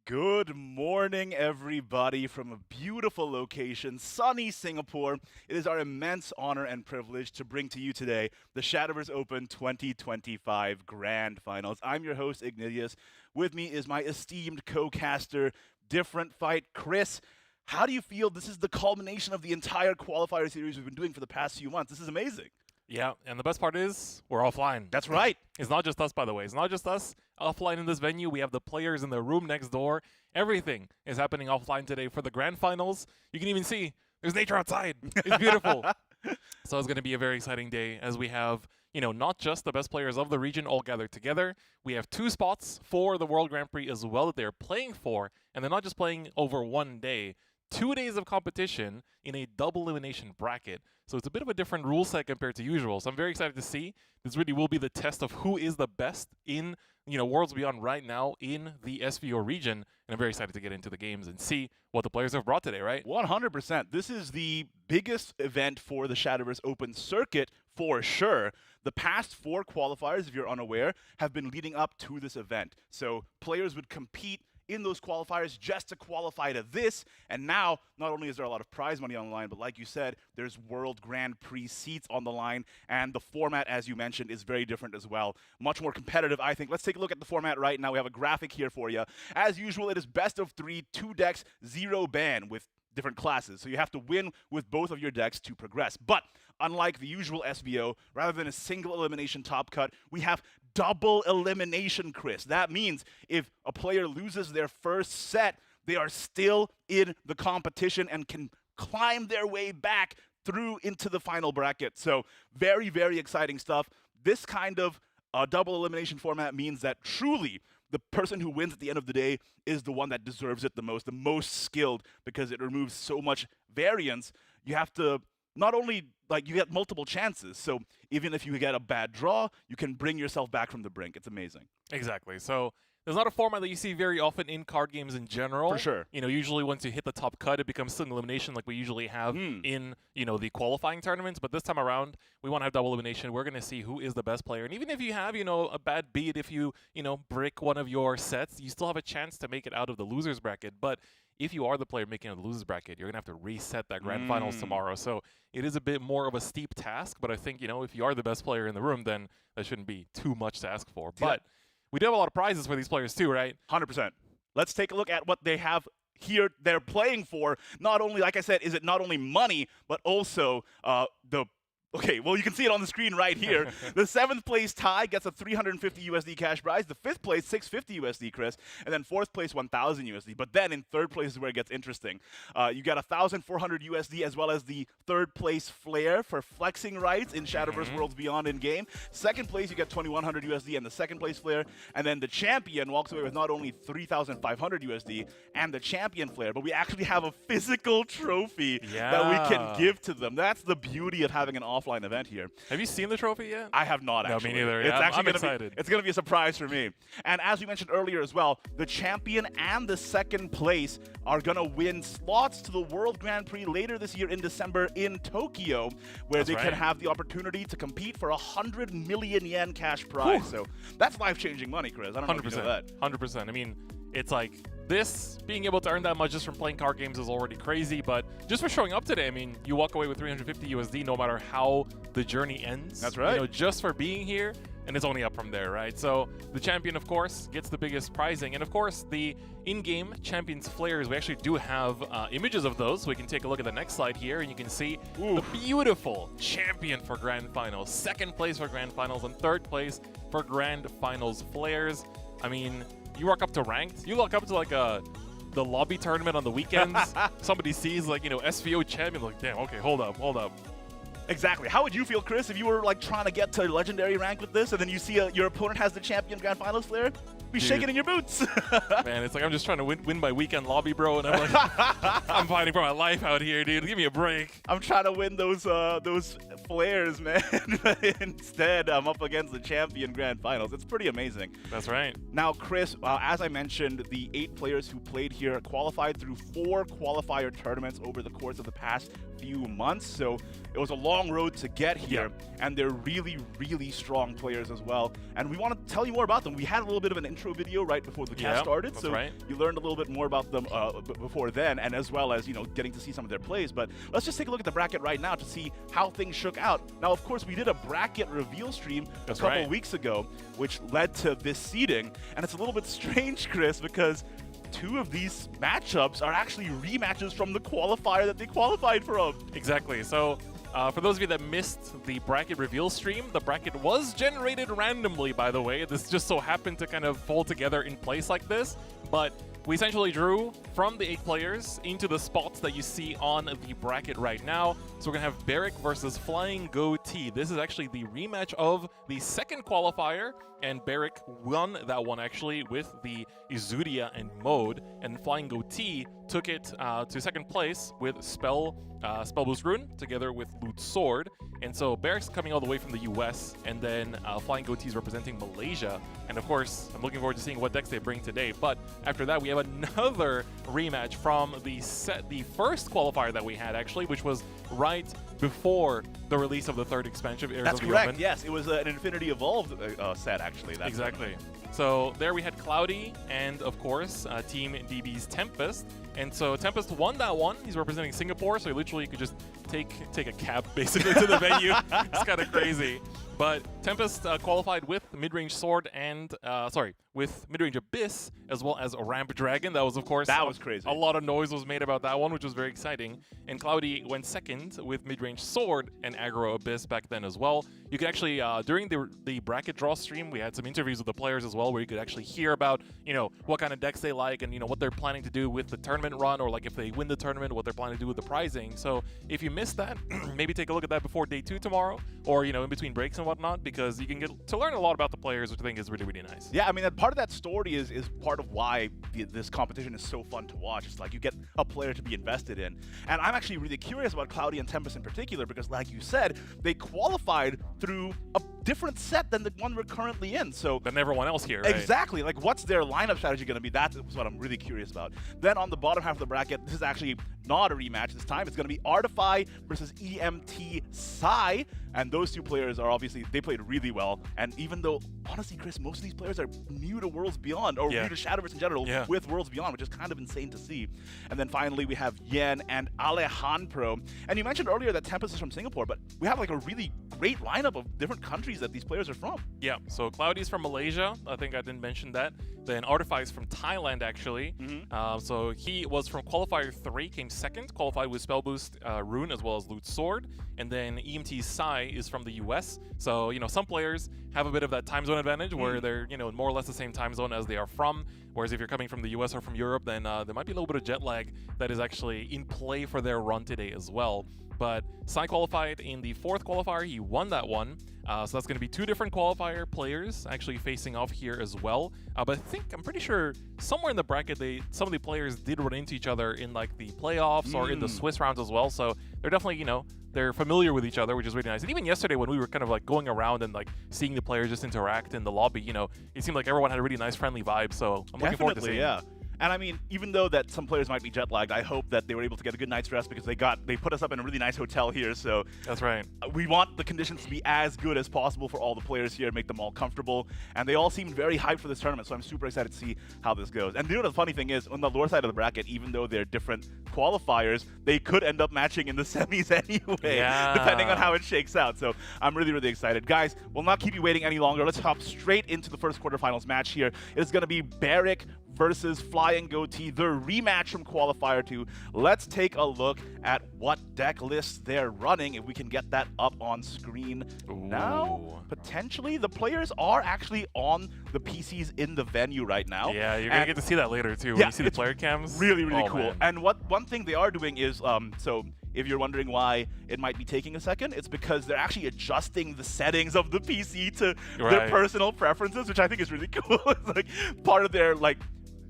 Good morning, everybody, from a beautiful location, sunny Singapore. It is our immense honor and privilege to bring to you today the Shadowverse Open 2025 Grand Finals. I'm your host, Ignatius. With me is my esteemed co-caster, Different Fight, Chris. How do you feel this is the culmination of the entire qualifier series we've been doing for the past few months? This is amazing. Yeah, and the best part is we're offline. That's right. It's not just us, by the way. It's not just us offline in this venue. We have the players in the room next door. Everything is happening offline today for the grand finals. You can even see there's nature outside. It's beautiful. So it's going to be a very exciting day as we have, not just the best players of the region all gathered together. We have 2 spots for the World Grand Prix as well that they're playing for. And they're not just playing over one day. 2 days of competition in a double elimination bracket. So it's a bit of a different rule set compared to usual. So I'm very excited to see. This really will be the test of who is the best in, Worlds Beyond right now in the SVO region. And I'm very excited to get into the games and see what the players have brought today, right? 100%. This is the biggest event for the Shadowverse Open circuit for sure. The past 4 qualifiers, if you're unaware, have been leading up to this event. So players would compete in those qualifiers just to qualify to this. And now, not only is there a lot of prize money on the line, but like you said, there's World Grand Prix seats on the line. And the format, as you mentioned, is very different as well. Much more competitive, I think. Let's take a look at the format right now. We have a graphic here for you. As usual, it is best of 3, 2 decks, 0 ban with different classes. So you have to win with both of your decks to progress. But unlike the usual SVO, rather than a single elimination top cut, we have double elimination, Chris. That means if a player loses their first set, they are still in the competition and can climb their way back through into the final bracket. So very, very exciting stuff. This kind of double elimination format means that truly the person who wins at the end of the day is the one that deserves it the most skilled, because it removes so much variance. You have to not only, you get multiple chances. So even if you get a bad draw, you can bring yourself back from the brink. It's amazing. Exactly. So there's not a format that you see very often in card games in general. For sure. Usually once you hit the top cut, it becomes single elimination like we usually have in, the qualifying tournaments. But this time around, we want to have double elimination. We're going to see who is the best player. And even if you have, a bad beat, if you, brick one of your sets, you still have a chance to make it out of the loser's bracket. But if you are the player making it out of the loser's bracket, you're going to have to reset that grand finals tomorrow. So it is a bit more of a steep task. But I think, if you are the best player in the room, then that shouldn't be too much to ask for. Yeah. But we do have a lot of prizes for these players too, right? 100%. Let's take a look at what they have here they're playing for. Not only, like I said, is it not only money, but also Okay, well, you can see it on the screen right here. The 7th place tie gets a 350 USD cash prize. The 5th place, 650 USD, Chris. And then 4th place, 1,000 USD. But then in 3rd place is where it gets interesting. You get 1,400 USD as well as the 3rd place flair for flexing rights in Shadowverse Worlds Beyond in-game. 2nd place, you get 2,100 USD and the 2nd place flair. And then the champion walks away with not only 3,500 USD and the champion flair, but we actually have a physical trophy that we can give to them. That's the beauty of having an offline event here. Have you seen the trophy yet? I have not, actually. No, me neither. It's I'm excited. It's going to be a surprise for me. And as we mentioned earlier as well, the champion and the 2nd place are going to win slots to the World Grand Prix later this year in December in Tokyo, where they can have the opportunity to compete for 100 million yen cash prize. Whew. So that's life-changing money, Chris. I don't know if you know that. 100%. I mean, it's like this, being able to earn that much just from playing card games is already crazy, but just for showing up today, I mean, you walk away with 350 USD no matter how the journey ends. That's right. Just for being here, and it's only up from there, right? So the champion, of course, gets the biggest prizing, and of course, the in-game champions flares, we actually do have images of those, so we can take a look at the next slide here, and you can see the beautiful champion for Grand Finals, 2nd place for Grand Finals, and 3rd place for Grand Finals flares. I mean, you walk up to ranked, you walk up to the lobby tournament on the weekends, somebody sees SVO champion, like, damn, okay, hold up. Exactly. How would you feel, Chris, if you were trying to get to legendary rank with this, and then you see your opponent has the champion Grand Finals flair? Be shaking in your boots. Man, it's like I'm just trying to win my weekend lobby, bro, and I'm like, I'm fighting for my life out here, dude. Give me a break. I'm trying to win those flares, man. Instead, I'm up against the champion Grand Finals. It's pretty amazing. That's right. Now, Chris, as I mentioned, the 8 players who played here qualified through 4 qualifier tournaments over the course of the past few months, so it was a long road to get here, and they're really, really strong players as well. And we want to tell you more about them. We had a little bit of an intro video right before the cast started, so you learned a little bit more about them before then, and as well as, you know, getting to see some of their plays. But let's just take a look at the bracket right now to see how things shook out. Now, of course, we did a bracket reveal stream a couple of weeks ago, which led to this seeding, and it's a little bit strange, Chris, because 2 of these matchups are actually rematches from the qualifier that they qualified from. Exactly. So for those of you that missed the bracket reveal stream, the bracket was generated randomly, by the way. This just so happened to kind of fall together in place like this. But we essentially drew from the 8 players into the spots that you see on the bracket right now. So we're going to have Barrick versus Flying Goatee. This is actually the rematch of the second qualifier, and Barrick won that one actually with the Izuria and Mode, and Flying Goatee took it to second place with Spell Boost Rune together with Loot Sword. And so Barrick's coming all the way from the US, and then Flying Goatee's representing Malaysia. And of course, I'm looking forward to seeing what decks they bring today. But after that, we have another rematch from the first qualifier that we had actually, which was right before the release of the 3rd expansion of Heirs That's of the correct, Omen. yes. It was an Infinity Evolved set, actually. That's exactly. So there we had Cloudy and, of course, Team DB's Tempest. And so Tempest won that one. He's representing Singapore, so he literally could just take a cab, basically, to the venue. It's kind of crazy. But Tempest qualified with mid-range sword and, with mid-range Abyss, as well as a Ramp Dragon. That was, of course, that was crazy. A lot of noise was made about that one, which was very exciting. And Cloudy went second with mid-range sword and aggro Abyss back then as well. You could actually, during the bracket draw stream, we had some interviews with the players as well, where you could actually hear about, you know, what kind of decks they like and, you know, what they're planning to do with the tournament run, or like if they win the tournament, what they're planning to do with the prizing. So if you missed that, maybe take a look at that before day 2 tomorrow, or, you know, in between breaks and whatnot, because you can get to learn a lot about the players, which I think is really, really nice. Yeah, I mean, part of that story is part of why this competition is so fun to watch. It's like you get a player to be invested in. And I'm actually really curious about Cloudy and Tempest in particular, because like you said, they qualified through a different set than the one we're currently in. So than everyone else here, right? Exactly. Like, what's their lineup strategy going to be? That's what I'm really curious about. Then on the bottom half of the bracket, this is actually not a rematch this time. It's going to be Artify versus EMT Psy. And those 2 players are obviously, they played really well. And even though, honestly, Chris, most of these players are new to Worlds Beyond, or new to Shadowverse in general, with Worlds Beyond, which is kind of insane to see. And then finally, we have Yen and Alejandro. And you mentioned earlier that Tempest is from Singapore, but we have like a really great lineup of different countries that these players are from. Yeah, so Cloudy's from Malaysia. I think I didn't mention that. Then Artify is from Thailand, actually. So he was from Qualifier 3, came second, qualified with Spell Boost Rune as well as Loot Sword. And then EMT Psy is from the US. So, you know, some players have a bit of that time zone advantage where they're, you know, more or less the same time zone as they are from. Whereas if you're coming from the US or from Europe, then there might be a little bit of jet lag that is actually in play for their run today as well. But Psy qualified in the 4th qualifier. He won that one. So that's going to be 2 different qualifier players actually facing off here as well. But I'm pretty sure somewhere in the bracket, some of the players did run into each other in like the playoffs or in the Swiss rounds as well. So they're definitely, you know, they're familiar with each other, which is really nice. And even yesterday when we were kind of like going around and like seeing the players just interact in the lobby, you know, it seemed like everyone had a really nice friendly vibe. So I'm looking forward to seeing it. And I mean, even though that some players might be jet lagged, I hope that they were able to get a good night's rest, because they put us up in a really nice hotel here. So that's right. We want the conditions to be as good as possible for all the players here, make them all comfortable. And they all seemed very hyped for this tournament, so I'm super excited to see how this goes. And you know, the funny thing is, on the lower side of the bracket, even though they're different qualifiers, they could end up matching in the semis anyway, depending on how it shakes out. So I'm really, really excited. Guys, we'll not keep you waiting any longer. Let's hop straight into the first quarterfinals match here. It's going to be Barrick versus Flying Goatee, the rematch from Qualifier 2. Let's take a look at what deck lists they're running, if we can get that up on screen now. Potentially, the players are actually on the PCs in the venue right now. Yeah, you're going to get to see that later, too, when you see the player cams. Really, really cool. Man. And one thing they are doing is, so if you're wondering why it might be taking a second, it's because they're actually adjusting the settings of the PC to their personal preferences, which I think is really cool. It's like part of their, like,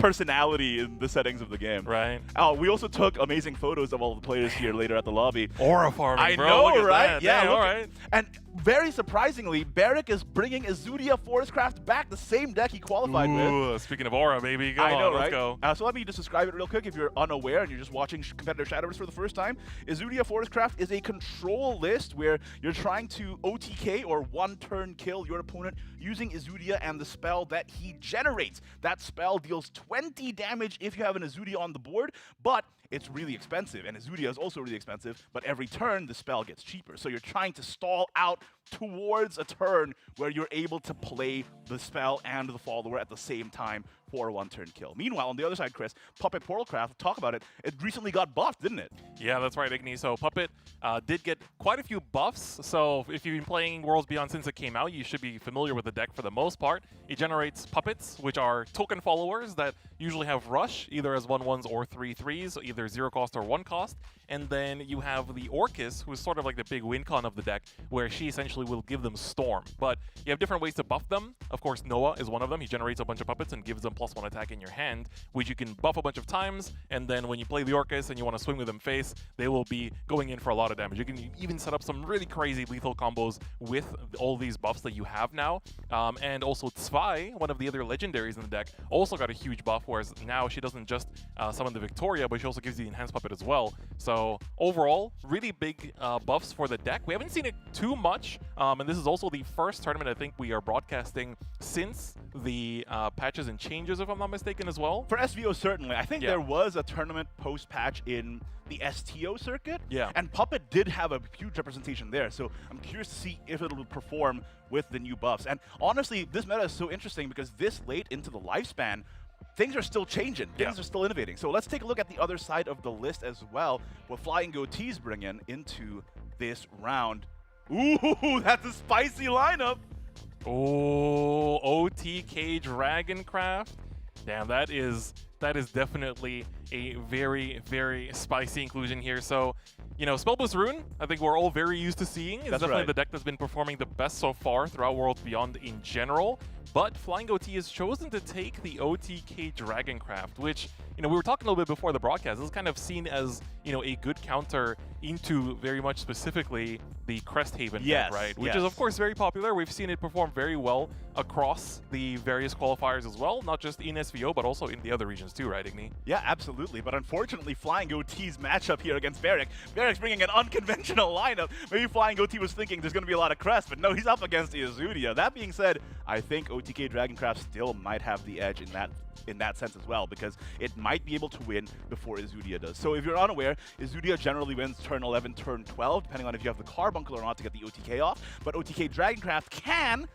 personality in the settings of the game. Right. We also took amazing photos of all the players here later at the lobby. Aura farming, I bro. know, Look at right? that. Yeah, Damn, look all at- right. And very surprisingly, Barrick is bringing Izudia Forestcraft back, the same deck he qualified with. Ooh, speaking of Aura, baby. Come I on, know, let's right? go. So let me just describe it real quick if you're unaware and you're just watching competitor Shadowverse for the first time. Izudia Forestcraft is a control list where you're trying to OTK or one-turn kill your opponent using Izudia and the spell that he generates. That spell deals 20 damage if you have an Izudia on the board, but it's really expensive, and Izudia is also really expensive, but every turn the spell gets cheaper. So you're trying to stall out towards a turn where you're able to play the spell and the follower at the same time for a one-turn kill. Meanwhile, on the other side, Chris, Puppet Portalcraft, talk about it, it recently got buffed, didn't it? Yeah, that's right, Igni. So Puppet did get quite a few buffs. So if you've been playing Worlds Beyond since it came out, you should be familiar with the deck for the most part. It generates puppets, which are token followers that usually have rush, either as 1/1s or 3/3s, either 0 cost or 1 cost. And then you have the Orcus, who's sort of like the big win con of the deck, where she essentially will give them Storm. But you have different ways to buff them. Of course, Noah is one of them. He generates a bunch of puppets and gives them +1 attack in your hand, which you can buff a bunch of times. And then when you play the Orcus and you want to swing with them face, they will be going in for a lot of damage. You can even set up some really crazy lethal combos with all these buffs that you have now. And also Zwei, one of the other legendaries in the deck, also got a huge buff, whereas now she doesn't just summon the Victoria, but she also gives the Enhanced Puppet as well. So overall, really big buffs for the deck. We haven't seen it too much, and this is also the first tournament I think we are broadcasting since the patches and changes, if I'm not mistaken, as well. For SVO, certainly. I think Yeah. there was a tournament post-patch in the STO circuit, Yeah. and Puppet did have a huge representation there, so I'm curious to see if it'll perform with the new buffs. And honestly, this meta is so interesting because this late into the lifespan, things are still changing. Things are still innovating. So let's take a look at the other side of the list as well, what Flying Goatees bring in into this round. Ooh, that's a spicy lineup. Oh, OTK Dragoncraft. Damn, that is definitely a very, very spicy inclusion here. So, you know, Spellboost Rune, I think we're all very used to seeing. It's definitely right. the deck that's been performing the best so far throughout Worlds Beyond in general. But Flying Goatee has chosen to take the OTK Dragoncraft, which, you know, we were talking a little bit before the broadcast. This is kind of seen as, you know, a good counter into very much specifically the Cresthaven deck, right? Which is, of course, very popular. We've seen it perform very well across the various qualifiers as well, not just in SVO, but also in the other regions too, right, Igni? Yeah, absolutely. But unfortunately, Flying Goatee's matchup here against Barrick. Barrick's bringing an unconventional lineup. Maybe Flying Goatee was thinking there's going to be a lot of Crest, but no, he's up against Izudia. That being said, I think OTK Dragoncraft still might have the edge in that sense as well, because it might be able to win before Izudia does. So if you're unaware, Izudia generally wins turn 11, turn 12, depending on if you have the Carbuncle or not to get the OTK off. But OTK Dragoncraft can,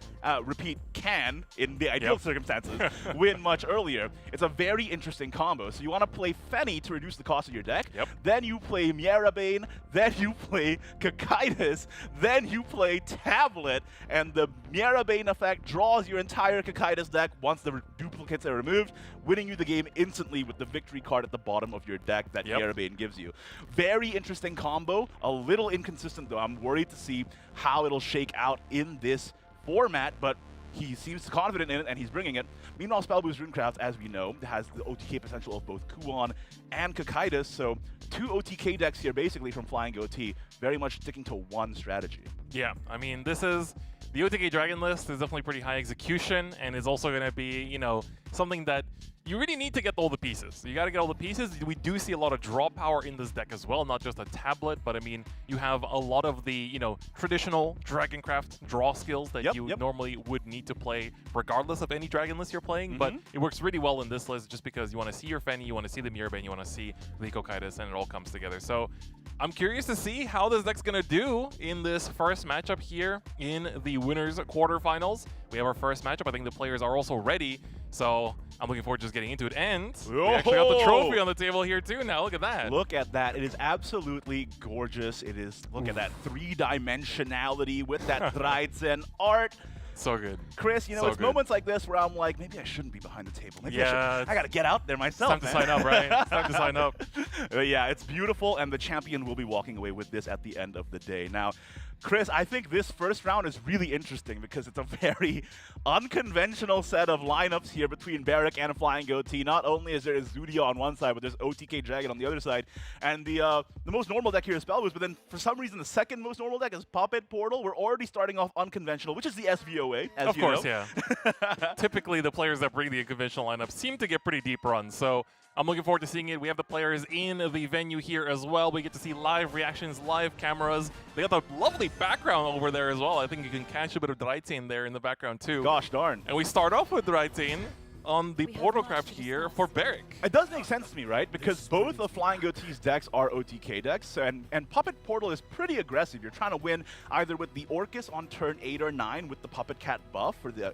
can, in the ideal circumstances, win much earlier. It's a very interesting combo. So you want to play Fenny to reduce the cost of your deck. Then you play Mierabane. Then you play Cocytus. Then you play Tablet. And the Mierabane effect draws your entire Cocytus deck once the duplicates are removed, winning you the game instantly with the victory card at the bottom of your deck that Mierabane gives you. Very interesting combo. A little inconsistent, though. I'm worried to see how it'll shake out in this format, but he seems confident in it, and he's bringing it. Meanwhile, Spellboost Runecraft, as we know, has the OTK potential of both Kuon and Cocytus, so 2 OTK decks here, basically, from Flying Goatee, very much sticking to one strategy. Yeah, I mean, this is... The OTK Dragon list is definitely pretty high execution, and is also going to be, you know, something that you really need to get all the pieces. You got to get all the pieces. We do see a lot of draw power in this deck as well, not just a tablet, but I mean, you have a lot of the, you know, traditional Dragoncraft draw skills that you normally would need to play regardless of any Dragon list you're playing, but it works really well in this list just because you want to see your Fenny, you want to see the Mierabane, you want to see the Cocytus, and it all comes together. So I'm curious to see how this deck's going to do in this first matchup here in the winners quarterfinals. We have our first matchup. I think the players are also ready, so I'm looking forward to just getting into it. And we actually got the trophy on the table here too now. Look at that. Look at that. It is absolutely gorgeous. It is, look at that three-dimensionality with that Dreitzen art. So good. Chris, you know, it's moments like this where I'm like, maybe I shouldn't be behind the table. Maybe I got to get out there myself, It's time to sign up, right? It's time to sign up. Yeah, it's beautiful, and the champion will be walking away with this at the end of the day. Now, Chris, I think this first round is really interesting because it's a very unconventional set of lineups here between Barrack and Flying Goatee. Not only is there Zudia on one side, but there's OTK Dragon on the other side. And the most normal deck here is Spellboost, but then for some reason the second most normal deck is Puppet Portal. We're already starting off unconventional, which is the SVOA, as of you course, know. yeah. Typically, the players that bring the unconventional lineup seem to get pretty deep runs, so I'm looking forward to seeing it. We have the players in the venue here as well. We get to see live reactions, live cameras. They got the lovely background over there as well. I think you can catch a bit of Dreitane there in the background too. Gosh darn. And we start off with Dreitane on the portal craft here for Barrack. It does make sense to me, right? Because both of Flying Goatee's decks are OTK decks, and Puppet Portal is pretty aggressive. You're trying to win either with the Orcus on turn 8 or 9 with the Puppet Cat buff, or the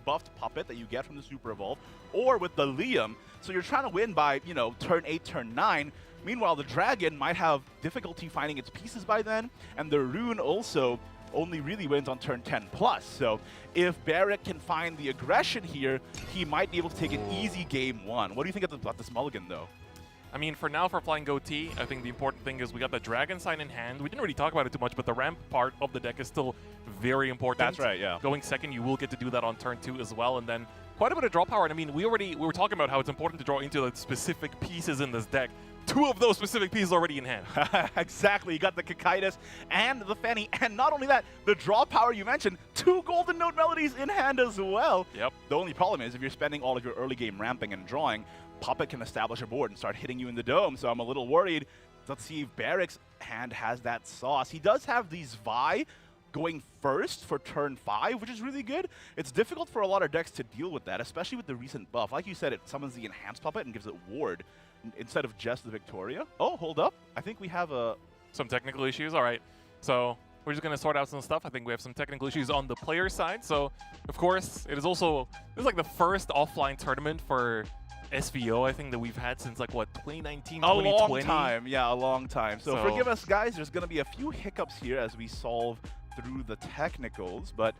buffed Puppet that you get from the Super Evolve, or with the Liam. So you're trying to win by, you know, turn 8, turn 9. Meanwhile, the Dragon might have difficulty finding its pieces by then, and the Rune also only really wins on turn 10 plus. So if Barrack can find the aggression here, he might be able to take an easy game 1. What do you think about this mulligan, though? I mean, for now, for Flying Goatee, I think the important thing is we got the Dragon Sign in hand. We didn't really talk about it too much, but the ramp part of the deck is still very important. That's right, yeah. Going second, you will get to do that on turn 2 as well, and then quite a bit of draw power. And I mean, we were talking about how it's important to draw into the specific pieces in this deck. 2 of those specific pieces already in hand. Exactly. You got the Kakaitis and the Fanny. And not only that, the draw power you mentioned, 2 Golden Note Melodies in hand as well. Yep. The only problem is if you're spending all of your early game ramping and drawing, Puppet can establish a board and start hitting you in the dome. So I'm a little worried. Let's see if Barrack's hand has that sauce. He does have these Vi going first for turn 5, which is really good. It's difficult for a lot of decks to deal with that, especially with the recent buff. Like you said, it summons the Enhanced Puppet and gives it ward instead of just the Victoria. Oh, hold up. I think we have some technical issues. All right. So we're just going to sort out some stuff. I think we have some technical issues on the player side. So, of course, this is like the first offline tournament for SVO, I think, that we've had since, like, what, 2019, 2020? A long time. Yeah, a long time. So forgive us, guys. There's going to be a few hiccups here as we solve through the technicals, but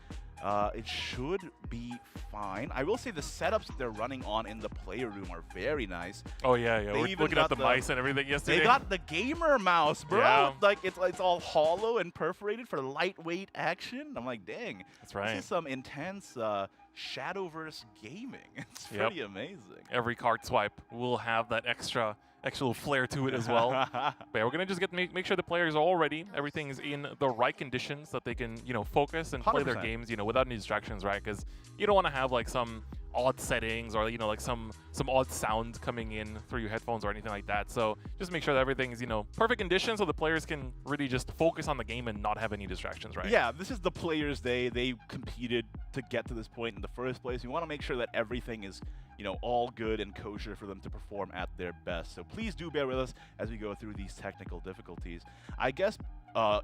it should be fine. I will say the setups that they're running on in the player room are very nice. Oh yeah, yeah. We're looking at the mice and everything yesterday. They got the gamer mouse, bro. Yeah. Like it's all hollow and perforated for lightweight action. I'm like, dang. That's right. This is some intense Shadowverse gaming. It's pretty amazing. Every card swipe will have that extra little flair to it as well. But yeah, we're gonna just make sure the players are all ready. Everything is in the right conditions that they can, you know, focus and play their 100%. games, you know, without any distractions, right? Because you don't want to have like some odd settings or, you know, like some odd sound coming in through your headphones or anything like that. So just make sure that everything is, you know, perfect conditions so the players can really just focus on the game and not have any distractions, right? Yeah, this is the players' day. They competed to get to this point in the first place. We want to make sure that everything is, you know, all good and kosher for them to perform at their best. So please do bear with us as we go through these technical difficulties. I guess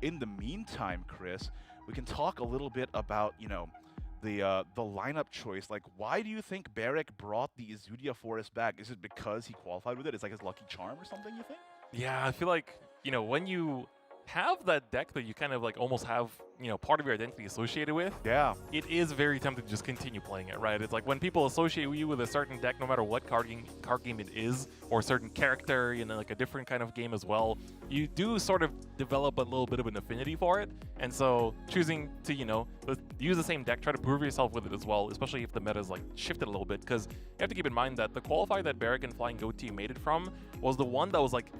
in the meantime, Chris, we can talk a little bit about, you know, the lineup choice. Like, why do you think Barrack brought the Izudia Forest back? Is it because he qualified with it? It's like his lucky charm or something, you think? Yeah, I feel like, you know, when you have that deck that you kind of like almost have, you know, part of your identity associated with, yeah, it is very tempting to just continue playing it, right? It's like when people associate you with a certain deck, no matter what card game it is, or a certain character in like a different kind of game as well, you do sort of develop a little bit of an affinity for it. And so choosing to, you know, use the same deck, try to prove yourself with it as well, especially if the meta's like shifted a little bit, because you have to keep in mind that the qualifier that Barrack and Flying Goatee made it from was the one that was like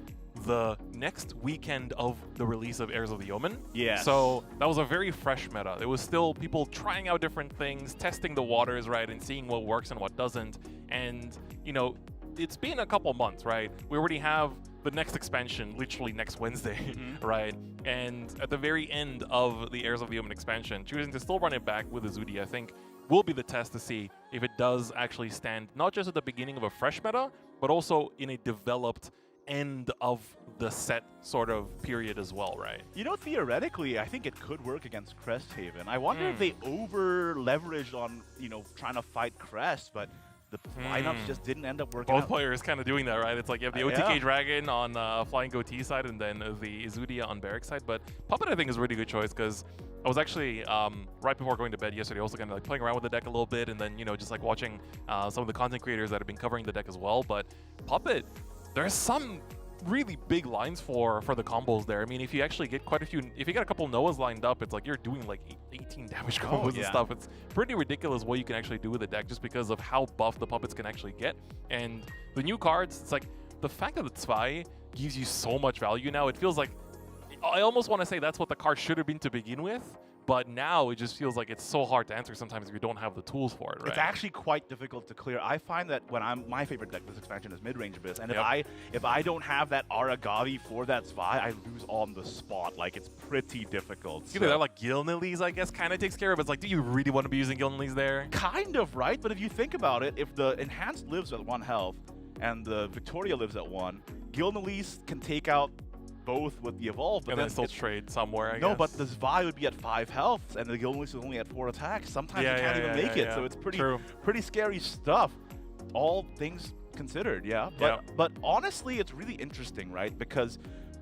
the next weekend of the release of Heirs of the Omen. Yeah. So that was a very fresh meta. It was still people trying out different things, testing the waters, right, and seeing what works and what doesn't. And, you know, it's been a couple months, right? We already have the next expansion literally next Wednesday, right? And at the very end of the Heirs of the Omen expansion, choosing to still run it back with Izudia, I think, will be the test to see if it does actually stand not just at the beginning of a fresh meta, but also in a developed end of the set sort of period as well, right? You know, theoretically, I think it could work against Cresthaven. I wonder if they over-leveraged on, you know, trying to fight Crest, but the lineups just didn't end up working Both out. players kind of doing that, right? It's like you have the OTK Dragon on Flying Goatee side and then the Izudia on Barrack side. But Puppet, I think, is a really good choice because I was actually, right before going to bed yesterday, also kind of like playing around with the deck a little bit and then, you know, just like watching some of the content creators that have been covering the deck as well. But Puppet, there's some really big lines for the combos there. I mean, if you actually get quite a few, if you get a couple Noahs lined up, it's like you're doing like 18 damage combos and stuff. It's pretty ridiculous what you can actually do with the deck just because of how buff the puppets can actually get. And the new cards, it's like the fact that the Zwei gives you so much value now, it feels like, I almost want to say that's what the card should have been to begin with. But now it just feels like it's so hard to answer sometimes if you don't have the tools for it, right? It's actually quite difficult to clear. I find that when my favorite deck this expansion is mid-range Abyss, and if I don't have that Aragavi for that Spy, I lose on the spot. Like, it's pretty difficult. Either that, like Gilnilys, I guess, kind of takes care of it. It's like, do you really want to be using Gilnilys there? Kind of, right? But if you think about it, if the Enhanced lives at 1 health and the Victoria lives at 1, Gilnilys can take out both with the Evolve, but and then still trade somewhere, I guess. No, but the Zwei would be at 5 health, and the Gilnilys is only at 4 attacks. Sometimes you can't even make it, so it's pretty scary stuff. All things considered, But honestly, it's really interesting, right? Because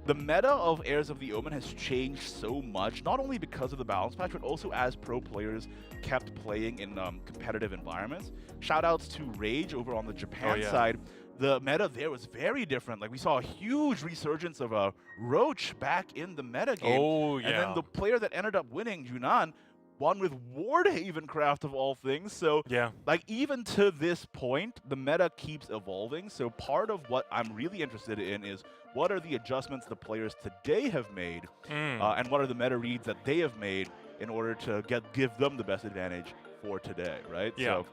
the meta of Heirs of the Omen has changed so much, not only because of the balance patch, but also as pro players kept playing in competitive environments. Shoutouts to Rage over on the Japan side. The meta there was very different. Like, we saw a huge resurgence of Roach back in the meta game. Oh, yeah. And then the player that ended up winning, Junan, won with Wardhaven Craft of all things. So, like, even to this point, the meta keeps evolving. So part of what I'm really interested in is what are the adjustments the players today have made, and what are the meta reads that they have made in order to give them the best advantage for today, right? Yeah. So,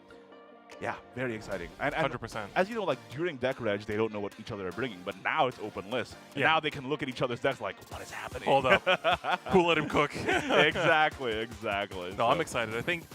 yeah, very exciting. And 100%. As you know, like, during deck reg, they don't know what each other are bringing, but now it's open list. Now they can look at each other's decks like, what is happening? Hold up. Who let him cook? Exactly. No, so. I'm excited. I think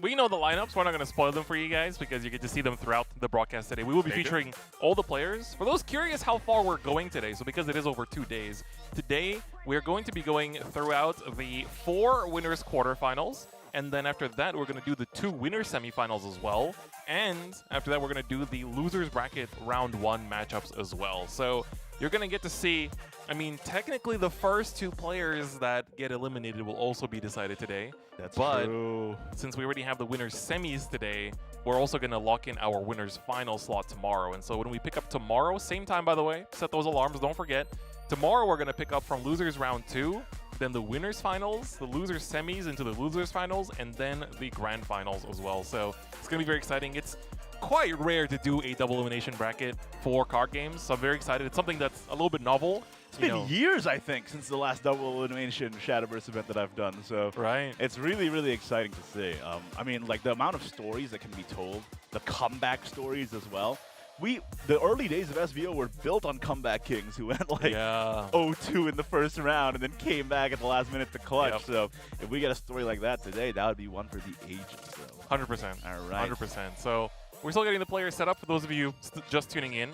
we know the lineups. We're not going to spoil them for you guys because you get to see them throughout the broadcast today. We will be featuring all the players. For those curious how far we're going today, so because it is over 2 days, today we're going to be going throughout the 4 winners quarterfinals. And then after that, we're going to do the 2 winners semifinals as well. And after that, we're going to do the losers bracket round 1 matchups as well. So you're going to get to see, I mean, technically the first 2 players that get eliminated will also be decided today. That's true. Since we already have the winners semis today, we're also going to lock in our winners final slot tomorrow. And so when we pick up tomorrow, same time, by the way, set those alarms, don't forget. Tomorrow, we're going to pick up from losers round 2, then the winners finals, the losers semis into the losers finals, and then the grand finals as well. So it's going to be very exciting. It's quite rare to do a double elimination bracket for card games, so I'm very excited. It's something that's a little bit novel. It's been years, I think, since the last double elimination Shadowverse event that I've done. So it's really, really exciting to see. I mean, like, the amount of stories that can be told, the comeback stories as well. The early days of SVO were built on comeback kings who went like 0-2 in the first round and then came back at the last minute to clutch. So if we get a story like that today, that would be one for the ages. So. 100%. All right. 100%. So we're still getting the players set up. For those of you just tuning in,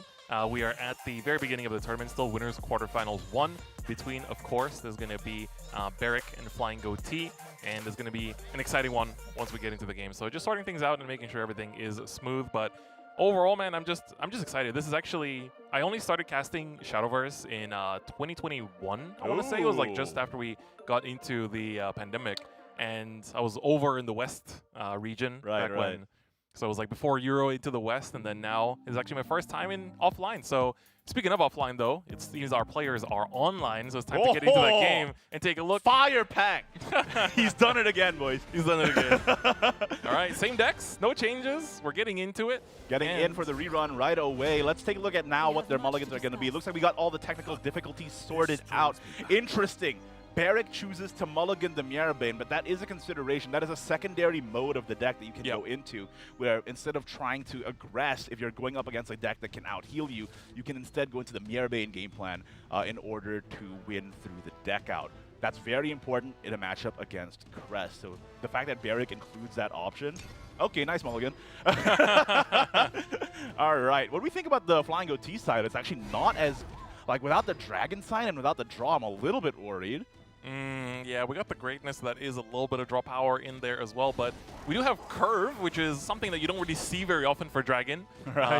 we are at the very beginning of the tournament, still winners quarterfinals 1. Between, of course, there's going to be Barrick and Flying Goatee, and there's going to be an exciting one once we get into the game. So just sorting things out and making sure everything is smooth, but overall, man, I'm just excited. This is actually, I only started casting Shadowverse in 2021. I want to say it was like just after we got into the pandemic, and I was over in the West region back when. So it was like before Euro into the West, and then now it's actually my first time in offline. So speaking of offline, though, it seems our players are online, so it's time to get into that game and take a look. Fire pack! He's done it again, boys. He's done it again. All right, same decks, no changes. We're getting into it. Getting in for the rerun right away. Let's take a look at now what their mulligans are going to be. It looks like we got all the technical difficulties sorted out. Interesting. Barrick chooses to mulligan the Mirabane, but that is a consideration. That is a secondary mode of the deck that you can go into, where instead of trying to aggress, if you're going up against a deck that can out-heal you, you can instead go into the Mirabane game plan in order to win through the deck out. That's very important in a matchup against Crest. So the fact that Barrick includes that option, okay, nice mulligan. All right, what do we think about the Flying Goatee side? It's actually not as, like, without the Dragon Sign and without the draw, I'm a little bit worried. Yeah, we got the greatness that is a little bit of draw power in there as well, but we do have Curve, which is something that you don't really see very often for Dragon.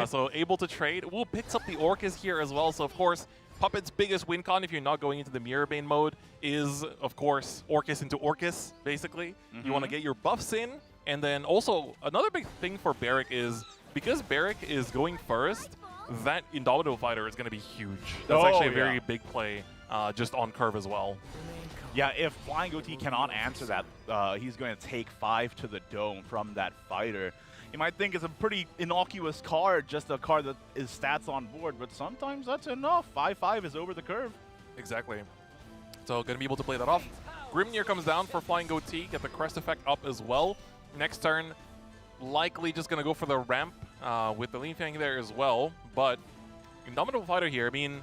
So able to trade. Will picks up the Orcus here as well, so of course, Puppet's biggest win con if you're not going into the Mirabane mode is, of course, Orcus into Orcus, basically. You want to get your buffs in, and then also another big thing for Barrick is, because Barrick is going first, that Indomitable Fighter is going to be huge. That's Oh, actually a yeah. very big play just on curve as well. Yeah, if Flying Goatee cannot answer that, he's going to take 5 to the dome from that fighter. You might think it's a pretty innocuous card, just a card that is stats on board, but sometimes that's enough. 5-5 is over the curve. Exactly. So going to be able to play that off. Grimnir comes down for Flying Goatee, get the crest effect up as well. Next turn, likely just going to go for the ramp with the Lean Fang there as well. But Indomitable Fighter here, I mean,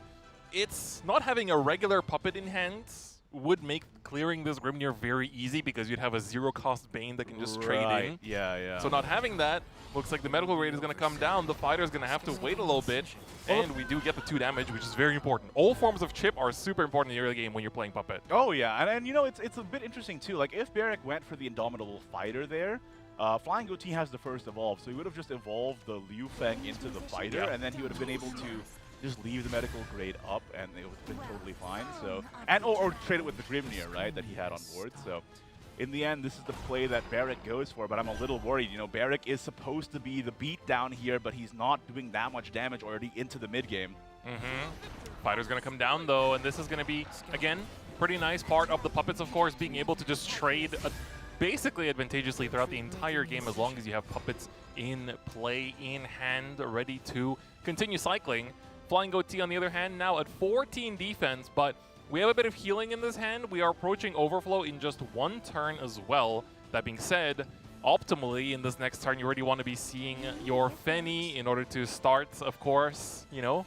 it's not having a regular puppet in hand would make clearing this Grimnir very easy because you'd have a zero-cost Bane that can just trade in. Yeah, yeah. So not having that, looks like the medical rate is going to come down. The fighter is going to have to wait a little bit, and we do get the 2 damage, which is very important. All forms of chip are super important in the early game when you're playing Puppet. Oh, yeah, and you know, it's a bit interesting, too. Like, if Barrack went for the Indomitable Fighter there, Flying Goatee has the first evolve, so he would have just evolved the Liu Feng into the fighter, and then he would have been able to just leave the medical grade up, and it would have been totally fine. So, and or trade it with the Grimnir, right, that he had on board. So, in the end, this is the play that Barrack goes for, but I'm a little worried. You know, Barrack is supposed to be the beat down here, but he's not doing that much damage already into the mid game. Fighter's going to come down, though, and this is going to be, again, pretty nice part of the Puppets, of course, being able to just trade basically advantageously throughout the entire game as long as you have Puppets in play, in hand, ready to continue cycling. Flying Goatee, on the other hand, now at 14 defense, but we have a bit of healing in this hand. We are approaching Overflow in just 1 turn as well. That being said, optimally, in this next turn, you already want to be seeing your Fenny in order to start, of course, you know,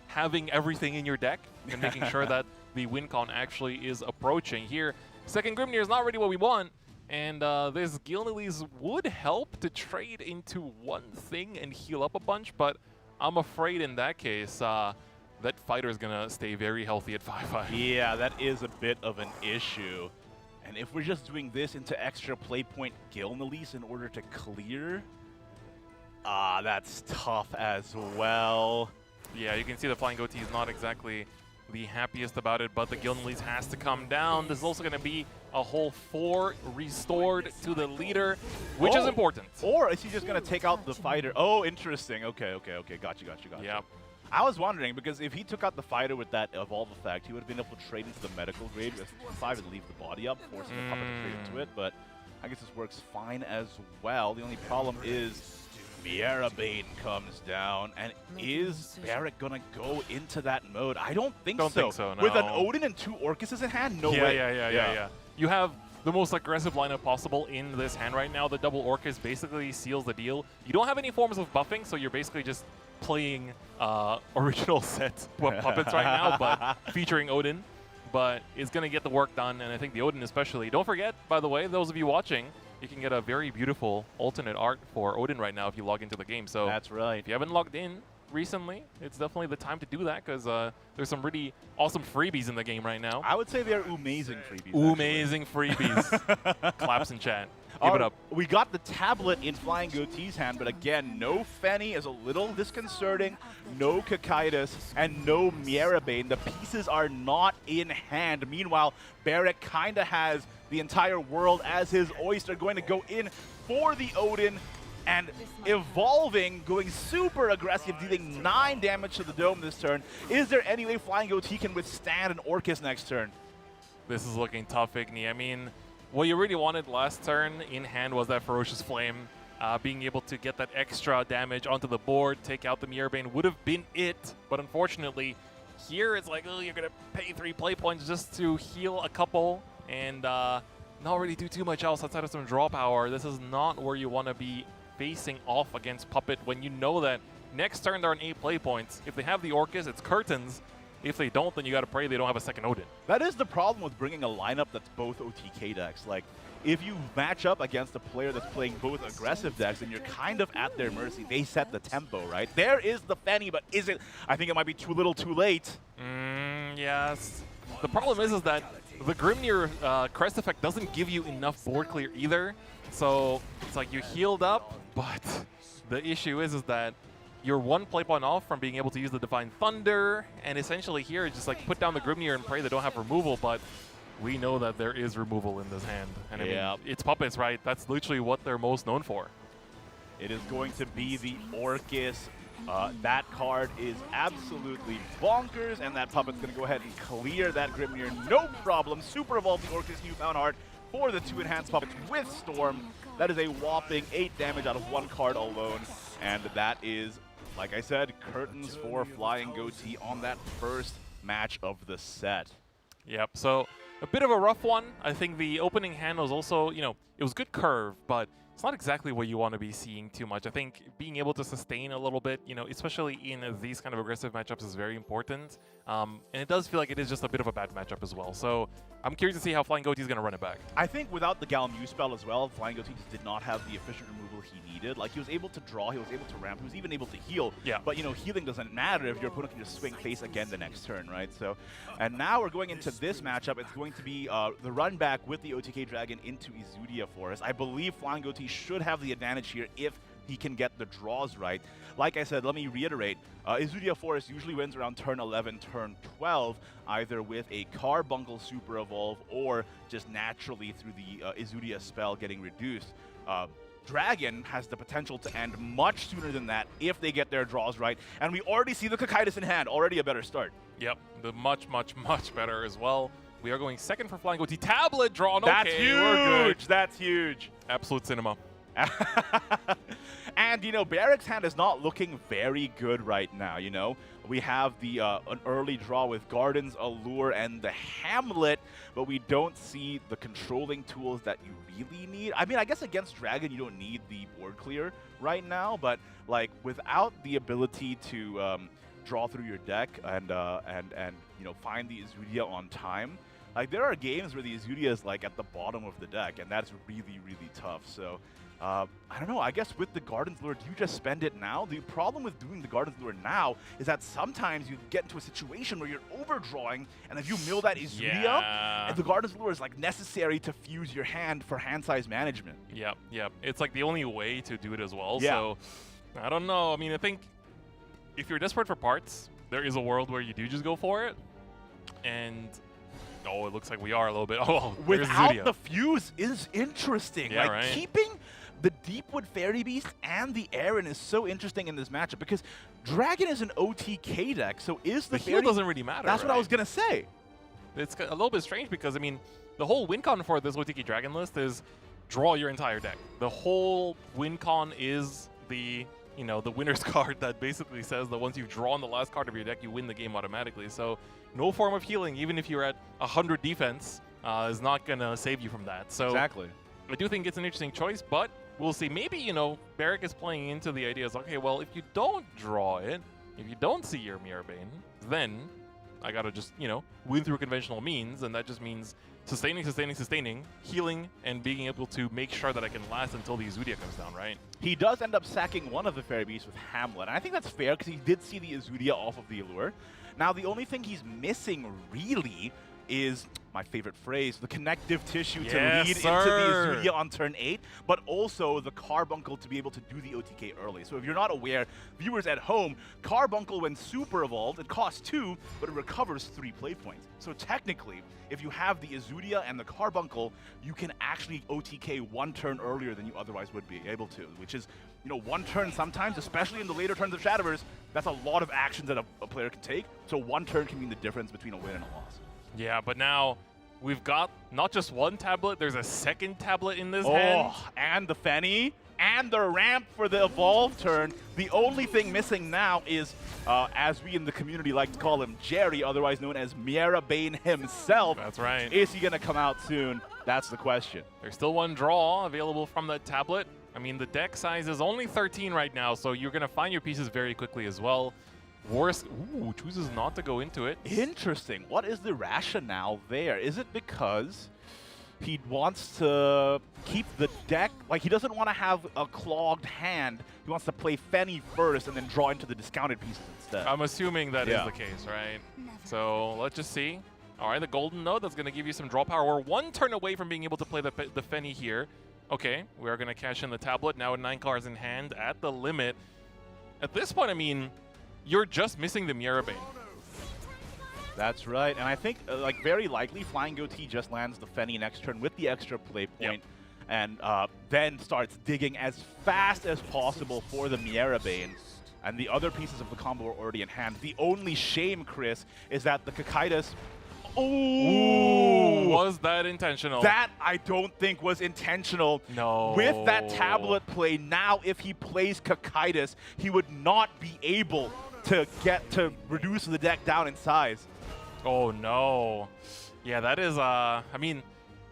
having everything in your deck and making sure that the win con actually is approaching. Here, second Grimnir is not really what we want, and this Gilnelis would help to trade into one thing and heal up a bunch, but I'm afraid in that case, that fighter is going to stay very healthy at 5-5. Yeah, that is a bit of an issue. And if we're just doing this into extra play point Gilnelis in order to clear, that's tough as well. Yeah, you can see the Flying Goatee is not exactly the happiest about it, but the Gilnelis has to come down. This is also going to be a whole 4 restored to the leader, which is important. Or is he just going to take out the fighter? Oh, interesting. Okay. Got you. Yeah. I was wondering, because if he took out the fighter with that evolve effect, he would have been able to trade into the medical grade with 5 and leave the body up, forcing the puppet to trade into it, but I guess this works fine as well. The only problem is Miera Bane comes down, and is Barrack gonna go into that mode? I don't think so. No. With an Odin and 2 Orcuses in hand? No way. Yeah. You have the most aggressive lineup possible in this hand right now. The double Orcus basically seals the deal. You don't have any forms of buffing, so you're basically just playing original set puppets right now, but featuring Odin. But it's going to get the work done, and I think the Odin especially. Don't forget, by the way, those of you watching, you can get a very beautiful alternate art for Odin right now if you log into the game. So that's right. If you haven't logged in recently, it's definitely the time to do that, because there's some really awesome freebies in the game right now. I would say they're amazing freebies. Amazing freebies. Claps in chat. Give it up. We got the tablet in Flying Goatee's hand, but again, no Fenny is a little disconcerting, no Kakaitis, and no Mierabane. The pieces are not in hand. Meanwhile, Barrack kind of has the entire world as his oyster, going to go in for the Odin, and evolving, going super aggressive, dealing 9 damage to the dome this turn. Is there any way Flying Goatee can withstand an Orcus next turn? This is looking tough, Igni. I mean, what you really wanted last turn in hand was that Ferocious Flame. Being able to get that extra damage onto the board, take out the Mierbane would have been it. But unfortunately, here it's like, oh, you're going to pay 3 play points just to heal a couple and not really do too much else outside of some draw power. This is not where you want to be facing off against Puppet when you know that next turn they're on 8 play points. If they have the Orcus, it's curtains. If they don't, then you got to pray they don't have a second Odin. That is the problem with bringing a lineup that's both OTK decks. Like, if you match up against a player that's playing both aggressive decks, then you're kind of at their mercy. They set the tempo, right? There is the Fenny, but is it? I think it might be too little too late. Yes. The problem is that the Grimnir crest effect doesn't give you enough board clear either. So it's like you healed up, but the issue is that you're 1 play point off from being able to use the Divine Thunder, and essentially here, just like put down the Grimnir and pray they don't have removal, but we know that there is removal in this hand. And I mean, it's Puppets, right? That's literally what they're most known for. It is going to be the Orcus That card is absolutely bonkers, and that puppet's going to go ahead and clear that Grimnir, no problem. Super Evolve the Orcus Newfound Heart for the 2 enhanced puppets with Storm. That is a whopping 8 damage out of 1 card alone, and that is, like I said, curtains for Flying Goatee on that first match of the set. Yep, so a bit of a rough one. I think the opening hand was also, it was good curve, but it's not exactly what you want to be seeing too much. I think being able to sustain a little bit, especially in these kind of aggressive matchups is very important. And it does feel like it is just a bit of a bad matchup as well. So I'm curious to see how Flying Goatee is going to run it back. I think without the Galmu spell as well, Flying Goatee just did not have the efficient removal he needed. Like, he was able to draw, he was able to ramp, he was even able to heal. Yeah. But, healing doesn't matter if your opponent can just swing face again the next turn, right? So, and now we're going into this matchup. It's going to be the run back with the OTK Dragon into Izudia Forest. I believe Flying Goatee should have the advantage here if he can get the draws right. Like I said, let me reiterate, Izudia Forest usually wins around turn 11, turn 12, either with a Carbuncle Super Evolve or just naturally through the Izudia spell getting reduced. Dragon has the potential to end much sooner than that if they get their draws right, and we already see the Cocytus in hand, already a better start. Yep, the much better as well. We are going second for Flying Goatee. Tablet drawn. That's okay, huge. We're good. That's huge. Absolute cinema. And, Barrick's hand is not looking very good right now, We have the an early draw with Garden's Allure and the Hamlet, but we don't see the controlling tools that you really need. I mean, I guess against Dragon, you don't need the board clear right now, but, like, without the ability to draw through your deck and find the Izudia on time, like, there are games where the Izudia is, like, at the bottom of the deck, and that's really, really tough. So, I don't know, I guess with the Garden's Lure, do you just spend it now? The problem with doing the Garden's Lure now is that sometimes you get into a situation where you're overdrawing, and if you mill that Izudia, and the Garden's Lure is, like, necessary to fuse your hand for hand size management. Yep. It's, like, the only way to do it as well. Yeah. So, I don't know. I mean, I think if you're desperate for parts, there is a world where you do just go for it. And oh, it looks like we are a little bit. Oh, without the fuse is interesting. Yeah, like, right. keeping the Deepwood Fairy Beast and the Aaron is so interesting in this matchup because Dragon is an OTK deck, so is the heal doesn't really matter. That's what I was going to say. It's a little bit strange because, I mean, the whole win con for this OTK Dragon list is draw your entire deck. The whole win con is the the winner's card that basically says that once you've drawn the last card of your deck, you win the game automatically. So no form of healing, even if you're at 100 defense, is not going to save you from that. So exactly. I do think it's an interesting choice, but we'll see. Maybe, Barrick is playing into the ideas, okay, well, if you don't draw it, if you don't see your Mirrorbane, then I got to just, win through conventional means, and that just means sustaining, healing, and being able to make sure that I can last until the Izudia comes down, right? He does end up sacking one of the Fairy Beasts with Hamlet, and I think that's fair because he did see the Izudia off of the Allure. Now, the only thing he's missing, really, is my favorite phrase, the connective tissue to lead into the Izudia on turn 8, but also the Carbuncle to be able to do the OTK early. So if you're not aware, viewers at home, Carbuncle, when super evolved, it costs 2, but it recovers 3 play points. So technically, if you have the Izudia and the Carbuncle, you can actually OTK 1 turn earlier than you otherwise would be able to, which is, 1 turn sometimes, especially in the later turns of Shadowverse, that's a lot of actions that a player can take. So 1 turn can mean the difference between a win and a loss. Yeah, but now we've got not just one tablet, there's a second tablet in this hand. And the Fenny, and the ramp for the Evolve turn. The only thing missing now is, as we in the community like to call him, Jerry, otherwise known as Mirrorbane himself. That's right. Is he going to come out soon? That's the question. There's still 1 draw available from that tablet. I mean, the deck size is only 13 right now, so you're going to find your pieces very quickly as well. Worst, chooses not to go into it. Interesting. What is the rationale there? Is it because he wants to keep the deck, like he doesn't want to have a clogged hand. He wants to play Fenny first and then draw into the discounted pieces instead. I'm assuming that is the case, right? So let's just see. All right, the Golden Node, that's going to give you some draw power. We're 1 turn away from being able to play the Fenny here. Okay, we are going to cash in the tablet. Now with 9 cards in hand at the limit. At this point, I mean, you're just missing the Mirrorbane. That's right, and I think, very likely, Flying Goatee just lands the Fenny next turn with the extra play point, and then starts digging as fast as possible for the Mirrorbane. And the other pieces of the combo are already in hand. The only shame, Chris, is that the Kakaitis... Ooh, was that intentional? That I don't think was intentional. No. With that tablet play, now if he plays Kakaitis, he would not be able to get to reduce the deck down in size. Oh no. Yeah, that is, I mean,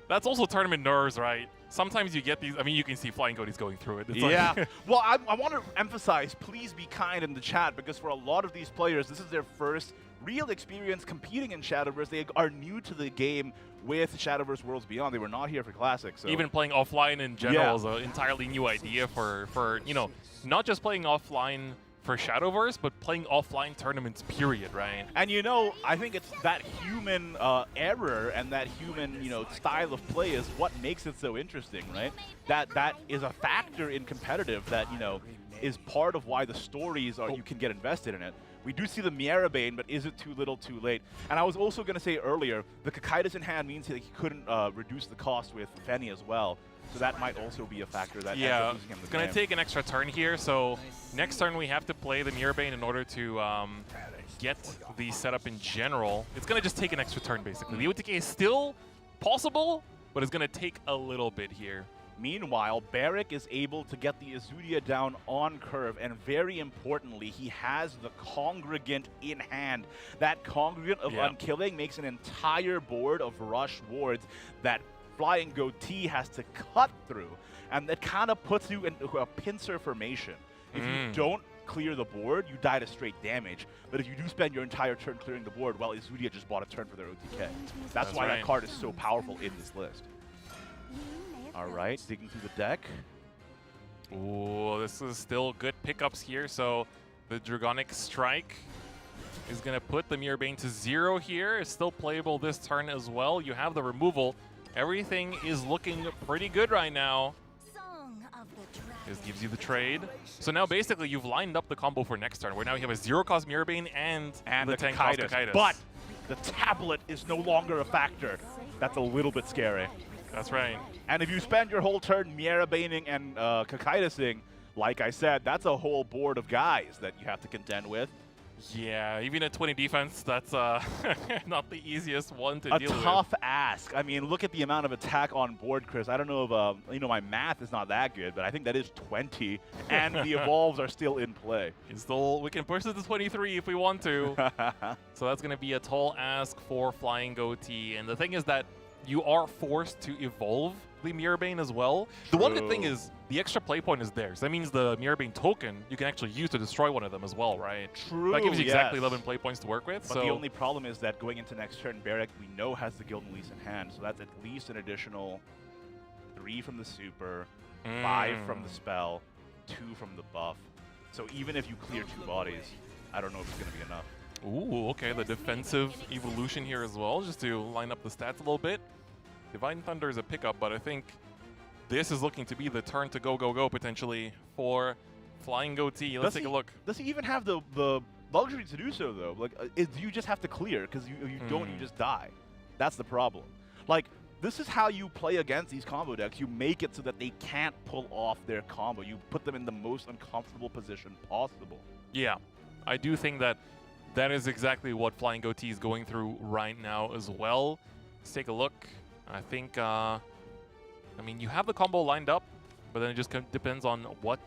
that's also tournament nerves, right? Sometimes you get these, I mean, you can see Flying Goaties going through it. It's Yeah. like Well, I want to emphasize, please be kind in the chat, because for a lot of these players, this is their first real experience competing in Shadowverse. They are new to the game with Shadowverse Worlds Beyond. They were not here for Classics. So. Even playing offline in general is an entirely new idea for, you know, not just playing offline for Shadowverse, but playing offline tournaments, period, right? And you know, I think it's that human error and that human, you know, style of play is what makes it so interesting, right? That is a factor in competitive that, you know, is part of why the stories are, you can get invested in it. We do see the Miera Bane, but is it too little too late? And I was also going to say earlier, the Kakaitis in hand means that he couldn't reduce the cost with Fenny as well. So that might also be a factor that ends up losing him the it's going to take an extra turn here. So next turn we have to play the Miera Bane in order to get the setup in general. It's going to just take an extra turn, basically. The OTK is still possible, but it's going to take a little bit here. Meanwhile, Barrick is able to get the Azudia down on curve, and very importantly, he has the Congregant in hand. That Congregant of Unkilling makes an entire board of rush wards that Flying Goatee has to cut through, and that kind of puts you into a pincer formation. If you don't clear the board, you die to straight damage. But if you do spend your entire turn clearing the board, well, Azudia just bought a turn for their OTK. That's why that card is so powerful in this list. All right, digging through the deck. Ooh, this is still good pickups here. So the Dragonic Strike is going to put the Miera Bane to 0 here. It's still playable this turn as well. You have the removal. Everything is looking pretty good right now. This gives you the trade. So now basically you've lined up the combo for next turn, where now you have a 0-cost Miera Bane and the 10-cost Kakaitis. But the tablet is no longer a factor. That's a little bit scary. That's right. And if you spend your whole turn Miera Baning and Kakaitising, like I said, that's a whole board of guys that you have to contend with. Yeah, even at 20 defense, that's not the easiest one to deal with. A tough ask. I mean, look at the amount of attack on board, Chris. I don't know if, you know, my math is not that good, but I think that is 20, and the evolves are still in play. We can push it to 23 if we want to. So that's going to be a tall ask for Flying Goatee. And the thing is that you are forced to evolve the Miera Bane as well. The one good thing is the extra play point is there. So that means the Miera Bane token you can actually use to destroy one of them as well, right? True. That gives you exactly 11 play points to work with. But the only problem is that going into next turn, Barrick, we know, has the Guild Release in hand. So that's at least an additional 3 from the super, 5 from the spell, 2 from the buff. So even if you clear 2 bodies, I don't know if it's going to be enough. Ooh, okay, the defensive evolution here as well, just to line up the stats a little bit. Divine Thunder is a pickup, but I think this is looking to be the turn to go potentially for Flying Goatee. Let's take a look. Does he even have the luxury to do so, though? Like, you just have to clear, because if you don't, you just die. That's the problem. Like, this is how you play against these combo decks. You make it so that they can't pull off their combo. You put them in the most uncomfortable position possible. Yeah, I do think that that is exactly what Flying Goatee is going through right now as well. Let's take a look. I think, I mean, you have the combo lined up, but then it just depends on what.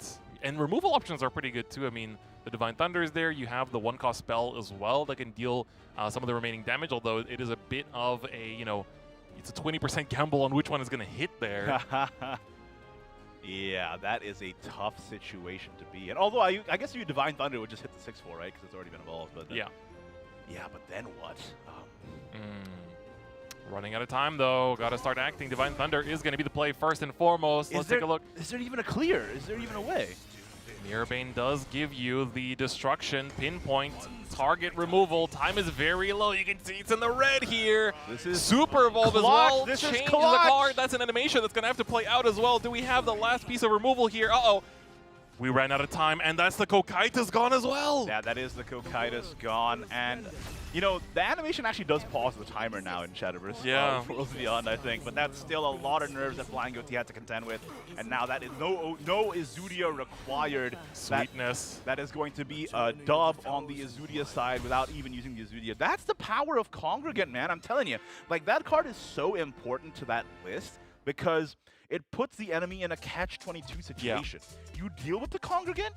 And removal options are pretty good too. I mean, the Divine Thunder is there. You have the 1-cost spell as well that can deal some of the remaining damage, although it is a bit of a, you know, it's a 20% gamble on which one is going to hit there. Yeah, that is a tough situation to be in. Although I guess your Divine Thunder would just hit the 6-4, right? Because it's already been evolved. But then, yeah, but then what? Running out of time, though. Got to start acting. Divine Thunder is going to be the play first and foremost. Let's take a look. Is there even a clear? Is there even a way? Miera Bane does give you the destruction, pinpoint, target removal. Time is very low. You can see it's in the red here. This is Super Evolve as well. This Change is the card. That's an animation that's going to have to play out as well. Do we have the last piece of removal here? Uh-oh. We ran out of time, and that's the Kokaitis gone as well. Yeah, that is the Kokaitis gone, and you know, the animation actually does pause the timer now in Shadowverse. Yeah. Worlds Beyond, I think, but that's still a lot of nerves that Flying Goatee had to contend with, and now that is no Izudia required. Sweetness. That is going to be a dub on the Izudia side without even using the Izudia. That's the power of Congregant, man. I'm telling you, like that card is so important to that list because it puts the enemy in a catch-22 situation. You deal with the Congregant,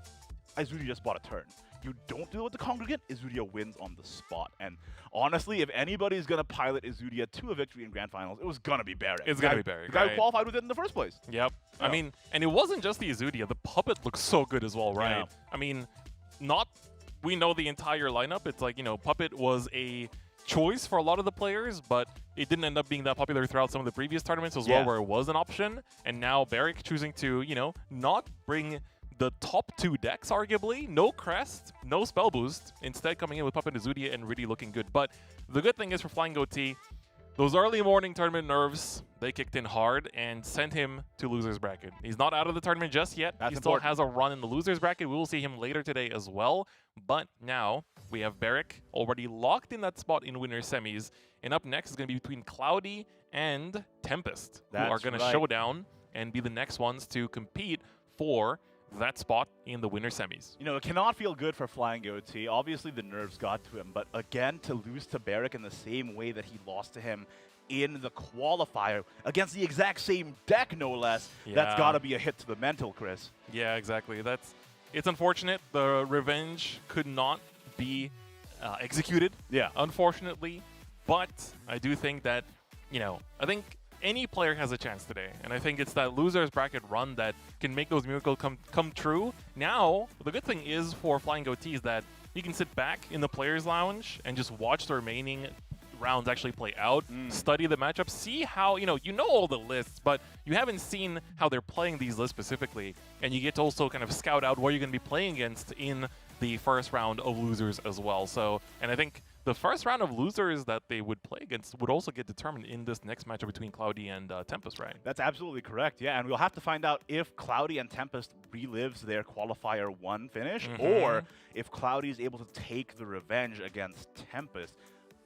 Izudia just bought a turn. You don't deal with the Congregant, Izudia wins on the spot. And honestly, if anybody's going to pilot Izudia to a victory in Grand Finals, it was going to be Barrick. It's going to be Barrick, The guy who qualified with it in the first place. Yep. Oh. I mean, and it wasn't just the Izudia. The Puppet looks so good as well, right? Yeah. I mean, we know the entire lineup. It's like, you know, Puppet was a choice for a lot of the players, but it didn't end up being that popular throughout some of the previous tournaments as well, where it was an option. And now Barrick choosing to, you know, not bring the top 2 decks, arguably. No Crest, no Spell Boost. Instead coming in with Puppet and Izudia and really looking good. But the good thing is for Flying Goatee, those early morning tournament nerves, they kicked in hard and sent him to loser's bracket. He's not out of the tournament just yet. That's he still important. has a run in the loser's bracket. We will see him later today as well. But now we have Barrick already locked in that spot in winner semis. And up next is going to be between Cloudy and Tempest, who are going to show down and be the next ones to compete for that spot in the winner semis. You know, it cannot feel good for Flying Goatee. Obviously, the nerves got to him, but again, to lose to Barrick in the same way that he lost to him in the qualifier against the exact same deck, no less, that's got to be a hit to the mental, Chris. Yeah, exactly. It's unfortunate. The revenge could not be executed, unfortunately. But I do think that, you know, I think any player has a chance today. And I think it's that loser's bracket run that can make those miracles come true. Now, the good thing is for Flying Goatee is that you can sit back in the player's lounge and just watch the remaining rounds actually play out, study the matchup, see how, you know all the lists, but you haven't seen how they're playing these lists specifically. And you get to also kind of scout out what you're going to be playing against in the first round of losers as well. So, and I think the first round of losers that they would play against would also get determined in this next matchup between Cloudy and Tempest, right? That's absolutely correct, yeah. And we'll have to find out if Cloudy and Tempest relives their Qualifier 1 finish, or if Cloudy is able to take the revenge against Tempest.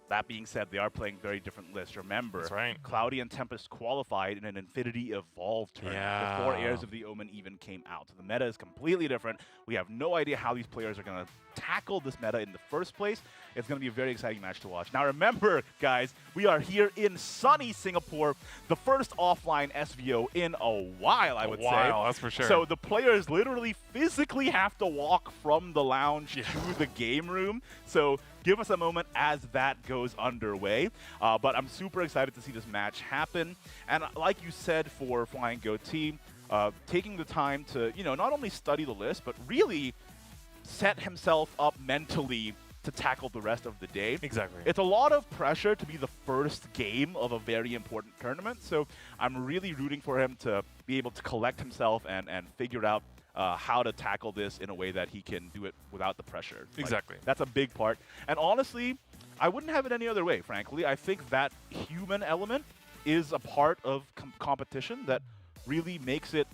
That being said, they are playing very different lists. Remember, That's right. Cloudy and Tempest qualified in an Infinity Evolved tournament before Heirs of the Omen even came out. So the meta is completely different. We have no idea how these players are going to tackle this meta in the first place. It's going to be a very exciting match to watch. Now remember, guys, we are here in sunny Singapore, the first offline SVO in a while, I would say. That's for sure. So the players literally physically have to walk from the lounge to the game room. So give us a moment as that goes underway. But I'm super excited to see this match happen. And like you said, for Flying Goatee, taking the time to, not only study the list, but really set himself up mentally to tackle the rest of the day. Exactly. It's a lot of pressure to be the first game of a very important tournament. So I'm really rooting for him to be able to collect himself and figure out how to tackle this in a way that he can do it without the pressure. Exactly. That's a big part. And honestly, I wouldn't have it any other way, frankly. I think that human element is a part of competition that really makes it,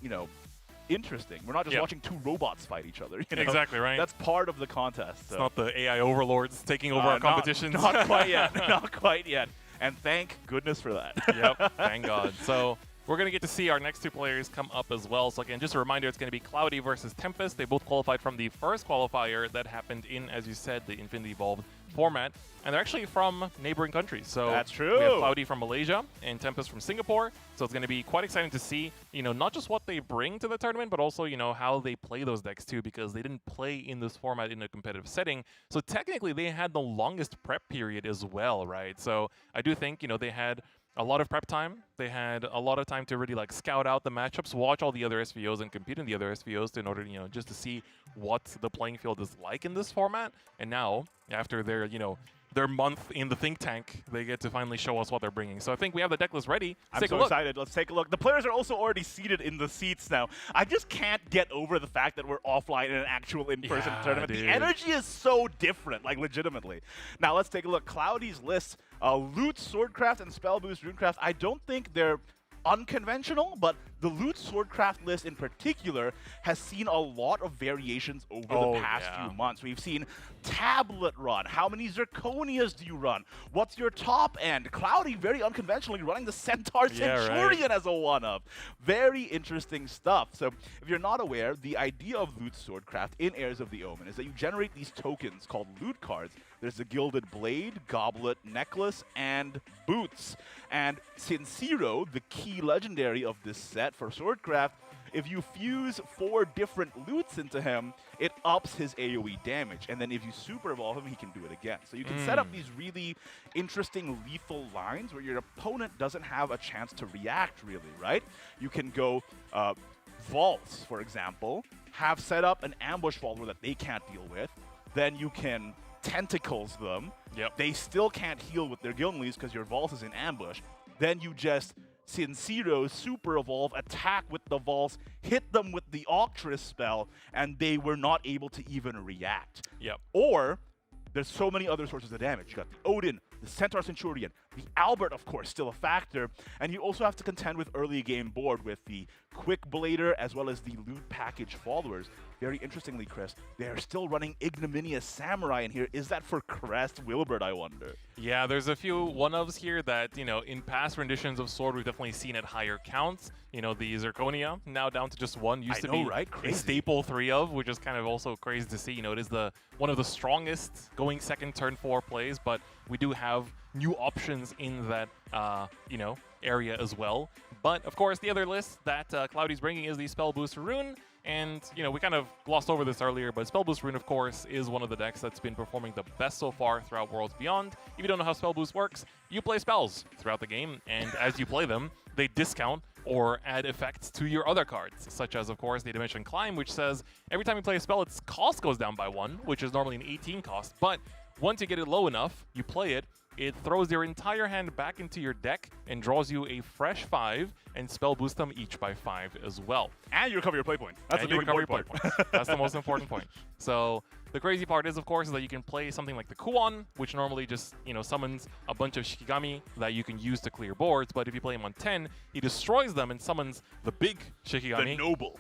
interesting. We're not just watching two robots fight each other. Exactly, right? That's part of the contest. It's not the AI overlords taking over our competitions. Not quite yet. Not quite yet. And thank goodness for that. Yep, thank God. So we're going to get to see our next two players come up as well. So again, just a reminder, it's going to be Cloudy versus Tempest. They both qualified from the first qualifier that happened in, as you said, the Infinity Evolved format. And they're actually from neighboring countries. So that's true. We have Cloudy from Malaysia and Tempest from Singapore. So it's going to be quite exciting to see, not just what they bring to the tournament, but also, how they play those decks too, because they didn't play in this format in a competitive setting. So technically they had the longest prep period as well, right? So I do think, they had a lot of prep time. They had a lot of time to really scout out the matchups, watch all the other SVOs and compete in the other SVOs in order, just to see what the playing field is like in this format. And now, after their, their month in the think tank, they get to finally show us what they're bringing. So I think we have the deck list ready. I'm so excited. Let's take a look. The players are also already seated in the seats now. I just can't get over the fact that we're offline in an actual in-person tournament. Dude. The energy is so different, legitimately. Now let's take a look. Cloudy's list, Loot, Swordcraft, and Spell Boost, Runecraft. I don't think they're unconventional, but the Loot Swordcraft list in particular has seen a lot of variations over the past few months. We've seen Tablet run. How many Zirconias do you run? What's your top end? Cloudy, very unconventionally, running the Centaur Centurion as a one-up. Very interesting stuff. So if you're not aware, the idea of Loot Swordcraft in Heirs of the Omen is that you generate these tokens called loot cards. There's the Gilded Blade, Goblet, Necklace, and Boots. And Sincero, the key legendary of this set for Swordcraft, if you fuse 4 different loots into him, it ups his AoE damage. And then if you super evolve him, he can do it again. So you can set up these really interesting lethal lines where your opponent doesn't have a chance to react, really, right? You can go Vaults, for example, have set up an ambush follower that they can't deal with. Then you can Tentacles them. They still can't heal with their Gilnleys because your Vault is in ambush. Then you just Sincero super evolve, attack with the Vaults, hit them with the Octress spell, and they were not able to even react. Or there's so many other sources of damage. You got the Odin, the Centaur Centurion, the Albert, of course, still a factor, and you also have to contend with early game board with the Quick Blader as well as the loot package followers. Very interestingly, Chris, they're still running Ignominious Samurai in here. Is that for Crest Wilbert, I wonder? Yeah, there's a few one-ofs here that, you know, in past renditions of Sword, we've definitely seen at higher counts. You know, the Zirconia, now down to just 1, used to be a staple 3 of, which is kind of also crazy to see. You know, it is one of the strongest going second turn 4 plays, but we do have new options in that, you know, area as well. But, of course, the other list that Cloudy's bringing is the Spell Boost Rune. And, you know, we kind of glossed over this earlier, but Spell Boost Rune, of course, is one of the decks that's been performing the best so far throughout Worlds Beyond. If you don't know how Spell Boost works, you play spells throughout the game, and as you play them, they discount or add effects to your other cards, such as, of course, the Dimension Climb, which says every time you play a spell, its cost goes down by 1, which is normally an 18 cost, but once you get it low enough, you play it, it throws your entire hand back into your deck and draws you a fresh 5 and spell boost them each by 5 as well. And you recover your play point. That's a big important point. That's the most important point. So the crazy part is, of course, that you can play something like the Kuon, which normally just, you know, summons a bunch of Shikigami that you can use to clear boards. But if you play him on 10, he destroys them and summons the big Shikigami.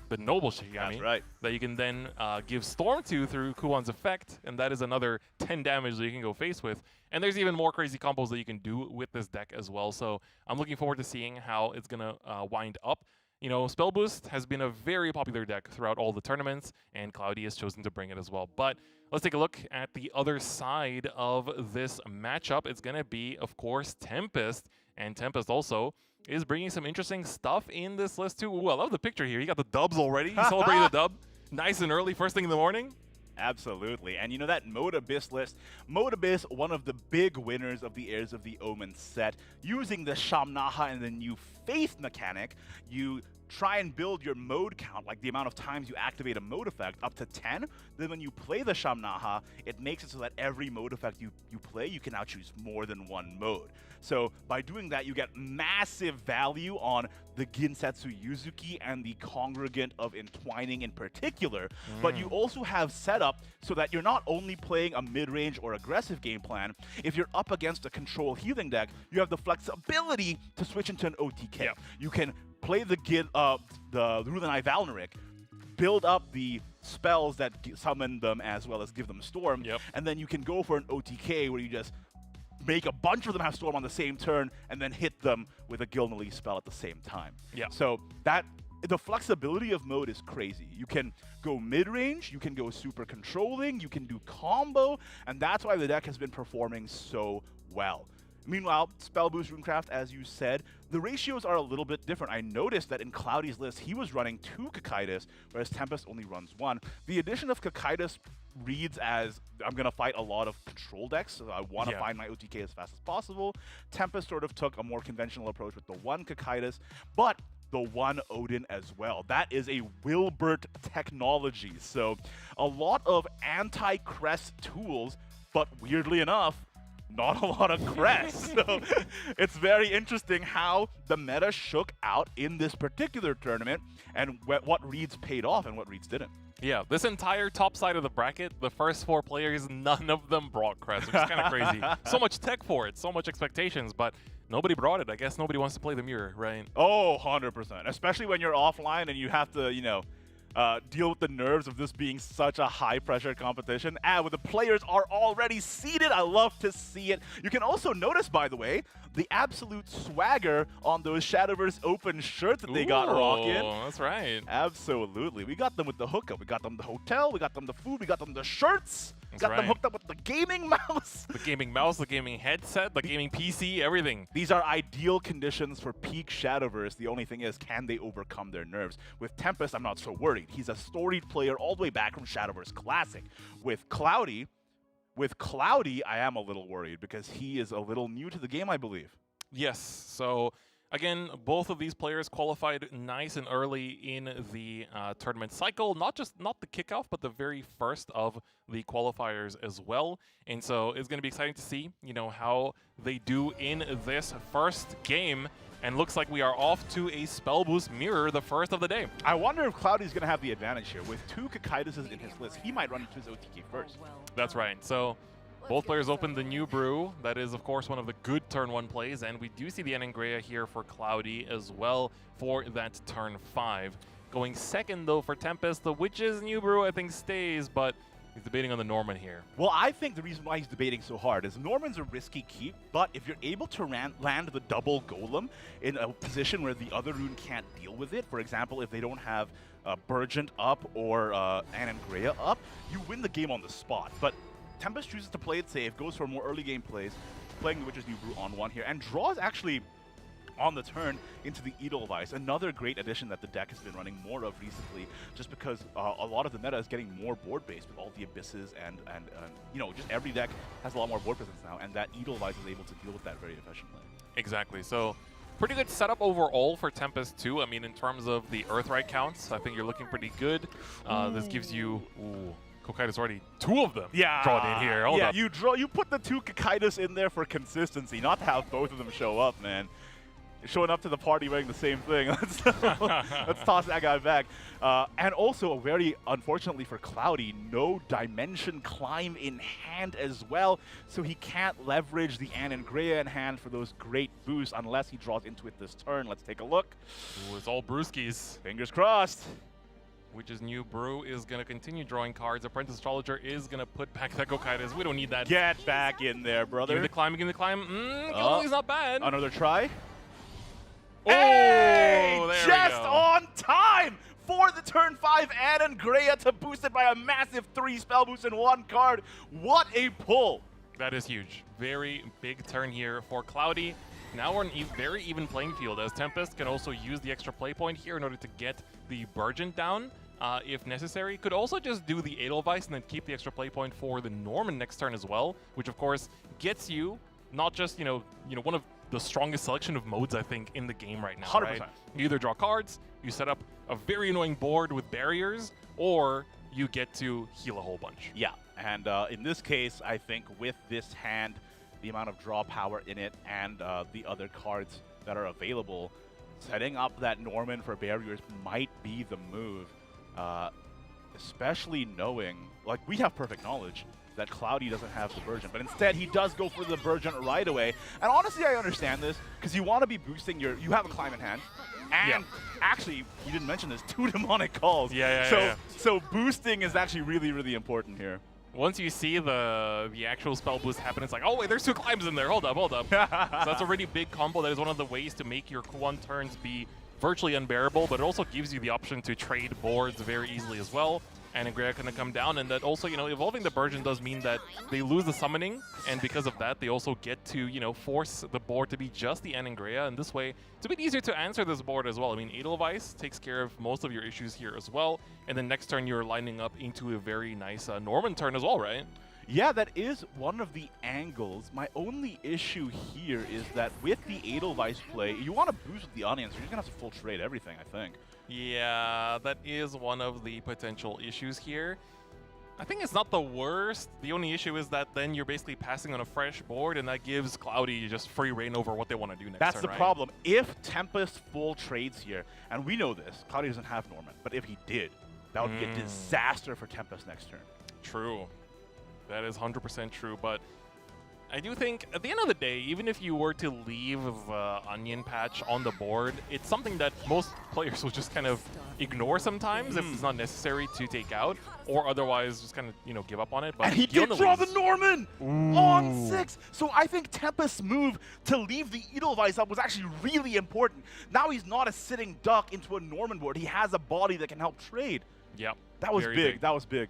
The noble Shikigami. That's right. That you can then give Storm to through Kuon's effect. And that is another 10 damage that you can go face with. And there's even more crazy combos that you can do with this deck as well. So I'm looking forward to seeing how it's going to wind up. You know, Spell Boost has been a very popular deck throughout all the tournaments, and Cloudy has chosen to bring it as well. But let's take a look at the other side of this matchup. It's going to be, of course, Tempest. And Tempest also is bringing some interesting stuff in this list, too. Ooh, I love the picture here. You got the dubs already. You celebrated the dub nice and early, first thing in the morning. Absolutely. And you know that Mode Abyss list? Mode Abyss, one of the big winners of the Heirs of the Omen set. Using the Shamnaha and the new Faith mechanic, you try and build your mode count, like the amount of times you activate a mode effect, up to 10. Then when you play the Shamnaha, it makes it so that every mode effect you play, you can now choose more than one mode. So by doing that, you get massive value on the Ginsetsu Yuzuki and the Congregant of Entwining in particular, but you also have set up so that you're not only playing a mid-range or aggressive game plan. If you're up against a control healing deck, you have the flexibility to switch into an OTK. You can play the Rulenai Valneric, build up the spells that summon them as well as give them Storm, and then you can go for an OTK where you just make a bunch of them have Storm on the same turn and then hit them with a Gilnely spell at the same time. So the flexibility of mode is crazy. You can go mid-range, you can go super controlling, you can do combo, and that's why the deck has been performing so well. Meanwhile, Spell Boost Runecraft, as you said, the ratios are a little bit different. I noticed that in Cloudy's list, he was running 2 Cocytus, whereas Tempest only runs 1. The addition of Cocytus reads as, I'm going to fight a lot of control decks, so I want to find my OTK as fast as possible. Tempest sort of took a more conventional approach with the 1 Cocytus, but the 1 Odin as well. That is a Wilbert technology, so a lot of anti-crest tools, but weirdly enough, not a lot of crest. So it's very interesting how the meta shook out in this particular tournament and what reads paid off and what reads didn't. Yeah, this entire top side of the bracket, the first 4 players, none of them brought crest, which is kind of crazy. So much tech for it, so much expectations, but nobody brought it. I guess nobody wants to play the mirror, right? Oh, 100%. Especially when you're offline and you have to, deal with the nerves of this being such a high-pressure competition. And when the players are already seated, I love to see it. You can also notice, by the way, the absolute swagger on those Shadowverse Open shirts that they got rocking. That's right. Absolutely. We got them with the hookup. We got them the hotel. We got them the food. We got them the shirts. Got them hooked up with the gaming mouse. The gaming mouse, the gaming headset, the gaming PC, everything. These are ideal conditions for peak Shadowverse. The only thing is, can they overcome their nerves? With Tempest, I'm not so worried. He's a storied player all the way back from Shadowverse Classic. With Cloudy, I am a little worried because he is a little new to the game, I believe. Yes, so again, both of these players qualified nice and early in the tournament cycle. Not the kickoff, but the very first of the qualifiers as well. And so it's going to be exciting to see, how they do in this first game. And looks like we are off to a Spell Boost mirror, the first of the day. I wonder if Cloudy's going to have the advantage here. With 2 Kakaiduses in his list, he might run into his OTK first. That's right. So both players open the new brew. That is, of course, one of the good turn 1 plays. And we do see the Anangrea here for Cloudy as well for that turn 5. Going second, though, for Tempest. The Witch's new brew, I think, stays, but he's debating on the Norman here. Well, I think the reason why he's debating so hard is Norman's a risky keep, but if you're able to land the double Golem in a position where the other rune can't deal with it, for example, if they don't have Burgent up or Anangrea up, you win the game on the spot. But Tempest chooses to play it safe, goes for more early game plays, playing the Witch's New Brew on 1 here, and draws actually on the turn into the Edelweiss. Another great addition that the deck has been running more of recently, just because a lot of the meta is getting more board-based with all the Abysses and just every deck has a lot more board presence now, and that Edelweiss is able to deal with that very efficiently. Exactly. So pretty good setup overall for Tempest too. I mean, in terms of the Earthright counts, I think you're looking pretty good. This gives you... Kokaida's already 2 of them drawn in here. Hold up. You put the 2 Kakaidas in there for consistency, not to have both of them show up, man. Showing up to the party wearing the same thing. Let's toss that guy back. And also, very unfortunately for Cloudy, no Dimension Climb in hand as well, so he can't leverage the Anangrea in hand for those great boosts unless he draws into it this turn. Let's take a look. Ooh, it's all brewskis. Fingers crossed. Witch's new brew is going to continue drawing cards. Apprentice Astrologer is going to put back that Kokaidas. We don't need that. Get back in there, brother. Give me the climb, give me the climb. He's not bad. Another try. Oh, hey, there just we go. on time for the turn 5 Anangrea to boost it by a massive 3 spell boosts in 1 card. What a pull. That is huge. Very big turn here for Cloudy. Now we're in a very even playing field, as Tempest can also use the extra play point here in order to get the Burgent down if necessary. Could also just do the Edelweiss and then keep the extra play point for the Norman next turn as well, which of course gets you not just, one of the strongest selection of modes, I think, in the game right now. 100%. Right? You either draw cards, you set up a very annoying board with barriers, or you get to heal a whole bunch. Yeah, and in this case, I think with this hand, the amount of draw power in it and the other cards that are available, setting up that Norman for barriers might be the move, especially knowing, like, we have perfect knowledge that Cloudy doesn't have the Burgent, but instead he does go for the Burgent right away. And honestly, I understand this, because you want to be boosting you have a climb in hand, and actually, you didn't mention this, 2 demonic calls. So boosting is actually really, really important here. Once you see the actual spell boost happen, it's like, oh wait, there's 2 climbs in there. Hold up. So that's a really big combo. That is one of the ways to make your 1 turns be virtually unbearable, but it also gives you the option to trade boards very easily as well. Anangrea going to come down, and that also, evolving the Burgent does mean that they lose the summoning, and because of that, they also get to, force the board to be just the Anangrea, and this way, it's a bit easier to answer this board as well. I mean, Edelweiss takes care of most of your issues here as well, and then next turn, you're lining up into a very nice Norman turn as well, right? Yeah, that is one of the angles. My only issue here is that with the Edelweiss play, you want to boost with the audience, you're just going to have to full trade everything, I think. Yeah, that is one of the potential issues here. I think it's not the worst. The only issue is that then you're basically passing on a fresh board, and that gives Cloudy just free reign over what they want to do next That's turn, the right? problem. If Tempest full trades here, and we know this, Cloudy doesn't have Norman, but if he did, that would be a disaster for Tempest next turn. True. That is 100% true, but I do think at the end of the day, even if you were to leave Onion Patch on the board, it's something that most players will just kind of ignore sometimes if it's not necessary to take out, or otherwise just kind of, you know, give up on it. But And he did draw the Norman on 6. So I think Tempest's move to leave the Edelweiss up was actually really important. Now he's not a sitting duck into a Norman board. He has a body that can help trade. Yep. That was Very big. That was big.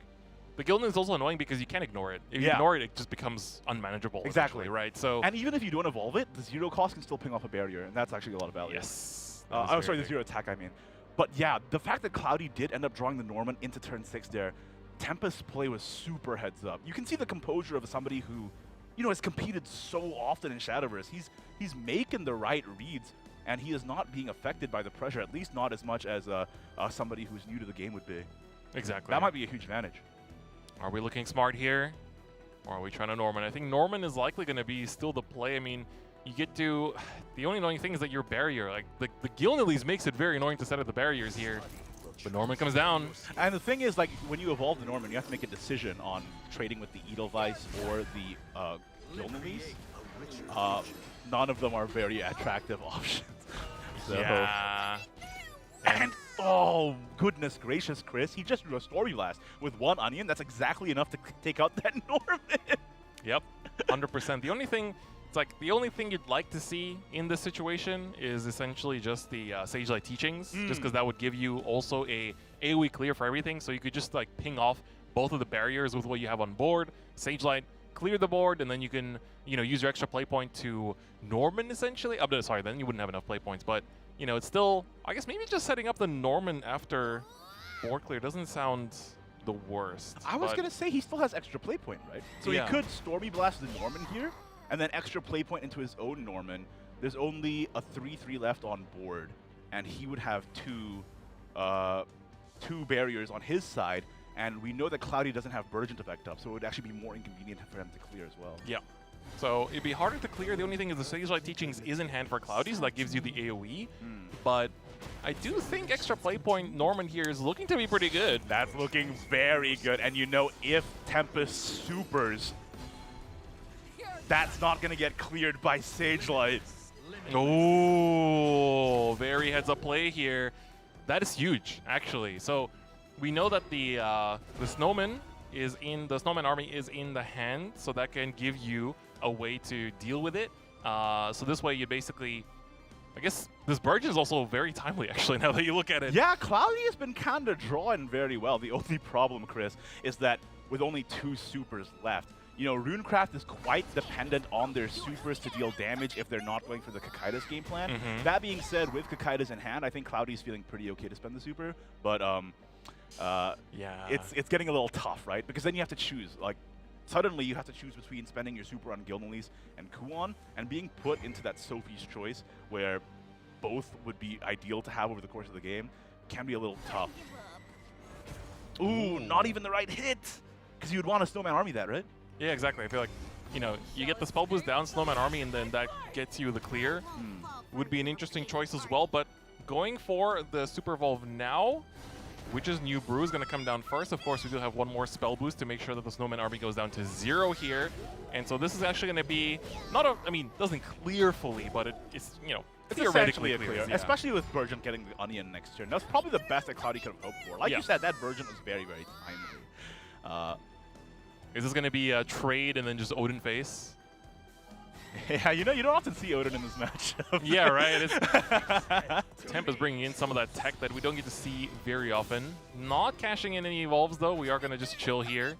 The Gildan is also annoying because you can't ignore it. If you ignore it, it just becomes unmanageable. Exactly. Right. So. And even if you don't evolve it, the 0 cost can still ping off a barrier, and that's actually a lot of value. Yes. I'm sorry, the 0 attack, I mean. But yeah, the fact that Cloudy did end up drawing the Norman into turn 6 there, Tempest's play was super heads up. You can see the composure of somebody who, you know, has competed so often in Shadowverse. He's making the right reads, and he is not being affected by the pressure, at least not as much as somebody who's new to the game would be. Exactly. That might be a huge advantage. Are we looking smart here? Or are we trying to Norman? I think Norman is likely going to be still the play. I mean, you get to... The only annoying thing is that your barrier, like, the Gilnelys makes it very annoying to set up the barriers here. But Norman comes down. And the thing is, like, when you evolve the Norman, you have to make a decision on trading with the Edelweiss or the Gilnelys. None of them are very attractive options. So. Yeah. And oh, goodness gracious, Chris. He just drew a Story Blast with 1 Onion. That's exactly enough to take out that Norman. Yep, 100%. The only thing, it's like the only thing you'd like to see in this situation is essentially just the Sage Light Teachings, just because that would give you also a AoE clear for everything. So you could just like ping off both of the barriers with what you have on board, Sage Light, clear the board, and then you can, you know, use your extra play point to Norman essentially. Sorry, then you wouldn't have enough play points, but you know, it's still, I guess maybe just setting up the Norman after board clear doesn't sound the worst. I was going to say he still has extra play point, right? So he could Stormy Blast the Norman here, and then extra play point into his own Norman. There's only a 3/3 left on board, and he would have two barriers on his side, and we know that Cloudy doesn't have Burgeon effect up, so it would actually be more inconvenient for him to clear as well. Yeah. So it'd be harder to clear. The only thing is the Sage Light Teachings is in hand for Cloudy, so that gives you the AoE. But I do think extra play point Norman here is looking to be pretty good. That's looking very good. And you know, if Tempest supers, that's not going to get cleared by Sage Light. Oh, very heads up play here. That is huge, actually. So we know that the Snowman army is in the hand, so that can give you a way to deal with it. So this way you basically, I guess this Burgeon is also very timely actually now that you look at it. Yeah, Cloudy has been kind of drawing very well. The only problem, Chris, is that with only 2 supers left, you know, Runecraft is quite dependent on their supers to deal damage if they're not going for the Kakaida's game plan. That being said, with Kakaida's in hand, I think Cloudy's feeling pretty okay to spend the super, but it's getting a little tough, right? Because then you have to choose, like, suddenly you have to choose between spending your super on Gilnelys and Kuon, and being put into that Sophie's choice where both would be ideal to have over the course of the game can be a little tough. Ooh, not even the right hit! Because you would want a Snowman Army that, right? Yeah, exactly. I feel like, you know, you get the spell boost down, Snowman Army, and then that gets you the clear. Would be an interesting choice as well, but going for the Super Evolve now, which is New Brew, is going to come down first. Of course, we do have one more spell boost to make sure that the Snowman Army goes down to 0 here. And so this is actually going to be, doesn't clear fully, but it's, you know, It's theoretically essentially a clear, yeah. especially with Burgeon getting the Onion next turn. That's probably the best that Cloudy could have hoped for. Like you said, that Burgeon was very, very timely. Is this going to be a trade and then just Odin face? Yeah, you know, you don't often see Odin in this matchup. Yeah, right. Temp is bringing in some of that tech that we don't get to see very often. Not cashing in any evolves, though. We are going to just chill here.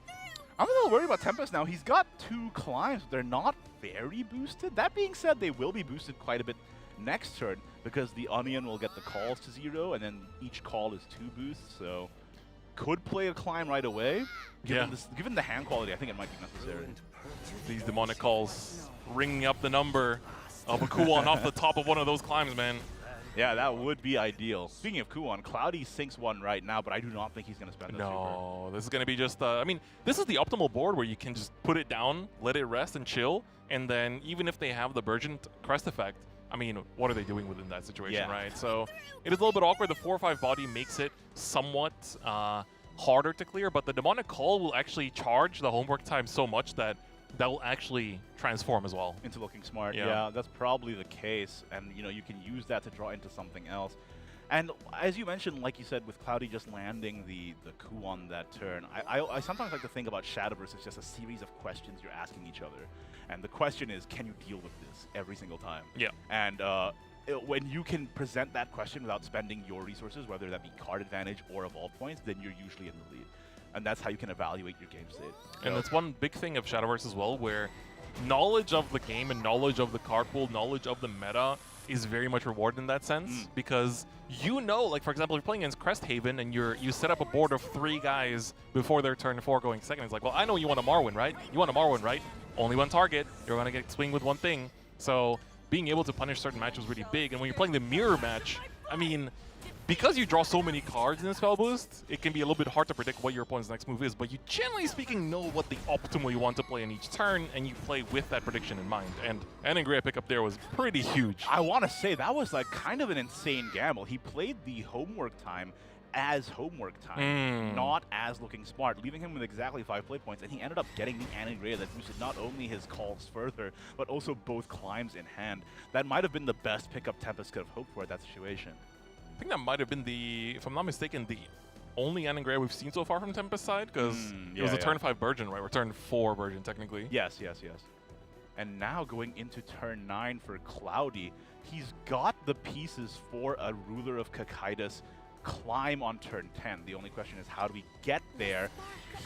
I'm a little worried about Tempest now. He's got 2 climbs. They're not very boosted. That being said, they will be boosted quite a bit next turn because the Onion will get the calls to 0, and then each call is 2 boosts. So could play a climb right away. Given the hand quality, I think it might be necessary. These demonic calls ringing up the number of a Kuon off the top of one of those climbs, man. Yeah, that would be ideal. Speaking of Kuon, Cloudy sinks one right now, but I do not think he's going to spend the No, this is going to be just, I mean, this is the optimal board where you can just put it down, let it rest and chill, and then even if they have the Burgeant Crest effect, I mean, what are they doing within that situation, right? So it is a little bit awkward. The 4-5 body makes it somewhat harder to clear, but the Demonic Call will actually charge the homework time so much that will actually transform as well. Into looking smart, yeah, that's probably the case. And, you know, you can use that to draw into something else. And as you mentioned, like you said, with Cloudy just landing the coup on that turn, I sometimes like to think about Shadowverse as just a series of questions you're asking each other. And the question is, can you deal with this every single time? Yeah. And when you can present that question without spending your resources, whether that be card advantage or evolve points, then you're usually in the lead. And that's how you can evaluate your game state. And that's one big thing of Shadowverse as well, where knowledge of the game and knowledge of the card pool, knowledge of the meta is very much rewarded in that sense, because you know, like for example, if you're playing against Cresthaven and you set up a board of 3 guys before their turn 4 going second, it's like, well, I know you want a Marwyn, right? You want a Marwyn, right? Only one target, you're going to get swing with one thing. So being able to punish certain matches is really big, and when you're playing the mirror match, I mean, because you draw so many cards in the spell boost, it can be a little bit hard to predict what your opponent's next move is, but you generally speaking know what the optimal you want to play in each turn, and you play with that prediction in mind. And Anangrea pickup there was pretty huge. I want to say that was like kind of an insane gamble. He played the homework time as homework time, not as looking smart, leaving him with exactly 5 play points, and he ended up getting the Anangrea that boosted not only his calls further, but also both climbs in hand. That might have been the best pickup Tempest could have hoped for at that situation. I think that might have been the, if I'm not mistaken, the only Anangrea we've seen so far from Tempest side, because it was a turn 5 Burgeon, right? Or turn 4 Burgeon, technically. Yes, yes, yes. And now going into turn 9 for Cloudy, he's got the pieces for a Ruler of Cocytus climb on turn 10. The only question is, how do we get there?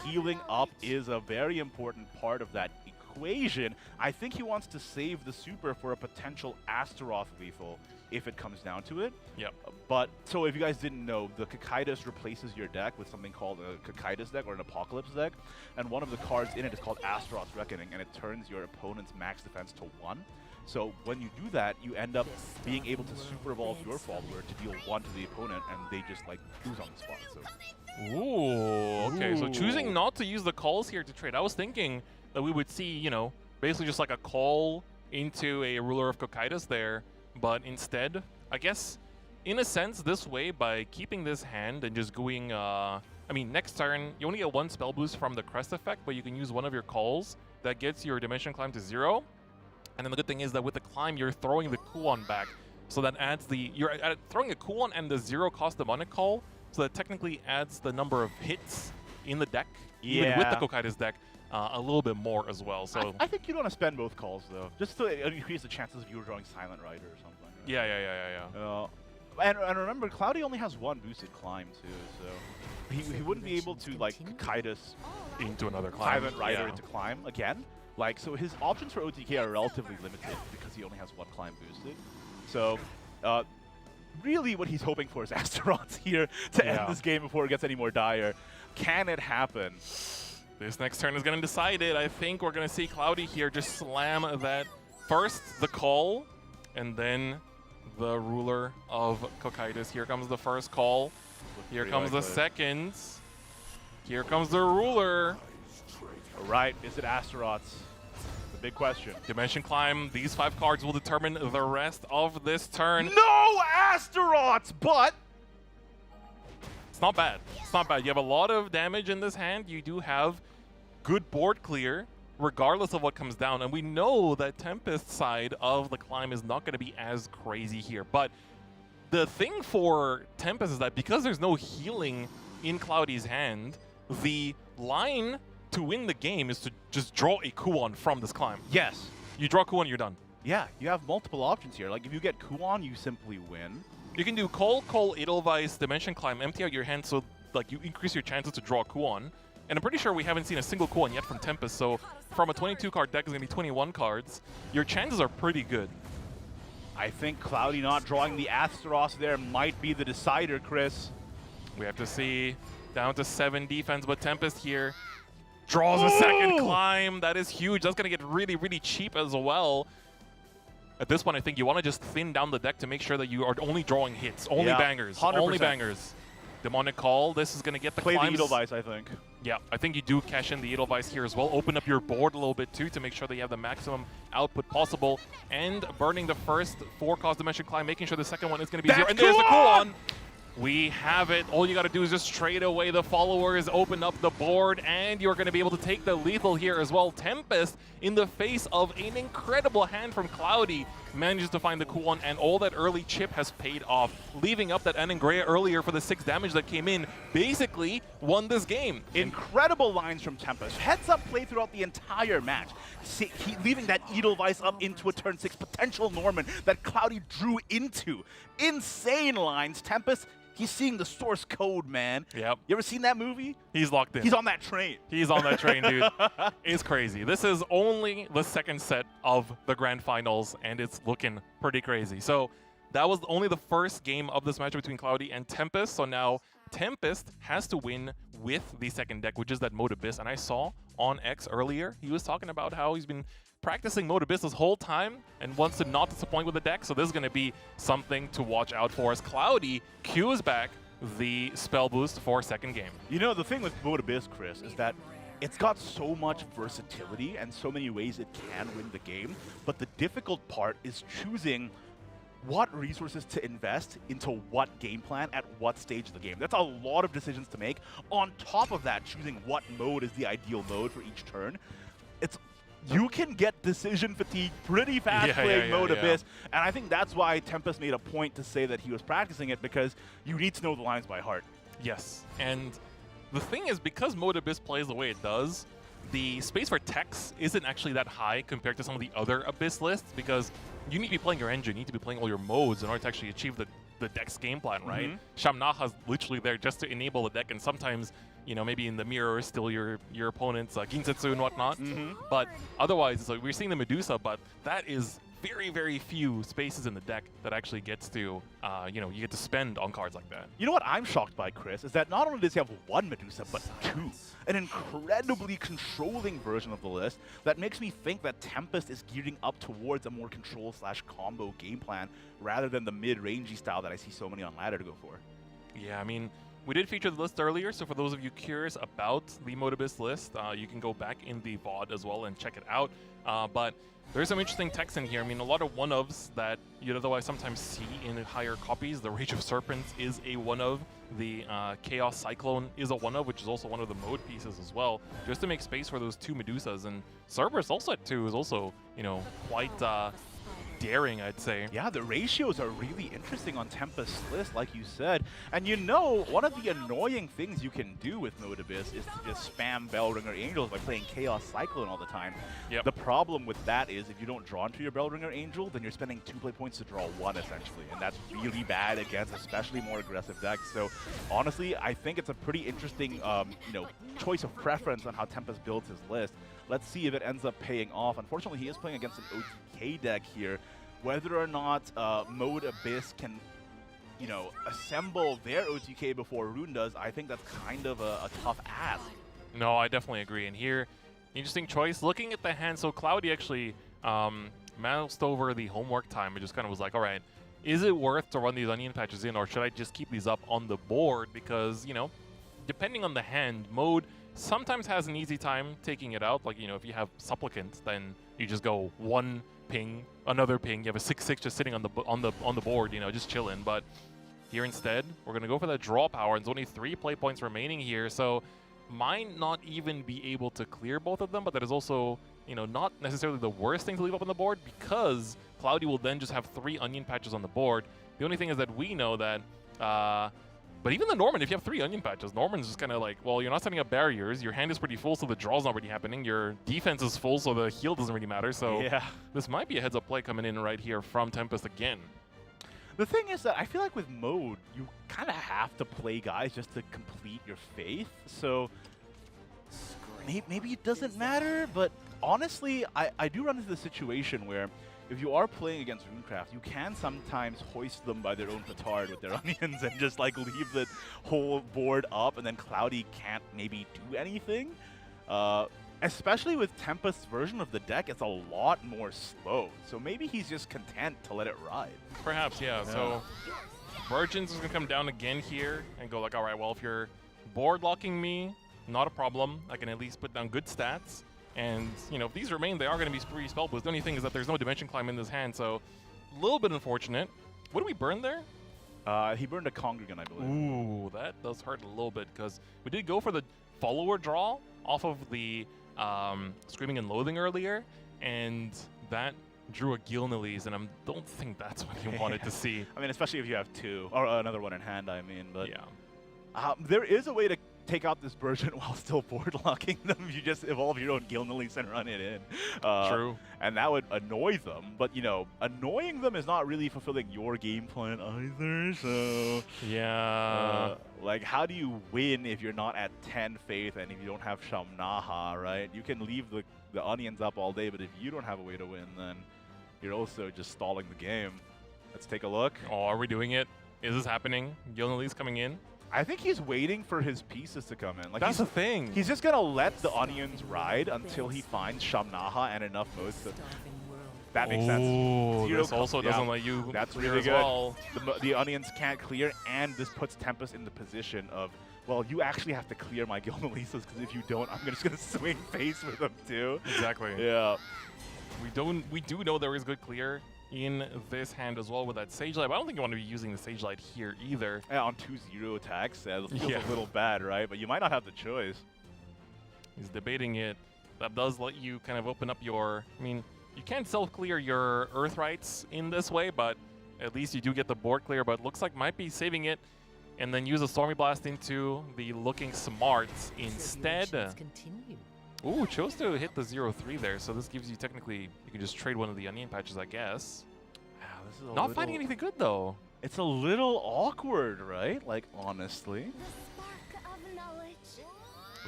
Healing up is a very important part of that equation. I think he wants to save the super for a potential Astaroth lethal if it comes down to it. Yep. But, so if you guys didn't know, the Cocytus replaces your deck with something called a Cocytus deck or an Apocalypse deck, and one of the cards in it is called Astaroth's Reckoning, and it turns your opponent's max defense to 1. So when you do that, you end up being able to super evolve your follower to deal 1 to the opponent, and they just like lose on the spot. So. Ooh, okay. So choosing not to use the calls here to trade. I was thinking that we would see, you know, basically just like a call into a Ruler of Cocytus there, but instead, I guess, in a sense, this way, by keeping this hand and just going, I mean, next turn, you only get 1 spell boost from the Crest effect, but you can use one of your calls that gets your Dimension Climb to 0. And then the good thing is that with the climb, you're throwing the Kuon back. So that adds the, you're throwing a Kuon and the 0 cost Demonic Call, so that technically adds the number of hits in the deck, even with the Cocytus deck, a little bit more as well. So I think you don't want to spend both calls, though, just to increase the chances of you drawing Silent Rider or something. Right? Yeah. And remember, Cloudy only has 1 boosted climb, too, so he wouldn't be able to, like, Cocytus into another climb. Silent Rider into climb again. Like, so his options for OTK are relatively limited because he only has 1 climb boosted. So, really what he's hoping for is Astaroths here to end this game before it gets any more dire. Can it happen? This next turn is going to decide it. I think we're going to see Cloudy here just slam that first, the call, and then the Ruler of Cocytus. Here comes the first call. Here comes the second. Here comes the Ruler. All right, is it Astaroths? The big question. Dimension Climb. These 5 cards will determine the rest of this turn. No Astaroths, but it's not bad. It's not bad. You have a lot of damage in this hand. You do have good board clear, regardless of what comes down. And we know that Tempest's side of the climb is not going to be as crazy here. But the thing for Tempest is that because there's no healing in Cloudy's hand, the line to win the game is to just draw a Kuon from this climb. Yes. You draw Kuon, you're done. Yeah, you have multiple options here. Like, if you get Kuon, you simply win. You can do Call, Edelweiss, Dimension Climb, empty out your hand so like you increase your chances to draw Kuon. And I'm pretty sure we haven't seen a single Kuon yet from Tempest, so from a 22-card deck, it's going to be 21 cards. Your chances are pretty good. I think Cloudy not drawing the Astaroth there might be the decider, Chris. We have to see. Down to 7 defense, but Tempest here draws a second climb. That is huge. That's going to get really, really cheap as well. at this point, I think you want to just thin down the deck to make sure that you are only drawing hits, only Yeah, bangers, 100%. only bangers. Demonic Call, this is going to get the Play the climbs. Edelweiss, I think. Yeah, I think you do cash in the Edelweiss here as well. Open up your board a little bit too to make sure that you have the maximum output possible. And burning the first 4-cost Dimension Climb, making sure the second one is going to be 0. And there's the coolon! We have it. All you got to do is just trade away the followers, open up the board, and you're going to be able to take the lethal here as well. Tempest, in the face of an incredible hand from Cloudy, manages to find the coolon, and all that early chip has paid off. Leaving up that Anangrea earlier for the 6 damage that came in, basically won this game. Incredible lines from Tempest. Heads up play throughout the entire match. Leaving that Edelweiss up into a turn 6 potential Norman that Cloudy drew into. Insane lines. Tempest, he's seeing the source code, man. Yep. You ever seen that movie? He's locked in. He's on that train. He's on that train, dude. It's crazy. This is only the second set of the grand finals, and it's looking pretty crazy. So that was only the first game of this match between Cloudy and Tempest. So now Tempest has to win with the second deck, which is that Mode Abyss. And I saw on X earlier, he was talking about how he's been practicing Mode Abyss this whole time and wants to not disappoint with the deck. So this is going to be something to watch out for as Cloudy cues back the spell boost for second game. You know, the thing with Mode Abyss, Chris, is that it's got so much versatility and so many ways it can win the game, but the difficult part is choosing what resources to invest into what game plan at what stage of the game. That's a lot of decisions to make. On top of that, choosing what mode is the ideal mode for each turn. You can get decision fatigue pretty fast playing Mode Abyss, and I think that's why Tempest made a point to say that he was practicing it, because you need to know the lines by heart. Yes, and the thing is, because Mode Abyss plays the way it does, the space for techs isn't actually that high compared to some of the other Abyss lists, because you need to be playing your engine, you need to be playing all your modes in order to actually achieve the deck's game plan, right? Shamnaha's literally there just to enable the deck, and sometimes, you know, maybe in the mirror is still your opponent's Ginsetsu and whatnot. But otherwise, it's like we're seeing the Medusa, but that is very, very few spaces in the deck that actually gets to, you know, you get to spend on cards like that. You know what I'm shocked by, Chris, is that not only does he have one Medusa, but 2. An incredibly controlling version of the list that makes me think that Tempest is gearing up towards a more control/combo game plan rather than the mid-rangey style that I see so many on ladder to go for. Yeah, I mean, we did feature the list earlier, so for those of you curious about the Mode Abyss list, you can go back in the VOD as well and check it out. But there's some interesting text in here. I mean, a lot of one-ofs that you'd otherwise sometimes see in higher copies. The Rage of Serpents is a one-of. The Chaos Cyclone is a one-of, which is also one of the mode pieces as well, just to make space for those 2 Medusas. And Cerberus also at 2 is also, you know, quite daring, I'd say. Yeah, the ratios are really interesting on Tempest's list, like you said. And you know, one of the annoying things you can do with Mode Abyss is to just spam Bellringer Angels by playing Chaos Cyclone all the time. Yep. The problem with that is if you don't draw into your Bellringer Angel, then you're spending 2 play points to draw 1, essentially. And that's really bad against especially more aggressive decks. So honestly, I think it's a pretty interesting you know, choice of preference on how Tempest builds his list. Let's see if it ends up paying off. Unfortunately, he is playing against an OTK deck here. Whether or not Mode Abyss can, you know, assemble their OTK before Rune does, I think that's kind of a tough ask. No, I definitely agree. And here, interesting choice. Looking at the hand, so Cloudy actually moused over the homework time. It just kind of was like, all right, is it worth to run these onion patches in, or should I just keep these up on the board? Because, you know, depending on the hand, Mode sometimes has an easy time taking it out. Like, you know, if you have Supplicant, then you just go 1 ping, another ping. You have a 6/6 just sitting on the board, you know, just chilling. But here instead, we're gonna go for that draw power. And there's only 3 play points remaining here, so might not even be able to clear both of them. But that is also, you know, not necessarily the worst thing to leave up on the board, because Cloudy will then just have 3 onion patches on the board. The only thing is that we know that. But even the Norman, if you have 3 onion patches, Norman's just kind of like, well, you're not setting up barriers, your hand is pretty full, so the draw's not really happening, your defense is full, so the heal doesn't really matter, so yeah, this might be a heads-up play coming in right here from Tempest again. The thing is that I feel like with Mode, you kind of have to play guys just to complete your faith, so maybe it doesn't matter, but honestly, I do run into the situation where if you are playing against Runecraft, you can sometimes hoist them by their own petard with their onions and just like leave the whole board up, and then Cloudy can't maybe do anything. Especially with Tempest's version of the deck, it's a lot more slow. So maybe he's just content to let it ride. Perhaps, yeah. So Virgins is going to come down again here and go like, all right, well, if you're board locking me, not a problem. I can at least put down good stats. And, you know, if these remain, they are going to be free spell boost. The only thing is that there's no Dimension Climb in this hand, so a little bit unfortunate. What did we burn there? He burned a Congregant, I believe. Ooh, that does hurt a little bit because we did go for the follower draw off of the Screaming and Loathing earlier, and that drew a Gilnelis, and I don't think that's what you wanted to see. I mean, especially if you have two, or another one in hand, I mean. But yeah. there is a way to take out this version while still board locking them. You just evolve your own Gilnelis and run it in. True. And that would annoy them. But, you know, annoying them is not really fulfilling your game plan either. So, yeah. like, how do you win if you're not at 10 Faith and if you don't have Shamnaha, right? You can leave the onions up all day, but if you don't have a way to win, then you're also just stalling the game. Let's take a look. Oh, are we doing it? Is this happening? Gilnelis coming in? I think he's waiting for his pieces to come in. Like, that's the thing. He's just going to let the onions ride until he finds Shamnaha and enough modes to... That makes sense. Oh, this also doesn't let you That's clear really as good. well. The onions can't clear, and this puts Tempest in the position of, well, you actually have to clear my Gilnelisas, because if you don't, I'm just going to swing face with them too. Exactly. Yeah. We do know there is good clear in this hand as well with that Sage Light, but I don't think you want to be using the Sage Light here either. Yeah, on 2-0 attacks, it feels Yeah. a little bad, right? But you might not have the choice. He's debating it. That does let you kind of open up your... I mean, you can't self-clear your Earth Rights in this way, but at least you do get the board clear, but looks like might be saving it and then use a Stormy Blast into the Looking Smart instead. Ooh, chose to hit the 0-3 there, so this gives you technically, you can just trade one of the Onion Patches, I guess. Wow, this is Not finding anything good, though. It's a little awkward, right? Like, honestly.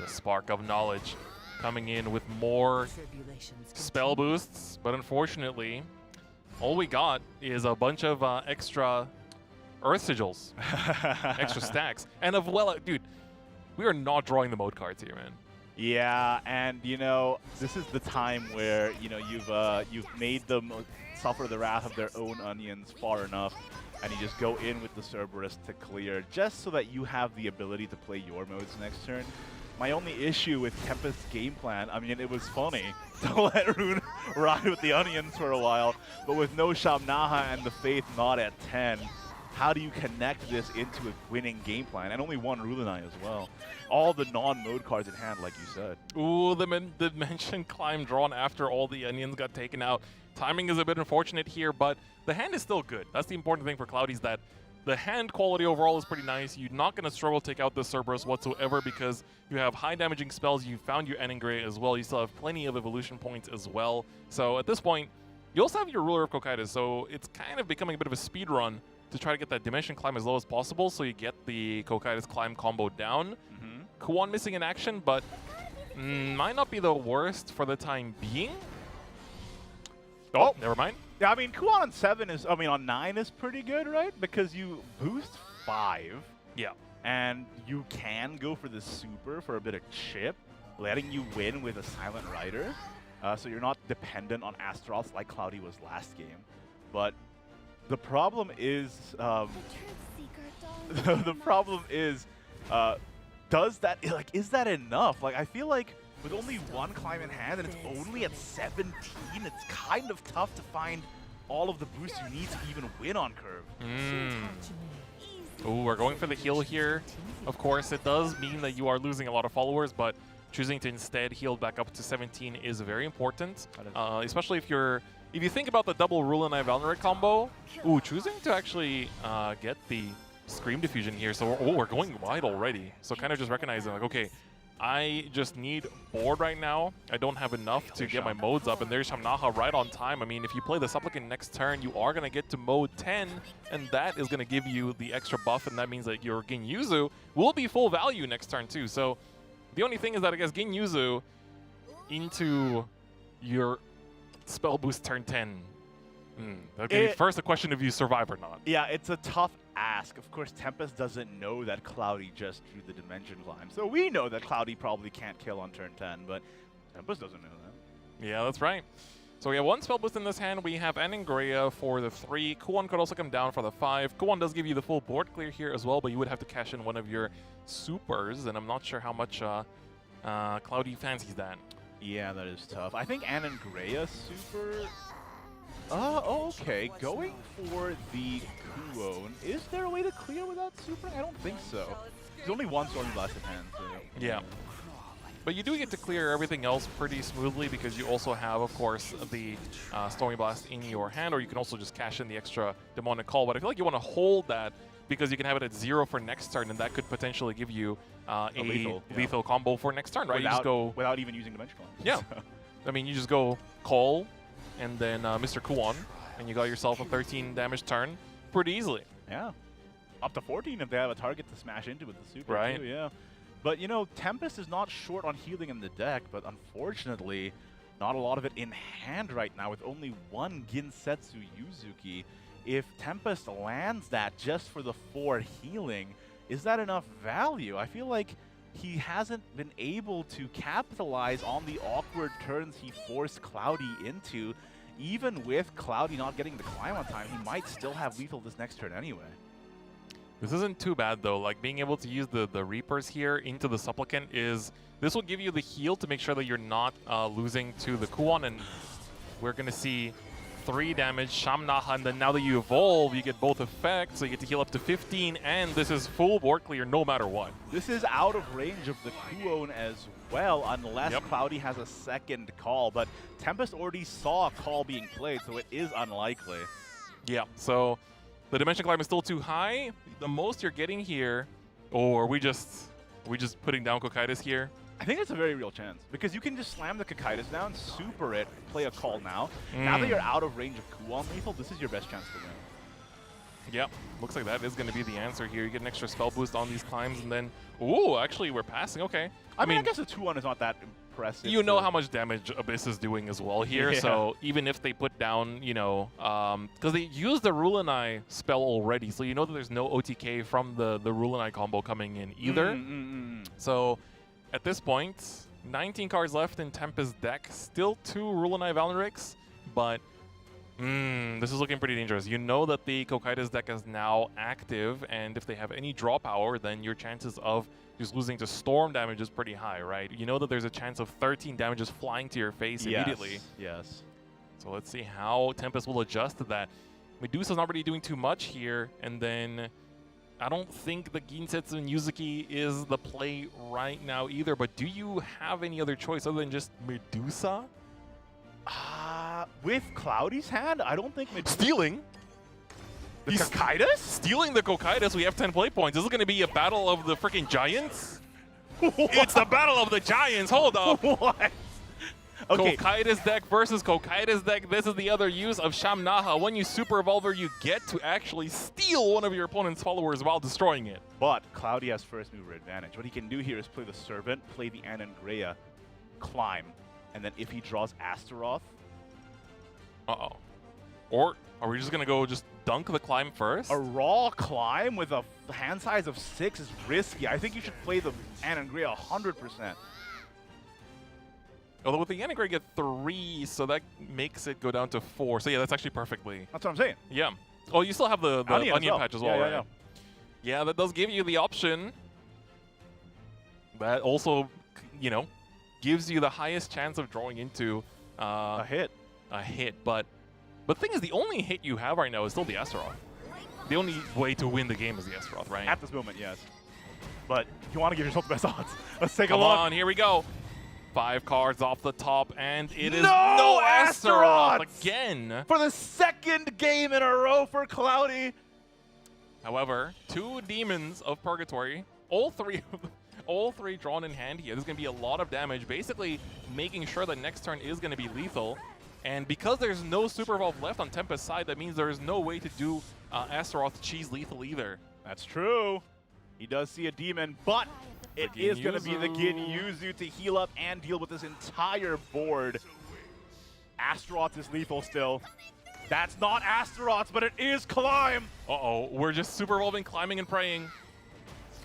The Spark of Knowledge coming in with more spell boosts, but unfortunately, all we got is a bunch of extra Earth Sigils, extra stacks. And dude, we are not drawing the mode cards here, man. Yeah, and you know, this is the time where, you know, you've made them suffer the wrath of their own onions far enough, and you just go in with the Cerberus to clear, just so that you have the ability to play your modes next turn. My only issue with Tempest's game plan, I mean, it was funny to let Rune ride with the onions for a while, but with no Shamnaha and the Faith not at 10, how do you connect this into a winning game plan? And only one Rulanai as well. All the non-mode cards in hand, like you said. Ooh, the Dimension Climb drawn after all the onions got taken out. Timing is a bit unfortunate here, but the hand is still good. That's the important thing for Cloudy, is that the hand quality overall is pretty nice. You're not going to struggle to take out the Cerberus whatsoever because you have high damaging spells. You found your Eningray as well. You still have plenty of evolution points as well. So at this point, you also have your Ruler of Kokaitis, so it's kind of becoming a bit of a speed run to try to get that Dimension Climb as low as possible so you get the Kokaitis Climb combo down. Kuan missing in action, but might not be the worst for the time being. Oh, never mind. Yeah, I mean, Kuan on 7 is, I mean, on 9 is pretty good, right? Because you boost 5. Yeah. And you can go for the super for a bit of chip, letting you win with a Silent Rider. So you're not dependent on Astaroths like Cloudy was last game. But the problem is, the problem is, does that, like, is that enough? Like, I feel like with only one climb in hand and it's only at 17, it's kind of tough to find all of the boosts you need to even win on curve. Ooh, we're going for the heal here. Of course, it does mean that you are losing a lot of followers, but choosing to instead heal back up to 17 is very important, especially if you think about the double Rulanai Valorant combo. Ooh, choosing to actually get the Scream Diffusion here. So we're going wide already. So kind of just recognizing, like, okay, I just need board right now. I don't have enough to get my modes up, and there's Shamnaha right on time. I mean, if you play the Supplicant next turn, you are going to get to mode 10, and that is going to give you the extra buff, and that means that your Ginyuzu will be full value next turn too. So the only thing is that I guess Ginyuzu into your spell boost turn 10. Okay, first a question if you survive or not. Yeah, it's a tough ask. Of course, Tempest doesn't know that Cloudy just drew the Dimension Climb. So we know that Cloudy probably can't kill on turn 10, but Tempest doesn't know that. Yeah, that's right. So we have one spell boost in this hand. We have Anangrea for the 3. Kuon could also come down for the 5. Kuon does give you the full board clear here as well, but you would have to cash in one of your supers, and I'm not sure how much Cloudy fancies that. Yeah, that is tough. I think Anangrea super... okay. Going for the Kuon. Is there a way to clear without super? I don't think so. There's only one Stormy Blast in hand, so... Yeah. But you do get to clear everything else pretty smoothly because you also have, of course, the Stormy Blast in your hand, or you can also just cash in the extra Demonic Call. But I feel like you want to hold that because you can have it at 0 for next turn, and that could potentially give you a lethal combo for next turn, right? Without, you just go without even using Dimensional. Yeah. I mean, you just go Call, and then Mr. Kuon, and you got yourself a 13 damage turn pretty easily. Yeah. Up to 14 if they have a target to smash into with the super, right? Too, yeah. But, you know, Tempest is not short on healing in the deck, but unfortunately, not a lot of it in hand right now with only one Ginsetsu Yuzuki. If Tempest lands that just for the 4 healing, is that enough value? I feel like he hasn't been able to capitalize on the awkward turns he forced Cloudy into. Even with Cloudy not getting the climb on time, he might still have lethal this next turn anyway. This isn't too bad though, like being able to use the Reapers here into the Supplicant this will give you the heal to make sure that you're not losing to the Kuon, and we're going to see 3 damage, Shamnaha, and then now that you evolve, you get both effects, so you get to heal up to 15, and this is full board clear no matter what. This is out of range of the Kuon as well, unless Cloudy has a second call, but Tempest already saw a call being played, so it is unlikely. Yeah, so the Dimension Climb is still too high. The most you're getting here, or are we just putting down Cocytus here? I think it's a very real chance, because you can just slam the Cocytus down, super it, play a call now. Now that you're out of range of Kuon lethal, this is your best chance to win. Yep, looks like that is going to be the answer here. You get an extra spell boost on these climbs, and then, ooh, actually we're passing, okay. I mean, I guess a 2-1 is not that impressive. You know how much damage Abyss is doing as well here, Yeah. so even if they put down, you know, because they used the Rulanai spell already, so you know that there's no OTK from the Rulanai combo coming in either. So at this point, 19 cards left in Tempest deck, still 2 Rulanai Valnarix, but this is looking pretty dangerous. You know that the Cocytus deck is now active, and if they have any draw power, then your chances of just losing to Storm damage is pretty high, right? You know that there's a chance of 13 damages flying to your face immediately. Yes. So let's see how Tempest will adjust to that. Medusa's not really doing too much here, and then I don't think the Ginsetsu and Yuzuki is the play right now either, but do you have any other choice other than just Medusa? With Cloudy's hand, I don't think Stealing? The Cocytus? Stealing the Cocytus, we have 10 play points. This is going to be a battle of the freaking giants? It's the battle of the giants, hold up. What? Okay. Cocytus deck versus Cocytus deck. This is the other use of Shamnaha. When you Super Evolver, you get to actually steal one of your opponent's followers while destroying it. But Cloudy has first mover advantage. What he can do here is play the Servant, play the Anangrea, climb, and then if he draws Astaroth... Uh-oh. Or are we just going to go just dunk the climb first? A raw climb with a hand size of 6 is risky. I think you should play the Anangrea 100%. Although with the Anangrea get 3, so that makes it go down to 4. So yeah, that's actually perfectly. That's what I'm saying. Yeah. Oh, you still have the onion patch as well, right? Yeah, that does give you the option. That also, you know, gives you the highest chance of drawing into a hit. But the thing is, the only hit you have right now is still the Astaroth. The only way to win the game is the Astaroth, right? At this moment, yes. But you want to give yourself the best odds. Let's take a look. Come on, here we go. 5 cards off the top, and it is no Astaroth again. For the second game in a row for Cloudy. However, 2 Demons of Purgatory, all three drawn in hand here. There's going to be a lot of damage, basically making sure that next turn is going to be lethal. And because there's no Super Evolve left on Tempest's side, that means there is no way to do Astaroth cheese lethal either. That's true. He does see a demon, but it is going to be the Ginyuzu to heal up and deal with this entire board. Astaroth is lethal still. That's not Astaroth, but it is Climb. Uh-oh, we're just Super Evolving, climbing, and praying.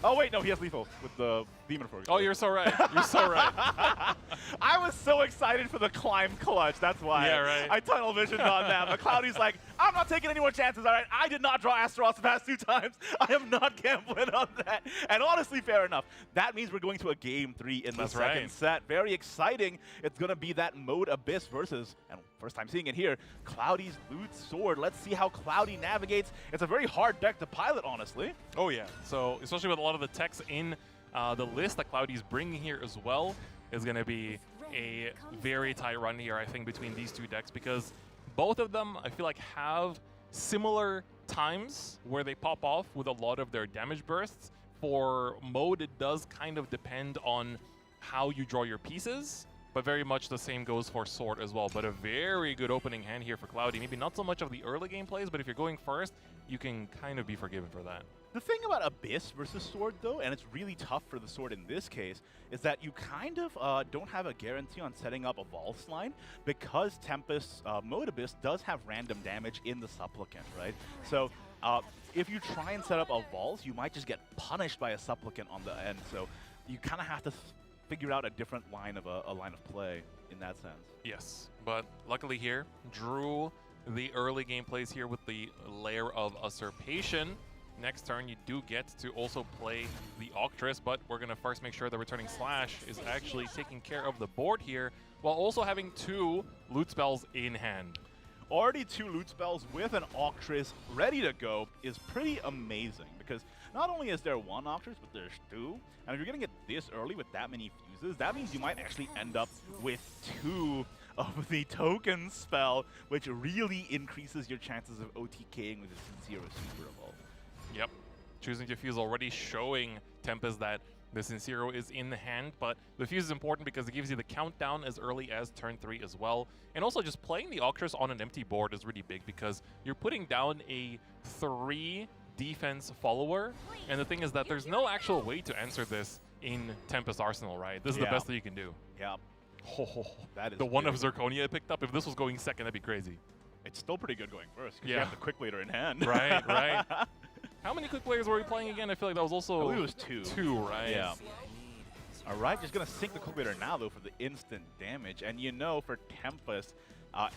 Oh, wait, no, he has lethal with the Demon Force. Oh, you're so right. You're so right. I was so excited for the climb clutch. That's why Yeah, right. I tunnel visioned on that. But Cloudy's like, I'm not taking any more chances. All right, I did not draw Astaroth the past 2 times. I am not gambling on that. And honestly, fair enough. That means we're going to a game 3 in the second set. Very exciting. It's going to be that Mode Abyss versus, and first time seeing it here, Cloudy's Loot Sword. Let's see how Cloudy navigates. It's a very hard deck to pilot, honestly. Oh yeah. So especially with a lot of the techs in the list that Cloudy's bringing here as well, is going to be a very tight run here, I think, between these two decks, because both of them, I feel like, have similar times where they pop off with a lot of their damage bursts. For Mode, it does kind of depend on how you draw your pieces, but very much the same goes for Sword as well. But a very good opening hand here for Cloudy. Maybe not so much of the early game plays, but if you're going first, you can kind of be forgiven for that. The thing about Abyss versus Sword, though, and it's really tough for the Sword in this case, is that you kind of don't have a guarantee on setting up a Valse line, because Tempest's Mode Abyss does have random damage in the Supplicant, right? So if you try and set up a Valse, you might just get punished by a Supplicant on the end. So you kind of have to figure out a different line of a line of play in that sense. Yes, but luckily here, drew the early game plays here with the Lair of Usurpation. Next turn, you do get to also play the Octress, but we're going to first make sure the Returning Slash is actually taking care of the board here, while also having 2 loot spells in hand. Already 2 loot spells with an Octress ready to go is pretty amazing, because not only is there 1 Octress, but there's 2. And if you're getting it this early with that many fuses, that means you might actually end up with 2 of the token spell, which really increases your chances of OTKing with a Sincero Super Evolve. Yep. Choosing to fuse already showing Tempest that the Sincero is in the hand, but the fuse is important because it gives you the countdown as early as turn 3 as well. And also just playing the Octress on an empty board is really big because you're putting down a 3 defense follower, and the thing is that there's no actual way to answer this in Tempest Arsenal, right? This is the best that you can do. Yeah. Oh, that is the one of Zirconia I picked up, if this was going second, that'd be crazy. It's still pretty good going first because you have the Quick Leader in hand. Right, right. How many quick players were we playing again? I feel like that was also... I believe it was 2. 2, right? Yeah. All right, just going to sink the Quick Leader now, though, for the instant damage. And you know, for Tempest,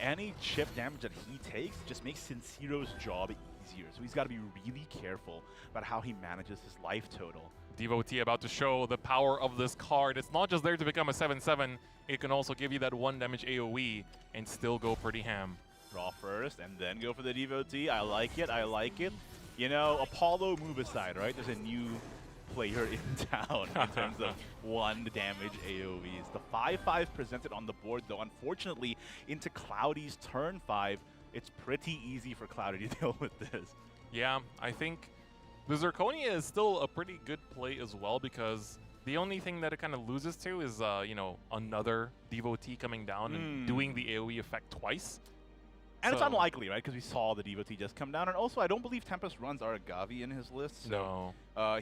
any chip damage that he takes just makes Sincero's job easier. So he's got to be really careful about how he manages his life total. Devotee about to show the power of this card. It's not just there to become a 7/7. It can also give you that 1 damage AoE and still go pretty ham. Draw first and then go for the Devotee. I like it. I like it. You know, Apollo move aside, right? There's a new player in town in terms of 1 damage AoEs. The 5/5 presented on the board, though, unfortunately, into Cloudy's turn 5, it's pretty easy for Cloudy to deal with this. Yeah, I think the Zirconia is still a pretty good play as well, because the only thing that it kind of loses to is, you know, another Devotee coming down and doing the AoE effect twice. And it's unlikely, right? Because we saw the Devotee just come down. And also, I don't believe Tempest runs Aragavi in his list. So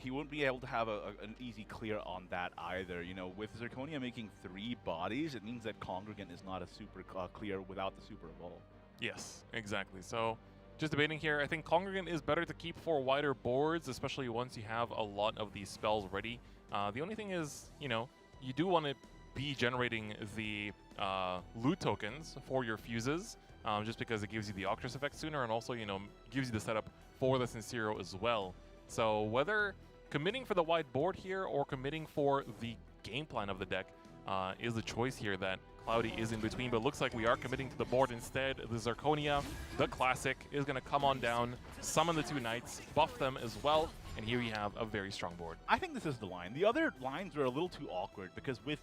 he won't be able to have an easy clear on that either. You know, with Zirconia making 3 bodies, it means that Congregant is not a super clear without the Super Evolve. Yes, exactly. So just debating here, I think Congregant is better to keep for wider boards, especially once you have a lot of these spells ready. The only thing is, you know, you do want to be generating the loot tokens for your fuses. Just because it gives you the Octress effect sooner, and also, you know, gives you the setup for the Sincero as well. So whether committing for the wide board here or committing for the game plan of the deck is the choice here that Cloudy is in between, but it looks like we are committing to the board instead. The Zirconia, the classic, is going to come on down, summon the 2 knights, buff them as well, and here you have a very strong board. I think this is the line. The other lines are a little too awkward because with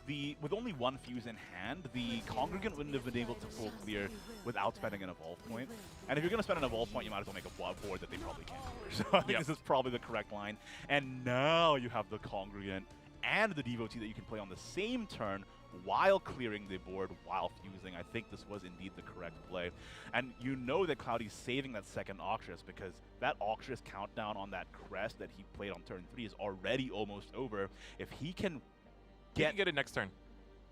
only 1 fuse in hand, the Congregant wouldn't have been able to full clear without spending an Evolve point. And if you're going to spend an Evolve point, you might as well make a board that they probably can't clear. So I think this is probably the correct line. And now you have the Congregant and the Devotee that you can play on the same turn while clearing the board, while fusing. I think this was indeed the correct play. And you know that Cloudy's saving that second Octress because that Octress countdown on that crest that he played on turn 3 is already almost over. If he can get it next turn.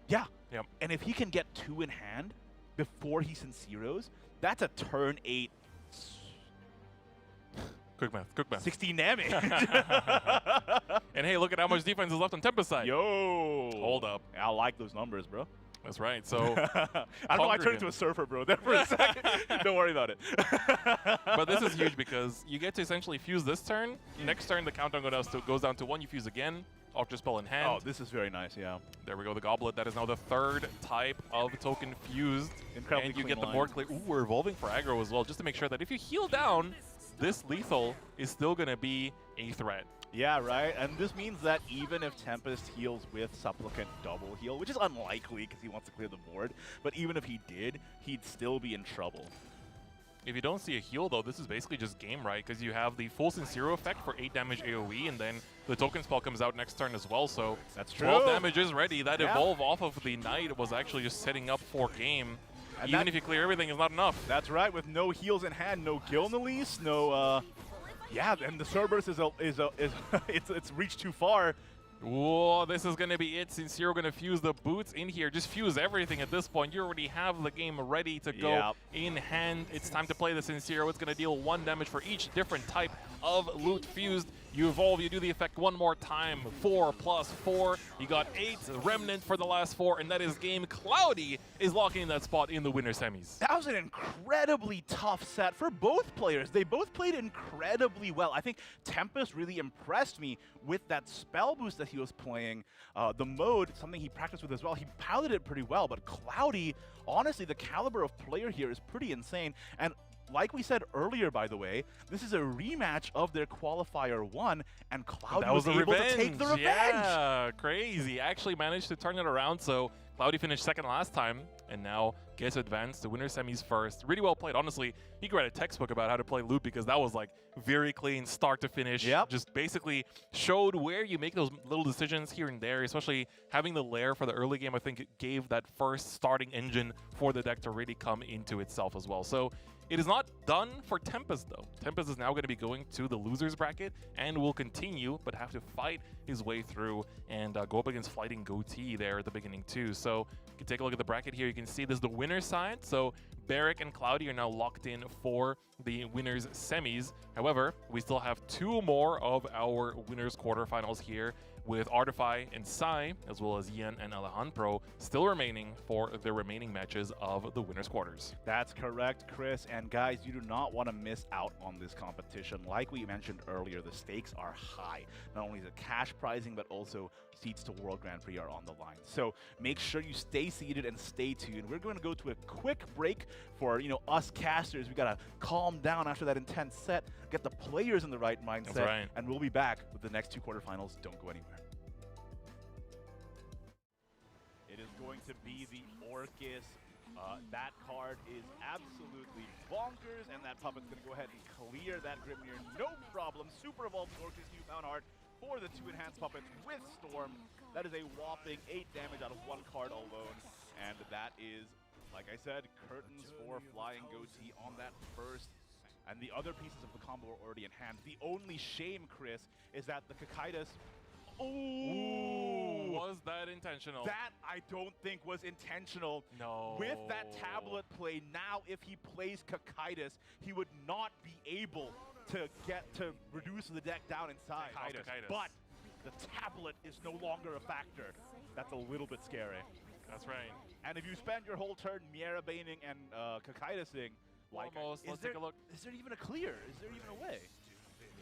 Yeah. Yep. And if he can get 2 in hand before he Sinceros, that's a turn 8 Quick math, quick math. 16 damage. And hey, look at how much defense is left on Tempest side. Yo. Hold up. I like those numbers, bro. That's right. So, I don't know. I turned into a surfer, bro. There for a second. Don't worry about it. but this is huge because you get to essentially fuse this turn. Next turn, the countdown goes down to 1. You fuse again. Ultra Spell in hand. Oh, this is very nice. Yeah. There we go. The Goblet. That is now the 3rd type of token fused. Incredibly and you clean get the line. more clear. Ooh, we're evolving for aggro as well, just to make sure that if you heal down, this lethal is still going to be a threat. Yeah, right. And this means that even if Tempest heals with Supplicant double heal, which is unlikely because he wants to clear the board, but even if he did, he'd still be in trouble. If you don't see a heal, though, this is basically just game right, because you have the full Sincero effect for 8 damage AoE, and then the token spell comes out next turn as well, so That's true. 12 damage is ready. That Yeah. evolve off of the Knight was actually just setting up for game. And Even that- if you clear everything, it's not enough. That's right. With no heals in hand, no Gilnelis, no. Yeah, and the Shadowverse it's reached too far. Whoa, this is going to be it. Sincero going to fuse the boots in here. Just fuse everything at this point. You already have the game ready to go Yep. in hand. It's time to play the Sincero. It's going to deal 1 damage for each different type of loot fused. You evolve, you do the effect one more time. 4 plus 4. You got 8 Remnant for the last 4, and that is game. Cloudy is locking in that spot in the winner semis. That was an incredibly tough set for both players. They both played incredibly well. I think Tempest really impressed me with that spell boost that he was playing. The mode, something he practiced with as well, he piloted it pretty well. But Cloudy, honestly, the caliber of player here is pretty insane. And like we said earlier, by the way, this is a rematch of their qualifier 1, and Cloudy was able to take the revenge. Yeah, crazy. Actually managed to turn it around, so Cloudy finished 2nd last time, and now gets advanced to winner semis first. Really well played. Honestly, he could write a textbook about how to play loot, because that was like very clean start to finish. Yep. Just basically showed where you make those little decisions here and there, especially having the lair for the early game. I think it gave that first starting engine for the deck to really come into itself as well. So it is not done for Tempest, though. Tempest is now going to be going to the losers bracket and will continue, but have to fight his way through and go up against Flighting Goatee there at the beginning, too. So you can take a look at the bracket here. You can see this is the winner's side. So Barrick and Cloudy are now locked in for the winners semis. However, we still have 2 more of our winners quarterfinals here, with Artify and Sai, as well as Ian and Alejandro, still remaining for the remaining matches of the winners quarters. That's correct, Chris. And guys, you do not want to miss out on this competition. Like we mentioned earlier, the stakes are high. Not only the cash prizing, but also seats to World Grand Prix are on the line. So make sure you stay seated and stay tuned. We're going to go to a quick break for, us casters. We got to calm down after that intense set, get the players in the right mindset, That's right. and we'll be back with the next 2 quarterfinals. Don't go anywhere. It is going to be the Orcus. That card is absolutely bonkers, and that puppet's going to go ahead and clear that Grimnir, no problem. Super Evolved Orcus Newfound Heart for the 2 enhanced puppets with Storm. That is a whopping 8 damage out of 1 card alone, and that is, like I said, curtains for Flying Goatee on that first. And the other pieces of the combo are already in hand. The only shame, Chris, is that the Kakaitis. Ooh, was that intentional? That I don't think was intentional. No. With that tablet play, now if he plays Kakaitis, he would not be able to get to reduce the deck down inside. Kakaitis. But the tablet is no longer a factor. That's a little bit scary. That's right. And if you spend your whole turn Miera Baning and Kakaitising, like, Almost. Let's take a look. Is there even a clear? Is there even a way?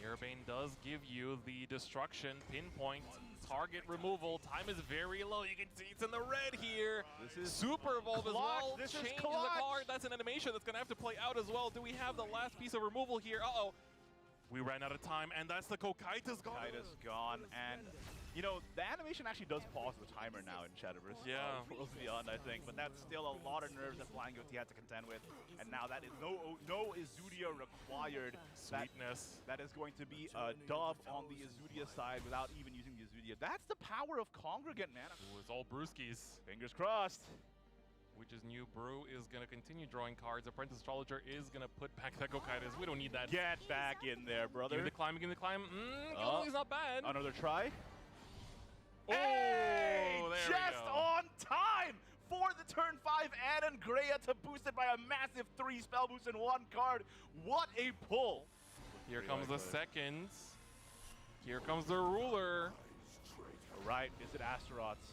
Mirabane does give you the destruction, pinpoint, target removal. Time is very low. You can see it's in the red here. This is Super Evolve as well. This is Change the clutch. card. That's an animation that's going to have to play out as well. Do we have the last piece of removal here? Uh-oh. We ran out of time, and that's the Kokaitis gone. Kokaitis gone, and the animation actually does pause the timer now in Shadowverse. Yeah. Worlds Beyond, I think, but that's still a lot of nerves that Flying Goatee had to contend with, and now that is no Izudia required. Sweetness. That is going to be a dub on the Izudia side without even using the Izudia. That's the power of Congregant, man. Ooh, it's all brewskis. Fingers crossed. Which is new. Brew is going to continue drawing cards. Apprentice Astrologer is going to put back that Kokaitis. We don't need that. Get back in there, brother. Give me the climb, give me the climb. He's not bad. Another try. Oh, Hey, there we just go. on time for the turn 5 Anna and Greya to boost it by a massive 3 spell boost in 1 card. What a pull. Here comes the seconds. Here comes the ruler. Right, is it Astaroth's?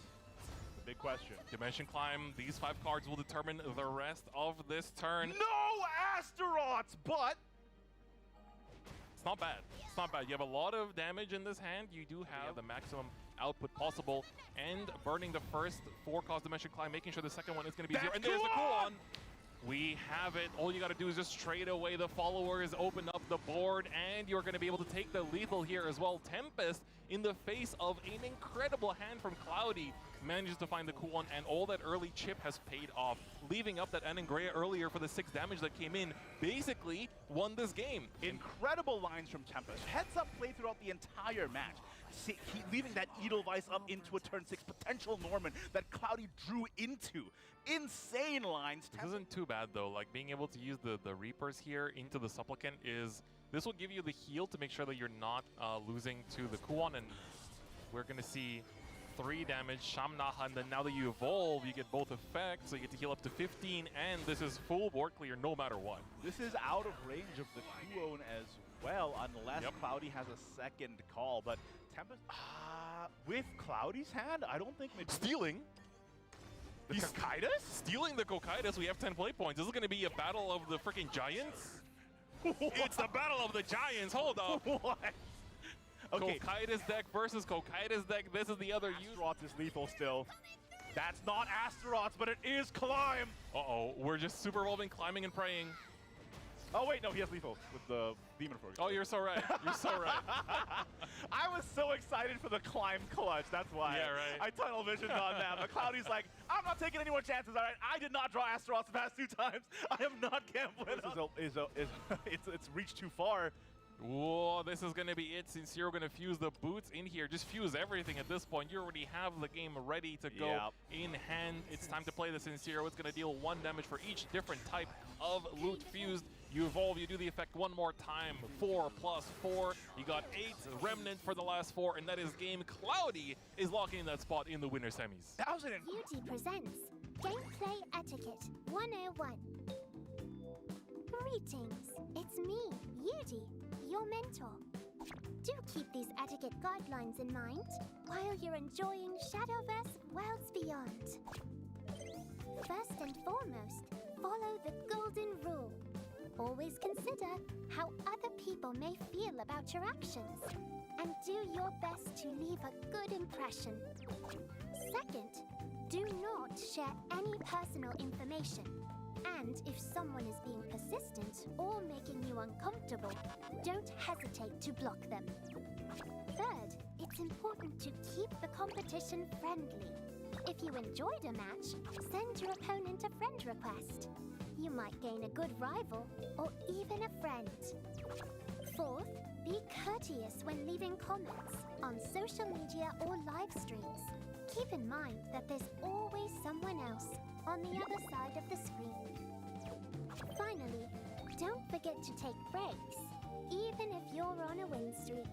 The big question. Dimension Climb, these 5 cards will determine the rest of this turn. No Astaroths, but It's not bad. It's not bad. You have a lot of damage in this hand. You do have the maximum output possible. And burning the first 4-cost Dimension Climb, making sure the second one is going to be 0. And there's the Kuon! We have it. All you got to do is just trade away the followers, open up the board, and you're going to be able to take the lethal here as well. Tempest, in the face of an incredible hand from Cloudy, manages to find the Kuon, and all that early chip has paid off. Leaving up that Anangrea earlier for the 6 damage that came in, basically won this game. Incredible lines from Tempest. Heads up play throughout the entire match. Leaving that Edelweiss up into a turn 6 potential Norman that Cloudy drew into. Insane lines. This isn't too bad though. Like being able to use the Reapers here into the Supplicant this will give you the heal to make sure that you're not losing to the Kuon, and we're gonna see 3 damage, Shamnaha, and then now that you evolve, you get both effects, so you get to heal up to 15, and this is full board clear no matter what. This is out of range of the Kuon as well, unless Cloudy has a second call, but Tempest, with Cloudy's hand, I don't think... Stealing? The Cocytus? Stealing the Cocytus, we have 10 play points. This is going to be a battle of the freaking giants? It's the battle of the giants, hold up! What? Okay. Cocytus deck versus Cocytus deck, this is the other use. Astaroth is lethal still. That's not Astaroth, but it is Climb! Uh-oh, we're just super evolving, climbing and praying. Oh wait, no, he has lethal with the Demon Force. Oh, you're so right. You're so right. I was so excited for the Climb clutch, that's why. Yeah, right. I tunnel visioned on that. But Cloudy's like, I'm not taking any more chances, all right? I did not draw Astaroth the past 2 times. I am not gambling. It's reached too far. Whoa, this is going to be it. Sincero going to fuse the boots in here. Just fuse everything at this point. You already have the game ready to go in hand. It's time to play the Sincero. It's going to deal 1 damage for each different type of loot fused. You evolve, you do the effect 1 more time. 4 plus 4. You got 8 Remnant for the last 4, and that is game. Cloudy is locking in that spot in the winner semis. Beauty presents Gameplay Etiquette 101. Greetings, it's me, Yudi, your mentor. Do keep these etiquette guidelines in mind while you're enjoying Shadowverse Worlds Beyond. First and foremost, follow the golden rule. Always consider how other people may feel about your actions, and do your best to leave a good impression. Second, do not share any personal information. And if someone is being persistent or making you uncomfortable, don't hesitate to block them. Third, it's important to keep the competition friendly. If you enjoyed a match, send your opponent a friend request. You might gain a good rival or even a friend. Fourth, be courteous when leaving comments on social media or live streams. Keep in mind that there's always someone else on the other side of the screen. Finally, don't forget to take breaks, even if you're on a win streak.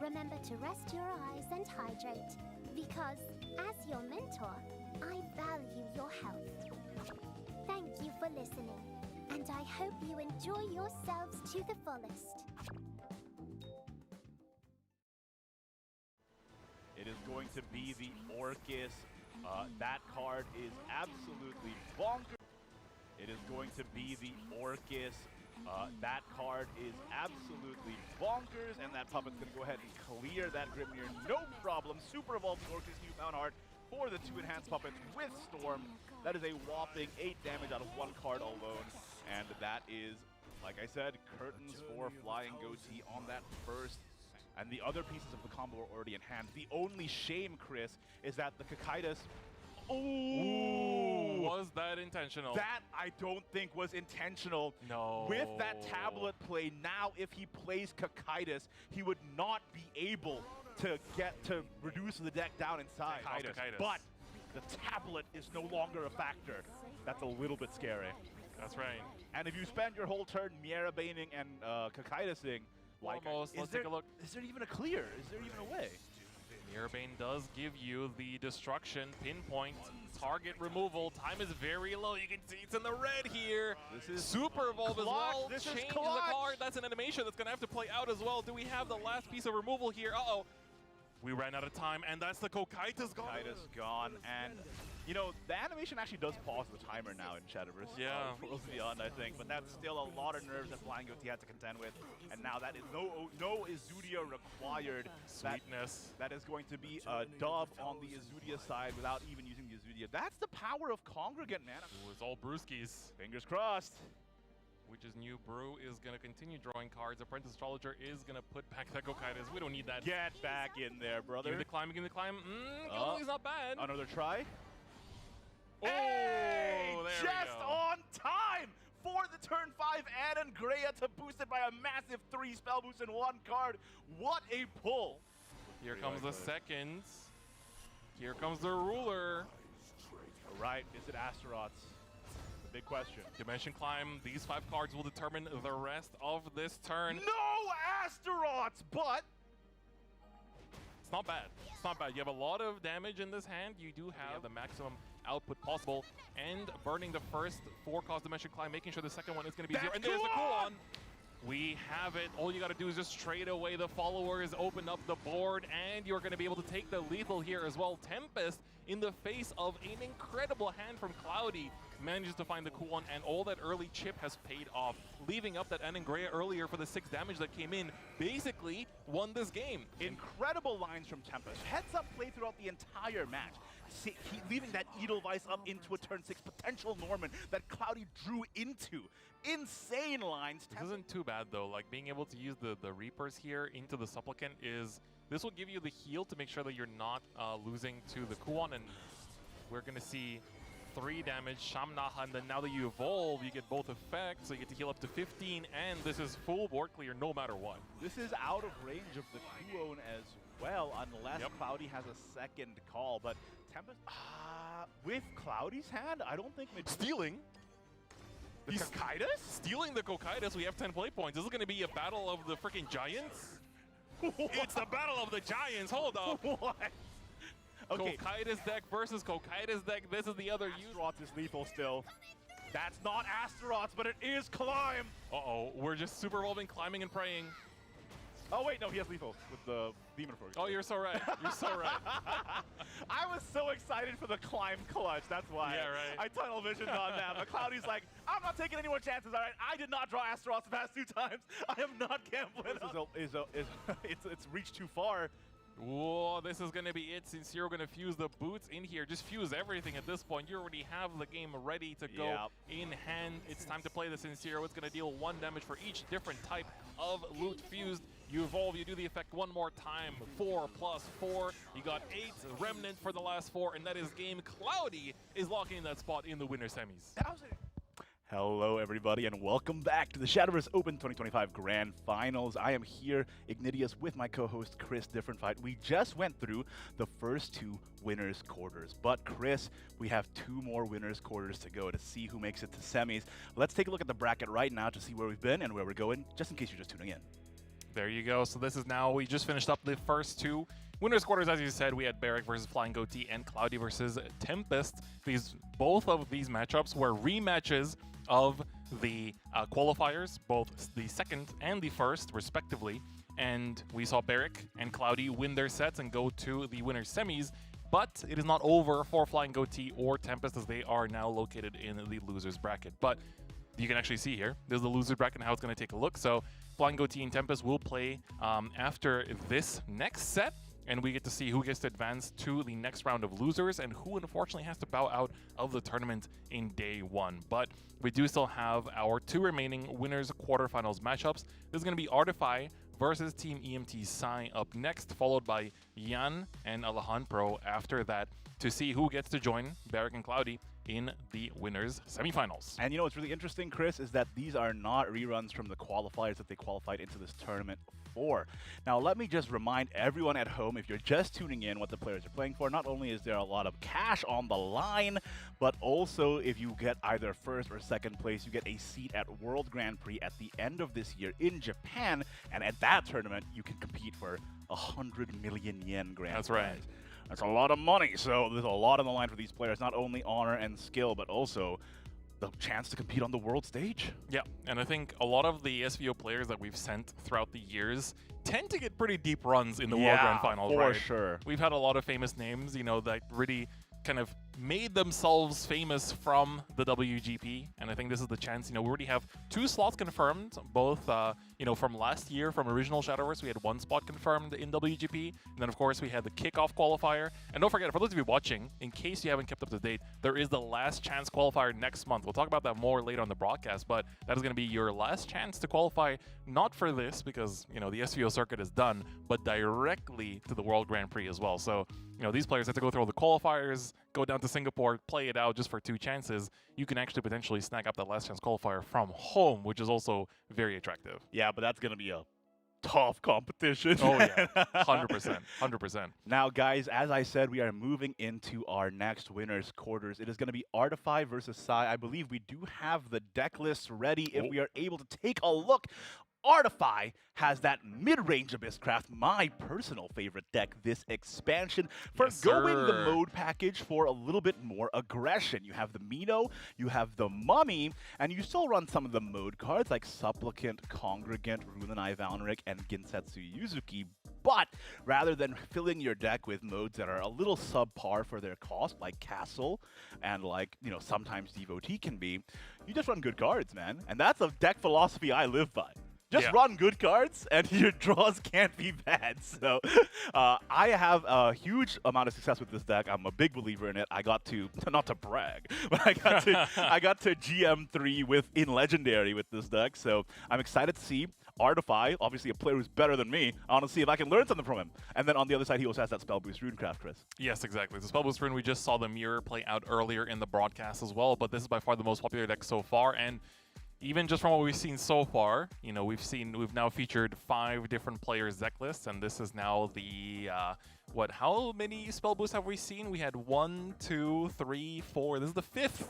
Remember to rest your eyes and hydrate, because as your mentor, I value your health. Thank you for listening, and I hope you enjoy yourselves to the fullest. It is going to be the Orcus. That card is absolutely bonkers. It is going to be the Orcus. That card is absolutely bonkers, and that puppet's going to go ahead and clear that Grimnir, no problem. Super Evolved Orcus Newfound Heart for the 2 enhanced puppets with Storm. That is a whopping 8 damage out of 1 card alone, and that is, like I said, curtains for Flying Goatee on that first. And the other pieces of the combo are already in hand. The only shame, Chris, is that the Cocytus... Ooh, was that intentional? That I don't think was intentional. No. With that tablet play, now if he plays Cocytus, he would not be able to get to reduce the deck down inside. Cocytus. But the tablet is no longer a factor. That's a little bit scary. That's right. And if you spend your whole turn Mierabaning and Cocytusing, like, almost. Let's take a look. Is there even a clear? Is there even a way? Mirabane does give you the destruction, pinpoint, target removal. Time is very low. You can see it's in the red here. This is Super Evolve as well. This Change is the clutch. card. That's an animation that's going to have to play out as well. Do we have the last piece of removal here? Uh-oh. We ran out of time, and that's the Cocytus gone. Cocytus gone, and You know, the animation actually does pause the timer now in Shadowverse. Yeah. Worlds Beyond, I think, but that's still a lot of nerves that Flying Goatee had to contend with. And now that is no Izudia required. Sweetness. That is going to be a dub on the Izudia side without even using the Izudia. That's the power of Congregate, man. Ooh, it's all brewskis. Fingers crossed. Which is new. Brew is going to continue drawing cards. Apprentice Astrologer is going to put back that Kokaitis. We don't need that. Get back in there, brother. Give me the climb, give me the climb. He's not bad. Another try. Oh, Hey, there we just go. on time for the turn 5 and Greya to boost it by a massive 3 spell boost in 1 card. What a pull. Here comes the second. Here comes the ruler. All right, is it Astaroth's? The big question. Dimension Climb. These 5 cards will determine the rest of this turn. No Astaroths, but It's not bad. It's not bad. You have a lot of damage in this hand. You do have the maximum output possible. And burning the first 4-cost Dimension Climb, making sure the second one is going to be That's 0. And there's the Kuon! Kuon. We have it. All you got to do is just trade away the followers, open up the board, and you're going to be able to take the lethal here as well. Tempest, in the face of an incredible hand from Cloudy, manages to find the Kuon, and all that early chip has paid off. Leaving up that Anangrea earlier for the 6 damage that came in, basically won this game. incredible lines from Tempest. Heads up play throughout the entire match. Leaving that Edelweiss up into a turn 6 potential Norman that Cloudy drew into. Insane lines. This isn't too bad though. Like being able to use the Reapers here into the Supplicant this will give you the heal to make sure that you're not losing to the Kuon, and we're gonna see 3 damage, Shamnaha, and then now that you evolve, you get both effects, so you get to heal up to 15, and this is full board clear no matter what. This is out of range of the Kuon as well, unless Cloudy has a second call. But Tempest, with Cloudy's hand, I don't think Stealing? the He's Kokaitis? stealing the Kokaitis. We have 10 play points. This is gonna be a battle of the freaking giants? It's the battle of the giants, hold up. What? Okay, Kokaitis deck versus Kokaitis deck. This is the other use. Astaroth is lethal still. That's not Astaroth, but it is Climb. Uh-oh, we're just super evolving, climbing and praying. Oh wait, no, he has lethal with the Demon Force. Oh, you're so right. You're so right. I was so excited for the Climb clutch, that's why. Yeah, right. I tunnel visioned on that. But Cloudy's like, I'm not taking any more chances, all right? I did not draw Astaroth the past 2 times. I am not gambling. It's reached too far. Whoa, this is going to be it. Sincere going to fuse the boots in here. Just fuse everything at this point. You already have the game ready to go in hand. It's time to play the Sincere. It's going to deal 1 damage for each different type of loot fused. You evolve, you do the effect 1 more time. 4 plus 4. You got 8 Remnant for the last 4, and that is game. Cloudy is locking in that spot in the winner semis. That was it. Hello, everybody, and welcome back to the Shadowverse Open 2025 Grand Finals. I am here, Ignidius, with my co-host Chris Different Fight. We just went through the first 2 winners' quarters, but Chris, we have 2 more winners' quarters to go to see who makes it to semis. Let's take a look at the bracket right now to see where we've been and where we're going, just in case you're just tuning in. There you go. So this is now, we just finished up the first 2 winners quarters. As you said, we had Barrick versus Flying Goatee and Cloudy versus Tempest. Both of these matchups were rematches of the qualifiers, both the second and the first, respectively. And we saw Barrick and Cloudy win their sets and go to the winners semis. But it is not over for Flying Goatee or Tempest, as they are now located in the losers bracket. But you can actually see here, there's the losers bracket and how it's going to take a look. So Flying Goatee and Tempest will play after this next set, and we get to see who gets to advance to the next round of losers and who unfortunately has to bow out of the tournament in day 1. But we do still have our 2 remaining winners quarterfinals matchups. This is going to be Artify versus Team EMT Psy up next, followed by Yan and Alahan Pro after that, to see who gets to join Barrick and Cloudy in the winners semifinals. And you know what's really interesting, Chris, is that these are not reruns from the qualifiers that they qualified into this tournament for. Now, let me just remind everyone at home, if you're just tuning in, what the players are playing for. Not only is there a lot of cash on the line, but also if you get either first or second place, you get a seat at World Grand Prix at the end of this year in Japan. And at that tournament, you can compete for 100 million yen grand That's prize. right. That's a lot of money, so there's a lot on the line for these players, not only honor and skill, but also the chance to compete on the world stage. Yeah, and I think a lot of the SVO players that we've sent throughout the years tend to get pretty deep runs in the World Grand Finals, for right? sure. We've had a lot of famous names, you know, that really kind of made themselves famous from the WGP, and I think this is the chance. We already have 2 slots confirmed, both from last year from original Shadowverse. We had 1 spot confirmed in WGP, and then of course we had the kickoff qualifier. And don't forget, for those of you watching, in case you haven't kept up to date, there is the last chance qualifier next month. We'll talk about that more later on the broadcast, but that is going to be your last chance to qualify, not for this because the SVO circuit is done, but directly to the World Grand Prix as well. So these players have to go through all the qualifiers, go down to Singapore, play it out just for 2 chances. You can actually potentially snag up that last chance qualifier from home, which is also very attractive. Yeah, but that's going to be a tough competition. Oh, yeah. 100%. 100%. Now, guys, as I said, we are moving into our next winner's quarters. It is going to be Artify versus Sai. I believe we do have the deck lists ready if we are able to take a look. Artify has that mid-range Abysscraft, my personal favorite deck this expansion, for Yes, going the sir. mode package for a little bit more aggression. You have the Mino, you have the Mummy, and you still run some of the mode cards like Supplicant, Congregant, Runanai Valneric, and Ginsetsu Yuzuki. But rather than filling your deck with modes that are a little subpar for their cost, like Castle and like, sometimes Devotee can be, you just run good cards, man. And that's a deck philosophy I live by. Just Yeah. run good cards, and your draws can't be bad. So I have a huge amount of success with this deck. I'm a big believer in it. I got to, not to brag, but I got to GM3 in Legendary with this deck. So I'm excited to see Artify, obviously a player who's better than me. I want to see if I can learn something from him. And then on the other side, he also has that Spell Boost Runecraft, Chris. Yes, exactly. The Spell Boost Rune, we just saw the Mirror play out earlier in the broadcast as well, but this is by far the most popular deck so far. And even just from what we've seen so far, we've now featured 5 different players' deck lists, and this is now the how many spell boosts have we seen? We had 1, 2, 3, 4. This is the 5th.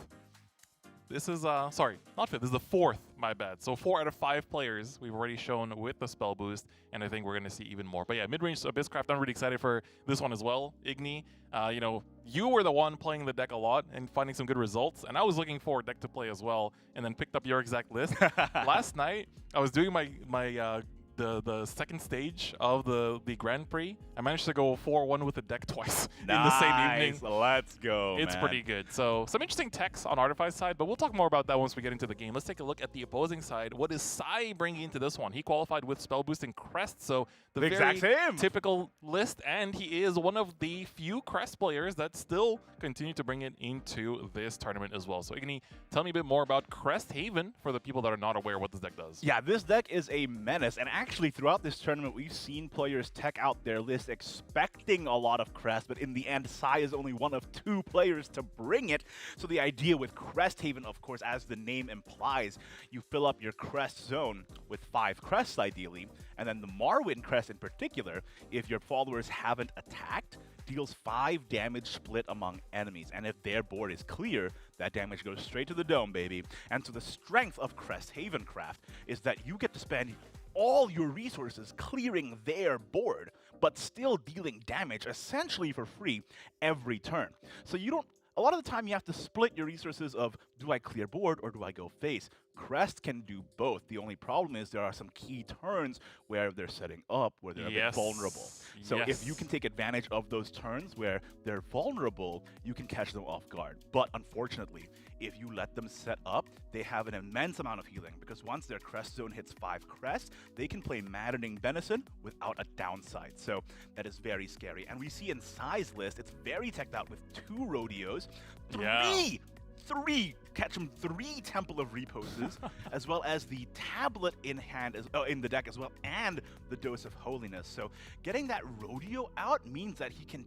This is sorry, not 5th. This is the 4th. My bad. So 4 out of 5 players we've already shown with the spell boost, and I think we're gonna see even more. But yeah, mid-range Abysscraft, I'm really excited for this one as well. Igni, you were the one playing the deck a lot and finding some good results, and I was looking for a deck to play as well, and then picked up your exact list. Last night, I was doing the second stage of the Grand Prix. I managed to go 4-1 with the deck twice in the same evening. Let's go, It's man. pretty good. So some interesting techs on Artify's side, but we'll talk more about that once we get into the game. Let's take a look at the opposing side. What is Sai bringing into this one? He qualified with Spell Boost and Crest, so the exact very same. typical list, and he is one of the few Crest players that still continue to bring it into this tournament as well. So Igni, tell me a bit more about Crest Haven for the people that are not aware what this deck does. Yeah, this deck is a menace, and actually throughout this tournament, we've seen players tech out their list expecting a lot of Crest, but in the end, Sai is only one of 2 players to bring it. So the idea with Crest Haven, of course, as the name implies, you fill up your Crest zone with 5 Crests ideally, and then the Marwyn Crest in particular, if your followers haven't attacked, deals 5 damage split among enemies, and if their board is clear, that damage goes straight to the dome, baby. And so the strength of Crest Haven Craft is that you get to spend all your resources clearing their board, but still dealing damage essentially for free every turn. So a lot of the time you have to split your resources of, do I clear board or do I go face? Crest can do both. The only problem is there are some key turns where they're setting up, where they're a bit vulnerable. So if you can take advantage of those turns where they're vulnerable, you can catch them off guard. But unfortunately, if you let them set up, they have an immense amount of healing, because once their Crest zone hits 5 crests, they can play Maddening Benison without a downside. So that is very scary. And we see in Sai's list, it's very teched out with 2 Rodeos, 3 Temple of Reposes, as well as the tablet in hand, in the deck as well, and the Dose of Holiness. So getting that Rodeo out means that he can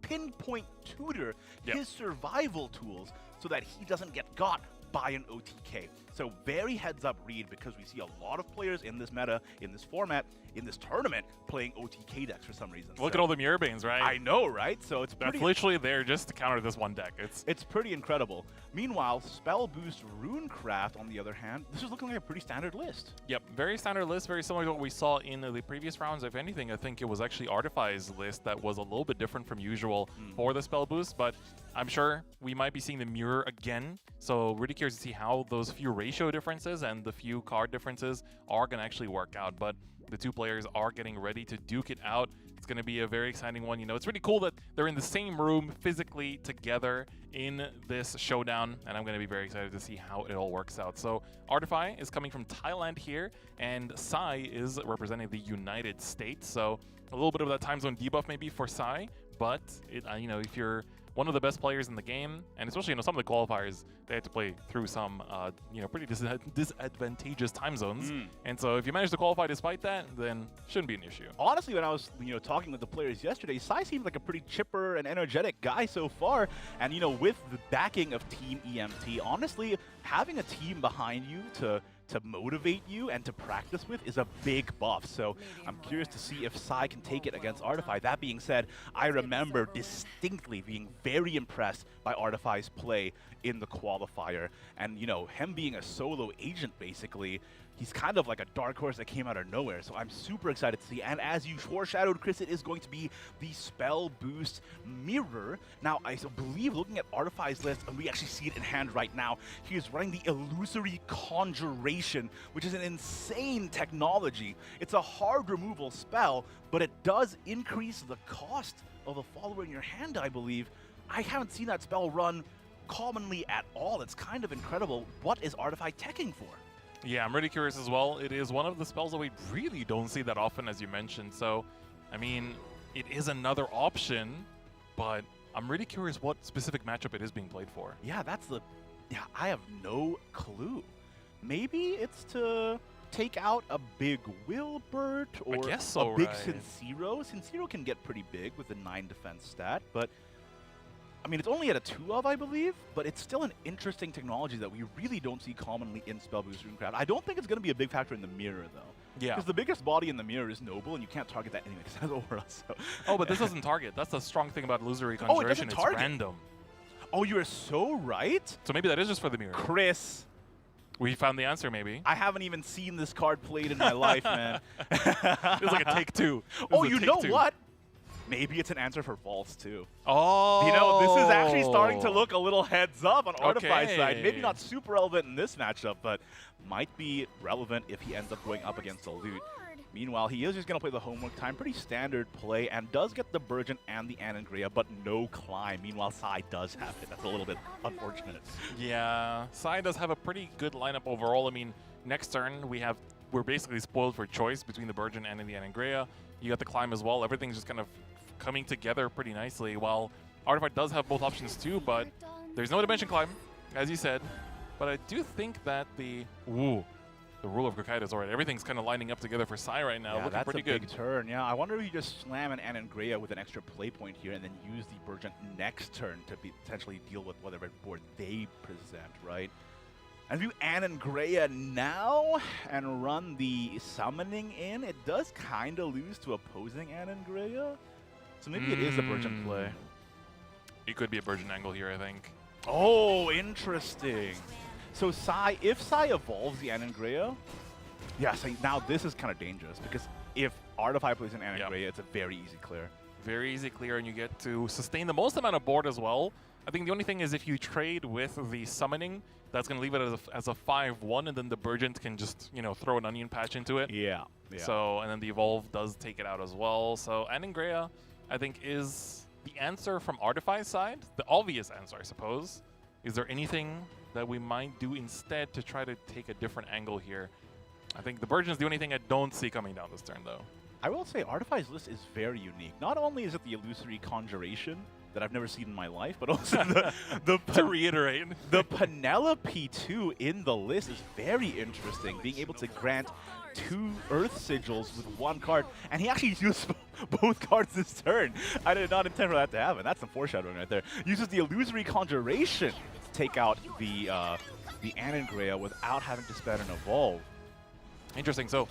pinpoint tutor his survival tools so that he doesn't get got by an OTK. So very heads up read, because we see a lot of players in this meta, in this format, in this tournament, playing OTK decks for some reason. Look at all the Mirror Banes, right? I know, right? So it's That's pretty... literally there just to counter this one deck. It's pretty incredible. Meanwhile, Spell Boost Runecraft, on the other hand, this is looking like a pretty standard list. Yep, very standard list, very similar to what we saw in the previous rounds. If anything, I think it was actually Artify's list that was a little bit different from usual for the Spell Boost, but I'm sure we might be seeing the Mirror again. So really curious to see how those few ratio differences and the few card differences are going to actually work out. But the two players are getting ready to duke it out. It's going to be a very exciting one. You know, it's really cool that they're in the same room physically together in this showdown, and I'm going to be very excited to see how it all works out. So Artify is coming from Thailand here, and Sai is representing the United States. So a little bit of that time zone debuff maybe for Sai, but you know, if you're one of the best players in the game, and especially, you know, some of the qualifiers, they had to play through some, you know, pretty disadvantageous time zones. And so if you manage to qualify despite that, then shouldn't be an issue. Honestly, when I was, you know, talking with the players yesterday, Sai seemed like a pretty chipper and energetic guy so far. And, you know, with the backing of Team EMT, honestly, having a team behind you to motivate you and to practice with is a big buff. So I'm curious to see if Sai can take it against Artify. That being said, I remember distinctly being very impressed by Artify's play in the qualifier. And, you know, him being a solo agent, basically, he's kind of like a dark horse that came out of nowhere. So I'm super excited to see. And as you foreshadowed, Chris, it is going to be the Spell Boost Mirror. Now, I believe looking at Artify's list, and we actually see it in hand right now, he is running the Illusory Conjuration, which is an insane technology. It's a hard removal spell, but it does increase the cost of a follower in your hand, I believe. I haven't seen that spell run commonly at all. It's kind of incredible. What is Artify teching for? Yeah, I'm really curious as well. It is one of the spells that we really don't see that often, as you mentioned. So, I mean, it is another option, but I'm really curious what specific matchup it is being played for. Yeah, I have no clue. Maybe it's to take out a big Wilbert or I guess so, a big right? Sincero. Sincero can get pretty big with a 9 defense stat, but I mean, it's only at a 2 of, I believe, but it's still an interesting technology that we really don't see commonly in Spell Boost Runecraft. I don't think it's going to be a big factor in the mirror, though. Yeah. Because the biggest body in the mirror is Noble, and you can't target that anyway because it has Aura. So. Oh, but this doesn't target. That's the strong thing about Illusory Oh, it Conjuration. doesn't It's target. random. Oh, you are so right. So maybe that is just for the mirror. Chris, We found the answer, maybe. I haven't even seen this card played in my life, man. It's like a take two. Oh, you know what? Maybe it's an answer for false, too. Oh. You know, this is actually starting to look a little heads up on Artify's Okay. side. Maybe not super relevant in this matchup, but might be relevant if he ends up going up against a Loot. Meanwhile, he is just going to play the homework time. Pretty standard play, and does get the Burgeon and the Anangrea, but no climb. Meanwhile, Sai does have it. That's a little bit unfortunate. Yeah, Sai does have a pretty good lineup overall. I mean, next turn we're basically spoiled for choice between the Burgeon and the Anangrea. You got the climb as well. Everything's just kind of coming together pretty nicely. While Artifact does have both options too, but there's no Dimension Climb, as you said. But I do think that the Rule of Gokaido is already. Everything's kind of lining up together for Sai right now. Yeah, looking that's pretty a good. big turn. Yeah, I wonder if you just slam an Anangrea with an extra play point here and then use the Burgeon next turn to potentially deal with whatever board they present, right? And if you Anangrea now and run the Summoning in, it does kind of lose to opposing Anangrea. So maybe it is a Burgeon play. It could be a Burgeon angle here, I think. Oh, interesting. So Sai, if Sai evolves the Anangrea, yeah, so now this is kind of dangerous because if Artify plays an Anangrea, it's a very easy clear. Very easy clear, and you get to sustain the most amount of board as well. I think the only thing is if you trade with the Summoning, that's going to leave it as a 5-1, and then the Burgeon can just, you know, throw an onion patch into it. Yeah. So, and then the Evolve does take it out as well. So Anangrea, I think, is the answer from Artify's side. The obvious answer, I suppose. Is there anything that we might do instead to try to take a different angle here? I think the Burgeon's the only thing I don't see coming down this turn, though. I will say Artify's list is very unique. Not only is it the Illusory Conjuration that I've never seen in my life, but also To reiterate, the Penelope 2 in the list is very interesting. Being able to grant 2 Earth Sigils with 1 card, and he actually used both cards this turn. I did not intend for that to happen. That's some foreshadowing right there. Uses the Illusory Conjuration to take out the Anangrea without having to spend an Evolve. interesting. So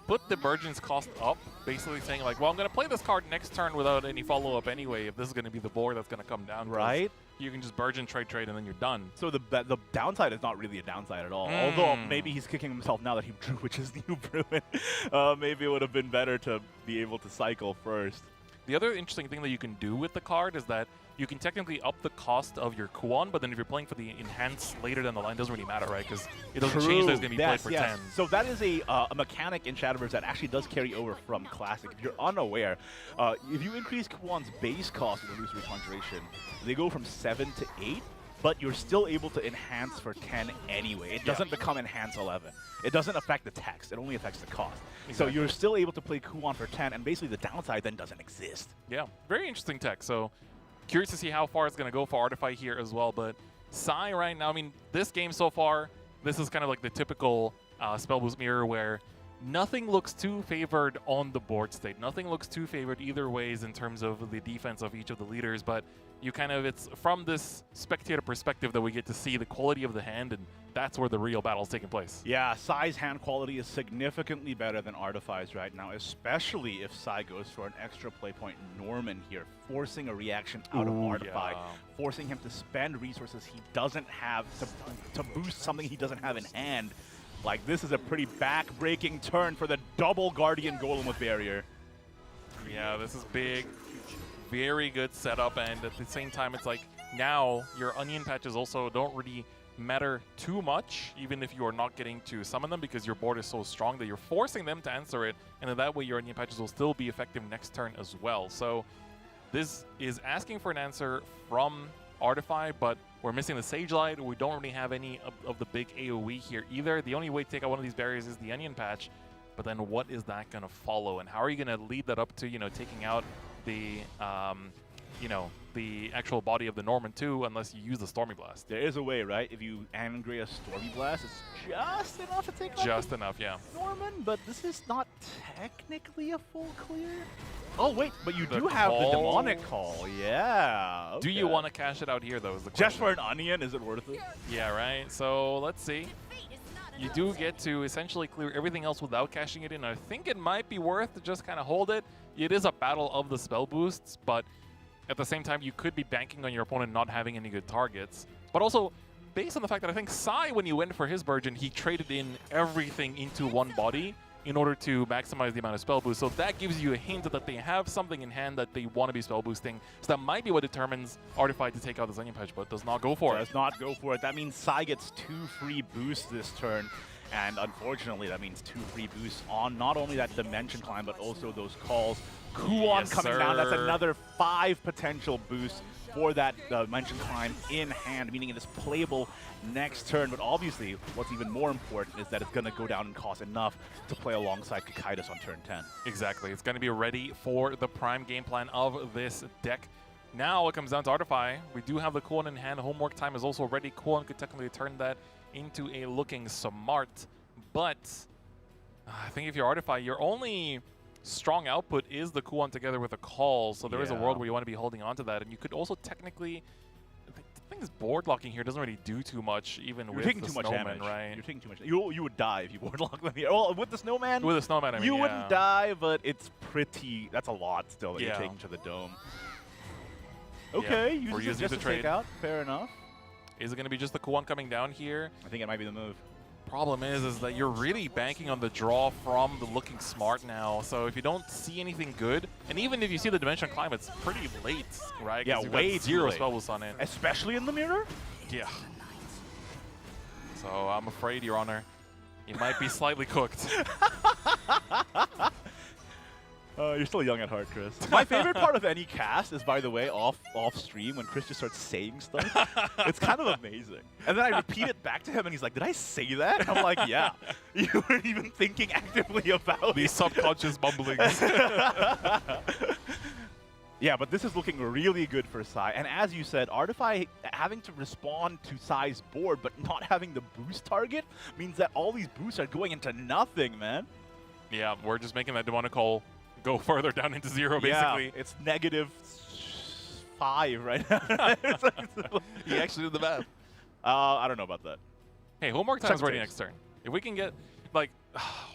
put the Burgeon's cost up, basically saying like, well, I'm going to play this card next turn without any follow-up anyway, if this is going to be the board that's going to come down. Right. You can just Burgeon, trade, and then you're done. So the downside is not really a downside at all. Although maybe he's kicking himself now that he drew Witch's New Bruin. Maybe it would have been better to be able to cycle first. The other interesting thing that you can do with the card is that you can technically up the cost of your Kuon, but then if you're playing for the enhance later down the line, it doesn't really matter, right? Because it doesn't change that it's going to be played for 10. So that is a mechanic in Shadowverse that actually does carry over from Classic. If you're unaware, if you increase Kuon's base cost with Illusory Conjuration, they go from 7 to 8, but you're still able to enhance for 10 anyway. It doesn't become enhance 11. It doesn't affect the text. It only affects the cost. Exactly. So you're still able to play Kuon for 10, and basically the downside then doesn't exist. Yeah, very interesting tech. So curious to see how far it's going to go for Artify here as well. But Sai right now, I mean, this game so far, this is kind of like the typical Spell Boost mirror where nothing looks too favored on the board state. Nothing looks too favored either ways in terms of the defense of each of the leaders. But you kind of, it's from this spectator perspective that we get to see the quality of the hand, and that's where the real battle's taking place. Yeah, Sai's hand quality is significantly better than Artify's right now, especially if Sai goes for an extra play point Norman here, forcing a reaction out of Artify, forcing him to spend resources he doesn't have to boost something he doesn't have in hand. Like, this is a pretty back-breaking turn for the double Guardian Golem with Barrier. Yeah, this is big. Very good setup, and at the same time, it's like now your onion patches also don't really matter too much, even if you are not getting to summon them, because your board is so strong that you're forcing them to answer it, and then that way your onion patches will still be effective next turn as well. So this is asking for an answer from Artify, but we're missing the Sage Light. We don't really have any of the big AoE here either. The only way to take out one of these barriers is the onion patch, but then what is that going to follow, and how are you going to lead that up to, you know, taking out the, you know, the actual body of the Norman too, unless you use the Stormy Blast? There is a way, right? If you angry a Stormy Blast, it's just enough to take out Just enough, yeah. Norman, but this is not technically a full clear. Oh wait, but you The do have the call. demonic call, yeah. Do you okay. want to cash it out here though, is the Just question. for an onion, is it worth it? Yeah, right? So let's see. You do get to essentially clear everything else without cashing it in. I think it might be worth to just kind of hold it. It is a battle of the spell boosts, but at the same time, you could be banking on your opponent not having any good targets. But also, based on the fact that I think Sai, when he went for his Burgeon, he traded in everything into one body in order to maximize the amount of spell boost. So that gives you a hint that they have something in hand that they want to be spell boosting. So that might be what determines Artify to take out the Onion Patch, but does not go for it. Does not go for it. That means Sai gets 2 free boosts this turn. And unfortunately, that means 2 free boosts on not only that Dimension Climb, but also those calls. Kuon Yes, coming down, that's sir. another 5 potential boosts for that Dimension Climb in hand, meaning it is playable next turn. But obviously, what's even more important is that it's going to go down and cost enough to play alongside Kakaitis on turn 10. Exactly. It's going to be ready for the prime game plan of this deck. Now it comes down to Artify. We do have the Kuon in hand. Homework time is also ready. Kuon could technically turn that into a looking smart. But I think if you're Artify, your only strong output is the Kuon together with a call. So there is a world where you want to be holding on to that. And you could also technically... I think this board locking here doesn't really do too much, even You're with taking the too much snowman, damage. right? You're taking too much. You would die if you board lock them here. Well, with the snowman, With the snowman, I mean, you yeah. wouldn't die, but it's pretty. That's a lot still that Yeah. you're taking to the dome. Okay, We're use using it just the to trade. take out. Fair enough. Is it going to be just the Kuon coming down here? I think it might be the move. Problem is that you're really banking on the draw from the looking smart now. So if you don't see anything good, and even if you see the Dimension Climb, it's pretty late, right? 'Cause Yeah, you've got way too 0 late. spell boost on it. Especially in the mirror? Yeah. So I'm afraid, Your Honor, you might be slightly cooked. You're still young at heart, Chris. My favorite part of any cast is, by the way, off stream when Chris just starts saying stuff. It's kind of amazing. And then I repeat it back to him, and he's like, "Did I say that?" And I'm like, "Yeah." You weren't even thinking actively about These it. subconscious mumblings. Yeah, but this is looking really good for Sai. And as you said, Artify having to respond to Sai's board, but not having the boost target means that all these boosts are going into nothing, man. Yeah, we're just making that demonic call go further down into 0, basically. Yeah, it's -5 right now. He actually did the math. I don't know about that. Hey, homework time's Check ready tapes. next turn. If we can get, like,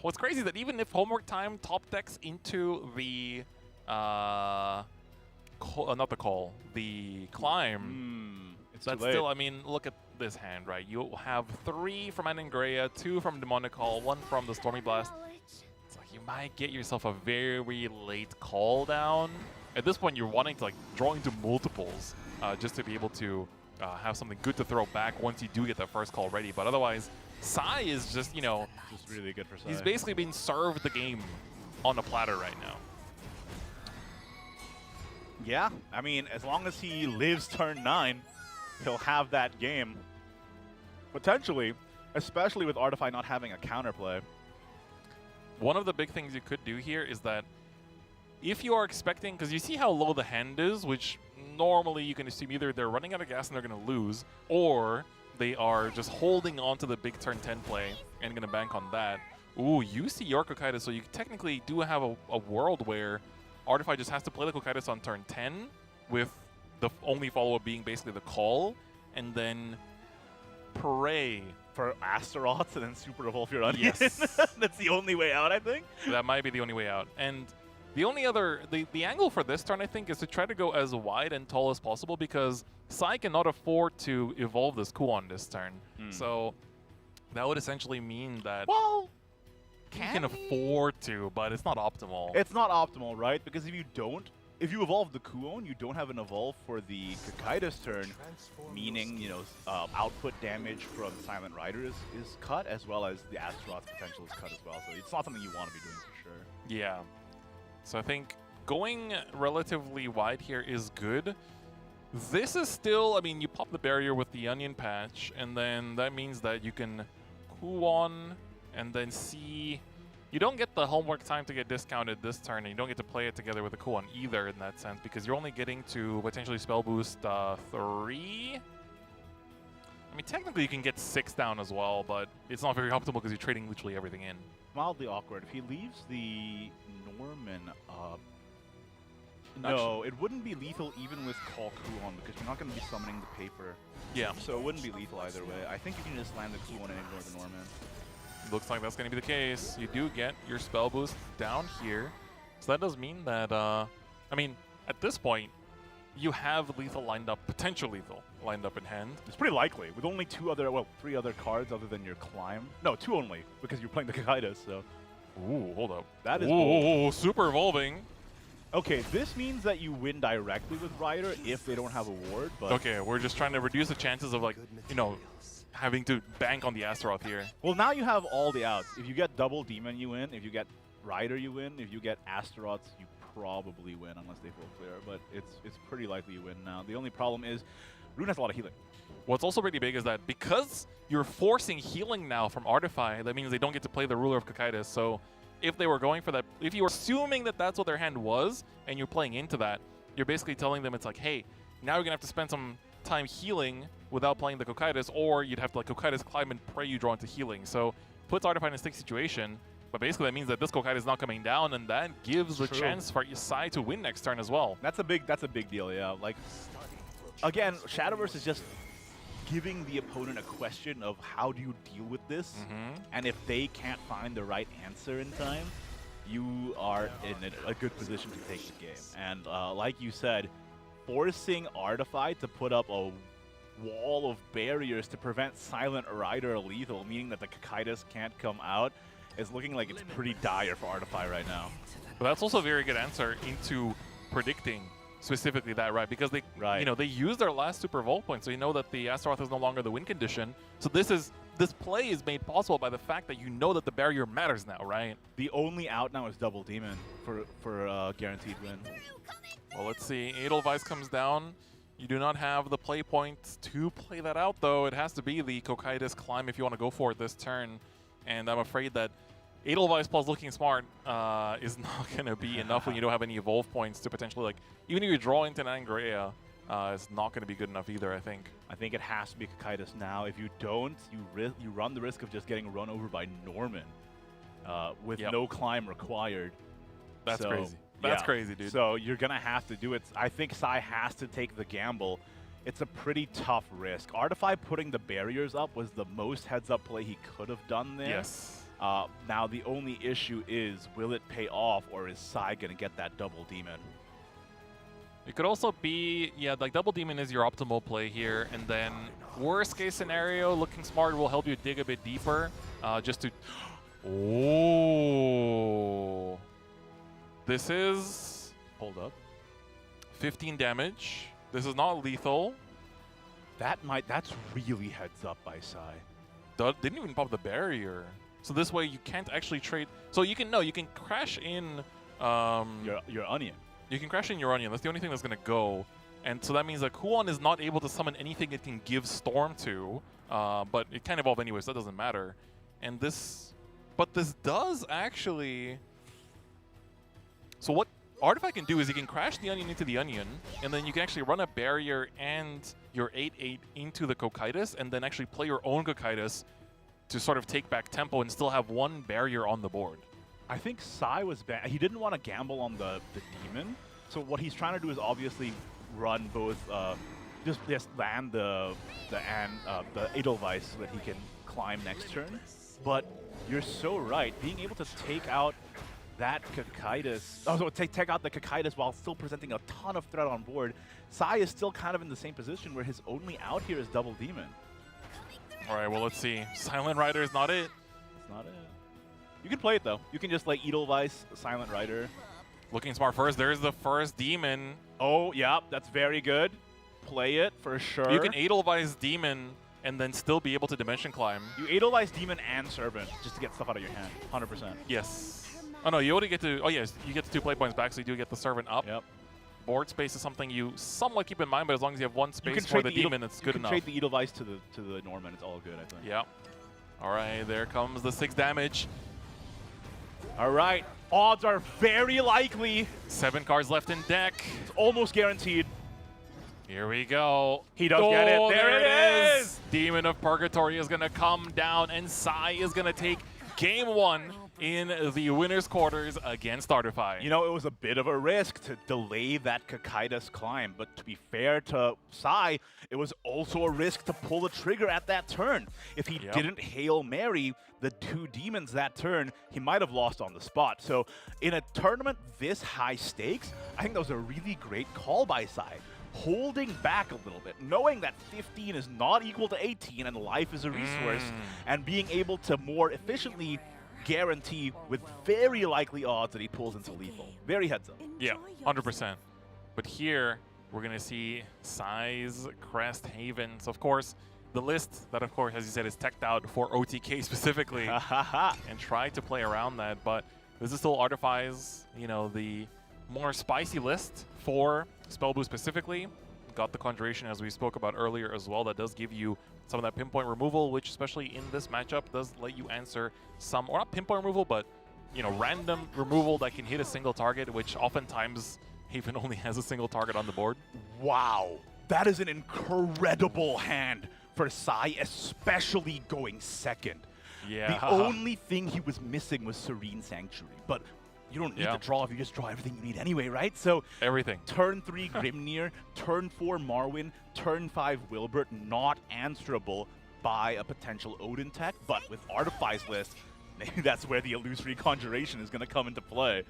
what's crazy is that even if homework time top decks into the, not the call, the climb, It's that's too late. still, I mean, look at this hand, right? You have 3 from Anangrea, 2 from Demonic Call, 1 from the Stormy Blast. It's like you might get yourself a very late call down. at this point, you're wanting to like draw into multiples just to be able to have something good to throw back once you do get that first call ready. But otherwise, Sai is just, you know, Just really good for Sai. he's basically being served the game on a platter right now. Yeah, I mean, as long as he lives turn 9, he'll have that game. Potentially, especially with Artify not having a counterplay. One of the big things you could do here is that if you are expecting, because you see how low the hand is, which normally you can assume either they're running out of gas and they're going to lose, or they are just holding on to the big turn 10 play and going to bank on that. Ooh, you see your Kokaitis, so you technically do have a world where Artify just has to play the Kokaitis on turn 10, with the only follow-up being basically the call, and then pray. For Astaroths and then Super Evolve your Onion. Yes. That's the only way out, I think. That might be the only way out. And the only other, the angle for this turn, I think, is to try to go as wide and tall as possible, because Sai cannot afford to evolve this Kuon this turn. So that would essentially mean that Well, he can afford to, but it's not optimal. It's not optimal, right? Because if you evolve the Kuon, you don't have an evolve for the Kakaitis turn, meaning, you know, output damage from Silent Rider is cut, as well as the Astaroth's potential is cut as well. So it's not something you want to be doing for sure. Yeah. So I think going relatively wide here is good. This is still, I mean, you pop the barrier with the Onion Patch, and then that means that you can Kuon and then see. You don't get the homework time to get discounted this turn, and you don't get to play it together with the Kuon either in that sense, because you're only getting to potentially spell boost 3. I mean, technically you can get 6 down as well, but it's not very optimal because you're trading literally everything in. Mildly awkward. If he leaves the Norman up, no, it wouldn't be lethal even with Call Kuon, because you're not going to be summoning the paper. Yeah. So it wouldn't be lethal either way. I think you can just land the Kuon and ignore the Norman. Looks like that's going to be the case. You do get your spell boost down here. So that does mean that, I mean, at this point, you have lethal lined up, potential lethal lined up in hand. It's pretty likely, with only 3 other cards other than your Climb. No, 2 only, because you're playing the Kakaitis, so. Ooh, hold up. That is bold. Ooh, super evolving. Okay, this means that you win directly with Rider if they don't have a ward, but... Okay, we're just trying to reduce the chances of, like, you know, having to bank on the Astaroth here. Well, now you have all the outs. If you get double Demon, you win. If you get Rider, you win. If you get Astaroths, you probably win, unless they full clear. But it's pretty likely you win now. The only problem is Rune has a lot of healing. What's also pretty big is that because you're forcing healing now from Artify, that means they don't get to play the Ruler of Kakaitis. So if they were going for that, if you were assuming that that's what their hand was, and you're playing into that, you're basically telling them it's like, hey, now you're going to have to spend some time healing without playing the Kokaitis, or you'd have to like Kokaitis climb and pray you draw into healing. So puts Artify in a stick situation, but basically that means that this Kokaitis is not coming down, and that gives the chance for Sai to win next turn as well. That's a big deal, yeah. Like, again, Shadowverse is just giving the opponent a question of how do you deal with this, and if they can't find the right answer in time, you are in a good position to take the game. And like you said, forcing Artify to put up a wall of barriers to prevent Silent Rider lethal, meaning that the Kakaitis can't come out, is looking like it's pretty dire for Artify right now. But that's also a very good answer into predicting specifically that, right? Because they, you know, they used their last Super Evolve point, so you know that the Astaroth is no longer the win condition. So this play is made possible by the fact that you know that the barrier matters now, right? The only out now is Double Demon for guaranteed win. Well, let's see. Edelweiss comes down. You do not have the play points to play that out, though. It has to be the Kokaitis climb if you want to go for it this turn. And I'm afraid that Edelweiss plus looking smart is not going to be enough when you don't have any evolve points to potentially, like, even if you draw into Nangrea, it's not going to be good enough either, I think. I think it has to be Kakaitis now. If you don't, you run the risk of just getting run over by Norman with no climb required. That's crazy. That's crazy, dude. So you're going to have to do it. I think Sai has to take the gamble. It's a pretty tough risk. Artify putting the barriers up was the most heads-up play he could have done there. Yes. Now the only issue is, will it pay off, or is Sai going to get that Double Demon? It could also be, yeah, like Double Demon is your optimal play here, and then worst case scenario, looking smart will help you dig a bit deeper, just to... Oh. This is... Hold up. 15 damage. This is not lethal. That's really heads up by Sai. Didn't even pop the barrier. So this way you can't actually trade. So you can crash in Your onion. you can crash in your onion. That's the only thing that's gonna go. And so that means that Kuon is not able to summon anything it can give Storm to. But it can evolve anyway, so that doesn't matter. And this does actually. So what Artifact can do is he can crash the onion into the onion, and then you can actually run a barrier and your 8/8 into the Cocytus, and then actually play your own Cocytus to sort of take back tempo and still have one barrier on the board. I think Sai was bad. He didn't want to gamble on the demon, so what he's trying to do is obviously run both, just land the Edelweiss so that he can climb next turn. But you're so right, being able to take out that Cocytus, take out the Cocytus while still presenting a ton of threat on board. Sai is still kind of in the same position where his only out here is Double Demon. All right, well, let's see. Silent Rider is not it. It's not it. You can play it though. You can just like Edelweiss, Silent Rider. Looking smart first. There's the first Demon. Oh, yeah, that's very good. Play it for sure. You can Edelweiss Demon and then still be able to Dimension Climb. You Edelweiss Demon and Servant just to get stuff out of your hand. 100%. Yes. Oh no, you already get to. Oh yes, you get the 2 play points back, so you do get the Servant up. Yep. Board space is something you somewhat keep in mind, but as long as you have one space for the Demon, it's good enough. You can trade the Edelweiss to the Norman. It's all good, I think. Yeah. All right, there comes the 6 damage. All right. Odds are very likely. 7 cards left in deck. It's almost guaranteed. Here we go. He does get it. There it is. Demon of Purgatory is going to come down, and Sai is going to take game 1 in the winner's quarters against Artify. You know, it was a bit of a risk to delay that Cocytus climb, but to be fair to Sai, it was also a risk to pull the trigger at that turn. If he didn't Hail Mary the 2 demons that turn, he might have lost on the spot. So in a tournament this high stakes, I think that was a really great call by Sai. Holding back a little bit, knowing that 15 is not equal to 18 and life is a resource, and being able to more efficiently guarantee with very likely odds that he pulls into lethal. Very heads up. Yeah, 100%. But here, we're going to see Sai's Crest Haven. So, of course, the list that, of course, as you said, is teched out for OTK specifically, and try to play around that. But this is still Artify's, the more spicy list for Spellboost specifically. Got the Conjuration, as we spoke about earlier as well. That does give you some of that pinpoint removal, which especially in this matchup does let you answer some, or not pinpoint removal, but random removal that can hit a single target, which oftentimes Haven only has a single target on the board. Wow, that is an incredible hand for Sai, especially going second. Yeah. The only thing he was missing was Serene Sanctuary, but you don't need to draw if you just draw everything you need anyway, right? So everything. Turn 3 Grimnir, turn 4 Marwyn, turn 5 Wilbert, not answerable by a potential Odin tech, but with Artify's list, maybe that's where the Illusory Conjuration is going to come into play.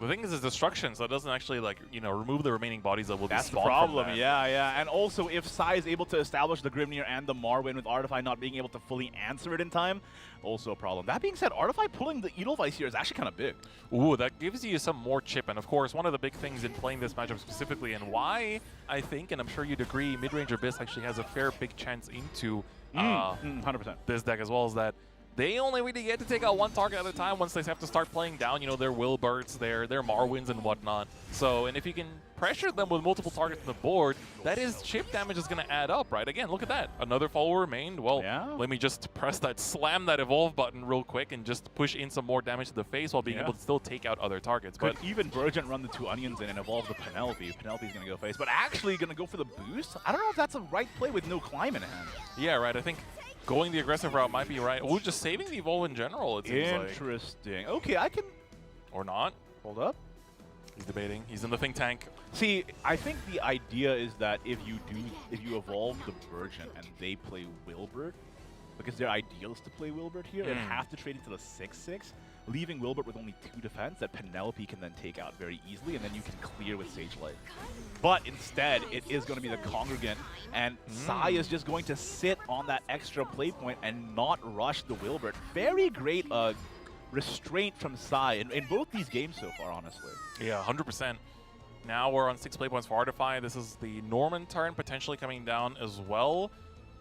The thing is, it's destruction, so it doesn't actually, remove the remaining bodies that will be spawned. That's the problem, yeah. And also, if Sai is able to establish the Grimnir and the Marwyn with Artify not being able to fully answer it in time, also a problem. That being said, Artify pulling the Edelweiss here is actually kind of big. Ooh, that gives you some more chip. And, of course, one of the big things in playing this matchup specifically, and why I think, and I'm sure you'd agree, Midrange Abyss actually has a fair big chance into 100%. this deck as well, is that they only really get to take out one target at a time once they have to start playing down, their Wilberts, their Marwyns and whatnot. So, and if you can pressure them with multiple targets on the board, that is chip damage is going to add up, right? Again, look at that. Another follower remained. Well, let me just slam that evolve button real quick and just push in some more damage to the face while being able to still take out other targets. But even Burgent run the 2 onions in and evolve the Penelope. Penelope's going to go face, but actually going to go for the boost? I don't know if that's a right play with no climb in hand. Yeah, right. I think going the aggressive route might be right. Or just saving the evolve in general, it seems like. Interesting. Okay, I can... Or not. Hold up. He's debating. He's in the think tank. See, I think the idea is that if you evolve the Burgent and they play Wilbert, because their ideal is to play Wilbert here, and have to trade into the 6/6, leaving Wilbert with only 2 defense that Penelope can then take out very easily, and then you can clear with Sage Light. But instead, it is going to be the Congregant, and Sai is just going to sit on that extra play point and not rush the Wilbert. Very great restraint from Sai in both these games so far, honestly. Yeah, 100%. Now we're on 6 play points for Artify. This is the Norman turn potentially coming down as well.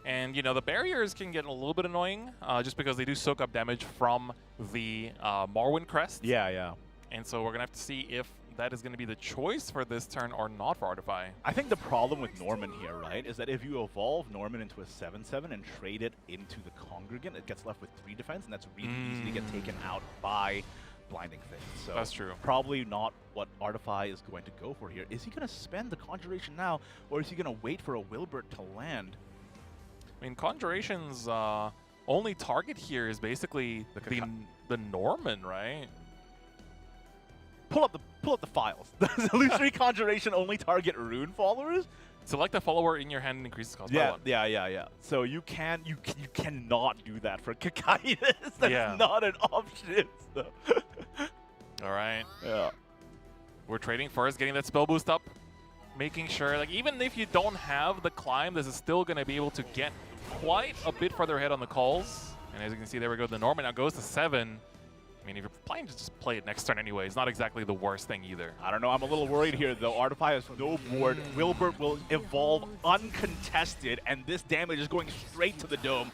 And, the barriers can get a little bit annoying just because they do soak up damage from the Marwyn crest. Yeah. And so we're going to have to see if that is going to be the choice for this turn or not for Artify. I think the problem with Norman here, right, is that if you evolve Norman into a 7/7 and trade it into the Congregant, it gets left with 3 defense, and that's really easy to get taken out by Blinding Things. So That's true. Probably not what Artify is going to go for here. Is he going to spend the Conjuration now, or is he going to wait for a Wilbert to land? I mean, Conjuration's only target here is basically the Norman, right? Pull up the files. Does Illusory Conjuration only target rune followers? Select a follower in your hand and increase the cost by Yeah, 1. yeah. So you cannot do that for Kakaitis. That's not an option. So. All right. Yeah. We're trading first, getting that spell boost up, making sure, like, even if you don't have the climb, this is still going to be able to get quite a bit further ahead on the calls. And as you can see, there we go. The Norman now goes to 7. I mean, if you're planning to just play it next turn anyway, it's not exactly the worst thing either. I don't know. I'm a little worried here, though. Artify has no board. Wilbert will evolve uncontested, and this damage is going straight to the dome.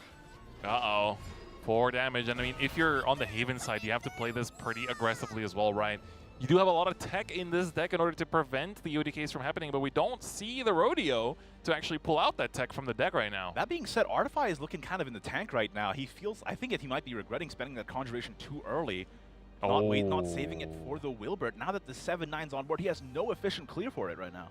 Uh-oh. 4 damage. And I mean, if you're on the Haven side, you have to play this pretty aggressively as well, right? You do have a lot of tech in this deck in order to prevent the ODKs from happening, but we don't see the Rodeo to actually pull out that tech from the deck right now. That being said, Artify is looking kind of in the tank right now. I think that he might be regretting spending that Conjuration too early. Not saving it for the Wilbert. Now that the 7/9's on board, he has no efficient clear for it right now.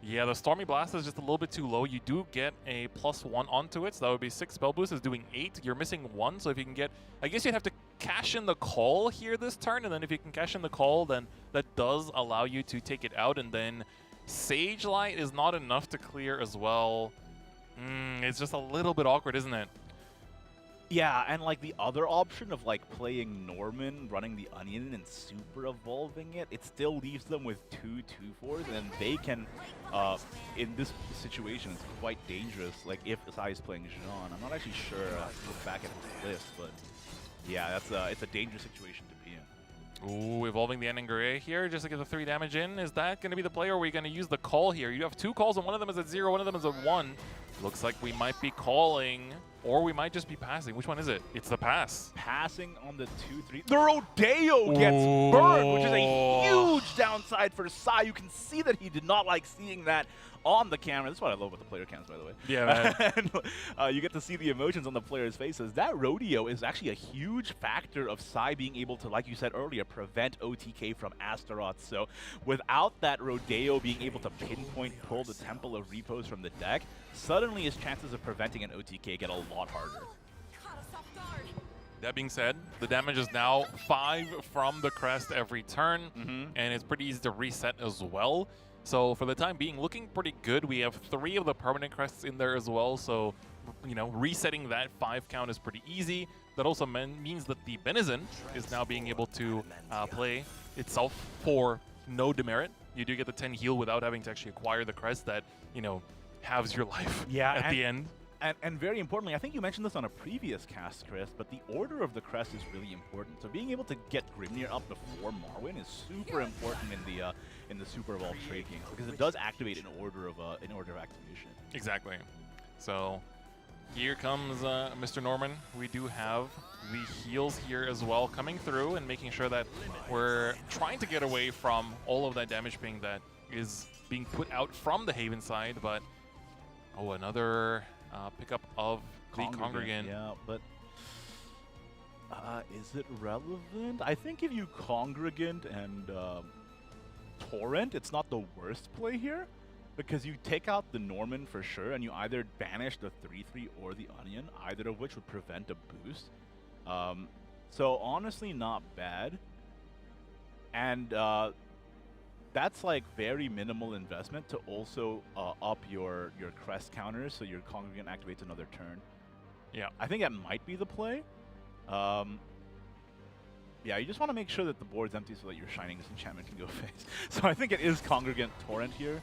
Yeah, the Stormy Blast is just a little bit too low. You do get a +1 onto it, so that would be 6 spell boost. Is doing 8. You're missing 1, so if you can get... I guess you'd have to cash in the call here this turn, and then if you can cash in the call, then that does allow you to take it out, and then Sage Light is not enough to clear as well. It's just a little bit awkward, isn't it? Yeah, and like the other option of like playing Norman, running the Onion, and super evolving it, it still leaves them with 2 2/4s, and they can, in this situation, it's quite dangerous. Like if Sai is playing Jean, I'm not actually sure. I have to look back at the list, but yeah, it's a dangerous situation to be in. Ooh, evolving the Enengare here just to get the 3 damage in. Is that going to be the play, or are we going to use the call here? You have 2 calls, and one of them is at 0, one of them is at 1. Looks like we might be calling, or we might just be passing. Which one is it? It's the pass. Passing on the 2/3. The Rodeo gets burned, which is a huge downside for Sai. You can see that he did not like seeing that on the camera. This is what I love about the player cams, by the way. Yeah, man. And, you get to see the emotions on the players' faces. That Rodeo is actually a huge factor of Sai being able to, like you said earlier, prevent OTK from Astaroth. So without that Rodeo being able to pinpoint pull the Temple of Repose from the deck, suddenly his chances of preventing an OTK get a lot harder. That being said, the damage is now 5 from the crest every turn, and it's pretty easy to reset as well. So for the time being, looking pretty good. We have 3 of the permanent crests in there as well, so resetting that 5 count is pretty easy. That also means that the Benizen is now being able to play itself for no demerit. You do get the 10 heal without having to actually acquire the crest that, halves your life at the end. And very importantly, I think you mentioned this on a previous cast, Chris, but the order of the crest is really important. So being able to get Grimnir up before Marwyn is super important in the Super Evolved trade games, because it does activate in order of activation. Exactly. So here comes Mr. Norman. We do have the heals here as well coming through and making sure that we're trying to get away from all of that damage ping that is being put out from the Haven side, but another pickup of the Congregant. Yeah, but is it relevant? I think if you Congregant and Torrent, it's not the worst play here, because you take out the Norman for sure, and you either banish the 3/3 or the Onion, either of which would prevent a boost. So honestly, not bad. And that's like very minimal investment to also up your crest counters, so your Congregant activates another turn. Yeah, I think that might be the play. Yeah, you just want to make sure that the board's empty so that your Shining Disenchantment can go face. So I think it is Congregant Torrent here.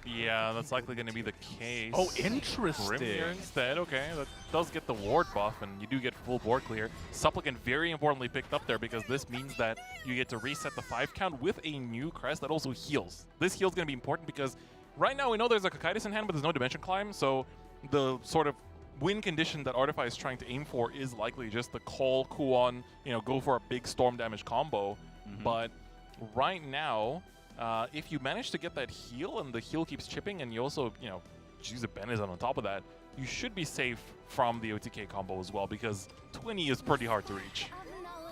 Yeah, that's likely going to be the case. Oh, Grim interesting. here instead. Okay, that does get the ward buff, and you do get full board clear. Supplicant very importantly picked up there because this means that you get to reset the 5 count with a new crest that also heals. This heal is going to be important because right now we know there's a Cocytus in hand, but there's no Dimension Climb, so the sort of win condition that Artify is trying to aim for is likely just the call Kuon, go for a big storm damage combo. But right now, if you manage to get that heal and the heal keeps chipping and you also, use a Benizon on top of that, you should be safe from the OTK combo as well because 20 is pretty hard to reach.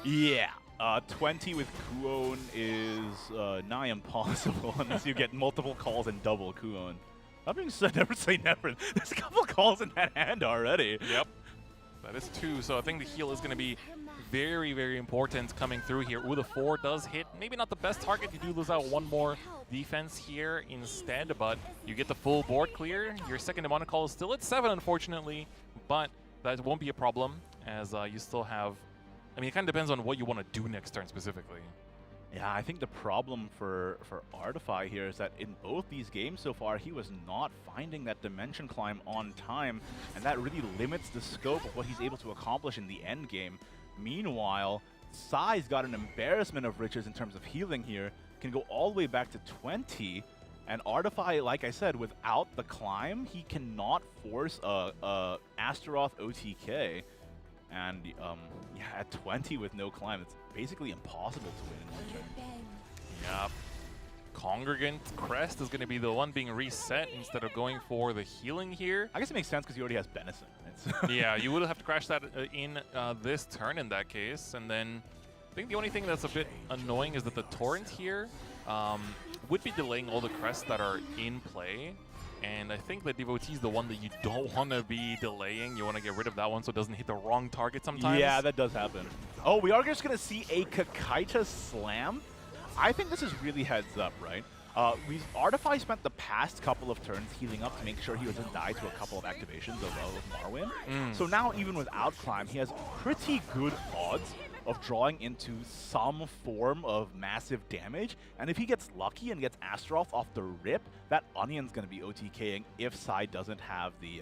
Yeah. 20 with Kuon is nigh impossible unless you get multiple calls and double Kuon. That being said, never say never. There's a couple calls in that hand already. Yep. That is 2, so I think the heal is going to be very, very important coming through here. Ooh, the 4 does hit. Maybe not the best target. You do lose out 1 more defense here instead, but you get the full board clear. Your second demonic call is still at 7, unfortunately, but that won't be a problem as you still have... I mean, it kind of depends on what you want to do next turn specifically. Yeah, I think the problem for Artify here is that in both these games so far, he was not finding that Dimension Climb on time, and that really limits the scope of what he's able to accomplish in the end game. Meanwhile, Sai's got an embarrassment of riches in terms of healing here, can go all the way back to 20, and Artify, like I said, without the climb, he cannot force a Astaroth OTK. And yeah, at 20 with no climb, it's basically impossible to win in one turn. Yep. Congregant Crest is going to be the one being reset instead of going for the healing here. I guess it makes sense because he already has Benison. Right? Yeah, you will have to crash that in this turn in that case. And then I think the only thing that's a bit annoying is that the Torrent here would be delaying all the crests that are in play. And I think the Devotee is the one that you don't want to be delaying. You want to get rid of that one so it doesn't hit the wrong target sometimes. Yeah, that does happen. Oh, we are just going to see a Cocytus slam. I think this is really heads up, right? Artify spent the past couple of turns healing up to make sure he doesn't die to a couple of activations of Marwyn. So now, even without climb, he has pretty good odds of drawing into some form of massive damage. And if he gets lucky and gets Astaroth off the rip, that Onion's going to be OTKing if Sai doesn't have the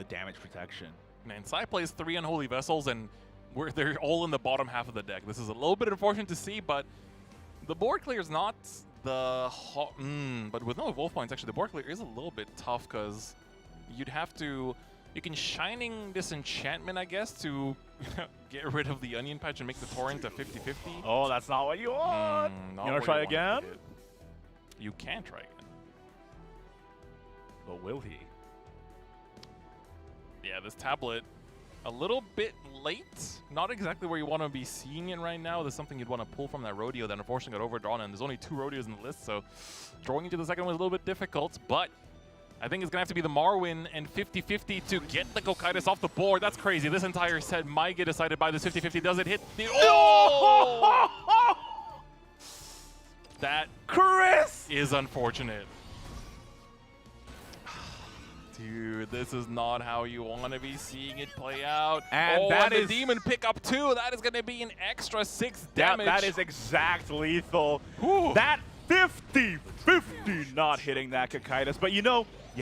damage protection. Man, Sai plays 3 Unholy Vessels, and they're all in the bottom half of the deck. This is a little bit unfortunate to see, but the board clear is not the but with no evolve points, actually, the board clear is a little bit tough because you'd have to... You can Shining Disenchantment, I guess, to get rid of the Onion Patch and make the Torrent a 50-50. Oh, that's not what you want! You want to try again? You can try again. But will he? Yeah, this tablet, a little bit late. Not exactly where you want to be seeing it right now. There's something you'd want to pull from that rodeo that unfortunately got overdrawn, and there's only 2 rodeos in the list, so drawing into the second one is a little bit difficult, but I think it's going to have to be the Marwyn and 50-50 to get the Cocytus off the board. That's crazy. This entire set might get decided by this 50-50. Does it hit the... Oh! That Chris is unfortunate. Dude, this is not how you want to be seeing it play out. And that is... the Demon pickup too. That is going to be an extra 6 damage. That is exact lethal. Whew. That 50-50 not hitting that Cocytus. But you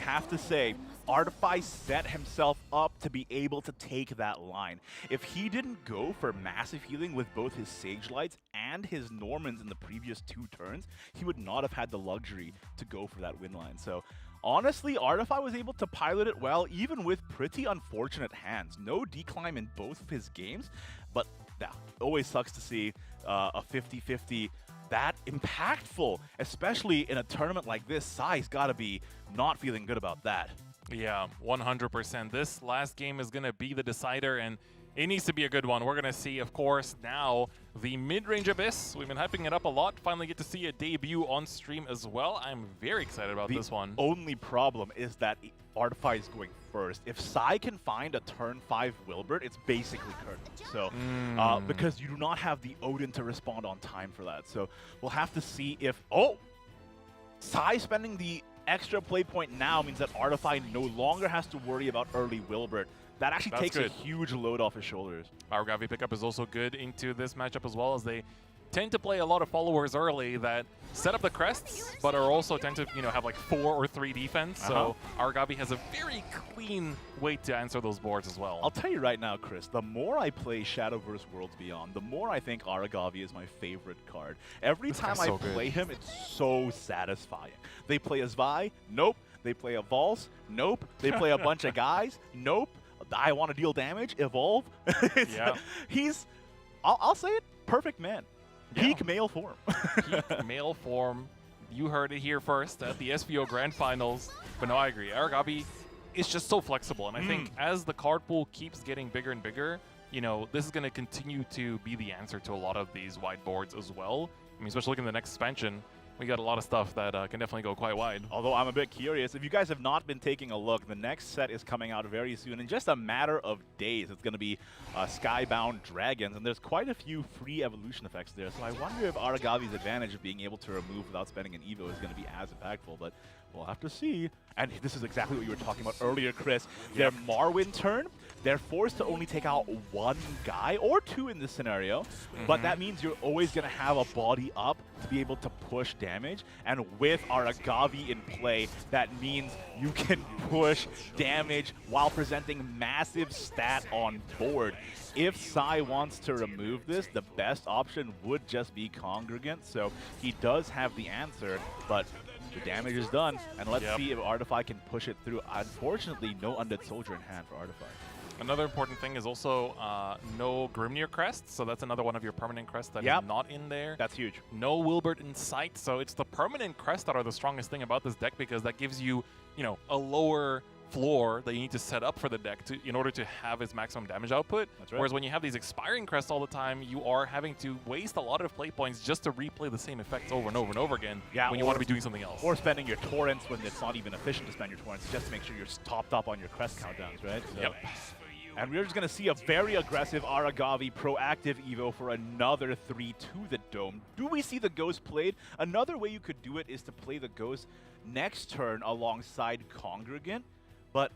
have to say, Artify set himself up to be able to take that line. If he didn't go for massive healing with both his Sage Lights and his Normans in the previous 2 turns, he would not have had the luxury to go for that win line. So honestly, Artify was able to pilot it well, even with pretty unfortunate hands. No decline in both of his games, but yeah, always sucks to see a 50-50 that impactful, especially in a tournament like this. Sai's got to be not feeling good about that. Yeah, 100%. This last game is going to be the decider, and it needs to be a good one. We're going to see, of course, now the mid-range Abyss. We've been hyping it up a lot. Finally get to see a debut on stream as well. I'm very excited about this one. The only problem is that Artify is going first. If Sai can find a turn 5 Wilbert, it's basically curtain. So, because you do not have the Odin to respond on time for that. So, we'll have to see if... Oh! Sai spending the extra play point now means that Artify no longer has to worry about early Wilbert. That actually That's takes good. a huge load off his shoulders. Aragavi pickup is also good into this matchup as well, as they tend to play a lot of followers early that set up the crests, but are also tend to have like 4 or 3 defense. So Aragavi has a very clean way to answer those boards as well. I'll tell you right now, Chris, the more I play Shadowverse Worlds Beyond, the more I think Aragavi is my favorite card. Every time I play him, it's so satisfying. They play a Zvi? Nope. They play a Valse? Nope. They play a bunch of guys? Nope. I want to deal damage? Evolve? Yeah. He's, I'll say it, perfect man. Peak male form. Peak male form. You heard it here first at the SVO Grand Finals. But no, I agree. Aragavi is just so flexible. And I think as the card pool keeps getting bigger and bigger, this is going to continue to be the answer to a lot of these wide boards as well. I mean, especially looking at the next expansion, we got a lot of stuff that can definitely go quite wide. Although I'm a bit curious, if you guys have not been taking a look, the next set is coming out very soon. In just a matter of days, it's going to be Skybound Dragons, and there's quite a few free evolution effects there. So I wonder if Aragavi's advantage of being able to remove without spending an Evo is going to be as impactful, but we'll have to see. And this is exactly what you were talking about earlier, Chris. Their Marwyn turn, they're forced to only take out 1 guy, or 2 in this scenario, but that means you're always going to have a body up to be able to push damage, and with Aragavi in play, that means you can push damage while presenting massive stat on board. If Sai wants to remove this, the best option would just be Congregant, so he does have the answer, but the damage is done, and let's see if Artify can push it through. Unfortunately, no Undead Soldier in hand for Artify. Another important thing is also no Grimnir crest, so that's another one of your permanent crests that is not in there. That's huge. No Wilbert in sight, so it's the permanent crests that are the strongest thing about this deck, because that gives you, a lower floor that you need to set up for the deck in order to have its maximum damage output. That's right. Whereas when you have these expiring crests all the time, you are having to waste a lot of play points just to replay the same effects over and over and over again when you want to be doing something else. Or spending your torrents when it's not even efficient to spend your torrents, just to make sure you're topped up on your crest countdowns, right? So. Yep. And we're just going to see a very aggressive Aragavi proactive Evo for another 3 to the Dome. Do we see the Ghost played? Another way you could do it is to play the Ghost next turn alongside Congregant, but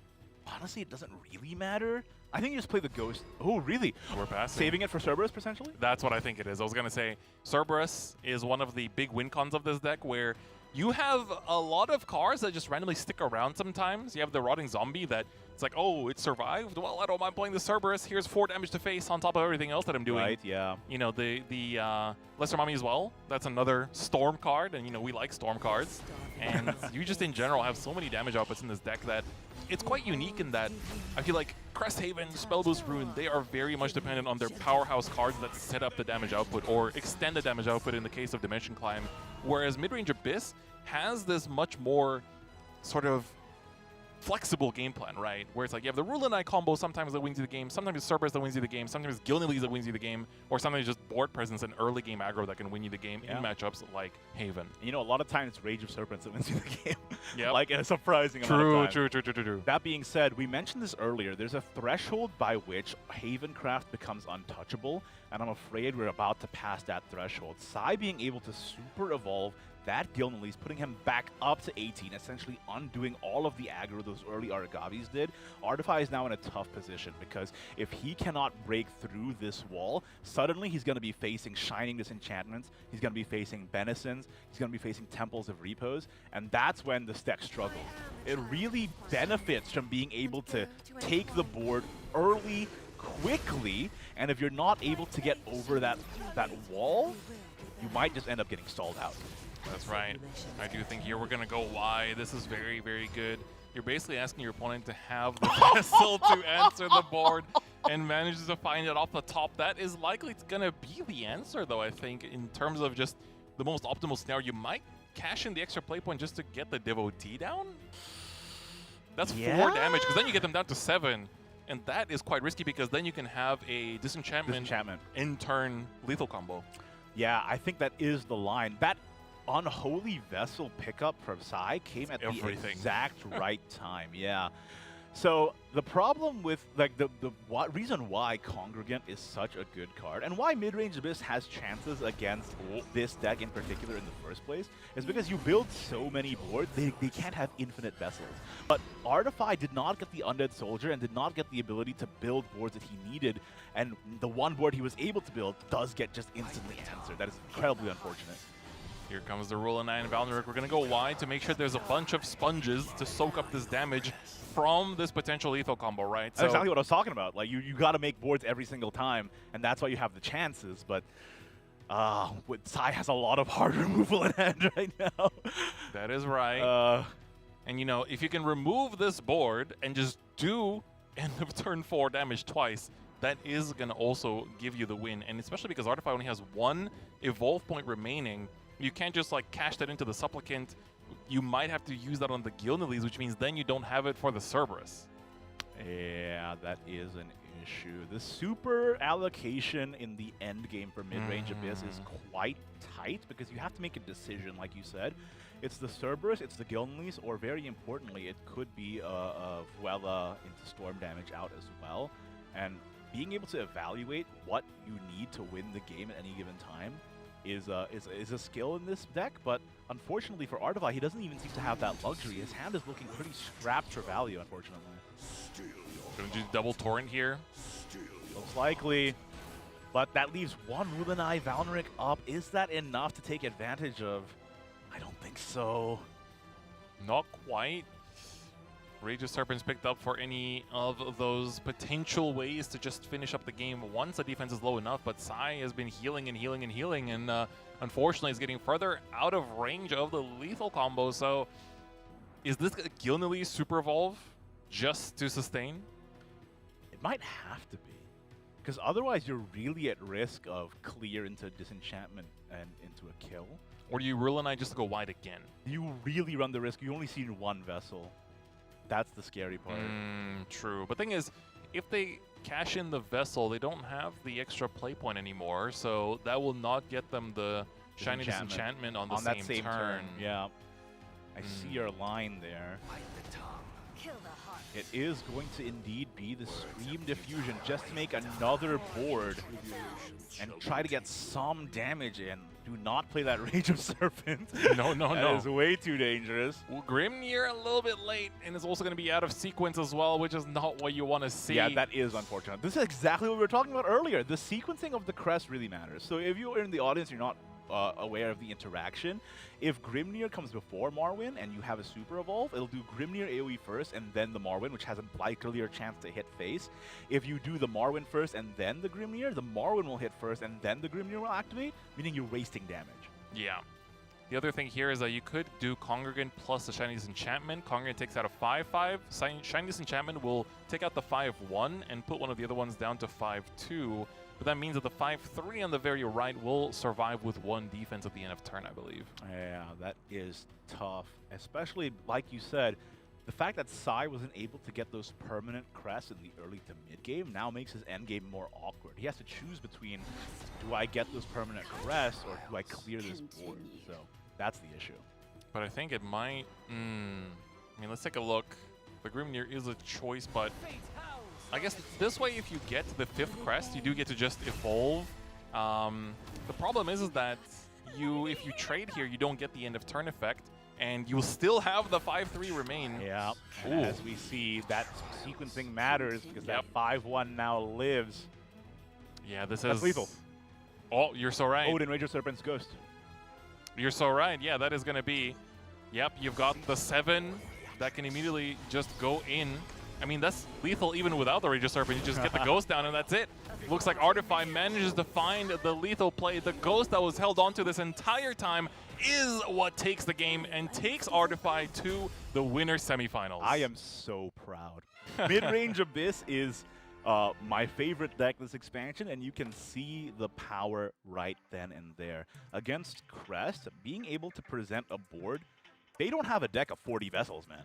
honestly, it doesn't really matter. I think you just play the Ghost. Oh, really? We're passing. Saving it for Cerberus, potentially? That's what I think it is. I was going to say, Cerberus is one of the big win cons of this deck, where you have a lot of cards that just randomly stick around sometimes. You have the Rotting Zombie that it's like, oh, it survived? Well, I don't mind playing the Cerberus. Here's 4 damage to face on top of everything else that I'm doing. Right, yeah. The Lesser Mummy as well. That's another Storm card, and, we like Storm cards. And you just, in general, have so many damage outputs in this deck that it's quite unique in that I feel like Cresthaven, Spellboost Rune, they are very much dependent on their powerhouse cards that set up the damage output or extend the damage output in the case of Dimension Climb. Whereas Midrange Abyss has this much more sort of flexible game plan, right? Where it's like you have the Rule and Eye combo sometimes that wins you the game, sometimes it's Cerberus that wins you the game, sometimes it's Gilneas that wins you the game, or sometimes just board presence and early game aggro that can win you the game in matchups like Haven. A lot of times it's Rage of Serpents that wins you the game. Yep. Like in a surprising amount of time. True. That being said, we mentioned this earlier. There's a threshold by which Havencraft becomes untouchable, and I'm afraid we're about to pass that threshold. Sai being able to super evolve that Gilneas, putting him back up to 18, essentially undoing all of the aggro those early Aragavis did. Artify is now in a tough position, because if he cannot break through this wall, suddenly he's going to be facing Shining Disenchantments, he's going to be facing Benisons, he's going to be facing Temples of Repose, and that's when the deck struggles. It really benefits from being able to take the board early, quickly, and if you're not able to get over that wall, you might just end up getting stalled out. That's right. I do think here we're going to go wide. This is very, very good. You're basically asking your opponent to have the vessel to answer the board and manages to find it off the top. That is likely going to be the answer, though, I think, in terms of just the most optimal scenario. You might cash in the extra play point just to get the Devotee down. That's 4 damage, because then you get them down to 7. And that is quite risky, because then you can have a Disenchantment in turn lethal combo. Yeah, I think that is the line. That Unholy Vessel pickup from Sai came at the exact right time. Yeah. So the problem with like the reason why Congregant is such a good card and why Midrange Abyss has chances against this deck in particular in the first place is because you build so many boards, they can't have infinite vessels. But Artify did not get the Undead Soldier and did not get the ability to build boards that he needed, and the one board he was able to build does get just instantly answered. That is incredibly unfortunate. Here comes the Rule of 9 Valneric. We're going to go wide to make sure there's a bunch of sponges to soak up this damage from this potential lethal combo, right? That's exactly what I was talking about. Like, you got to make boards every single time, and that's why you have the chances. But Sai has a lot of hard removal in hand right now. That is right. And, you know, if you can remove this board and just do end of turn 4 damage twice, that is going to also give you the win. And especially because Artify only has one evolve point remaining, you can't just like cash that into the Supplicant. You might have to use that on the Gilneys, which means then you don't have it for the Cerberus. Yeah, that is an issue. The super allocation in the end game for mid-range Abyss is quite tight because you have to make a decision, like you said. It's the Cerberus, it's the Gilneys, or very importantly, it could be a Vuela into storm damage out as well. And being able to evaluate what you need to win the game at any given time is a skill in this deck, but unfortunately for Artify, he doesn't even seem to have that luxury. His hand is looking pretty strapped for value, unfortunately. Gonna do double Torrent here. Most likely, but that leaves one Rubenai Valneric up. Is that enough to take advantage of? I don't think so. Not quite. Rage of Serpents picked up for any of those potential ways to just finish up the game once the defense is low enough, but Sai has been healing and healing and healing, and unfortunately is getting further out of range of the lethal combo. So is this a Gilneys Super Evolve just to sustain? It might have to be, because otherwise you're really at risk of clear into Disenchantment and into a kill. Or do you Rule and I just go wide again? You really run the risk. You only see one vessel. That's the scary part. True. But thing is, if they cash in the vessel, they don't have the extra play point anymore, so that will not get them the shiny disenchantment on the that same turn. Yeah. I see your line there. It is going to indeed be the Scream Diffusion just to make another board and try to get some damage in. Do not play that Rage of Serpent. No. That is way too dangerous. Well, Grimnir a little bit late, and is also going to be out of sequence as well, which is not what you want to see. Yeah, that is unfortunate. This is exactly what we were talking about earlier. The sequencing of the crest really matters. So if you're in the audience, you're not aware of the interaction. If Grimnir comes before Marwyn and you have a super evolve, it'll do Grimnir AoE first and then the Marwyn, which has a likelier chance to hit face. If you do the Marwyn first and then the Marwyn will hit first and then the Grimnir will activate, meaning you're wasting damage. Yeah. The other thing here is that you could do Congregant plus the Shiny Disenchantment. Congregant takes out a 5/5. Shiny Disenchantment will take out the 5/1 and put one of the other ones down to 5/2. But that means that the 5/3 on the very right will survive with one defense at the end of turn, I believe. Yeah, that is tough. Especially, like you said, the fact that Sai wasn't able to get those permanent crests in the early to mid game now makes his end game more awkward. He has to choose between, do I get those permanent crests or do I clear this board? So that's the issue. But I think it might... I mean, let's take a look. The Grimnir is a choice, but I guess this way, if you get the 5th crest, you do get to just evolve. The problem is that if you trade here, you don't get the end of turn effect, and you still have the 5/3 remain. Yeah, and as we see, that sequencing matters because that 5/1 now lives. Yeah, this That's is lethal. Oh, you're so right. Odin, Rage of Serpent's Ghost. You're so right. Yeah, that is going to be... Yep, you've got the 7 that can immediately just go in. I mean, that's lethal even without the Rage of Serpent. You just get the Ghost down and that's it. Looks like Artify manages to find the lethal play. The Ghost that was held onto this entire time is what takes the game and takes Artify to the winner semifinals. I am so proud. Mid-range Abyss is my favorite deck this expansion, and you can see the power right then and there. Against Crest, being able to present a board, they don't have a deck of 40 vessels, man.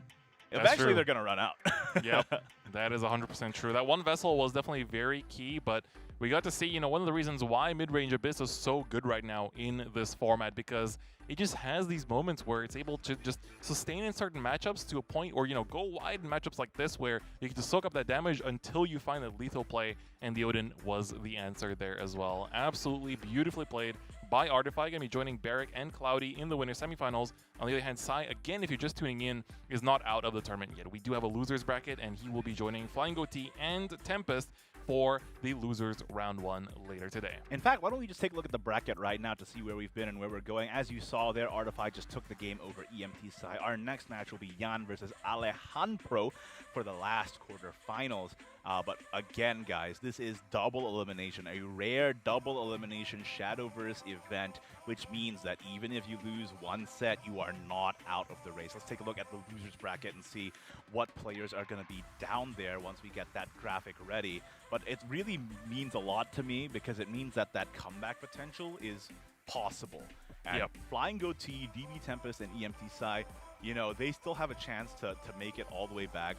Eventually, true. they're going to run out. Yep, that is 100% true. That one vessel was definitely very key, but we got to see, you know, one of the reasons why mid-range Abyss is so good right now in this format, because it just has these moments where it's able to just sustain in certain matchups to a point where, you know, go wide in matchups like this where you can just soak up that damage until you find a lethal play, and the Odin was the answer there as well. Absolutely beautifully played by Artify. Going to be joining Barrick and Cloudy in the winner semifinals. On the other hand, Sai, again, if you're just tuning in, is not out of the tournament yet. We do have a losers bracket, and he will be joining Flying Goatee and Tempest for the losers round 1 later today. In fact, why don't we just take a look at the bracket right now to see where we've been and where we're going. As you saw there, Artify just took the game over EMT Sai. Our next match will be Jan versus Alejandro for the last quarterfinals. But again, guys, this is double elimination, a rare double elimination Shadowverse event, which means that even if you lose one set, you are not out of the race. Let's take a look at the losers bracket and see what players are going to be down there once we get that graphic ready. But it really means a lot to me because it means that that comeback potential is possible. And Yep. Flying Goatee, DB Tempest, and EMT Sai, you know, they still have a chance to make it all the way back,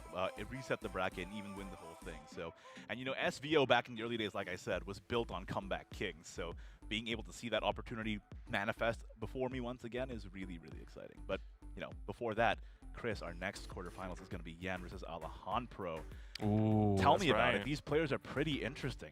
reset the bracket, and even win the whole thing. So, and you know, SVO back in the early days, like I said, was built on comeback kings. So being able to see that opportunity manifest before me once again is really, really exciting. But, you know, before that, Chris, our next quarterfinals is going to be Yan versus Alejandro. Ooh, Tell that's me about right. it. These players are pretty interesting.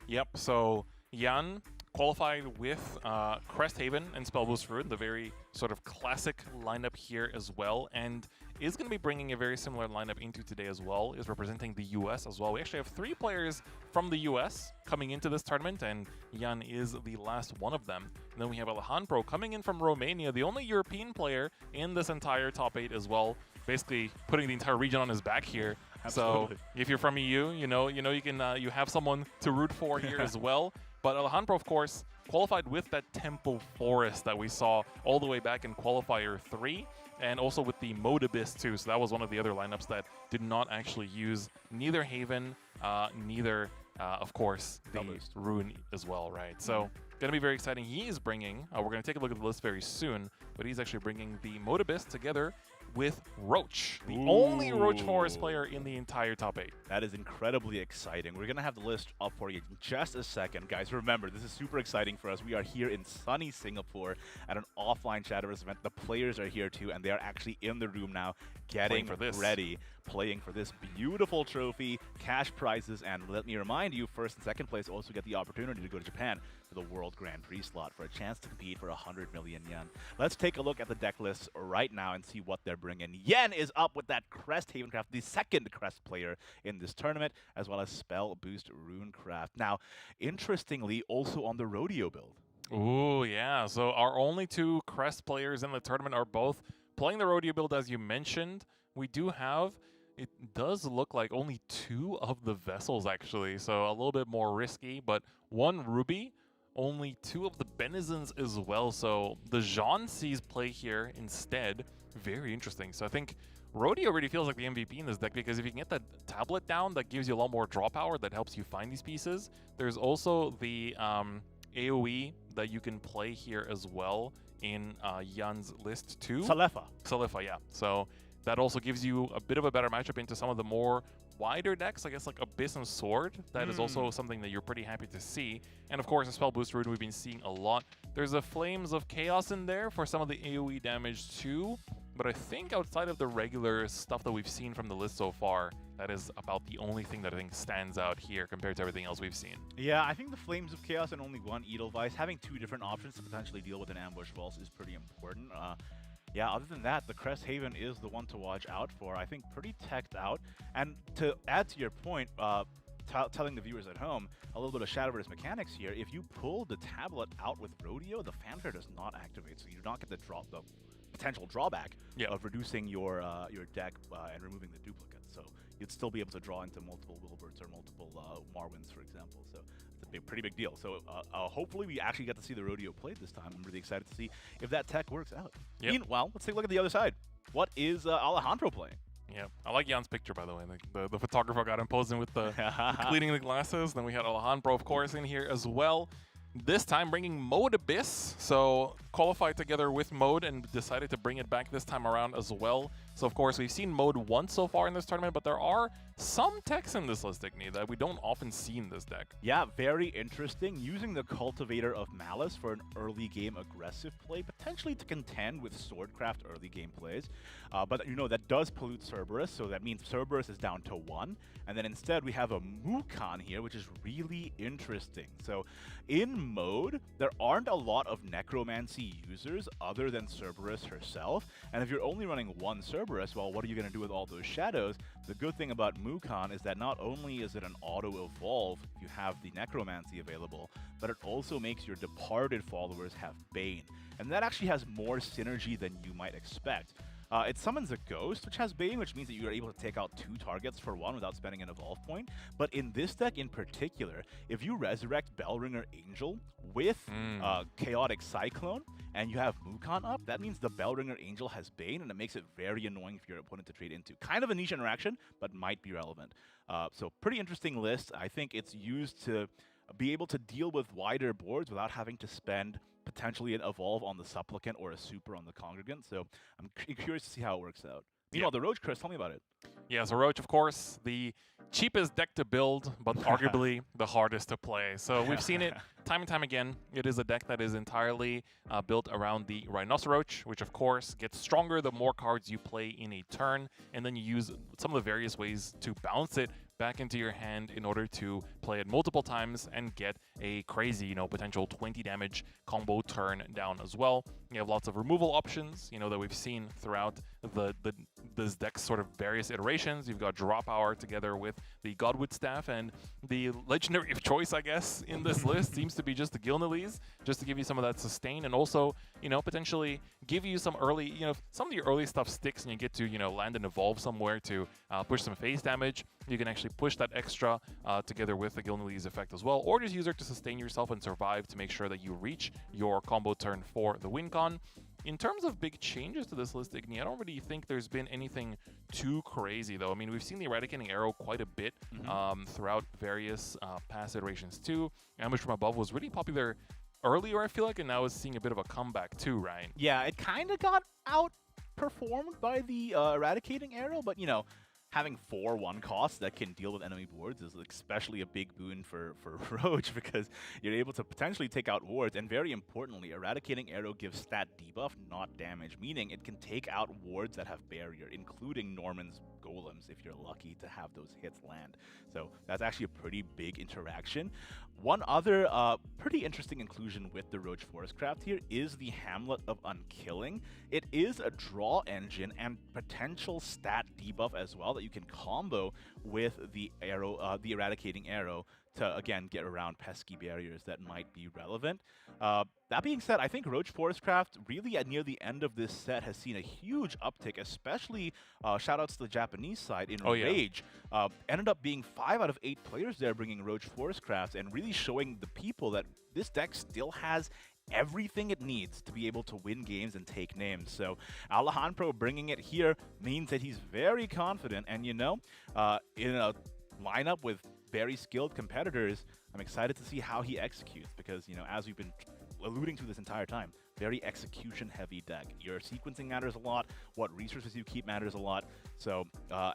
Yep, so Jan qualified with Cresthaven and Spellboost Rune, the very sort of classic lineup here as well, and is going to be bringing a very similar lineup into today as well, is representing the US as well. We actually have 3 players from the US coming into this tournament, and Jan is the last one of them. And then we have Alejandro coming in from Romania, the only European player in this entire top 8 as well, basically putting the entire region on his back here. Absolutely. So if you're from EU, you know you can you have someone to root for here as well. But Alejandro, of course, qualified with that Temple Forest that we saw all the way back in Qualifier 3, and also with the Mode Abyss too. So that was one of the other lineups that did not actually use neither Haven, neither, of course, the Spellboost. Rune as well, right? So going to be very exciting. He is bringing, we're going to take a look at the list very soon, but he's actually bringing the Mode Abyss together with Roach, the only Roach Forest player in the entire top 8. That is incredibly exciting. We're going to have the list up for you in just a second. Guys, remember, this is super exciting for us. We are here in sunny Singapore at an offline Shadowverse event. The players are here too, and they are actually in the room now getting for this. ready, playing for this beautiful trophy, cash prizes, and let me remind you, first and second place also get the opportunity to go to Japan for the World Grand Prix slot for a chance to compete for 100 million yen. Let's take a look at the deck lists right now and see what they're bringing. Yen is up with that Crest Havencraft, the second Crest player in this tournament, as well as Spell Boost Runecraft. Now, interestingly, also on the Rodeo build. Ooh, yeah. So our only 2 Crest players in the tournament are both playing the Rodeo build, as you mentioned. We do have, it does look like only 2 of the vessels, actually. So a little bit more risky, but 1 Ruby, only 2 of the Benizons as well. So the Jean sees play here instead. Very interesting. So I think Rodeo really feels like the MVP in this deck, because if you can get that tablet down, that gives you a lot more draw power that helps you find these pieces. There's also the AoE that you can play here as well in Jan's list too. Salefa, yeah. So that also gives you a bit of a better matchup into some of the more wider decks, I guess, like Abyss and Sword. That is also something that you're pretty happy to see. And of course, a Spell Boost Rune we've been seeing a lot. There's a Flames of Chaos in there for some of the AoE damage too. But I think outside of the regular stuff that we've seen from the list so far, that is about the only thing that I think stands out here compared to everything else we've seen. Yeah, I think the Flames of Chaos and only 1 Edelweiss, having 2 different options to potentially deal with an ambush false is pretty important. Yeah, other than that, the Crest Haven is the one to watch out for. I think pretty teched out. And to add to your point, telling the viewers at home a little bit of Shadowverse mechanics here, if you pull the tablet out with Rodeo, the fanfare does not activate, so you do not get the potential drawback of reducing your deck and removing the duplicate. So you'd still be able to draw into multiple Wilberts or multiple Marwins, for example. So it's a pretty big deal. So hopefully we actually get to see the Rodeo played this time. I'm really excited to see if that tech works out. Yep. Meanwhile, let's take a look at the other side. What is Alejandro playing? Yeah, I like Jan's picture, by the way. Like the photographer got him posing with the cleaning the glasses. Then we had Alejandro, of course, in here as well. This time bringing Mode Abyss, so qualified together with Mode and decided to bring it back this time around as well. So of course we've seen mode once so far in this tournament, but there are some techs in this list, Igni, that we don't often see in this deck. Yeah, very interesting. Using the Cultivator of Malice for an early game aggressive play, potentially to contend with Swordcraft early game plays. But you know, that does pollute Cerberus, so that means Cerberus is down to 1. And then instead we have a Mukon here, which is really interesting. So in mode, there aren't a lot of Necromancy users other than Cerberus herself. And if you're only running one Cerberus, well, what are you going to do with all those shadows? The good thing about Mukon is that not only is it an auto-evolve if you have the Necromancy available, but it also makes your departed followers have Bane. And that actually has more synergy than you might expect. It summons a Ghost, which has Bane, which means that you're able to take out 2 targets for 1 without spending an evolve point. But in this deck in particular, if you resurrect Bellringer Angel with Chaotic Cyclone, and you have Mukon up, that means the Bellringer Angel has Bane, and it makes it very annoying for your opponent to trade into. Kind of a niche interaction, but might be relevant. So pretty interesting list. I think it's used to be able to deal with wider boards without having to spend potentially an evolve on the Supplicant or a super on the Congregant. So I'm curious to see how it works out. Meanwhile, the Roach, Chris, tell me about it. Yeah, so Roach, of course, the cheapest deck to build, but arguably the hardest to play. So we've seen it time and time again. It is a deck that is entirely built around the Rhinoceroach, which of course gets stronger the more cards you play in a turn, and then you use some of the various ways to bounce it back into your hand in order to play it multiple times and get a crazy, potential 20 damage combo turn down as well. You have lots of removal options, that we've seen throughout this deck's sort of various iterations. You've got Draw Power together with the Godwood Staff, and the legendary of choice, I guess, in this list seems to be just the Gilnelys, just to give you some of that sustain, and also, potentially give you some early, some of the early stuff sticks and you get to, land and evolve somewhere to push some phase damage. You can actually push that extra together with the Gilnelys effect as well, or just use it to sustain yourself and survive to make sure that you reach your combo turn for the win con. In terms of big changes to this list, Igni, I don't really think there's been anything too crazy, though. I mean, we've seen the Eradicating Arrow quite a bit throughout various past iterations, too. Ambush from Above was really popular earlier, I feel like, and now is seeing a bit of a comeback, too, Ryan. Yeah, it kind of got outperformed by the Eradicating Arrow, but, having 4/1 costs that can deal with enemy boards is especially a big boon for Roach, because you're able to potentially take out wards, and very importantly, Eradicating Arrow gives stat debuff, not damage, meaning it can take out wards that have barrier, including Norman's Golems, if you're lucky to have those hits land. So that's actually a pretty big interaction. One other pretty interesting inclusion with the Roach Forestcraft here is the Hamlet of Unkilling. It is a draw engine and potential stat debuff as well that you can combo with the arrow, the Eradicating Arrow, to again get around pesky barriers that might be relevant. That being said, I think Roach Forestcraft really at near the end of this set has seen a huge uptick, especially shoutouts to the Japanese side in Rage. Ended up being 5 out of 8 players there bringing Roach Forestcraft, and really showing the people that this deck still has everything it needs to be able to win games and take names. So Alejandro bringing it here means that he's very confident, and in a lineup with very skilled competitors, I'm excited to see how he executes, because as we've been alluding to this entire time, very execution heavy deck. Your sequencing matters a lot, what resources you keep matters a lot, so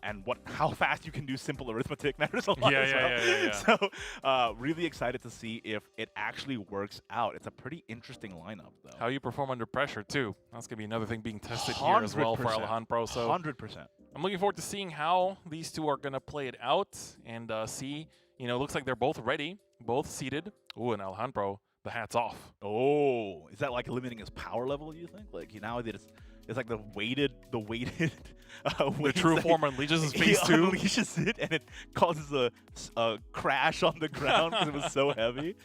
and how fast you can do simple arithmetic matters a lot as well. So really excited to see if it actually works out. It's a pretty interesting lineup, though. How you perform under pressure too, that's gonna be another thing being tested here as well for Alejandro. So 100%. I'm looking forward to seeing how these two are gonna play it out, and see, looks like they're both ready, both seated. Ooh, and Alejandro, the hat's off. Oh, is that like limiting his power level, you think? Like now that it's like the weighted the true form unleashes his phase 2. Unleashes it, and it causes a crash on the ground because it was so heavy.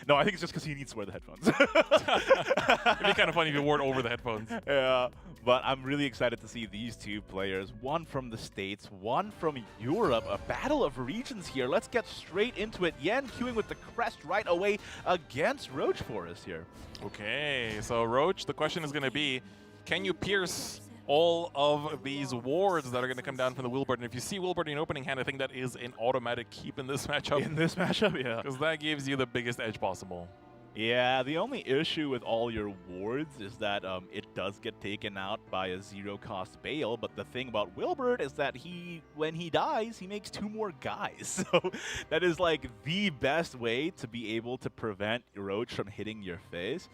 No, I think it's just because he needs to wear the headphones. It'd be kind of funny if you wore it over the headphones. Yeah, but I'm really excited to see these two players, one from the States, one from Europe, a battle of regions here. Let's get straight into it. Yen queuing with the crest right away against Roach Forest here. Okay, so Roach, the question is going to be, can you pierce all of these wards that are going to come down from the Wilbert? And if you see Wilbert in opening hand, I think that is an automatic keep in this matchup. In this matchup, yeah. Because that gives you the biggest edge possible. Yeah, the only issue with all your wards is that it does get taken out by a zero-cost Bale, but the thing about Wilbert is that when he dies, he makes 2 more guys. So that is like the best way to be able to prevent Roach from hitting your face.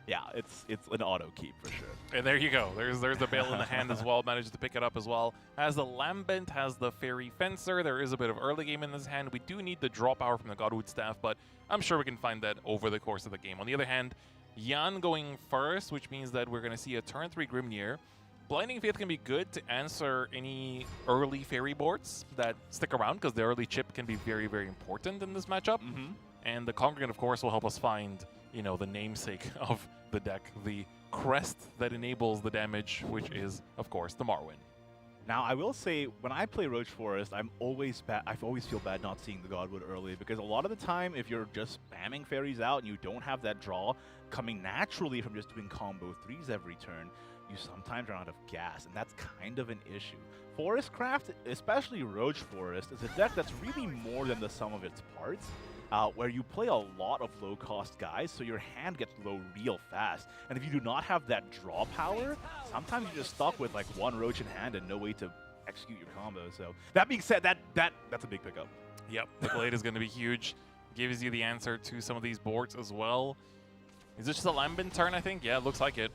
Yeah, it's an auto keep for sure. And there you go. There's the Bale in the hand as well. Manages to pick it up as well. Has the Lambent, has the Fairy Fencer. There is a bit of early game in this hand. We do need the draw power from the Godwood Staff, but I'm sure we can find that over the course of the game. On the other hand, Jan going first, which means that we're going to see a turn 3 Grimnir. Blinding Faith can be good to answer any early Fairy boards that stick around, because the early chip can be very, very important in this matchup. And the Congregant, of course, will help us find, you know, the namesake of the deck, the crest that enables the damage, which is, of course, the Marwyn. Now, I will say, when I play Roach Forest, I always feel bad not seeing the Godwood early, because a lot of the time, if you're just spamming fairies out and you don't have that draw coming naturally from just doing combo 3s every turn, you sometimes run out of gas, and that's kind of an issue. Forestcraft, especially Roach Forest, is a deck that's really more than the sum of its parts. Where you play a lot of low-cost guys, so your hand gets low real fast. And if you do not have that draw power, sometimes you're just stuck with like 1 Roach in hand and no way to execute your combo. So that being said, that's a big pickup. Yep, the Blade is going to be huge. Gives you the answer to some of these boards as well. Is this just a Lambent turn, I think? Yeah, it looks like it.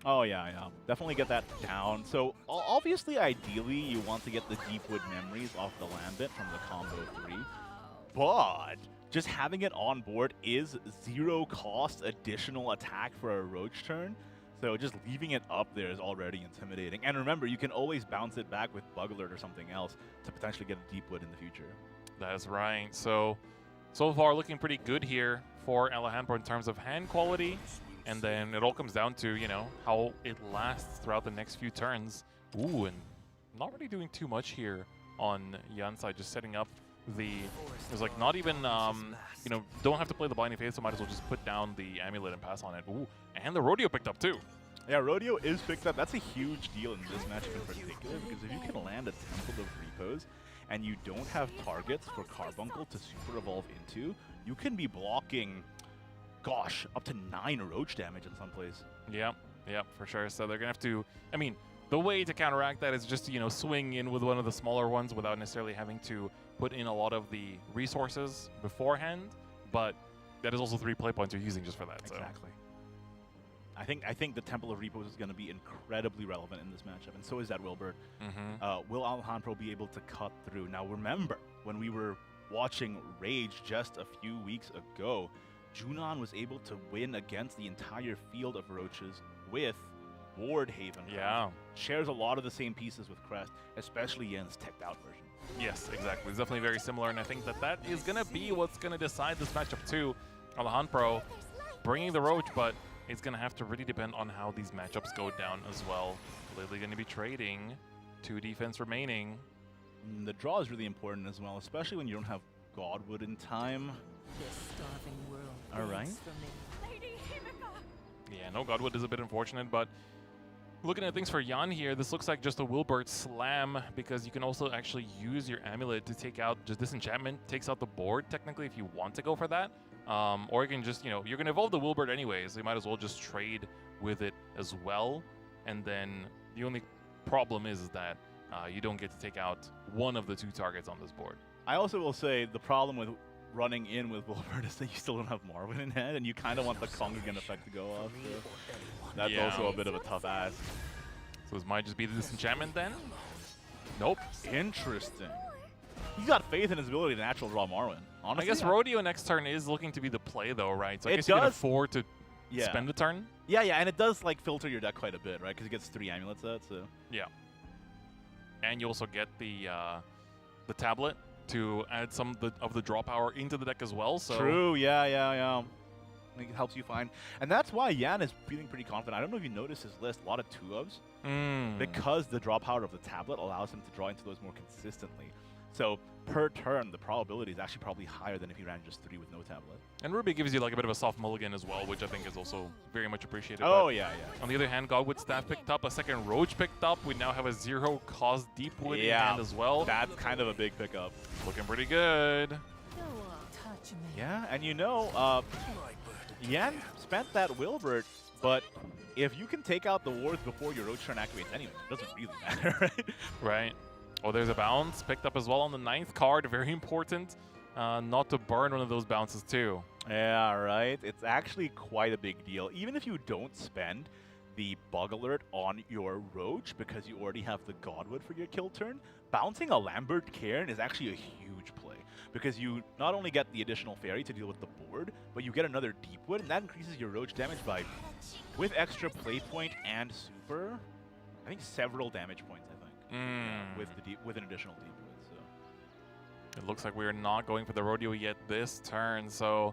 Oh, yeah. Definitely get that down. So obviously, ideally, you want to get the Deepwood Memories off the Lambent from the combo 3. But just having it on board is 0-cost additional attack for a Roach turn. So just leaving it up there is already intimidating. And remember, you can always bounce it back with Bug Alert or something else to potentially get a Deepwood in the future. That's right. So far looking pretty good here for Alejandro in terms of hand quality. And then it all comes down to, you know, how it lasts throughout the next few turns. Ooh, and not really doing too much here on Jan's side, just setting up there's like not even, you know, don't have to play the Blinding Faith, so might as well just put down the Amulet and pass on it. Ooh, and the Rodeo picked up too. Yeah, Rodeo is picked up. That's a huge deal in this matchup in particular, because if you can land a Temple of Repos and you don't have targets for Carbuncle to Super Evolve into, you can be blocking, gosh, up to 9 Roach damage in some place. Yeah, for sure. So they're going to have to, I mean, the way to counteract that is just to, you know, swing in with one of the smaller ones without necessarily having to put in a lot of the resources beforehand, but that is also 3 play points you're using just for that. Exactly. So. I think the Temple of Repos is going to be incredibly relevant in this matchup, and so is that Wilbert. Will Alejandro be able to cut through? Now remember, when we were watching Rage just a few weeks ago, Junon was able to win against the entire field of Roaches with Ward Haven. Yeah. Shares a lot of the same pieces with Crest, especially Yen's teched out version. Yes, exactly. It's definitely very similar, and I think that is going to be what's going to decide this matchup too. Alejandro bringing the Roach, but it's going to have to really depend on how these matchups go down as well. Lily going to be trading, 2 defense remaining. The draw is really important as well, especially when you don't have Godwood in time. All right. Yeah, no Godwood is a bit unfortunate, but looking at things for Jan here, this looks like just a Wilbert slam, because you can also actually use your Amulet to take out just Disenchantment, takes out the board technically if you want to go for that. Or you can just, you know, you're going to evolve the Wilbert anyways, so you might as well just trade with it as well. And then the only problem is that you don't get to take out one of the 2 targets on this board. I also will say the problem with running in with Wilbert is that you still don't have Marwyn in hand, and you kind of want the Congregant effect to go off. So that's also a bit of a tough ask. So this might just be the Disenchantment then? Nope. Interesting. He's got faith in his ability to natural draw Marwyn. Honestly, I guess Rodeo next turn is looking to be the play though, right? So I It guess you can does. afford to spend a turn. Yeah, and it does like filter your deck quite a bit, right? Because it gets 3 amulets out, so. Yeah. And you also get the tablet to add some of the draw power into the deck as well. So True, yeah. It helps you find. And that's why Jan is feeling pretty confident. I don't know if you noticed his list, a lot of 2-ofs. Because the draw power of the tablet allows him to draw into those more consistently. So per turn, the probability is actually probably higher than if he ran just 3 with no tablet. And Ruby gives you like a bit of a soft mulligan as well, which I think is also very much appreciated. Oh, but yeah. on the other hand, Godwood Staff picked up, a second Roach picked up. We now have a 0-cost Deepwood in hand as well. That's kind of a big pickup. Looking pretty good. Yeah, and you know, Yan spent that Wilbert, but if you can take out the wards before your roach turn activates anyway, it doesn't really matter, right? Right. Oh, there's a bounce picked up as well on the 9th card. Very important not to burn one of those bounces too. Yeah, right. It's actually quite a big deal. Even if you don't spend the bug alert on your roach because you already have the Godwood for your kill turn, bouncing a Lambert Cairn is actually a huge play because you not only get the additional fairy to deal with the board, but you get another Deepwood, and that increases your roach damage by, with extra play point and super, I think several damage points, I think, with an additional Deepwood. So it looks like we're not going for the rodeo yet this turn, so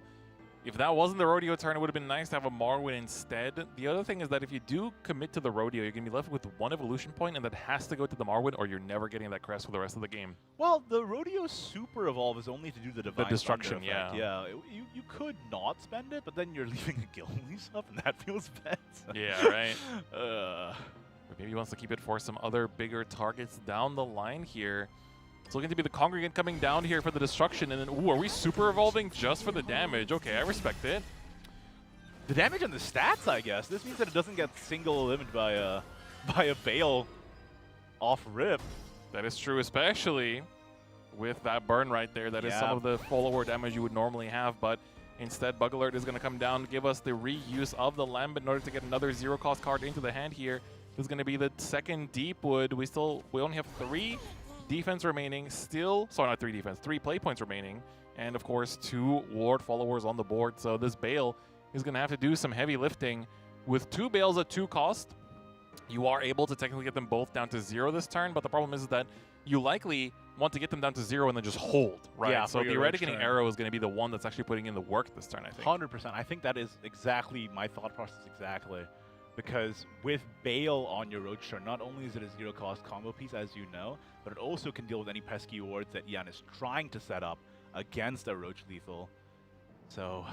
if that wasn't the rodeo turn, it would have been nice to have a Marwyn instead. The other thing is that if you do commit to the rodeo, you're going to be left with one evolution point, and that has to go to the Marwyn, or you're never getting that crest for the rest of the game. well, the rodeo super evolve is only to do the divine destruction, thunder effect. yeah. You could not spend it, but then you're leaving a guild lease up, and that feels bad. So. Yeah, right. But Maybe he wants to keep it for some other bigger targets down the line here. It's looking to be the Congregant coming down here for the destruction, and then, ooh, are we super evolving just for the damage? Okay, I respect it. the damage and the stats, I guess. This means that it doesn't get single eliminated by a Bale off rip. That is true, especially with that burn right there. That is some of the follower damage you would normally have, but instead, Bug Alert is going to come down, give us the reuse of the Lambent in order to get another zero-cost card into the hand here. This is going to be the second Deepwood. We only have 3 defense remaining, still, sorry, not 3 defense, 3 play points remaining, and of course 2 ward followers on the board. So this Bale is going to have to do some heavy lifting. With 2 Bales at 2 cost, you are able to technically get them both down to 0 this turn, but the problem is that you likely want to get them down to 0 and then just hold, right? Yeah, so the your Eradicating Arrow is going to be the one that's actually putting in the work this turn, I think. 100%. I think that is exactly my thought process exactly. Because with Bale on your roach turn, not only is it a zero-cost combo piece, as you know, but it also can deal with any pesky wards that Yan is trying to set up against a roach lethal. So,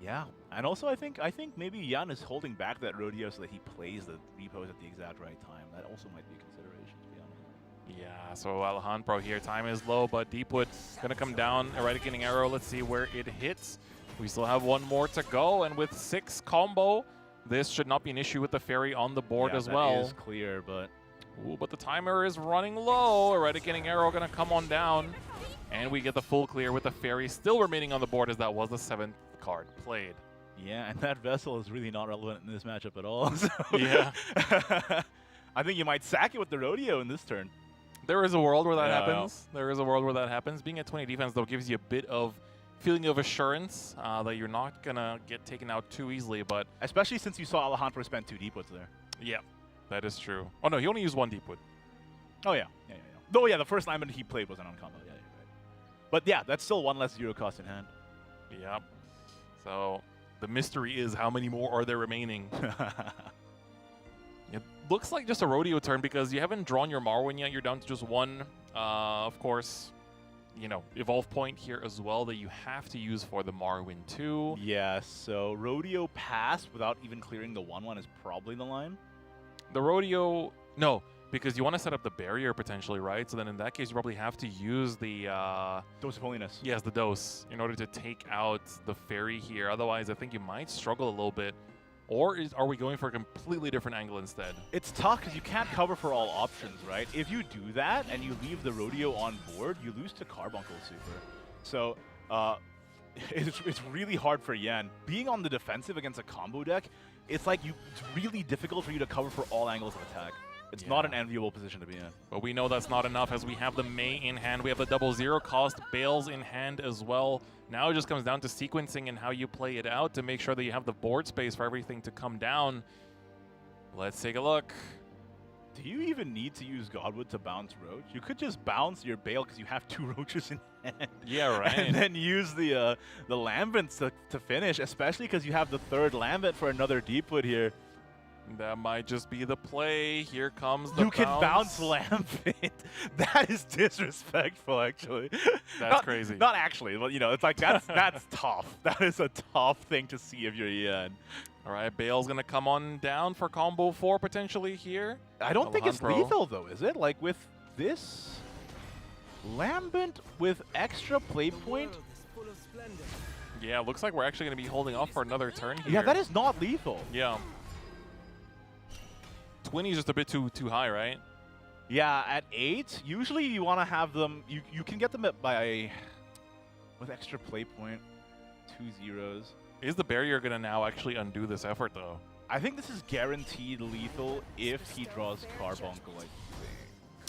yeah. And also, I think maybe Yan is holding back that rodeo so that he plays the repos at the exact right time. That also might be a consideration, to be honest. Yeah, so Alejandro here, time is low, but Deepwood gonna come down, Eradicating Arrow, let's see where it hits. We still have 1 more to go, and with 6 combo, this should not be an issue with the fairy on the board as well. That is clear, but... Ooh, but the timer is running low. Eradicating Arrow gonna come on down, and we get the full clear with the fairy still remaining on the board, as that was the 7th card played. Yeah, and that Vessel is really not relevant in this matchup at all. So Yeah. I think you might sack it with the rodeo in this turn. There is a world where that happens. There is a world where that happens. Being at 20 defense, though, gives you a bit of feeling of assurance that you're not going to get taken out too easily. But especially since you saw Alejandro spend 2 Deepwoods there. Yeah, that is true. Oh, no, he only used 1 Deepwood. Oh, yeah. Oh, yeah, the first lineman he played wasn't on combo. Yeah, you're right. But yeah, that's still 1 less zero cost in hand. Yep. So the mystery is how many more are there remaining? It looks like just a rodeo turn because you haven't drawn your Marwyn yet. You're down to just 1. Of course, you know, evolve point here as well that you have to use for the Marwyn too. Yeah, so rodeo pass without even clearing the 1/1 is probably the line. The rodeo, no, because you want to set up the barrier potentially, right? So then in that case, you probably have to use the Dose of Holiness. yes, the dose in order to take out the fairy here. Otherwise, I think you might struggle a little bit. Or are we going for a completely different angle instead? It's tough because you can't cover for all options, right? If you do that and you leave the rodeo on board, you lose to Carbuncle Super. So it's really hard for Yan. Being on the defensive against a combo deck, it's really difficult for you to cover for all angles of attack. It's not an enviable position to be in. But we know that's not enough as we have the May in hand. We have the double zero cost Bales in hand as well. Now it just comes down to sequencing and how you play it out to make sure that you have the board space for everything to come down. Let's take a look. Do you even need to use Godwood to bounce Roach? You could just bounce your Bale because you have 2 Roaches in hand. Yeah, right. And then use the Lambents to finish, especially because you have the 3rd Lambent for another Deepwood here. That might just be the play. Here comes the You can bounce Lambent. That is disrespectful, actually. That's crazy. Not actually, but you know, it's like that's tough. That is a tough thing to see if you're Ian. All right, Bale's gonna come on down for combo 4 potentially here. I don't think it's Alejandro. lethal though, is it? Like with this Lambent with extra play point Yeah, looks like we're actually going to be holding off for another turn here. Yeah, that is not lethal. Yeah. 20 is just a bit too high, right? Yeah, at 8, usually you want to have them. You can get them by with extra play point, 2 zeros. Is the barrier going to now actually undo this effort, though? I think this is guaranteed lethal if he draws Carbuncle. I think.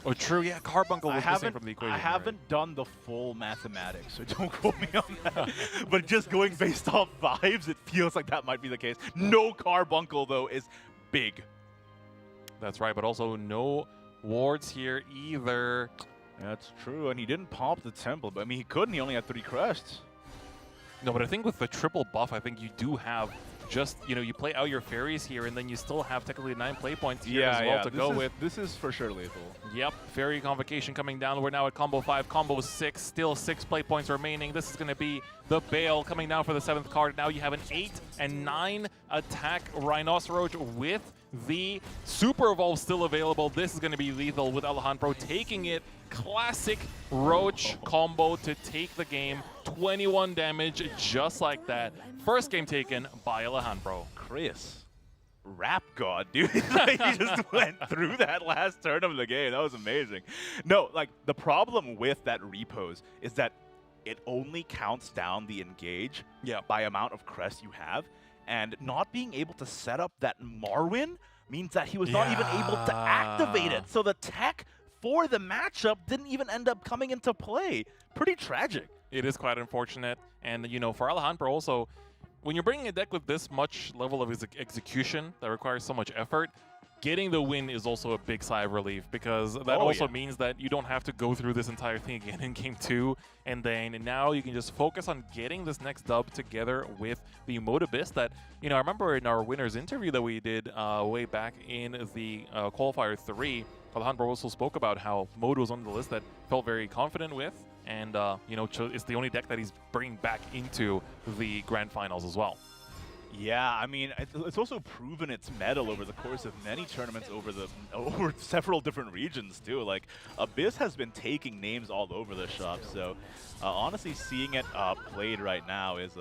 Oh, true. Yeah, Carbuncle was missing from the equation. I haven't done the full mathematics, so don't quote me on that. But just going based off vibes, it feels like that might be the case. No Carbuncle, though, is big. That's right, but also no wards here either. That's true, and he didn't pop the temple, but I mean, he couldn't. He only had 3 crests. No, but I think with the triple buff, I think you do have just, you play out your fairies here, and then you still have technically 9 play points here as well to go with. This is for sure lethal. Yep, Fairy Convocation coming down. We're now at combo 5, combo 6, still 6 play points remaining. This is going to be the Bale coming down for the 7th card. Now you have an 8 and 9 attack Rhinoceros with the Super Evolve still available. This is going to be lethal with Alejandro taking it. Classic Roach combo to take the game. 21 damage just like that. First game taken by Alejandro. Chris, rap god, dude. He just went through that last turn of the game. That was amazing. No, like, the problem with that repose is that it only counts down the engage by amount of crest you have. And not being able to set up that Marwin means that he was not even able to activate it. So the tech for the matchup didn't even end up coming into play. Pretty tragic. It is quite unfortunate. And, for Alejandro also, when you're bringing a deck with this much level of execution that requires so much effort, getting the win is also a big sigh of relief, because that also means that you don't have to go through this entire thing again in Game 2. And then now you can just focus on getting this next dub together with the Mode Abyss that, I remember in our winners interview that we did way back in the Qualifier 3, Alejandro also spoke about how Mode was on the list that felt very confident with. And, it's the only deck that he's bringing back into the Grand Finals as well. Yeah, I mean, it's also proven its mettle over the course of many tournaments over several different regions too. Like, Abyss has been taking names all over the shop. So, honestly, seeing it played right now is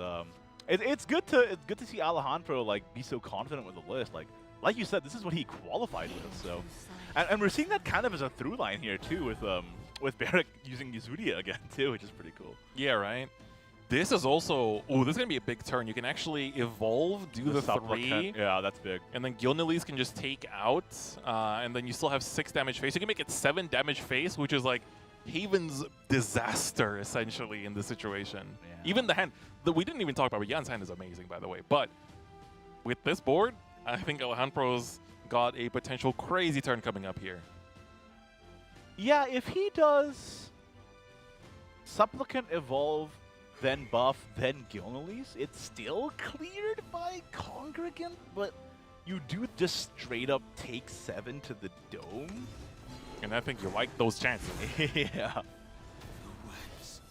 it's good to see Alejandro be so confident with the list. Like you said, this is what he qualified with. So, and we're seeing that kind of as a through line here too with Barrack using Yuzuria again too, which is pretty cool. Yeah, right. This is also, this is going to be a big turn. You can actually evolve, do the 3. Yeah, that's big. And then Gilnelis can just take out, and then you still have 6 damage face. You can make it 7 damage face, which is like Haven's disaster, essentially, in this situation. Yeah. Even the hand, we didn't even talk about, but Jan's hand is amazing, by the way. But with this board, I think Alejandro's got a potential crazy turn coming up here. Yeah, if he does Supplicant Evolve, then buff, then Gilnelis, it's still cleared by Congregant, but you do just straight up take 7 to the dome. And I think you like those chances. Yeah. Let's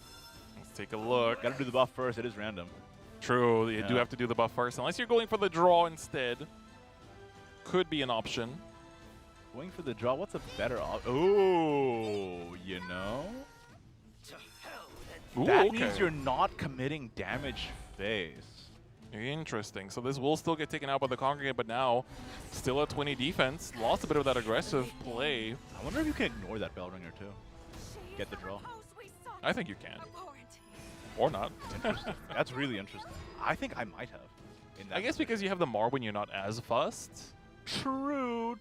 take a look. Gotta do the buff first, it is random. True, you do have to do the buff first, unless you're going for the draw instead. Could be an option. Going for the draw, what's a better option? Oh, Ooh, that means you're not committing damage phase. Interesting. So this will still get taken out by the Congregate, but now still at 20 defense. Lost a bit of that aggressive play. I wonder if you can ignore that Bellringer too. Get the draw. I think you can. Or not. Interesting. That's really interesting. I think I might have. I guess because you have the Marwin, you're not as fussed. True.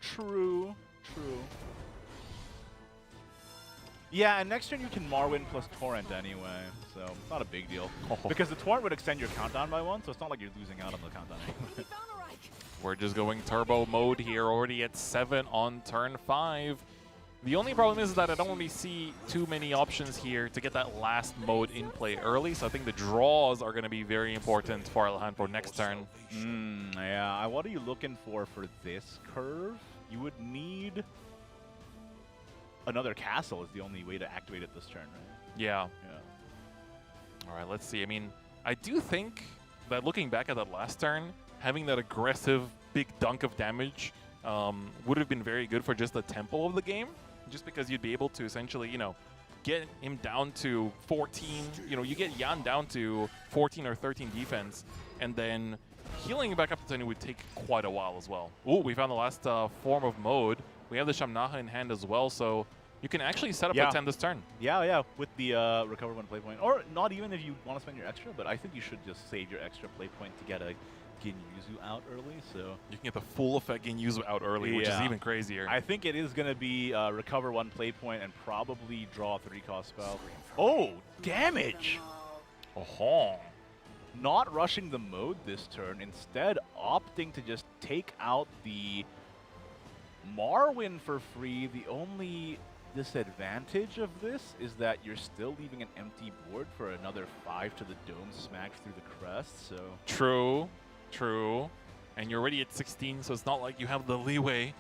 Yeah, and next turn you can Marwin plus Torrent anyway, so it's not a big deal. Because the Torrent would extend your countdown by 1, so it's not like you're losing out on the countdown anyway. We're just going turbo mode here, already at 7 on turn 5. The only problem is that I don't really see too many options here to get that last mode in play early, so I think the draws are going to be very important for Alejandro next turn. Yeah, what are you looking for this curve? You would need another castle is the only way to activate it this turn, right? Yeah. All right, let's see. I mean, I do think that looking back at that last turn, having that aggressive big dunk of damage would have been very good for just the tempo of the game, just because you'd be able to essentially, get him down to 14, you know, you get Yan down to 14 or 13 defense, and then healing back up to 10 would take quite a while as well. Ooh, we found the last form of mode. We have the Shamnaha in hand as well, so you can actually set up a 10 this turn. Yeah, with the recover one play point. Or not even if you want to spend your extra, but I think you should just save your extra play point to get a Ginyuzu out early, so... You can get the full effect Ginyuzu out early, which is even crazier. I think it is going to be recover one play point and probably draw a 3-cost spell. Oh, damage! Oh-ho. Not rushing the mode this turn, instead opting to just take out the Marwyn for free. The only disadvantage of this is that you're still leaving an empty board for another 5 to the dome smacked through the crest, so... True. And you're already at 16, so it's not like you have the leeway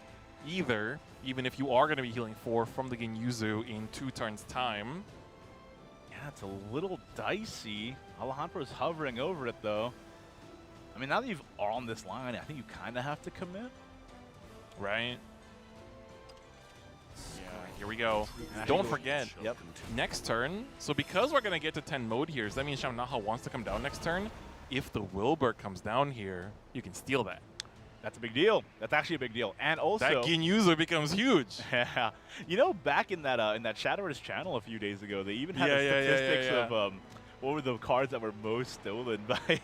either, even if you are going to be healing 4 from the Ginyuzu in 2 turns' time. Yeah, it's a little dicey. Alejandro's hovering over it, though. I mean, now that you've are on this line, I think you kind of have to commit. Right? Yeah, here we go. Don't forget, next turn, so because we're going to get to 10 mode here, so that means Shamnaha wants to come down next turn. If the Wilbur comes down here, you can steal that. That's a big deal. That's actually a big deal. And also... that Ginyuzu becomes huge. Yeah. You know, back in that Shadowverse channel a few days ago, they even had the statistics of what were the cards that were most stolen by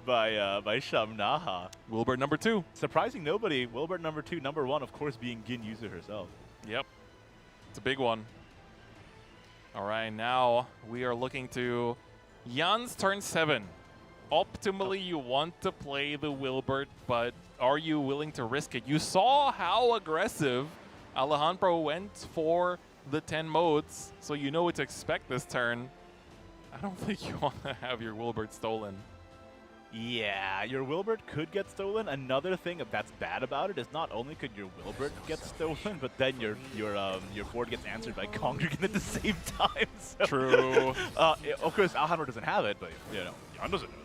Shamnaha. Wilbur number 2. Surprising nobody. Wilbur number 2. Number 1, of course, being Ginyuzu herself. Yep. It's a big one. All right, now we are looking to Jan's turn 7. Optimally, you want to play the Wilbert, but are you willing to risk it? You saw how aggressive Alejandro went for the 10 modes, so you know what to expect this turn. I don't think you want to have your Wilbert stolen. Yeah, your Wilbert could get stolen. Another thing that's bad about it is not only could your Wilbert get stolen, but then your board gets answered by Congregant at the same time. So, true. Of course, Alejandro doesn't have it, but you know, Jan doesn't know that.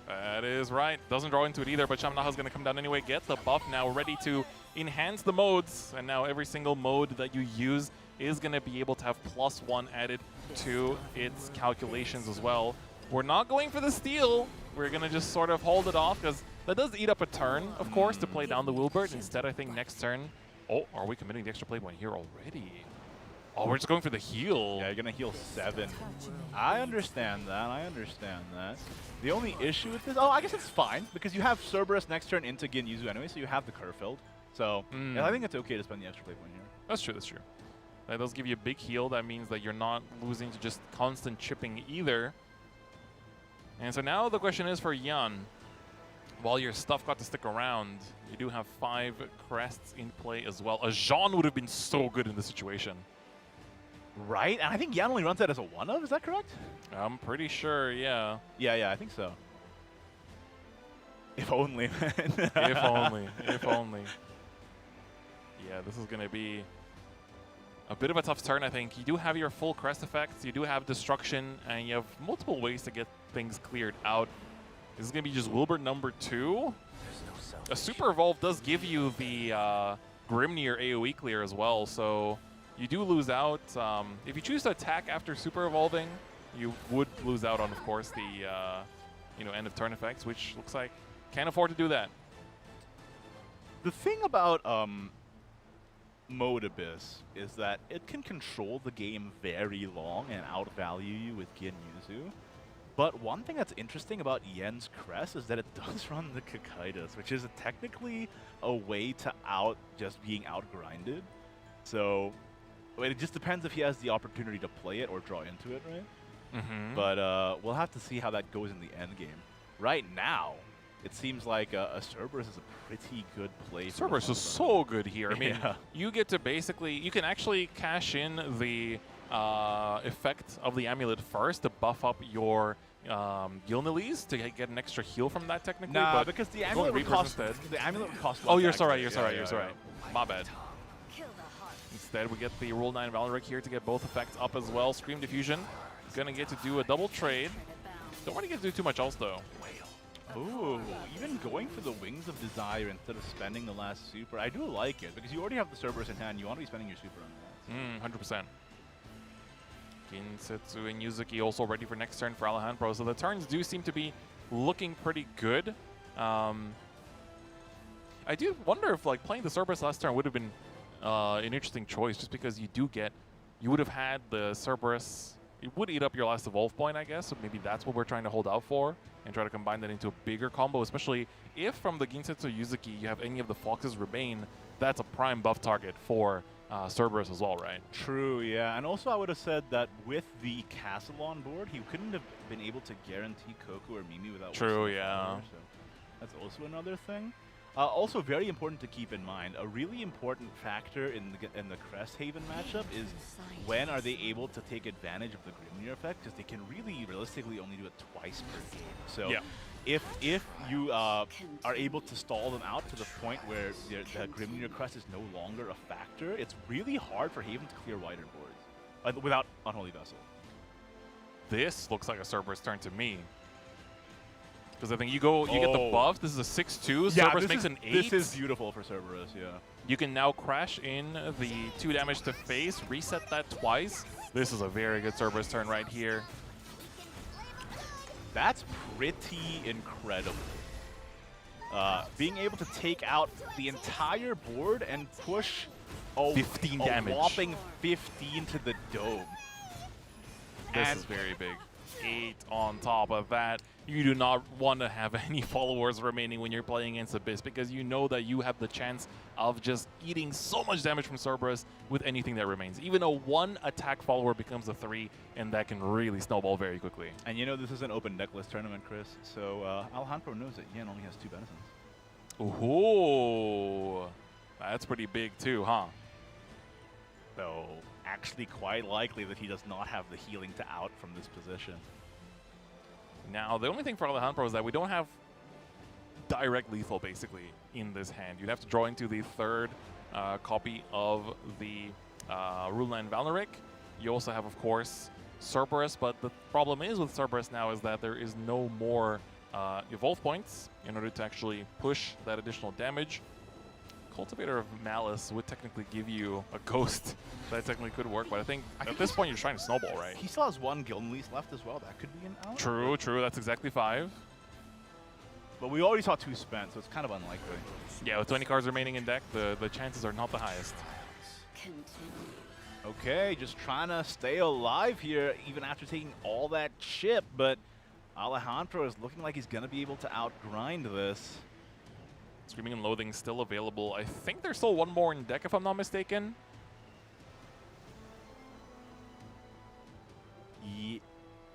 That is right. Doesn't draw into it either, but Shamnaha's going to come down anyway. Get the buff now, ready to enhance the modes. And now every single mode that you use is going to be able to have +1 added to its calculations as well. We're not going for the steal. We're going to just sort of hold it off, because that does eat up a turn, of course, to play down the Wilbert. Instead, I think next turn... Oh, are we committing the extra play point here already? Oh, we're just going for the heal. Yeah, you're going to heal 7. I understand that. The only issue with this... Oh, I guess it's fine, because you have Cerberus next turn into Ginyuzu anyway, so you have the curve filled. So, yeah, I think it's okay to spend the extra play point here. That's true. That does give you a big heal. That means that you're not losing to just constant chipping either. And so now the question is for Jan. While your stuff got to stick around, you do have 5 crests in play as well. A Jean would have been so good in this situation. Right? And I think Jan only runs that as a 1-of, is that correct? I'm pretty sure, yeah. Yeah, I think so. If only, man. If only. Yeah, this is going to be a bit of a tough turn, I think. You do have your full crest effects, you do have destruction, and you have multiple ways to get things cleared out. This is going to be just Wilbert number 2. A Super Evolve does give you the Grimnir AoE clear as well, so you do lose out. If you choose to attack after Super Evolving, you would lose out on, of course, the end of turn effects, which looks like can't afford to do that. The thing about Mode Abyss is that it can control the game very long and outvalue you with Ginyuzu. But one thing that's interesting about Yen's Crest is that it does run the Kakaitis, which is technically a way to just being outgrinded. So it just depends if he has the opportunity to play it or draw into it, right? Mm-hmm. But we'll have to see how that goes in the end game. Right now, it seems like a Cerberus is a pretty good play. Cerberus is so good here. I mean, yeah. You get to basically, you can actually cash in the effect of the amulet first to buff up your Gilnelis to get an extra heal from that technically. Nah, but because the amulet would cost. The amulet would cost. Oh, you're extra. sorry. You're sorry. My bad. Instead, we get the Rule 9 Valoric here to get both effects up as well. Scream Diffusion. Gonna get to do a double trade. Don't want to get to do too much else though. Ooh, even going for the Wings of Desire instead of spending the last super. I do like it, because you already have the Cerberus in hand. You want to be spending your super on that. 100%. Ginsetsu and Yuzuki also ready for next turn for Alejandro. So the turns do seem to be looking pretty good. I do wonder if like playing the Cerberus last turn would have been an interesting choice, just because you would have had the Cerberus. It would eat up your last Evolve point, I guess, so maybe that's what we're trying to hold out for and try to combine that into a bigger combo, especially if from the Ginsetsu Yuzuki you have any of the Foxes remain. That's a prime buff target for Cerberus as well, right? True, yeah. And also I would have said that with the castle on board, he couldn't have been able to guarantee Koku or Mimi without True, wasting yeah. power, so that's also another thing. Also very important to keep in mind, a really important factor in the Cresthaven matchup is when are they able to take advantage of the Grimnir effect, because they can really realistically only do it twice per game. So Yeah. if you are able to stall them out to the point where the Grimnir Crest is no longer a factor, it's really hard for Haven to clear wider boards without Unholy Vessel. This looks like a Cerberus turn to me. Because I think you get the buff. This is a 6-2. Yeah, Cerberus makes an 8. This is beautiful for Cerberus, yeah. You can now crash in the 2 damage to face, reset that twice. This is a very good Cerberus turn right here. That's pretty incredible. Being able to take out the entire board and push 15 a damage. whopping 15 to the dome. This And is very big. 8 on top of that. You do not want to have any followers remaining when you're playing against Abyss, because you know that you have the chance of just eating so much damage from Cerberus with anything that remains. Even a 1 attack follower becomes a 3, and that can really snowball very quickly. And you know this is an open decklist tournament, Chris, so Alejandro knows that Yen only has 2 Benisons. Ooh, that's pretty big too, huh? So actually quite likely that he does not have the healing to out from this position. Now, the only thing for Alejandro is that we don't have direct lethal, basically, in this hand. You'd have to draw into the 3rd copy of the Runeland Valneric. You also have, of course, Cerberus, but the problem is with Cerberus now is that there is no more Evolve points in order to actually push that additional damage. Cultivator of Malice would technically give you a ghost. That technically could work, but I think at this point you're trying to snowball, right? He still has 1 Guild Lease left as well. That could be an out. True, true. That's exactly 5. But we already saw 2 spent, so it's kind of unlikely. Yeah, with 20 cards remaining in deck, the chances are not the highest. Okay, just trying to stay alive here, even after taking all that chip, but Alejandro is looking like he's going to be able to outgrind this. Screaming and Loathing still available. I think there's still 1 more in deck, if I'm not mistaken.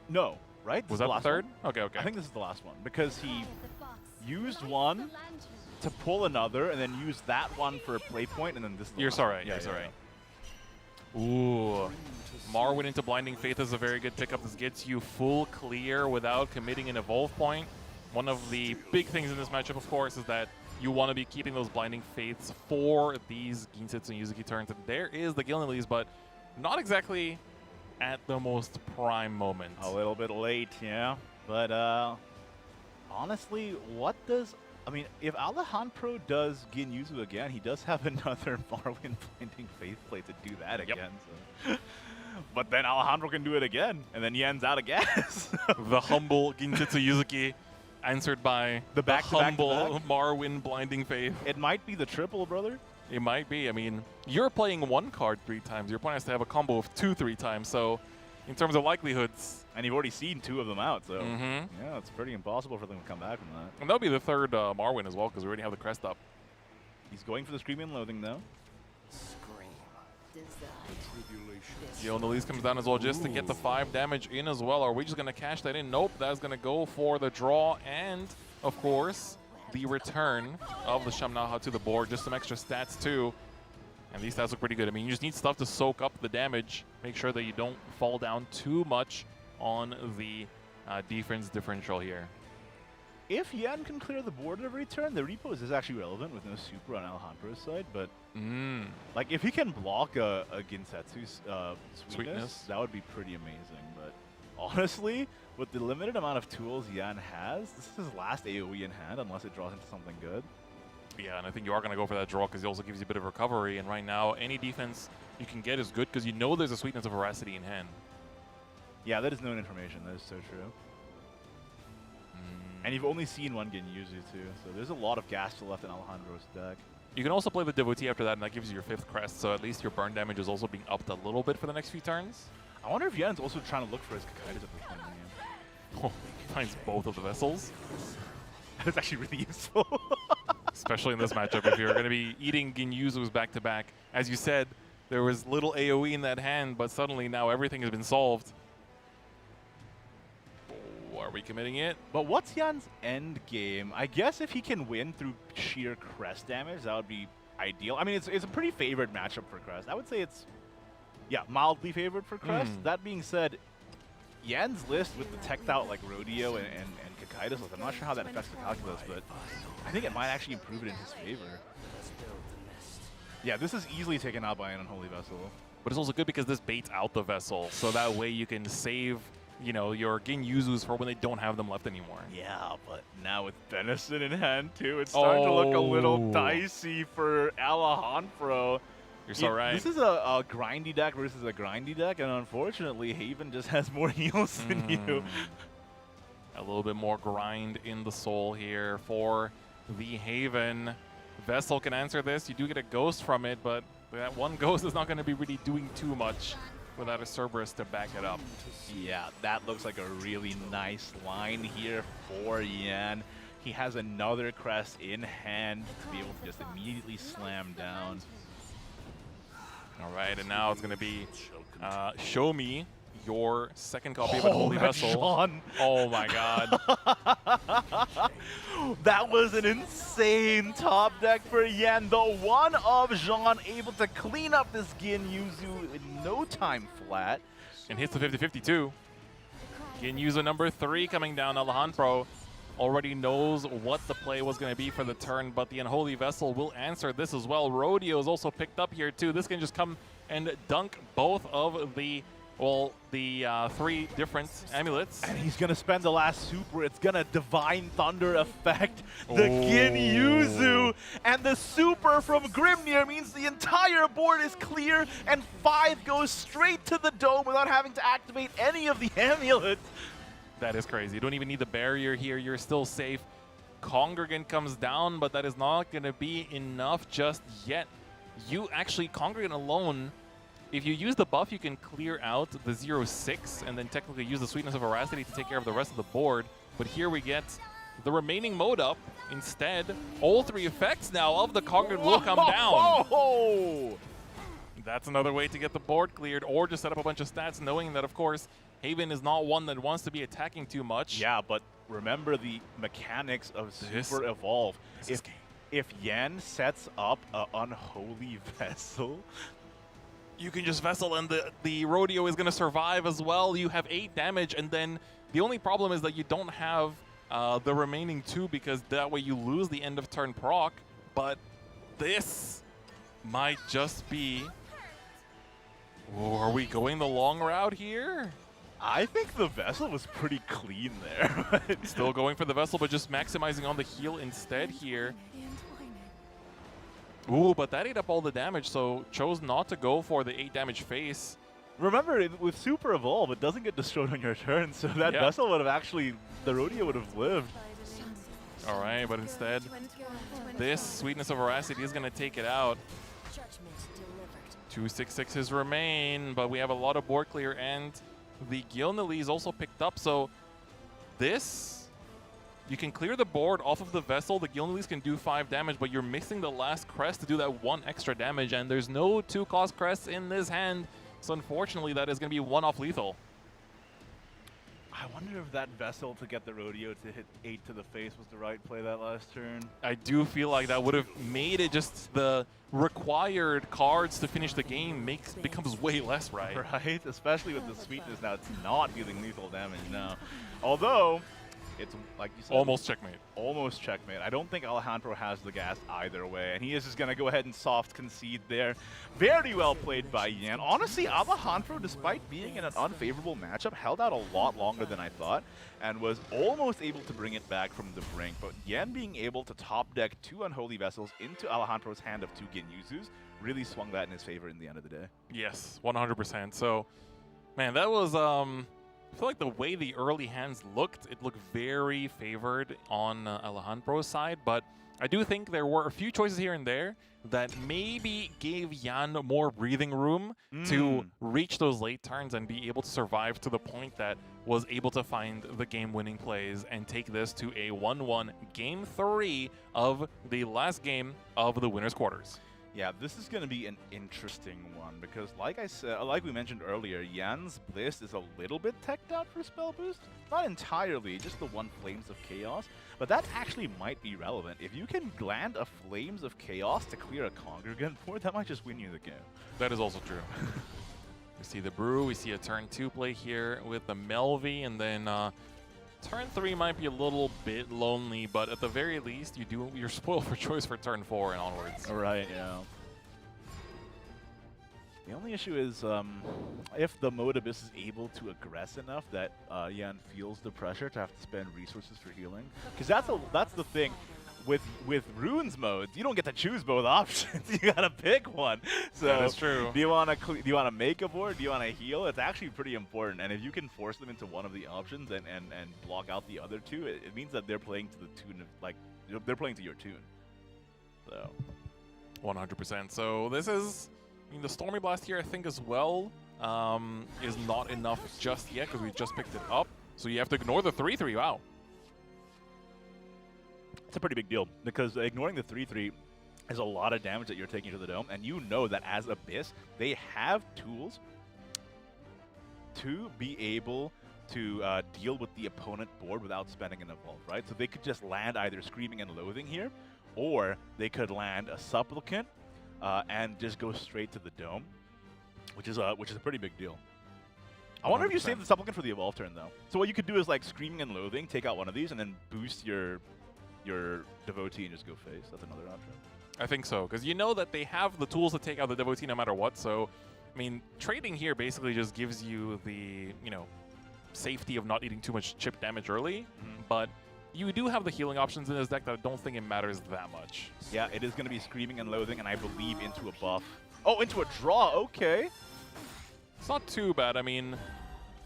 No, right? This Was is that the 3rd? one? Okay, okay. I think this is the last one, because he used 1 to pull another, and then used that one for a play point, and then this is the You're last so one. right. You're so right. Ooh. Marwyn into Blinding Faith is a very good pickup. This gets you full clear without committing an Evolve point. One of the big things in this matchup, of course, is that you want to be keeping those Blinding Faiths for these Ginsetsu and Yuzuki turns. And there is the Gilneys, but not exactly at the most prime moment. A little bit late, yeah. But honestly, what does... I mean, if Alejandro does Ginyuzu again, he does have another Marwyn Blinding Faith play to do that again. So. But then Alejandro can do it again, and then Yen's out of gas. The humble Ginsetsu Yuzuki answered by The humble Marwyn Blinding Faith. It might be the triple, brother. It might be. I mean, you're playing 1 card 3 times. Your opponent has to have a combo of 2 3 times. So, in terms of likelihoods, And you've already seen 2 of them out, so Mhm. yeah, it's pretty impossible for them to come back from that. and that'll be the 3rd Marwyn as well, because we already have the crest up. He's going for the Screaming and Loathing, though. Gilneys comes down as well just to get the 5 damage in as well. Are we just going to cash that in? Nope, that's going to go for the draw and, of course, the return of the Shamnaha to the board. Just some extra stats, too. And these stats look pretty good. I mean, you just need stuff to soak up the damage. Make sure that you don't fall down too much on the defense differential here. If Yen can clear the board at every turn, the repos is actually relevant with no super on Alejandro's side, but like if he can block a Ginsetsu's sweetness, that would be pretty amazing. But honestly, with the limited amount of tools Yen has, this is his last AoE in hand unless it draws into something good. Yeah, and I think you are going to go for that draw because it also gives you a bit of recovery. And right now, any defense you can get is good because you know there's a sweetness of Veracity in hand. Yeah, that is known information. That is so true. And you've only seen one Genyuzu too, so there's a lot of gas still left in Alejandro's deck. You can also play the Devotee after that, and that gives you your 5th crest, so at least your burn damage is also being upped a little bit for the next few turns. I wonder if Yen's also trying to look for his Kakaitas at this point in the game. Oh, finds both of the vessels. That's actually really useful. Especially in this matchup, if you're going to be eating Genyuzus back-to-back. As you said, there was little AoE in that hand, but suddenly now everything has been solved. Oh, are we committing it? But what's Yan's end game? I guess if he can win through sheer crest damage, that would be ideal. I mean, it's a pretty favored matchup for crest. I would say it's, yeah, mildly favored for crest. That being said, Yan's list with the teched out like Rodeo and Kakaitas list, I'm not sure how that affects the calculus, but I think it might actually improve it in his favor. Yeah, this is easily taken out by an Unholy Vessel. But it's also good because this baits out the vessel, so that way you can save, you know, your Genyuzus for when they don't have them left anymore. Yeah, but now with Benison in hand too, it's starting to look a little dicey for Alejandro. You're so right. This is a grindy deck versus a grindy deck, and unfortunately, Haven just has more heals than you. A little bit more grind in the soul here for the Haven. Vessel can answer this. You do get a ghost from it, but that one ghost is not going to be really doing too much without a Cerberus to back it up. Yeah, that looks like a really nice line here for Yan. He has another crest in hand to be able to just immediately slam down. All right, and now it's going to be show me your second copy of Unholy Vessel. Sean. Oh my god. That was an insane top deck for Yan. The one of Jean able to clean up this Genyuzu in no time flat. And hits the 50-50 too. Genyuzu number 3 coming down. Alejandro already knows what the play was going to be for the turn, but the Unholy Vessel will answer this as well. Rodeo is also picked up here too. This can just come and dunk both of the 3 different amulets. And he's going to spend the last super. It's going to Divine Thunder affect the Genyuzu. And the super from Grimnir means the entire board is clear, and 5 goes straight to the dome without having to activate any of the amulets. That is crazy. You don't even need the barrier here. You're still safe. Congregant comes down, but that is not going to be enough just yet. You actually, Congregant alone, if you use the buff, you can clear out the 0-6 and then technically use the Sweetness of Veracity to take care of the rest of the board. But here we get the remaining mode up. Instead, all 3 effects now of the Congregant will come down. Whoa! That's another way to get the board cleared, or just set up a bunch of stats knowing that, of course, Haven is not one that wants to be attacking too much. Yeah, but remember the mechanics of Super Evolve. If Yan sets up an Unholy Vessel, you can just Vessel and the Rodeo is going to survive as well. You have 8 damage, and then the only problem is that you don't have the remaining 2 because that way you lose the end of turn proc. But this might just be... Oh, are we going the long route here? I think the Vessel was pretty clean there. Still going for the Vessel, but just maximizing on the heal instead here. Ooh, but that ate up all the damage, so chose not to go for the 8 damage face. Remember, with Super Evolve, it doesn't get destroyed on your turn, so that Vessel would have actually, the Rodeo would have lived. All right, but instead, this Sweetness of Veracity is going to take it out. 2 6/6s remain, but we have a lot of board clear, and the Gilnily is also picked up, so this, you can clear the board off of the Vessel. The Gilnilys can do 5 damage, but you're missing the last crest to do that 1 extra damage, and there's no 2-cost crests in this hand, so unfortunately that is going to be 1 off lethal. I wonder if that Vessel to get the Rodeo to hit 8 to the face was the right play that last turn. I do feel like that would have made it just the required cards to finish the game becomes way less, right? Right, especially with the Sweetness now. It's not dealing lethal damage now. Although, it's like you said, almost checkmate. Almost checkmate. I don't think Alejandro has the gas either way, and he is just going to go ahead and soft concede there. Very well played by Yan. Honestly, Alejandro, despite being in an unfavorable matchup, held out a lot longer than I thought, and was almost able to bring it back from the brink. But Yan being able to top deck 2 Unholy Vessels into Alejandro's hand of 2 Genyuzus really swung that in his favor in the end of the day. Yes, 100%. So, man, that was I feel like the way the early hands looked, it looked very favored on Alejandro's side, but I do think there were a few choices here and there that maybe gave Yan more breathing room to reach those late turns and be able to survive to the point that was able to find the game-winning plays and take this to a 1-1 Game 3 of the last game of the winner's quarters. Yeah, this is going to be an interesting one because, like I said, like we mentioned earlier, Yan's Bliss is a little bit teched out for spell boost. Not entirely, just the one Flames of Chaos, but that actually might be relevant. If you can land a Flames of Chaos to clear a Congregant board, that might just win you the game. That is also true. We see the Brew, we see a turn 2 play here with the Melvi, and then turn 3 might be a little bit lonely, but at the very least, you're spoiled for choice for turn 4 and onwards. Right, yeah. The only issue is if the Mode Abyss is able to aggress enough that Yan feels the pressure to have to spend resources for healing. Because that's the thing. With Runes modes, you don't get to choose both options. You gotta pick one. So that is true. Do you want to make a board? Do you want to heal? It's actually pretty important. And if you can force them into one of the options and block out the other two, it means that they're playing to the tune of, like, they're playing to your tune. So 100%. So this is, I mean, the Stormy Blast here, I think as well, is not enough just yet because we just picked it up. So you have to ignore the 3/3. Wow. It's a pretty big deal because ignoring the 3/3 is a lot of damage that you're taking to the dome, and you know that as Abyss, they have tools to be able to deal with the opponent board without spending an evolve, right? So they could just land either Screaming and Loathing here, or they could land a Supplicant and just go straight to the dome, which is a pretty big deal. I wonder if you save the Supplicant for the evolve turn though. So what you could do is like Screaming and Loathing, take out one of these, and then boost your Devotee and just go face. That's another option. I think so, because you know that they have the tools to take out the Devotee no matter what. So, I mean, trading here basically just gives you the, safety of not eating too much chip damage early. But you do have the healing options in this deck that I don't think it matters that much. Yeah, it is going to be Screaming and Loathing, and I believe into a buff. Oh, into a draw. Okay. It's not too bad. I mean,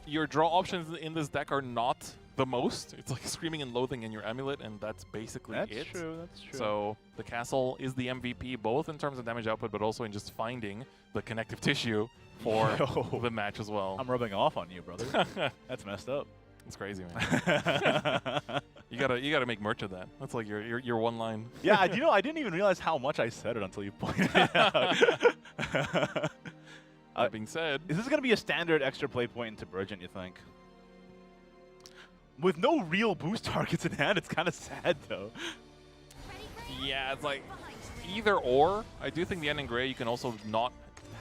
your draw options in this deck are not the most. It's like Screaming and Loathing in your Amulet, and that's basically it. That's true, that's true. So the Castle is the MVP, both in terms of damage output, but also in just finding the connective tissue for the match as well. I'm rubbing off on you, brother. That's messed up. It's crazy, man. you gotta make merch of that. That's like your one line. Yeah, I didn't even realize how much I said it until you pointed it out. That being said, is this gonna be a standard extra play point into Burgeon, you think? With no real boost targets in hand, it's kind of sad, though. Yeah, it's like either or. I do think the End in Gray, you can also not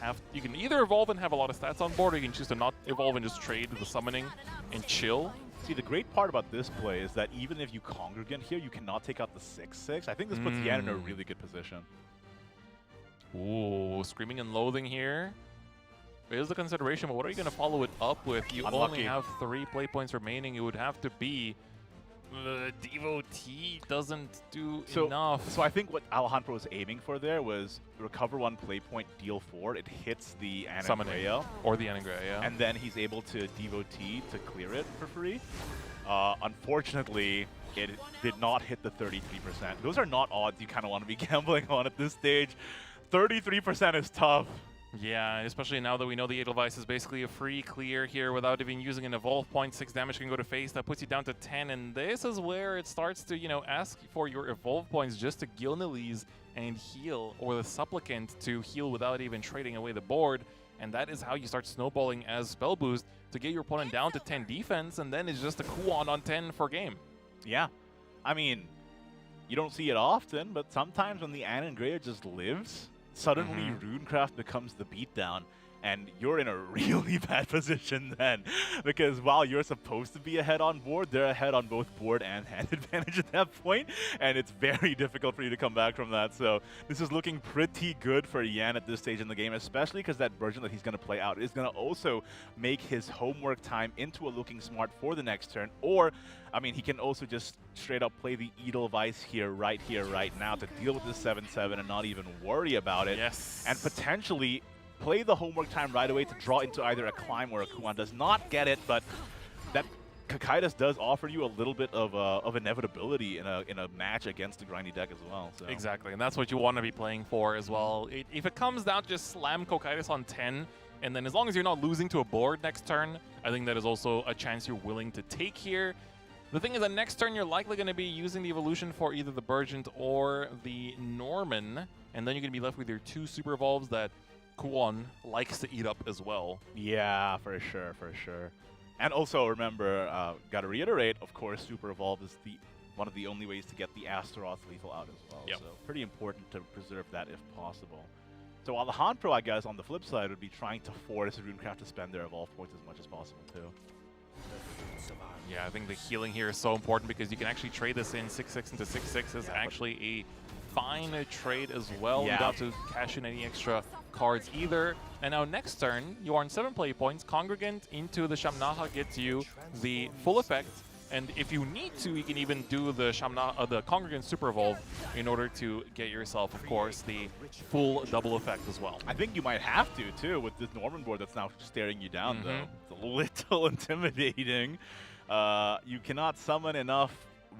have... You can either evolve and have a lot of stats on board, or you can choose to not evolve and just trade the summoning and chill. See, the great part about this play is that even if you Congregant here, you cannot take out the 6/6. I think this puts Yan in a really good position. Ooh, Screaming and Loathing here. Is the consideration, but what are you going to follow it up with? You only have 3 play points remaining. It would have to be Devotee doesn't do enough. So I think what Alejandro was aiming for there was recover 1 play point, deal 4. It hits the Anangreya. Or the Anangreya, yeah. And then he's able to Devotee to clear it for free. Unfortunately, it did not hit the 33%. Those are not odds you kind of want to be gambling on at this stage. 33% is tough. Yeah, especially now that we know the Edelweiss is basically a free clear here without even using an evolve point. 6 damage can go to face. That puts you down to 10, and this is where it starts to, ask for your evolve points just to Gilnelis and heal, or the Supplicant to heal without even trading away the board. And that is how you start snowballing as spell boost to get your opponent down to 10 defense, and then it's just a Kuon on 10 for game. Yeah. I mean, you don't see it often, but sometimes when the Anangreya just lives, suddenly Runecraft becomes the beatdown, and you're in a really bad position then. Because while you're supposed to be ahead on board, they're ahead on both board and hand advantage at that point, and it's very difficult for you to come back from that. So this is looking pretty good for Yan at this stage in the game, especially because that version that he's going to play out is going to also make his homework time into a looking smart for the next turn. Or, I mean, he can also just straight up play the Edelweiss here, right now, to deal with this 7/7 and not even worry about it. Yes. And potentially play the homework time right away to draw into either a Climb or a Kuan. Does not get it, but Kakaitis does offer you a little bit of inevitability in a match against a grindy deck as well. So. Exactly, and that's what you want to be playing for as well. If it comes down to just slam Kokaitis on 10, and then as long as you're not losing to a board next turn, I think that is also a chance you're willing to take here. The thing is that next turn you're likely going to be using the evolution for either the Burgent or the Norman, and then you're going to be left with your 2 Super Evolves that Kuon likes to eat up as well. Yeah, for sure, for sure. And also remember, gotta reiterate, of course, Super Evolve is one of the only ways to get the Astaroth lethal out as well. Yep. So pretty important to preserve that if possible. So Alejandro, I guess, on the flip side, would be trying to force Runecraft to spend their Evolve points as much as possible too. Yeah, I think the healing here is so important because you can actually trade this in 6/6 into 6/6 is actually a fine trade as well. Yeah. You don't have to cash in any extra cards either. And now next turn, you are on 7 play points. Congregant into the Shamnaha gets you the full effect. And if you need to, you can even do the the Congregant Super Evolve in order to get yourself, of course, the full double effect as well. I think you might have to too with this Norman board that's now staring you down though. It's a little intimidating. You cannot summon enough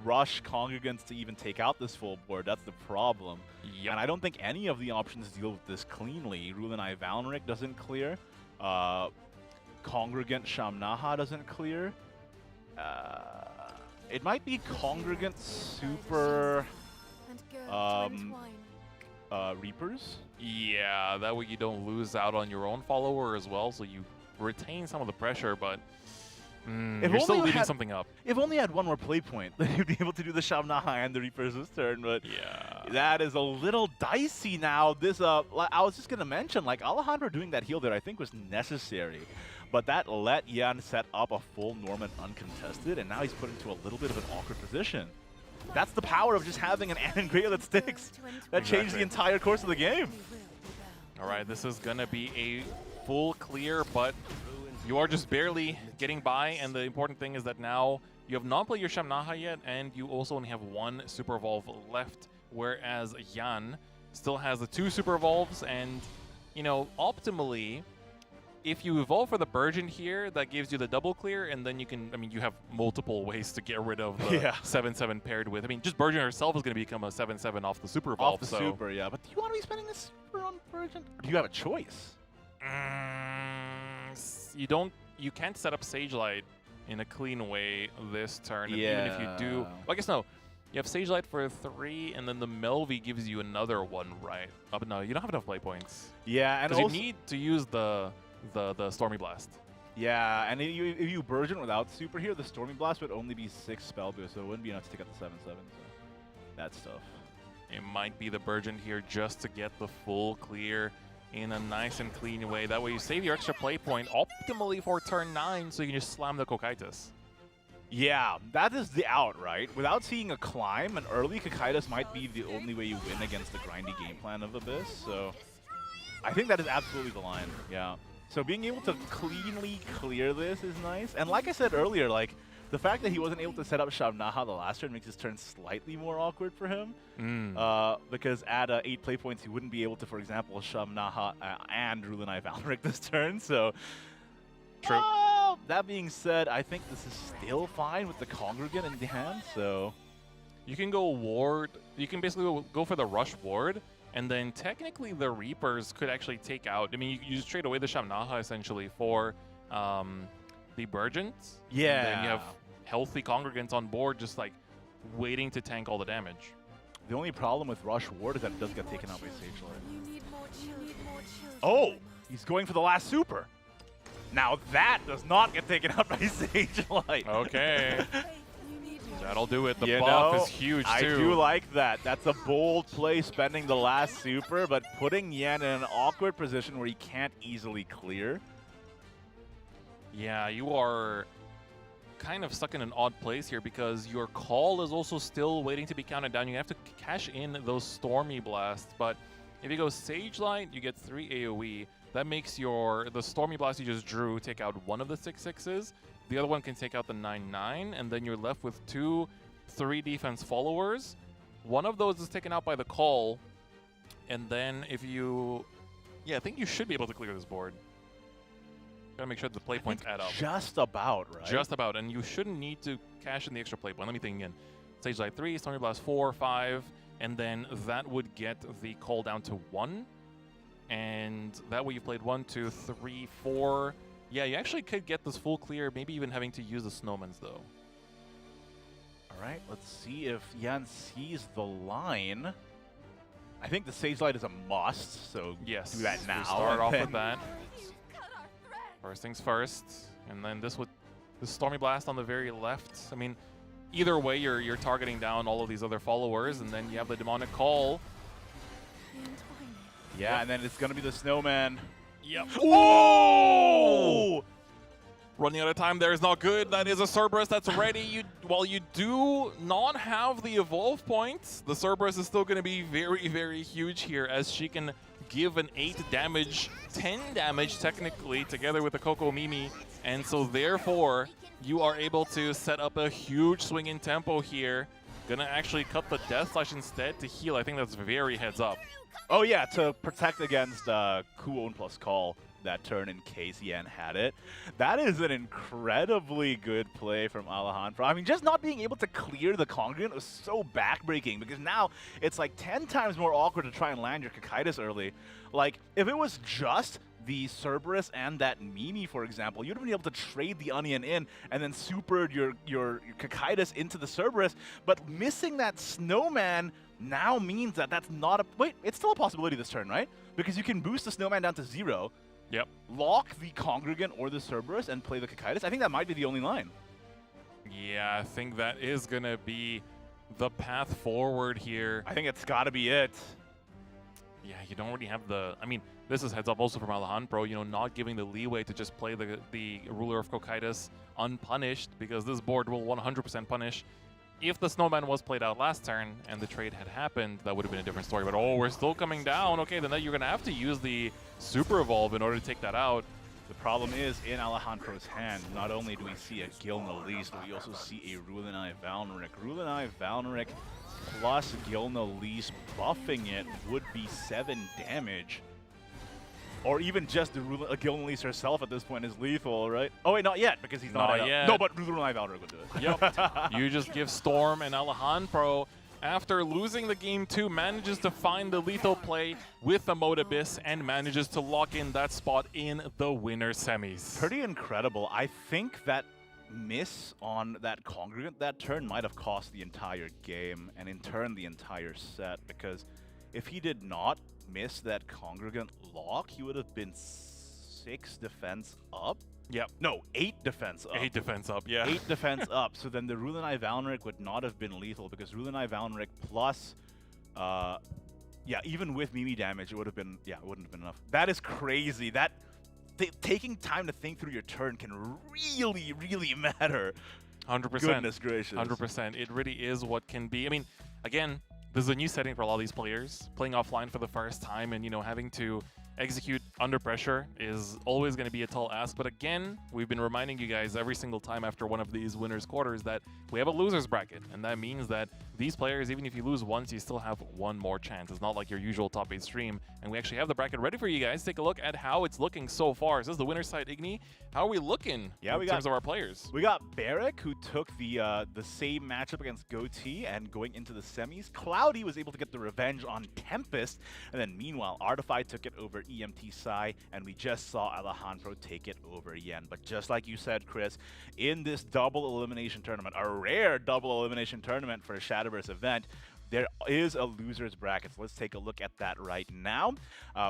rush Congregants to even take out this full board. That's the problem. Yep. And I don't think any of the options deal with this cleanly. Rulenai Valneric doesn't clear. Congregant Shamnaha doesn't clear. It might be Congregant Super Reapers. Yeah, that way you don't lose out on your own follower as well, so you retain some of the pressure, but you're still leaving something up. If only I had one more play point, then you'd be able to do the Shamnaha and the Reapers this turn, but yeah, that is a little dicey now. This, I was just going to mention, like, Alejandro doing that heal there I think was necessary, but that let Yan set up a full Norman uncontested, and now he's put into a little bit of an awkward position. That's the power of just having an Anon Greater that sticks. That changed the entire course of the game. All right, this is going to be a full clear, but you are just barely getting by, and the important thing is that now you have not played your Shamnaha yet, and you also only have 1 Super Evolve left, whereas Yan still has the 2 Super Evolves, and, you know, optimally, if you evolve for the Burgent here, that gives you the double clear, and then you can, I mean, you have multiple ways to get rid of the 7/7 paired with. I mean, just Burgent herself is going to become a 7/7 off the Super Evolve. Off the Super, yeah. But do you want to be spending this Super on Burgent? Or do you have a choice? You can't set up Sage Light in a clean way this turn. And Yeah. even if you do, well, I guess no. You have Sage Light for 3, and then the Melvi gives you another one, right? Oh, but no, you don't have enough play points. Yeah, and Because also, you need to use the Stormy Blast. yeah, and if you Burgent without Super here, the Stormy Blast would only be 6 spell boost, so it wouldn't be enough to take out the 7/7. So that's tough. It might be the Burgent here just to get the full clear in a nice and clean way. That way you save your extra play point optimally for turn 9, so you can just slam the Kokaitis. Yeah, that is the out, right? Without seeing a climb, an early Kakaitis might be the only way you win against the grindy game plan of Abyss, so I think that is absolutely the line, yeah. So being able to cleanly clear this is nice, and like I said earlier, like, the fact that he wasn't able to set up Shamnaha the last turn makes his turn slightly more awkward for him, because at 8 play points he wouldn't be able to, for example, Shamnaha and Rulenai Valneric this turn, so... True. That being said, I think this is still fine with the Congregant in the hand, so... You can go Ward, you can basically go for the Rush Ward, and then technically the Reapers could actually take out, I mean, you just trade away the Shamnaha essentially for the Burgent. Yeah. And then you have healthy Congregants on board just like waiting to tank all the damage. The only problem with Rush Ward is that it does get taken out by Sage Light. Oh! He's going for the last Super! Now that does not get taken out by Sage Light. Okay. That'll do it. The You buff know, is huge too. I do like that. That's a bold play, spending the last Super, but putting Yan in an awkward position where he can't easily clear. Yeah, you are kind of stuck in an odd place here because your call is also still waiting to be counted down. You have to cash in those Stormy Blasts, but if you go Sage Light, you get 3 AoE. That makes the Stormy Blast you just drew take out one of the 6/6s. The other one can take out the 9/9, and then you're left with 2 3 defense followers. One of those is taken out by the call, and then if you... Yeah, I think you should be able to clear this board. Gotta make sure the play points add up. Just about, right? Just about, and you shouldn't need to cash in the extra play point. Let me think again. Stage Light 3, Stormy Blast 4, 5, and then that would get the call down to 1. And that way you played 1, 2, 3, 4. Yeah, you actually could get this full clear, maybe even having to use the Snowmans though. All right, let's see if Yan sees the line. I think the Sage Light is a must, so Yes, do that now. we start off and with that. First things first, and then this would the Stormy Blast on the very left. I mean, either way, you're targeting down all of these other followers, and then you have the Demonic Call. Yeah, and then it's gonna be the Snowman. Yep. Oh! Running out of time there is not good. That is a Cerberus that's ready. While you do not have the evolve points, the Cerberus is still going to be very, very huge here as she can give an 8 damage, 10 damage technically, together with the Coco Mimi. And so therefore, you are able to set up a huge swing in tempo here. Gonna actually cut the Death Slash instead to heal. I think that's very heads up. Oh yeah, to protect against Kuon plus Call that turn in case Yan had it. That is an incredibly good play from Alejandro. I mean, just not being able to clear the Congregant was so backbreaking because now it's like 10 times more awkward to try and land your Cocytus early. Like, if it was just the Cerberus and that Mimi, for example, you'd have been able to trade the Onion in and then supered your Cocytus into the Cerberus, but missing that Snowman now means that that's not a... Wait, it's still a possibility this turn, right? Because you can boost the Snowman down to 0, Yep. lock the Congregant or the Cerberus, and play the Cocytus. I think that might be the only line. Yeah, I think that is going to be the path forward here. I think it's got to be it. Yeah, you don't really have the... I mean, this is heads up also from Alejandro, you know, not giving the leeway to just play the Ruler of Cocytus unpunished, because this board will 100% punish. If the Snowman was played out last turn and the trade had happened, that would have been a different story. But oh, we're still coming down. Okay, then you're going to have to use the Super Evolve in order to take that out. The problem is, in Alejandro's hand, not only do we see a Gilna Lease, but we also see a Rulinai Valneric. Rulinai Valneric plus Gilna Lease buffing it would be 7 damage. Or even just the Gilna Lease herself at this point is lethal, right? Oh wait, not yet, because he's not yet. No, but Rulinai Valneric would do it. Yep. You just give Storm, and Alejandro, after losing the game 2, manages to find the lethal play with the Mode Abyss and manages to lock in that spot in the winner semis. Pretty incredible. I think that miss on that Congregant that turn might have cost the entire game, and in turn the entire set, because if he did not miss that Congregant lock, he would have been 6 defense up. Yep. No, 8 defense up. 8 defense up, yeah. 8 defense up. So then the Rulinai Valneric would not have been lethal, because Rulinai Valneric plus, yeah, even with Mimi damage, it would have been, yeah, it wouldn't have been enough. That is crazy. That taking time to think through your turn can really, really matter. 100%. Goodness gracious. 100%. It really is what can be. I mean, again, this is a new setting for a lot of these players. Playing offline for the first time and, you know, having to execute under pressure is always going to be a tall ask. But again, we've been reminding you guys every single time after one of these winners' quarters that we have a loser's bracket. And that means that these players, even if you lose once, you still have one more chance. It's not like your usual top 8 stream. And we actually have the bracket ready for you guys. Take a look at how it's looking so far. This is the winner's side, Igni. How are we looking in terms of our players? We got Barrick, who took the same matchup against Goatee and going into the semis. Cloudy was able to get the revenge on Tempest. And then meanwhile, Artify took it over EMT Sai, and we just saw Alejandro take it over Yen. But just like you said, Chris, in this double elimination tournament, a rare double elimination tournament for a Shadowverse event, there is a loser's bracket. So let's take a look at that right now.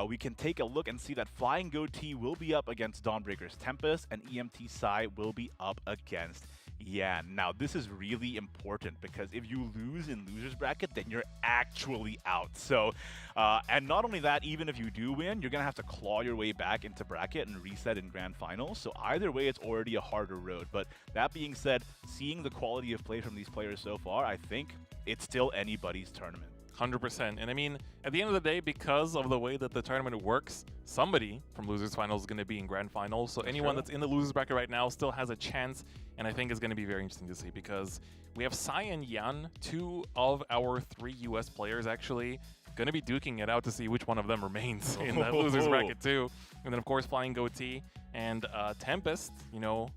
We can take a look and see that Flying Goatee will be up against Dawnbreaker's Tempest, and EMT Sai will be up against Yan. Now, this is really important because if you lose in loser's bracket, then you're actually out. So, and not only that, even if you do win, you're going to have to claw your way back into bracket and reset in grand finals. So either way, it's already a harder road. But that being said, seeing the quality of play from these players so far, I think it's still anybody's tournament. 100%. And I mean, at the end of the day, because of the way that the tournament works, somebody from Losers Finals is going to be in Grand Finals. So anyone that's in the Losers bracket right now still has a chance. And I think it's going to be very interesting to see because we have Sai and Yan, 2 of our 3 US players actually, Gonna be duking it out to see which one of them remains in that loser's bracket too. And then of course Flying Goatee and Tempest, you know,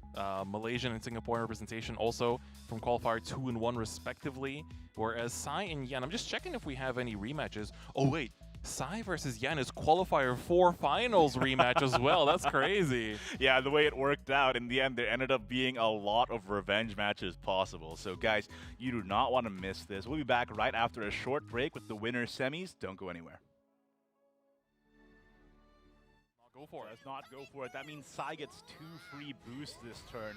Malaysian and Singaporean representation also from qualifier 2 and 1 respectively. Whereas Sai and Yan, I'm just checking if we have any rematches. Oh wait, Sai versus Yan is qualifier 4 finals rematch as well. That's crazy. Yeah, the way it worked out, in the end, there ended up being a lot of revenge matches possible. So, guys, you do not want to miss this. We'll be back right after a short break with the winner semis. Don't go anywhere. Go for it. Does not go for it. That means Sai gets 2 free boosts this turn.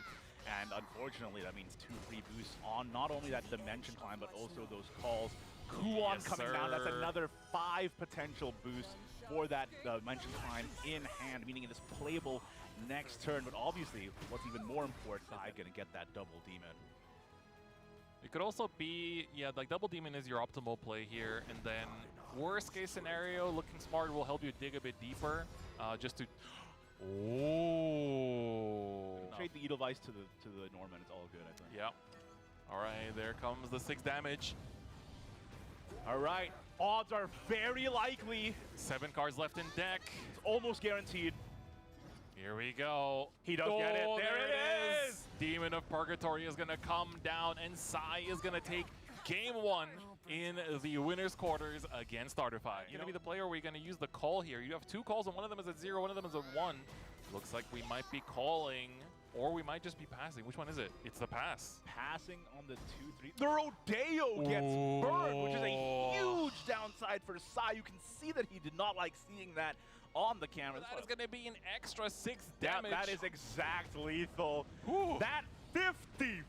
And unfortunately, that means 2 free boosts on not only that Dimension Climb, but also those calls. Kuon Yes, coming down. That's sir. another 5 potential boosts for that Dimension Climb in hand, meaning it is playable next turn. But obviously, what's even more important, Sai going to get that double demon. It could also be, yeah, like Double Demon is your optimal play here, and then worst case scenario, looking smart will help you dig a bit deeper, just to. Oh. Trade the Edelweiss to the Norman. It's all good, I think. Yep. All right, there comes the 6 damage. All right, odds are very likely. 7 cards left in deck. It's almost guaranteed. Here we go. He does get it. There it is. Demon of Purgatory is going to come down, and Sai is going to take game 1 in the winner's quarters against Artify. Going to be the player where you're going to use the call here. You have 2 calls, and one of them is at 0, one of them is at 1. Looks like we might be calling, or we might just be passing. Which one is it? It's the pass. Passing on the 2-3. The Rodeo gets burned, which is a huge downside for Sai. You can see that he did not like seeing that on the camera. That is going to be an extra 6 Yeah, damage. that is exact lethal. Ooh. That 50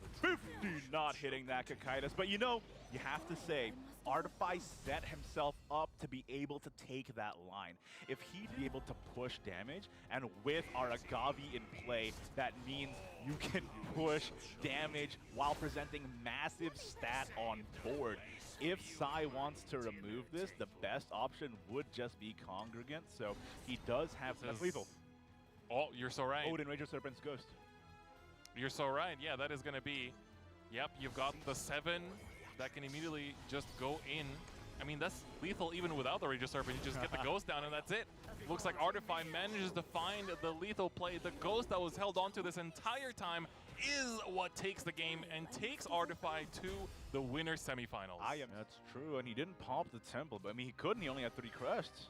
not hitting that Kakaitis. But you know, you have to say, Artify set himself up to be able to take that line. If he'd be able to push damage, and with our Agave in play, that means you can push damage while presenting massive stat on board. If Sai wants to remove this, the best option would just be Congregant, so he does have... That's lethal. Oh, you're so right. Odin, Ranger Serpent's Ghost. You're so right. Yeah, that is going to be... Yep, you've got the 7 that can immediately just go in. I mean, that's lethal even without the Ranger Serpent. You just get the Ghost down and that's it. Looks like Artify manages to find the lethal play. The Ghost that was held onto this entire time is what takes the game and takes Artify to the winner semifinals. That's true, and he didn't pop the temple, but I mean, he couldn't. He only had 3 crests.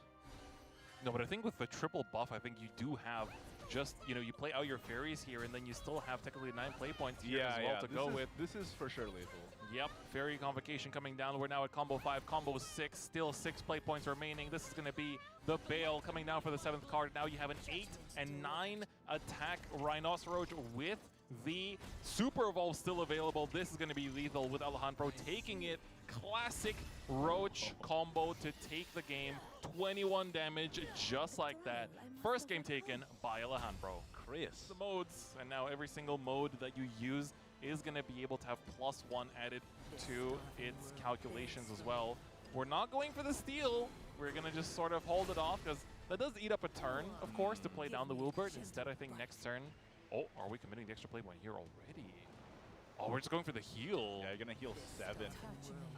No, but I think with the triple buff, I think you do have just, you know, you play out your fairies here, and then you still have technically 9 play points here as well to go with. This is for sure lethal. Yep, Fairy Convocation coming down. We're now at combo 5, combo 6, still 6 play points remaining. This is going to be the Bale coming down for the 7th card. Now you have an 8 and 9 attack Rhinoceros with the Super Evolve still available. This is going to be lethal with Alejandro taking it. Classic Roach combo to take the game. 21 damage just like that. First game taken by Alejandro. Chris. The modes, and now every single mode that you use is going to be able to have +1 added to its calculations as well. We're not going for the steal. We're going to just sort of hold it off because that does eat up a turn, of course, to play down the Wilbert. Instead, I think next turn... Oh, are we committing the extra play point here already? Oh, we're just going for the heal. Yeah, you're going to heal 7.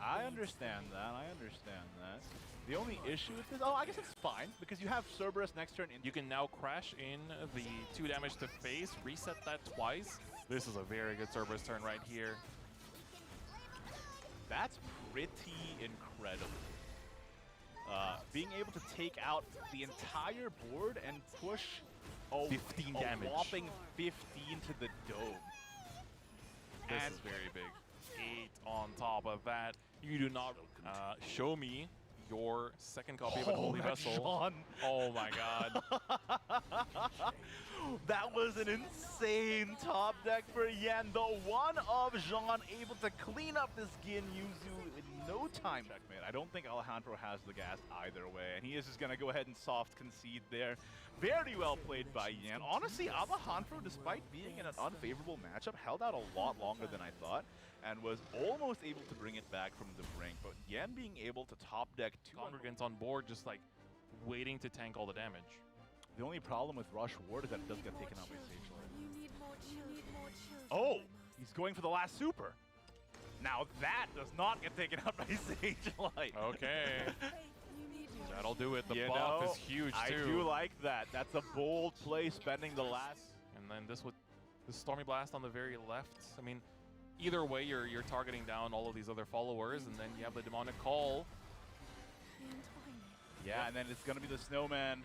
I understand that. I understand that. The only issue with this... Oh, I guess it's fine because you have Cerberus next turn. You can now crash in the 2 damage to face, reset that twice. This is a very good Cerberus turn right here. That's pretty incredible. Being able to take out the entire board and push 15 damage. A whopping 15 to the dome. This is very big. 8 on top of that. You do not show me your second copy of an Holy Vessel. Jean. Oh my god. That was an insane top deck for Yan. The one of Jean able to clean up this Ginyuzu in no time. Man, I don't think Alejandro has the gas either way, and he is just going to go ahead and soft concede there. Very well played by Yan. Honestly, Alejandro, despite being in an unfavorable matchup, held out a lot longer than I thought and was almost able to bring it back from the brink. But Yan being able to top deck 2 Congregants on board, just like waiting to tank all the damage. The only problem with Rush Ward is that it does get taken out by Sage Light. Oh, he's going for the last super. Now that does not get taken out by Sage Light. Okay. That'll do it. The You buff know, is huge I too. do like that. That's a bold play, spending the last. And then this Stormy Blast on the very left. I mean, either way, you're targeting down all of these other followers, and then you have the Demonic Call. Yeah, and then it's gonna be the Snowman.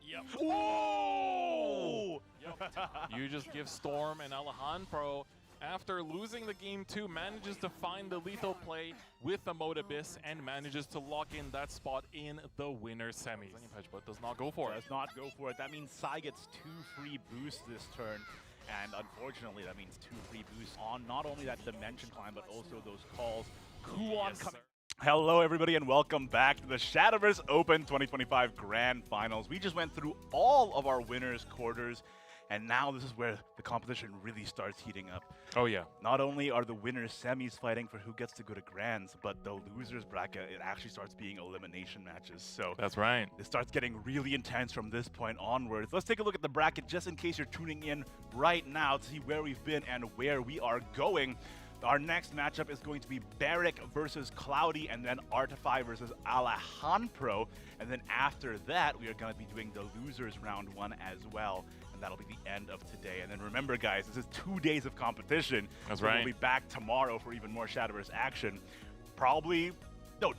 Yep. Oh! Yep. You just give Storm and Alejandro, after losing the game 2, manages to find the lethal play with the Mode Abyss and manages to lock in that spot in the winner semis. But does not go for it. Does not go for it. That means Sai gets 2 free boosts this turn. And unfortunately, that means 2 free boosts on not only that Dimension Climb, but also those calls. Kuon Yes, coming. sir. Hello, everybody, and welcome back to the Shadowverse Open 2025 Grand Finals. We just went through all of our winners' quarters, and now this is where the competition really starts heating up. Oh, yeah. Not only are the winners' semis fighting for who gets to go to Grands, but the losers' bracket, it actually starts being elimination matches. So That's right. it starts getting really intense from this point onwards. Let's take a look at the bracket just in case you're tuning in right now to see where we've been and where we are going. Our next matchup is going to be Barrick versus Cloudy, and then Artify versus Alejandro. And then after that, we are going to be doing the losers round 1 as well. And that'll be the end of today. And then remember, guys, this is 2 days of competition. That's so right. We'll be back tomorrow for even more Shadowverse action.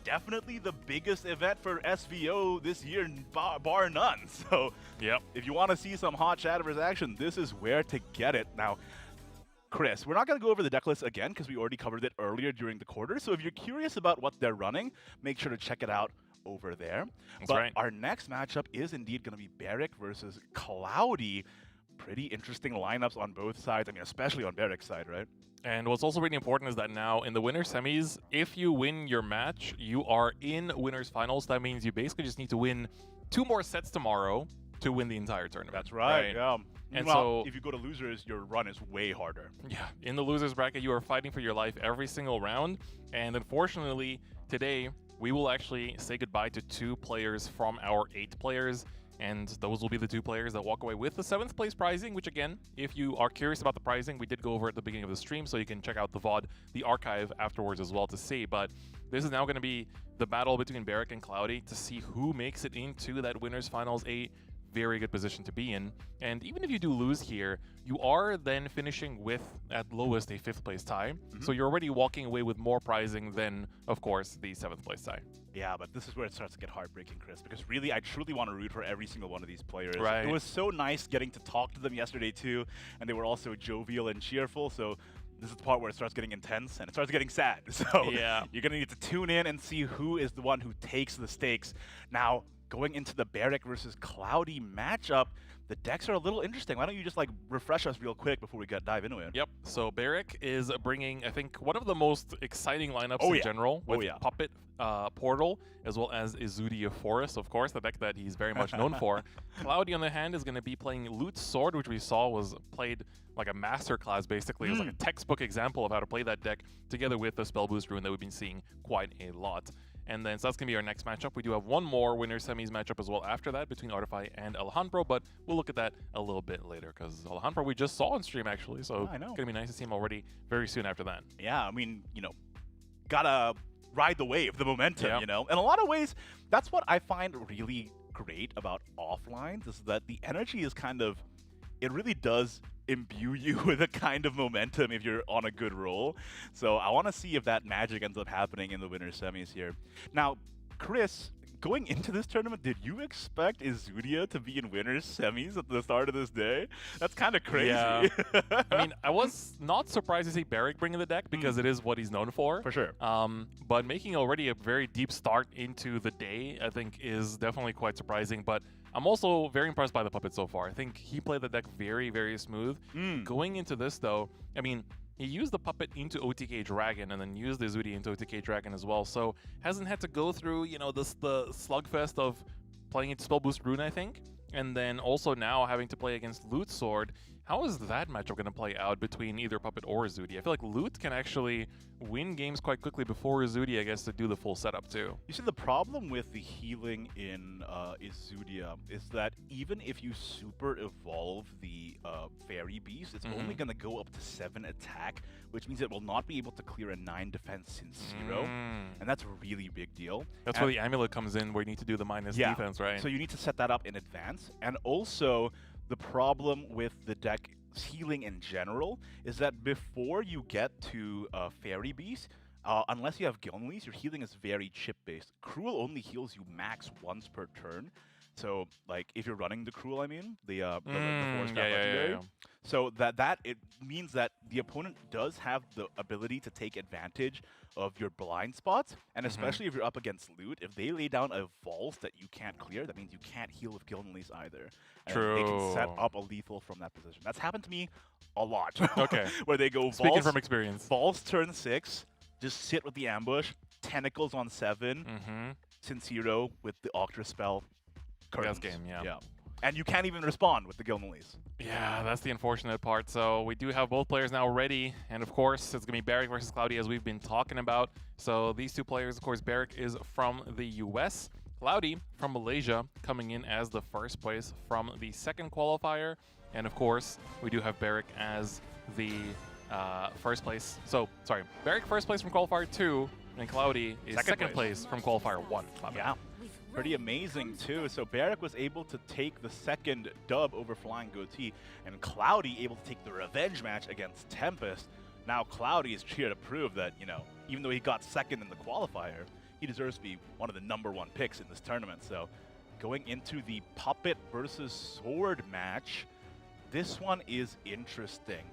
Definitely the biggest event for SVO this year, bar none. So Yep. if you want to see some hot Shadowverse action, this is where to get it. Now, Chris, we're not going to go over the deck list again because we already covered it earlier during the quarter. So if you're curious about what they're running, make sure to check it out over there. That's but right. our next matchup is indeed going to be Barrick versus Cloudy. Pretty interesting lineups on both sides. I mean, especially on Barrick's side, right? And what's also really important is that now in the winner semis, if you win your match, you are in winners finals. That means you basically just need to win 2 more sets tomorrow to win the entire tournament. That's right. Yeah. And well, so if you go to losers, your run is way harder. Yeah, in the losers bracket, you are fighting for your life every single round. And unfortunately, today, we will actually say goodbye to 2 players from our 8 players. And those will be the 2 players that walk away with the 7th place prizing, which again, if you are curious about the prizing, we did go over at the beginning of the stream, so you can check out the VOD, the archive afterwards as well to see. But this is now going to be the battle between Barrick and Cloudy to see who makes it into that winners finals 8. Very good position to be in. And even if you do lose here, you are then finishing with, at lowest, a 5th place tie. So you're already walking away with more prizing than, of course, the 7th place tie. Yeah, but this is where it starts to get heartbreaking, Chris, because really, I truly want to root for every single one of these players. Right. It was so nice getting to talk to them yesterday, too, and they were also jovial and cheerful, so this is the part where it starts getting intense and it starts getting sad. So Yeah. you're going to need to tune in and see who is the one who takes the stakes. Now, going into the Barrick versus Cloudy matchup, the decks are a little interesting. Why don't you just refresh us real quick before we dive into it? Yep. So Barrick is bringing, I think, one of the most exciting lineups Oh, in yeah. general Oh, with yeah. Puppet, Portal, as well as Izudia Forest, of course, the deck that he's very much known for. Cloudy, on the hand, is going to be playing Loot Sword, which we saw was played like a masterclass, basically. It was like a textbook example of how to play that deck, together with the Spell Boost Rune that we've been seeing quite a lot. And then, so that's going to be our next matchup. We do have one more winner semis matchup as well after that between Artify and Alejandro, but we'll look at that a little bit later because Alejandro we just saw on stream actually, so I know. it's going to be nice to see him already very soon after that. Yeah, I mean, gotta ride the wave, the momentum, Yeah. In a lot of ways, that's what I find really great about offlines is that the energy is it really does imbue you with a kind of momentum if you're on a good roll. So I want to see if that magic ends up happening in the winner semis here. Now, Chris, going into this tournament, did you expect Izudia to be in winners semis at the start of this day? That's kind of crazy. Yeah. I mean, I was not surprised to see Barrick bring in the deck because it is what he's known for. For sure. But making already a very deep start into the day, I think, is definitely quite surprising. But I'm also very impressed by the Puppet so far. I think he played the deck very, very smooth. Going into this, though, I mean, he used the Puppet into OTK Dragon and then used the Izudia into OTK Dragon as well. So hasn't had to go through, the slugfest of playing into Spell Boost Rune, I think. And then also now having to play against Loot Sword. How is that matchup going to play out between either Puppet or Izudia? I feel like Loot can actually win games quite quickly before Izudia gets to do the full setup too. You see, the problem with the healing in Izudia is that even if you super evolve the Fairy Beast, it's only going to go up to 7 attack, which means it will not be able to clear a 9 defense since 0. And that's a really big deal. That's And where the amulet comes in, where you need to do the minus defense, right? so you need to set that up in advance. And also, the problem with the deck healing in general is that before you get to Fairy Beast, unless you have Gilneys, your healing is very chip-based. Cruel only heals you max once per turn. So, like, if you're running the Cruel, I mean, the Force Craft Legendary. So it means that the opponent does have the ability to take advantage of your blind spots, and especially if you're up against loot, if they lay down a Vault that you can't clear, that means you can't heal with Gilneys either. And they can set up a lethal from that position. That's happened to me a lot. Okay. Where they go Speaking from experience. Vaults turn 6, just sit with the ambush, Tentacles on 7, Sincero with the Octra spell. Best game, yeah. And you can't even respond with the Gilneys. Yeah, that's the unfortunate part. So we do have both players now ready. And of course, it's going to be Barrick versus Cloudy, as we've been talking about. So these two players, of course, Barrick is from the US. Cloudy from Malaysia, coming in as the first place from the second qualifier. And of course, we do have Barrick as the first place. So, sorry, Barrick first place from qualifier 2, and Cloudy is second place from qualifier 1. Yeah. Pretty amazing too. So Barrick was able to take the second dub over Flying Goatee, and Cloudy able to take the revenge match against Tempest. Now Cloudy is here to prove that, you know, even though he got second in the qualifier, he deserves to be one of the #1 picks in this tournament. So going into the Puppet versus Sword match, this one is interesting.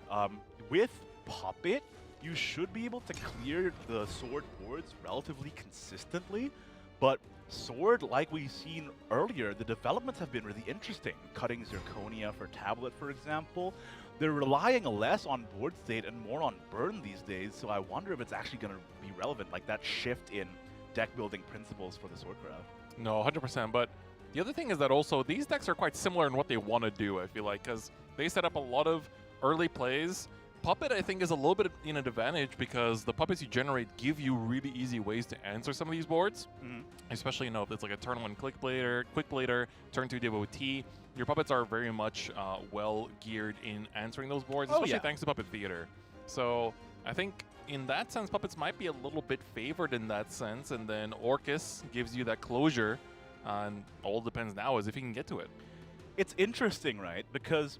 With Puppet, you should be able to clear the Sword boards relatively consistently, but Sword, like we've seen earlier, the developments have been really interesting. Cutting Zirconia for Tablet, for example. They're relying less on board state and more on burn these days, so I wonder if it's actually going to be relevant, like that shift in deck building principles for the Swordcraft. No, 100%. But the other thing is that also these decks are quite similar in what they want to do, I feel like, because they set up a lot of early plays. Puppet, I think, is a little bit in an advantage because the puppets you generate give you really easy ways to answer some of these boards. Especially, you know, if it's like a turn 1 Quick Blader, turn 2 Devotee. Your puppets are very much well geared in answering those boards, especially thanks to Puppet Theater. So I think in that sense, puppets might be a little bit favored in that sense. And then Orcus gives you that closure. And all depends now is if you can get to it. It's interesting, right? Because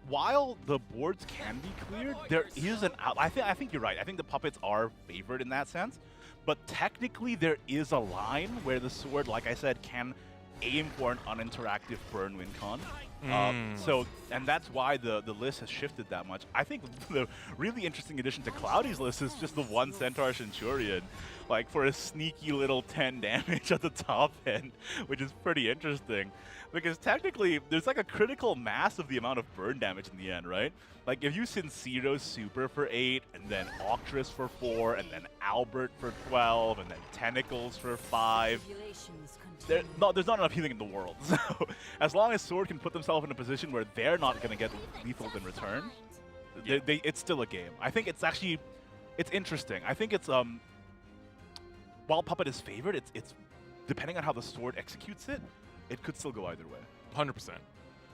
while the boards can be cleared, there is an out. I think you're right. I think the puppets are favored in that sense. But technically, there is a line where the Sword, like I said, can aim for an uninteractive burn win con. And that's why the list has shifted that much. I think the really interesting addition to Cloudy's list is just the 1 Centaur Centurion, like for a sneaky little 10 damage at the top end, which is pretty interesting. Because technically, there's like a critical mass of the amount of burn damage in the end, right? Like if you Sincero Super for 8, and then Octress for 4, and then Albert for 12, and then Tentacles for 5, there's not enough healing in the world. So as long as Sword can put themselves in a position where they're not going to get lethal in return, it's still a game. I think it's interesting. I think it's while Puppet is favored, it's depending on how the Sword executes it, it could still go either way. 100%.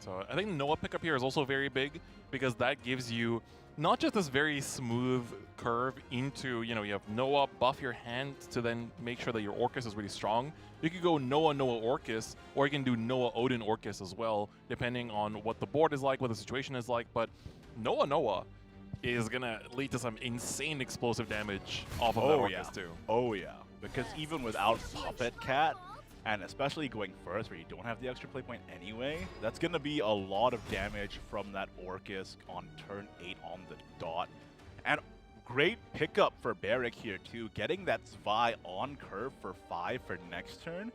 So I think Noah pickup here is also very big because that gives you not just this very smooth curve into, you know, you have Noah buff your hand to then make sure that your Orcus is really strong. You could go Noah Orcus, or you can do Noah Odin Orcus as well, depending on what the board is like, what the situation is like. But Noah is going to lead to some insane explosive damage off of that Orcus too. Oh yeah, because even without Puppet Cat, and especially going first where you don't have the extra play point anyway, that's going to be a lot of damage from that Orcus on turn 8 on the dot. And great pickup for Barrick here too, getting that Zwei on curve for 5 for next turn.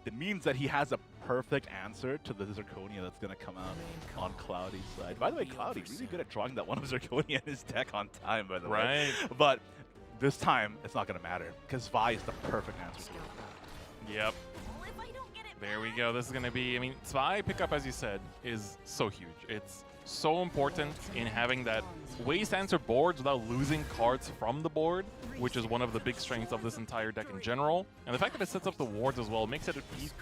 It means that he has a perfect answer to the Zirconia that's going to come out on Cloudy's side. By the way, Cloudy really good at drawing that one of Zirconia in his deck on time, by the way. But this time, it's not going to matter, because Zwei is the perfect answer to it. Yep. There we go. This is going to be, I mean, Zwei pickup, as you said, is so huge. It's so important in having that ways to answer boards without losing cards from the board, which is one of the big strengths of this entire deck in general. And the fact that it sets up the wards as well makes it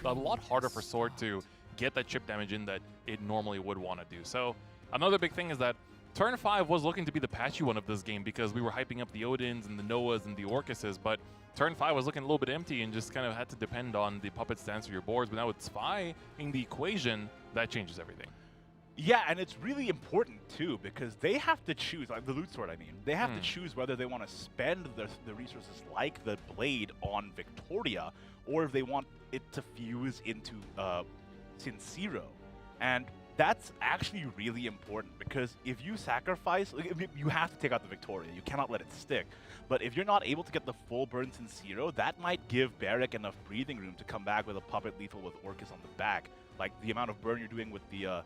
a lot harder for Sword to get that chip damage in that it normally would want to do. So another big thing is that turn 5 was looking to be the patchy one of this game because we were hyping up the Odins and the Noahs and the Orcuses, but turn 5 was looking a little bit empty and just kind of had to depend on the puppets to answer your boards. But now with Spy in the equation, that changes everything. Yeah, and it's really important too because they have to choose, like the loot sword, I mean, they have to choose whether they want to spend the resources like the blade on Victoria or if they want it to fuse into Sincero. And that's actually really important because if you sacrifice, you have to take out the Victoria. You cannot let it stick. But if you're not able to get the full burn Sincero, that might give Barrack enough breathing room to come back with a puppet lethal with Orcus on the back. Like the amount of burn you're doing with the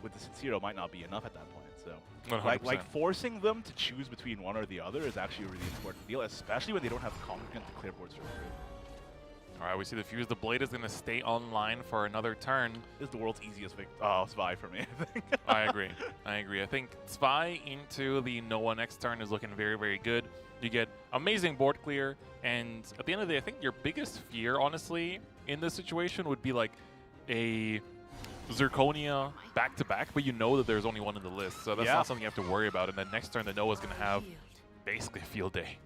Sincero might not be enough at that point. So, like forcing them to choose between one or the other is actually a really important deal, especially when they don't have congregant to clear boards for free. All right, we see the fuse. The blade is going to stay online for another turn. This is the world's easiest Spy for me, I think. I agree. I agree. I think Spy into the Noah next turn is looking very, very good. You get amazing board clear, and at the end of the day, I think your biggest fear, honestly, in this situation would be like a Zirconia back-to-back, but you know that there's only one in the list, so that's not something you have to worry about. And then next turn, the Noah's going to have basically a field day.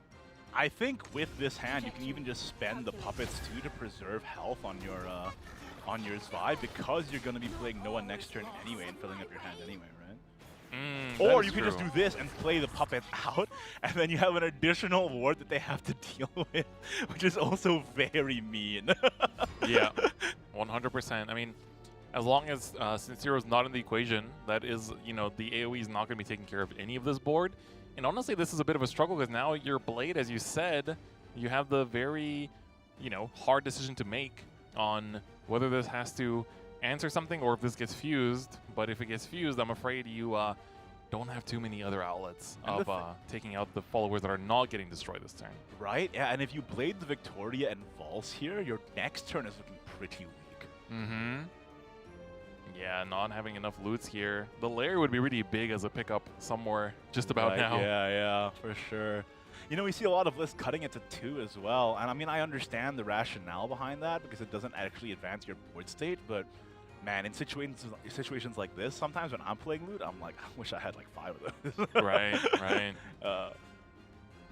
I think with this hand, you can even just spend the puppets too to preserve health on your Spy because you're going to be playing Noah next turn anyway and filling up your hand anyway, right? Or you can just do this and play the puppets out, and then you have an additional ward that they have to deal with, which is also very mean. Yeah, 100%. I mean, as long as Sincero's not in the equation, that is, you know, the AoE is not going to be taking care of any of this board. And honestly, this is a bit of a struggle because now your blade, as you said, you have the very, you know, hard decision to make on whether this has to answer something or if this gets fused. But if it gets fused, I'm afraid you don't have too many other outlets of taking out the followers that are not getting destroyed this turn. Right, yeah, and if you blade the Victoria and Valse here, your next turn is looking pretty weak. Mm-hmm. Yeah, not having enough loots here. The lair would be really big as a pickup somewhere just about now. Yeah, for sure. You know, we see a lot of lists cutting it to 2 as well. And I mean, I understand the rationale behind that because it doesn't actually advance your board state. But man, in situations like this, sometimes when I'm playing loot, I'm like, I wish I had like 5 of those. Right.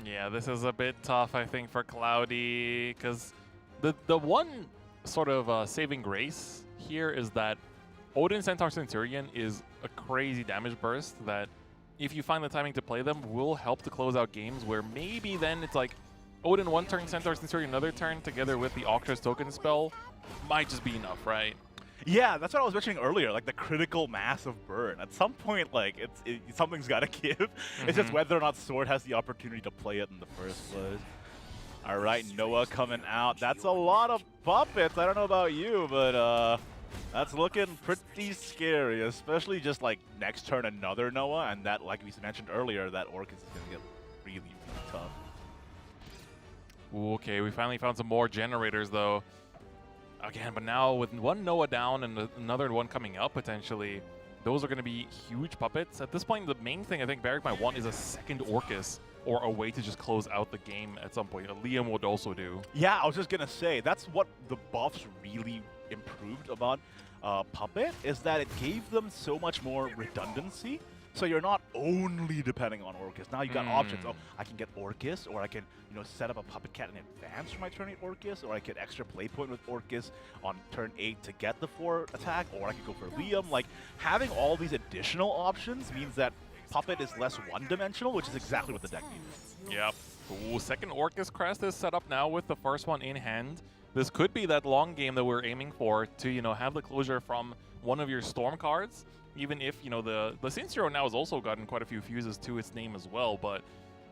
Yeah, this is a bit tough, I think, for Cloudy. Because the one sort of saving grace here is that Odin Centaur Centurion is a crazy damage burst that, if you find the timing to play them, will help to close out games where maybe then it's like Odin one turn, Centaur Centurion another turn, together with the Octa's token spell might just be enough, right? Yeah, that's what I was mentioning earlier, like the critical mass of burn. At some point, like, something's got to give. It's just whether or not Sword has the opportunity to play it in the first place. All right, Noah coming out. That's a lot of puppets. I don't know about you, but that's looking pretty scary, especially just like next turn another Noah, and that, like we mentioned earlier, that Orcus is going to get really, really tough. Okay, we finally found some more generators though. Again, but now with one Noah down and another one coming up potentially, those are going to be huge puppets. At this point, the main thing I think Barrack might want is a second Orcus or a way to just close out the game at some point. A Liam would also do. Yeah, I was just going to say, that's what the buffs really improved about Puppet, is that it gave them so much more redundancy. So you're not only depending on Orcus. Now you got options. Oh, I can get Orcus, or I can, you know, set up a Puppet Cat in advance for my turn 8 Orcus, or I get extra play point with Orcus on turn 8 to get the 4 attack, or I could go for Liam. Like, having all these additional options means that Puppet is less one-dimensional, which is exactly what the deck needs. Yep. Ooh, second Orcus Crest is set up now with the first one in hand. This could be that long game that we're aiming for to, you know, have the closure from one of your Storm cards. Even if, you know, the Sincero now has also gotten quite a few fuses to its name as well, but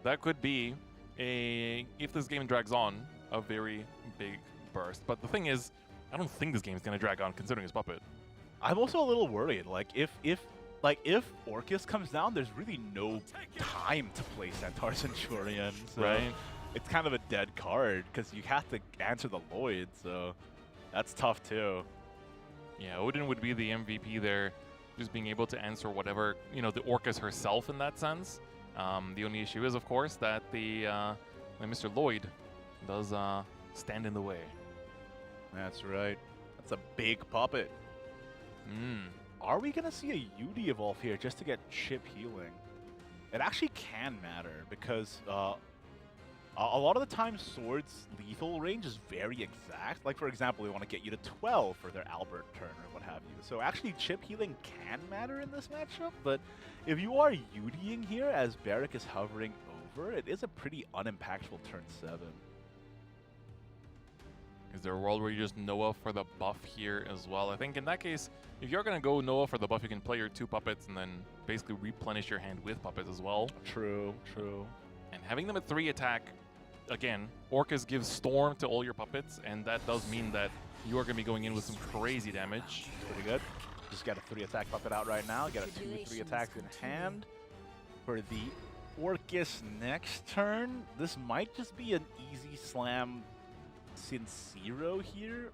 that could be if this game drags on, a very big burst. But the thing is, I don't think this game is going to drag on considering his Puppet. I'm also a little worried. Like, if Orcus comes down, there's really no time to play Centaur Centurion. So right. It's kind of a dead card because you have to answer the Lloyd, so that's tough too. Yeah, Odin would be the MVP there, just being able to answer whatever, you know, the Orcus herself in that sense. The only issue is, of course, that the Mr. Lloyd does stand in the way. That's right. That's a big puppet. Are we going to see a UD evolve here just to get chip healing? It actually can matter because A lot of the time, Sword's lethal range is very exact. Like, for example, they want to get you to 12 for their Albert turn or what have you. So actually, chip healing can matter in this matchup, but if you are Yudiing here as Barrack is hovering over, it is a pretty unimpactful turn 7. Is there a world where you just Noah for the buff here as well? I think in that case, if you're going to go Noah for the buff, you can play your 2 puppets and then basically replenish your hand with puppets as well. True, true. And having them at 3 attack, again, Orcus gives Storm to all your puppets, and that does mean that you are going to be going in with some crazy damage. Pretty good. Just got a 3 attack puppet out right now. Got a 2-3 attacks in hand. For the Orcus next turn, this might just be an easy slam Sincero here.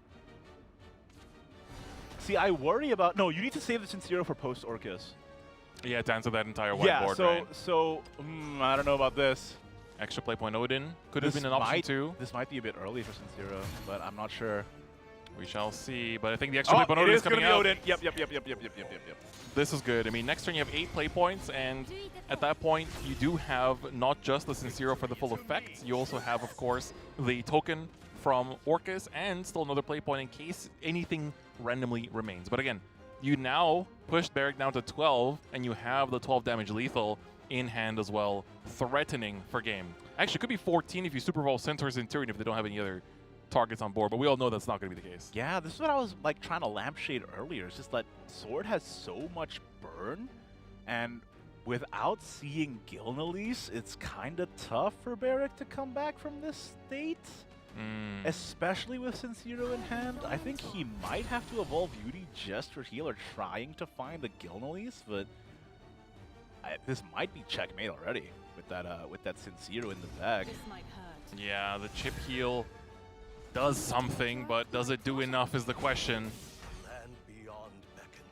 See, I worry about... No, you need to save the Sincero for post-Orcus. Yeah, to answer that entire whiteboard, Yeah, right? so I don't know about this. Extra play point Odin could have This been an option might- too. This might be a bit early for Sincero, but I'm not sure. We shall see, but I think the extra play point it Odin is is going coming to be out. Odin. Yep. This is good. I mean, next turn you have 8 play points, and at that point, you do have not just the Sincero for the full effect, you also have, of course, the token from Orcus, and still another play point in case anything randomly remains. But again, you now pushed Barrack down to 12, and you have the 12 damage lethal in hand as well, threatening for game. Actually, it could be 14 if you Super Bowl Centaur Centurion if they don't have any other targets on board, but we all know that's not going to be the case. Yeah, this is what I was like trying to lampshade earlier. It's just that Sword has so much burn, and without seeing Gilnelise, it's kind of tough for Barrack to come back from this state. Especially with Sincero in hand. I think he might have to evolve Yudi just for heal or trying to find the Gilnelise, but this might be checkmate already with that Sincero in the bag. This might hurt. Yeah, the chip heal does something, but does it do enough is the question.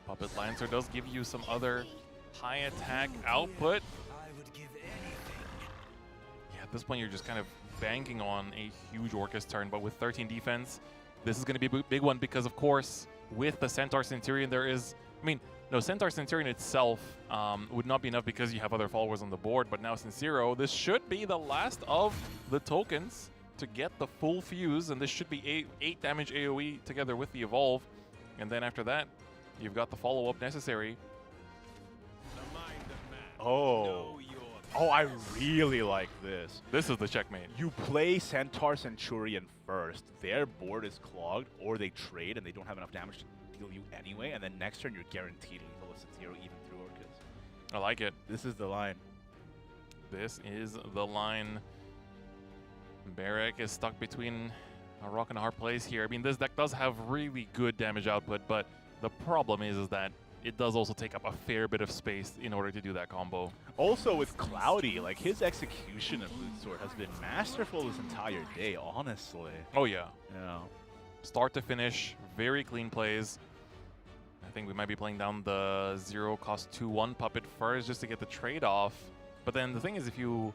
Puppet Lancer does give you some other high attack output. Yeah, at this point you're just kind of banking on a huge Orcus turn, but with 13 defense, this is going to be a big one because, of course, with the Centaur Centurion, there is... I mean, no, Centaur Centurion itself would not be enough because you have other followers on the board, but now Sincero, this should be the last of the tokens to get the full fuse, and this should be 8 damage AoE together with the Evolve, and then after that, you've got the follow-up necessary. Oh, I really like this. This is the checkmate. You play Centaur Centurion first, their board is clogged, or they trade and they don't have enough damage to deal you anyway, and then next turn you're guaranteed lethal with Sincero even through Orcus. I like it. This is the line. This is the line. Barrack is stuck between a rock and a hard place here. I mean, this deck does have really good damage output, but the problem is that it does also take up a fair bit of space in order to do that combo. Also with Cloudy, like his execution of Loot Sword has been masterful this entire day, honestly. Oh yeah. Yeah. Start to finish, very clean plays. I think we might be playing down the 0 cost 2/1 puppet first just to get the trade off. But then the thing is, if you,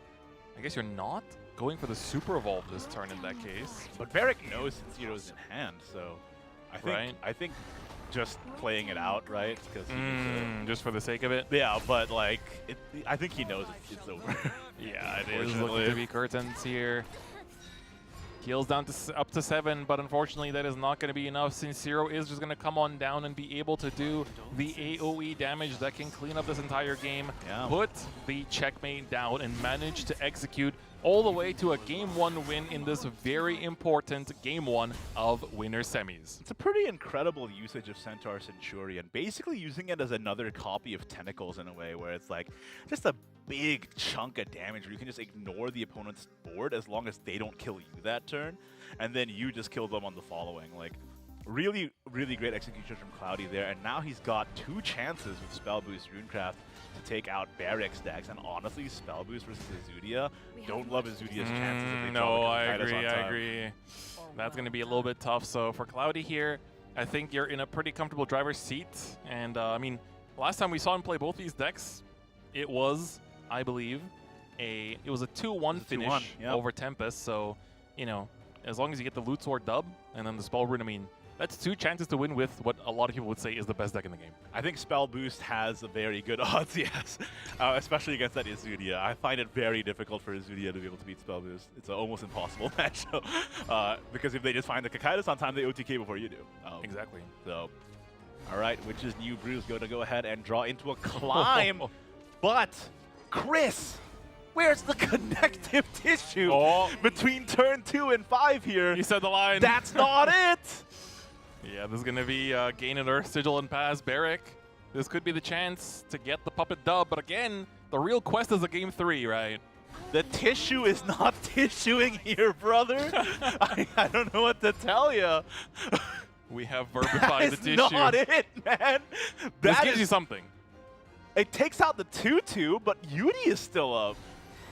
I guess you're not going for the Super Evolve this turn in that case. But Barrack knows Sincero's in hand, so I think just playing it out, right? Because just for the sake of it. yeah, but like I think he knows it's over. Yeah, it is looking to be curtains here. Heals down to up to 7, but unfortunately that is not going to be enough. Sincero is just going to come on down and be able to do the AoE damage that can clean up this entire game, put the checkmate down, and manage to execute all the way to a Game 1 win in this very important Game 1 of Winner Semis. It's a pretty incredible usage of Centaur Centurion, basically using it as another copy of Tentacles in a way, where it's like just a big chunk of damage where you can just ignore the opponent's board as long as they don't kill you that turn, and then you just kill them on the following. Like, really, really great execution from Cloudy there, and now he's got 2 chances with Spell Boost Runecraft to take out Barrack's decks, and honestly, Spell Boost versus Azudia, don't love Azudia's chances if they No, draw I the Kaitas on agree, I time. agree. That's going to be a little bit tough. So for Cloudy here, I think you're in a pretty comfortable driver's seat. And I mean, last time we saw him play both these decks, it was, I believe, it was a 2-1 finish over Tempest. So, you know, as long as you get the Loot Sword dub and then the Spell Rune, I mean, that's 2 chances to win with what a lot of people would say is the best deck in the game. I think Spell Boost has a very good odds, yes. Especially against that Izudia. I find it very difficult for Izudia to be able to beat Spell Boost. It's an almost impossible matchup. Because if they just find the Kakaitis on time, they OTK before you do. Exactly. So, alright, Witch's New Brew is going to go ahead and draw into a climb. But, Chris, where's the connective tissue between turn 2 and 5 here? You said the line. That's not it! Yeah, this is going to be Gain and Earth, Sigil and Pass, Barrick. This could be the chance to get the Puppet dub, but again, the real quest is a Game 3, right? The tissue is not tissuing here, brother. I don't know what to tell you. We have verbified the tissue. That's not it, man. This gives you something. It takes out the 2/2, but Yudi is still up.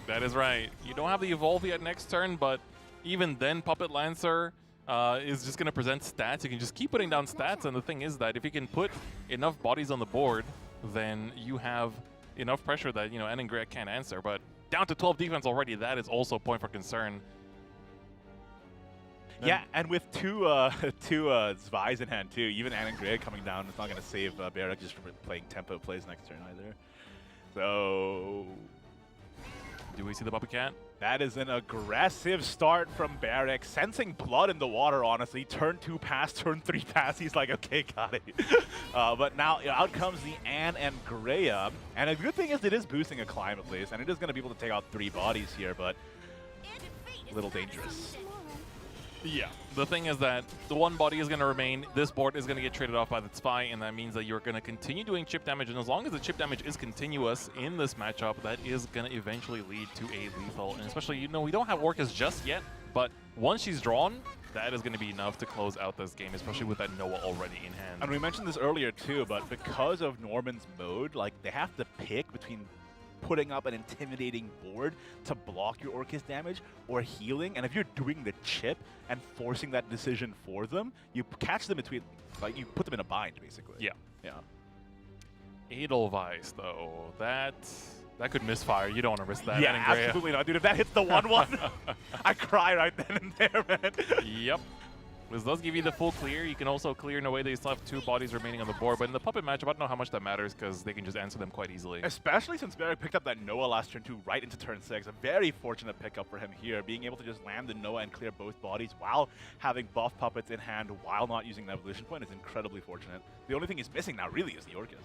That is right. You don't have the Evolve yet next turn, but even then, Puppet Lancer is just going to present stats. You can just keep putting down stats, and the thing is that if you can put enough bodies on the board, then you have enough pressure that, you know, Ann and Greg can't answer. But down to 12 defense already, that is also a point for concern. Yeah, and with two Zvais in hand too, even Ann and Greg coming down, it's not going to save Barrick just from playing tempo plays next turn either. So, do we see the Puppet Cat? That is an aggressive start from Barrick, sensing blood in the water, honestly. Turn 2 pass, turn 3 pass, he's like, okay, got it. But now out comes the Ann and Greya. And a good thing is it is boosting a climb at least, and it is going to be able to take out 3 bodies here, but a little dangerous. Yeah. The thing is that the 1 body is going to remain. This board is going to get traded off by the Spy, and that means that you're going to continue doing chip damage. And as long as the chip damage is continuous in this matchup, that is going to eventually lead to a lethal. And especially, you know, we don't have Orcus just yet, but once she's drawn, that is going to be enough to close out this game, especially with that Noah already in hand. And we mentioned this earlier too, but because of Norman's mode, like, they have to pick between putting up an intimidating board to block your Orcus damage or healing, and if you're doing the chip and forcing that decision for them, you catch them between, like, you put them in a bind, basically. Yeah. Yeah. Edelweiss, though, that could misfire. You don't want to risk that. Yeah, absolutely not, dude. If that hits the 1/1, I cry right then and there, man. Yep. This does give you the full clear. You can also clear in a way that you still have 2 bodies remaining on the board. But in the Puppet matchup, I don't know how much that matters because they can just answer them quite easily. Especially since Barrick picked up that Noah last turn 2 right into turn 6. A very fortunate pickup for him here. Being able to just land the Noah and clear both bodies while having buff puppets in hand while not using the evolution point is incredibly fortunate. The only thing he's missing now really is the Orcus.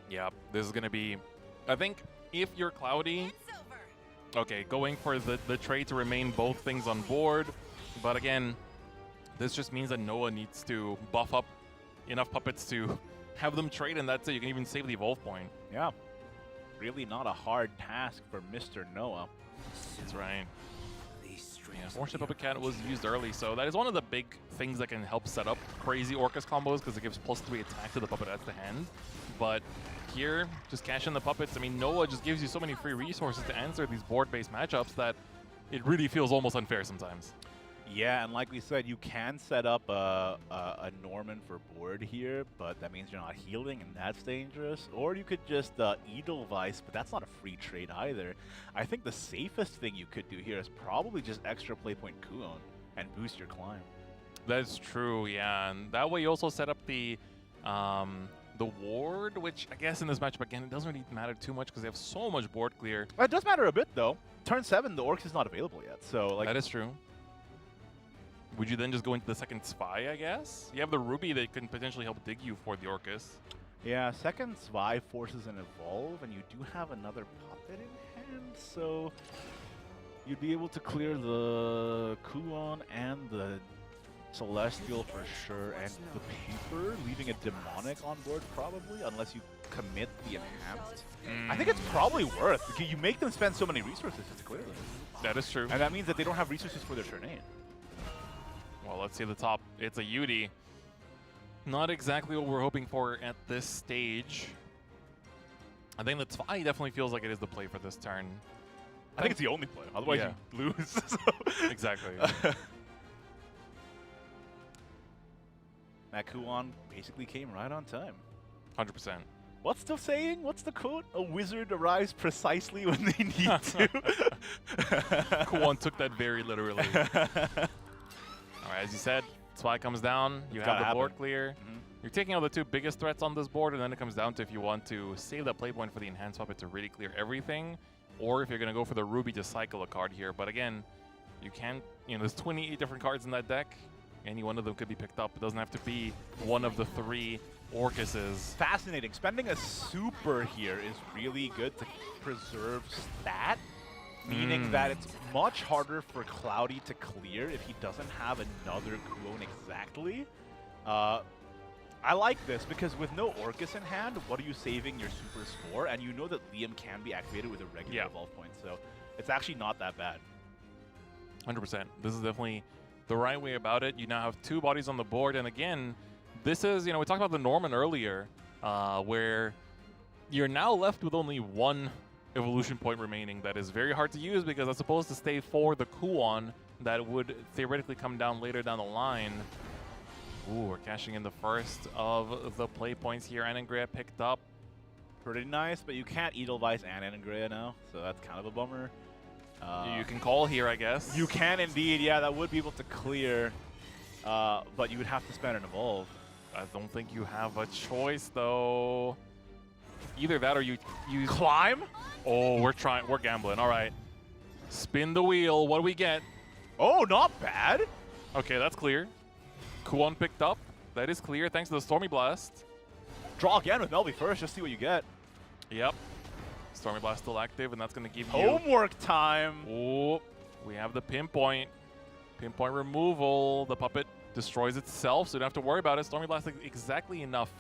Yeah, this is going to be... I think if you're Cloudy... Okay, going for the trade to remain both things on board. But again, this just means that Noah needs to buff up enough puppets to have them trade, and that's it. You can even save the evolve point. Yeah. Really not a hard task for Mr. Noah. That's right. Yeah, Fortunate Puppet Cat was used early, so that is one of the big things that can help set up crazy Orcus combos because it gives +3 attack to the puppet at the hand. But here, just cash in the puppets. I mean, Noah just gives you so many free resources to answer these board-based matchups that it really feels almost unfair sometimes. Yeah, and like we said, you can set up a Norman for board here, but that means you're not healing, and that's dangerous. Or you could just Edelweiss, but that's not a free trade either. I think the safest thing you could do here is probably just extra play point Kuon and boost your climb. That's true, yeah, and that way you also set up the ward, which I guess in this matchup, again, it doesn't really matter too much because they have so much board clear. It does matter a bit, though. Turn 7, the Orcs is not available yet, so like... That is true. Would you then just go into the second Spy, I guess? You have the Ruby that can potentially help dig you for the Orcus. Yeah, second Spy forces an Evolve, and you do have another Puppet in hand, so... You'd be able to clear the Kuon and the Celestial for sure, and the Paper, leaving a Demonic on board probably, unless you commit the Enhanced. I think it's probably worth, because you make them spend so many resources just to clear them. That is true. And that means that they don't have resources for their turn 8. Well, let's see the top. It's a Yudi. Not exactly what we're hoping for at this stage. I think the Spy definitely feels like it is the play for this turn. I think it's the only play, otherwise you lose. Exactly. That Kuon basically came right on time. 100%. What's the saying? What's the quote? A wizard arrives precisely when they need to. Kuon took that very literally. All right, as you said, Spy comes down. You have the board clear. You're taking out the two biggest threats on this board, and then it comes down to if you want to save that play point for the enhanced puppet to really clear everything, or if you're going to go for the Ruby to cycle a card here. But again, you can't, there's 28 different cards in that deck. Any one of them could be picked up. It doesn't have to be one of the 3 Orcuses. Fascinating. Spending a super here is really good to preserve stat, meaning that it's much harder for Cloudy to clear if he doesn't have another clone exactly. I like this because with no Orcus in hand, what are you saving your supers for? And you know that Liam can be activated with a regular evolve point, so it's actually not that bad. 100%. This is definitely the right way about it. You now have 2 bodies on the board, and again, this is, we talked about the Norman earlier, where you're now left with only 1 evolution point remaining that is very hard to use because that's supposed to stay for the Kuon that would theoretically come down later down the line. Ooh, we're cashing in the first of the play points here. Anangrea picked up. Pretty nice, but you can't Edelweiss and Anangrea now, so that's kind of a bummer. You can call here, I guess. You can indeed, yeah, that would be able to clear, but you would have to spend an evolve. I don't think you have a choice, though. Either that or you climb? Oh, we're gambling. All right. Spin the wheel. What do we get? Oh, not bad. Okay, that's clear. Kuon picked up. That is clear thanks to the Stormy Blast. Draw again with Melby first, just see what you get. Yep. Stormy Blast still active, and that's going to give you... Homework time! Oh, we have the pinpoint. Pinpoint removal. The puppet destroys itself, so you don't have to worry about it. Stormy Blast is exactly enough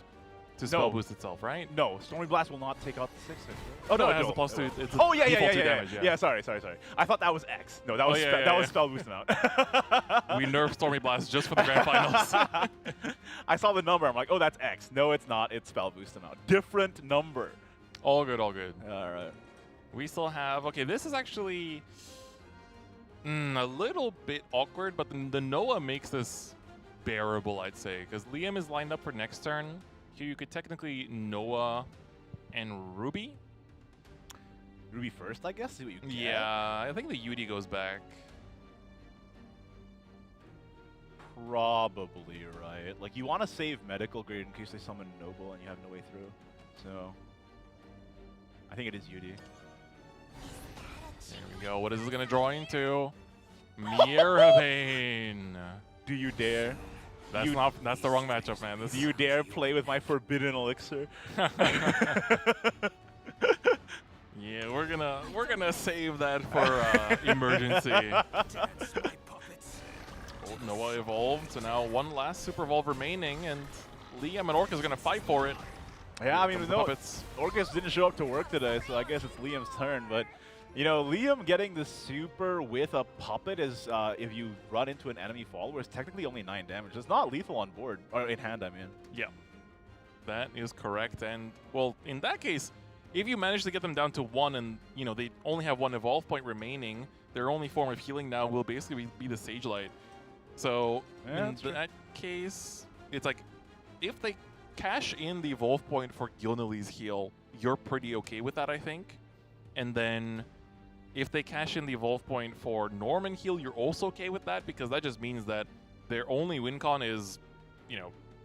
to spell boost itself, right? No, Stormy Blast will not take out the 6/6. Oh, no, it has a +2. It's oh, yeah, damage, yeah. Sorry. I thought that was X. No, that was that was spell boost amount. We nerfed Stormy Blast just for the grand finals. I saw the number. I'm like, oh, that's X. No, it's not. It's spell boost amount. Different number. All good, all good. All right. We still have... Okay, this is actually a little bit awkward, but the Noah makes this bearable, I'd say, because Liam is lined up for next turn. Here you could technically Noah and Ruby. Ruby first, I guess? See what you get. Yeah, I think the Yudi goes back. Probably, right? Like, you want to save medical grade in case they summon Noble and you have no way through. So, I think it is Yudi. There we go. What is this going to draw into? Mirabane. Do you dare? That's the wrong matchup, man. Do you dare play with my forbidden elixir? Yeah, we're gonna save that for emergency. Oh, Noah evolved, so now 1 last super evolve remaining, and Liam and Orcus are gonna fight for it. Yeah, I mean, no, Orcus didn't show up to work today, so I guess it's Liam's turn. But Liam getting the super with a puppet is, if you run into an enemy follower, is technically only 9 damage. It's not lethal on board, or in hand, I mean. Yeah, that is correct. And, well, in that case, if you manage to get them down to 1 and, they only have 1 evolve point remaining, their only form of healing now will basically be the Sage Light. So, in that case, it's like, if they cash in the evolve point for Gilnely's heal, you're pretty okay with that, I think. And then if they cash in the evolve point for Norman heal, you're also okay with that, because that just means that their only win con is,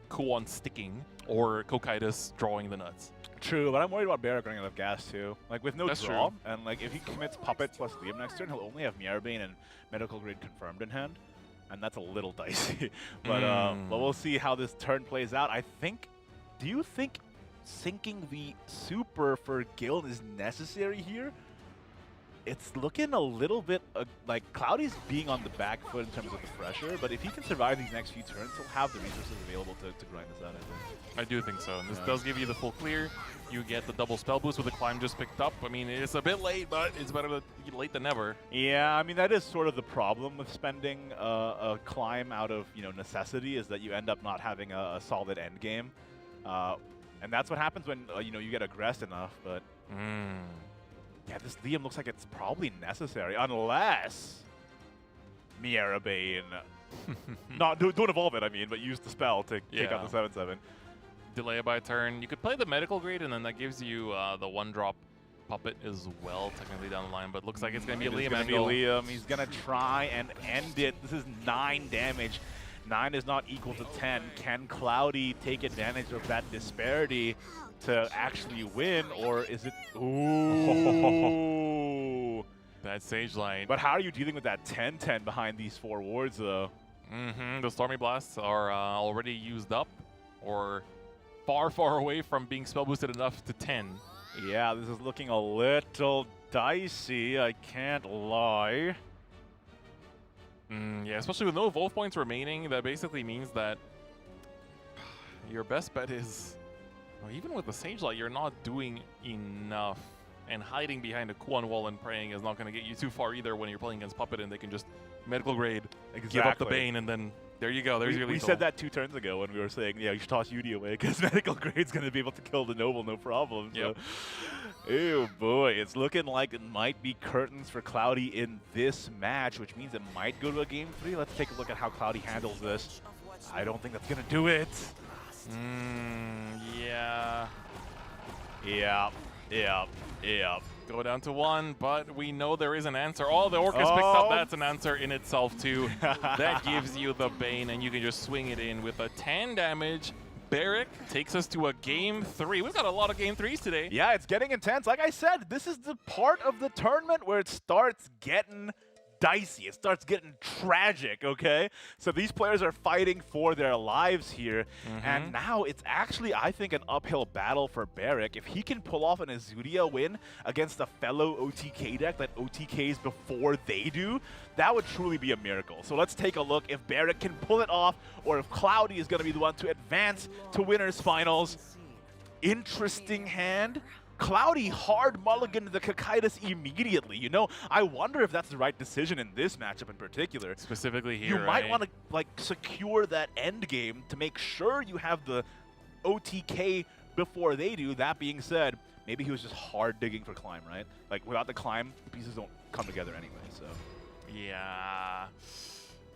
Kuon sticking or Kokaitis drawing the nuts. True, but I'm worried about Barrack running out of gas too. Like, with no draw, true. And like if he commits Puppet plus Liam next turn, he'll only have Mirabane and Medical Grade confirmed in hand, and that's a little dicey. But we'll see how this turn plays out. Do you think sinking the super for Gil is necessary here? It's looking a little bit like Cloudy's being on the back foot in terms of the pressure, but if he can survive these next few turns, he'll have the resources available to grind this out, I think. I do think so, and this does give you the full clear. You get the double spell boost with the climb just picked up. I mean, it's a bit late, but it's better late than never. Yeah, I mean, that is sort of the problem with spending a climb out of necessity, is that you end up not having a solid end game. And that's what happens when you get aggressed enough, but... Yeah, this Liam looks like it's probably necessary, unless Mirabane don't evolve it, I mean, but use the spell to kick out the 7/7. delay it by a turn. You could play the medical grade, and then that gives you the 1-drop puppet as well, technically down the line. But looks like it's going to be a Liam It's angle. gonna be Liam. He's gonna try and end it. This is 9 damage. 9 is not equal to 10. Can Cloudy take advantage of that disparity to actually win, or is it? Ooh. That Sage Light. But how are you dealing with that 10-10 behind these 4 wards, though? The Stormy Blasts are already used up, or far, far away from being spell boosted enough to 10. Yeah, this is looking a little dicey, I can't lie. Yeah, especially with no Evolve points remaining, that basically means that your best bet is, well, even with the Sage Light, you're not doing enough. And hiding behind a Kuan wall and praying is not going to get you too far either when you're playing against Puppet and they can just medical grade, give up the Bane, and then there you go. There's your lethal. We said that 2 turns ago when we were saying, yeah, you should toss Yudi away because medical grade's going to be able to kill the Noble, no problem. So. Oh boy, it's looking like it might be curtains for Cloudy in this match, which means it might go to a game 3. Let's take a look at how Cloudy handles this. I don't think that's going to do it. Yeah. Yeah. Go down to 1, but we know there is an answer. Oh, the Orcus picks up. That's an answer in itself, too. That gives you the Bane, and you can just swing it in with a 10 damage. Barrick takes us to a game 3. We've got a lot of game 3s today. Yeah, it's getting intense. Like I said, this is the part of the tournament where it starts getting dicey. It starts getting tragic, okay? So these players are fighting for their lives here, and now it's actually, I think, an uphill battle for Barrick. If he can pull off an Azudia win against a fellow OTK deck that OTKs before they do, that would truly be a miracle. So let's take a look if Barrick can pull it off, or if Cloudy is going to be the one to advance to winners finals. Interesting hand. Cloudy hard mulliganed the Cocytus immediately. You know, I wonder if that's the right decision in this matchup in particular. Specifically here, you might want to like secure that end game to make sure you have the OTK before they do. That being said, maybe he was just hard digging for climb, right? Like without the climb, the pieces don't come together anyway. So yeah.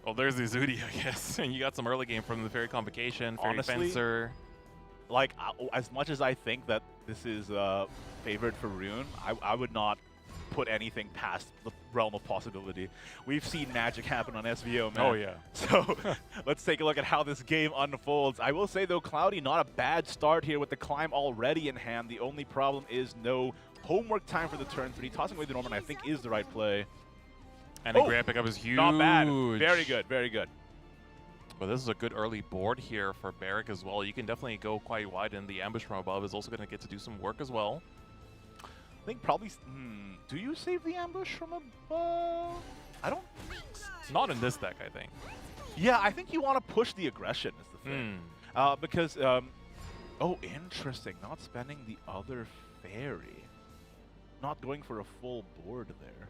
Well, there's the Zudi, I guess. And you got some early game from the Fairy Convocation, Fairy Honestly, Fencer. Like, as much as I think that this is favored for Rune, I would not put anything past the realm of possibility. We've seen magic happen on SVO, man. Oh, yeah. So let's take a look at how this game unfolds. I will say, though, Cloudy, not a bad start here with the climb already in hand. The only problem is no homework time for the turn 3. Tossing away the Norman, I think, is the right play. And the grab pickup is huge. Not bad. Very good, very good. But this is a good early board here for Barrick as well. You can definitely go quite wide, and the ambush from above is also going to get to do some work as well. I think probably... do you save the ambush from above? I don't... Not in this deck, I think. Yeah, I think you want to push the aggression is the thing. Because... oh, interesting. Not spending the other fairy. Not going for a full board there.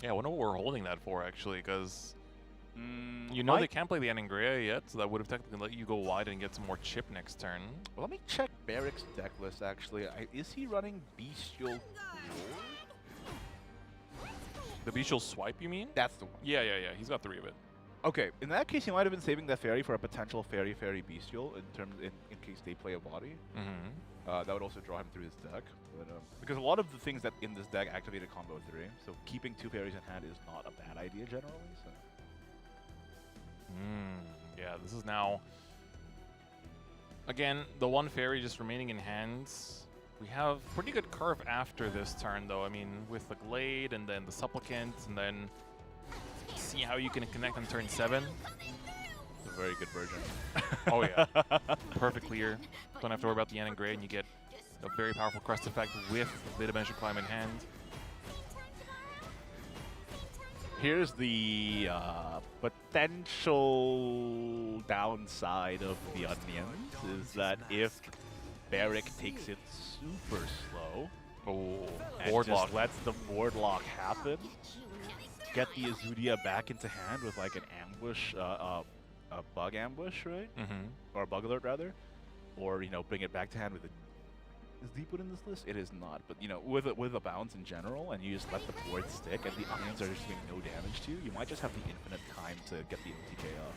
Yeah, I wonder what we're holding that for, actually, because... you know they can't play the Anangrea yet, so that would have technically let you go wide and get some more chip next turn. Well, let me check Barrick's deck list, actually. Is he running Bestial Lord? The Bestial Swipe, you mean? That's the one. Yeah. He's got 3 of it. Okay, in that case, he might have been saving that fairy for a potential fairy Bestial in case they play a body. That would also draw him through his deck. But, because a lot of the things that in this deck activated combo 3, so keeping 2 fairies in hand is not a bad idea generally. So. Yeah, this is now, again, the 1 fairy just remaining in hands. We have pretty good curve after this turn, though. I mean, with the Glade and then the Supplicant, and then see how you can connect on turn 7. It's a very good version. Oh, yeah. Perfect clear. Don't have to worry about the Anangrea, and you get a very powerful crest effect with the Dimension Climb in hand. Here's the potential downside of the onions is that if Barrick takes it super slow, and just lets the board lock happen, get the Azudia back into hand with like an ambush, a bug ambush, right? Or a bug alert rather, or bring it back to hand with a is Deepwood in this list? It is not. But you know, with a bounce in general, and you just let the board stick, and the onions are just doing no damage to you, you might just have the infinite time to get the OTK off.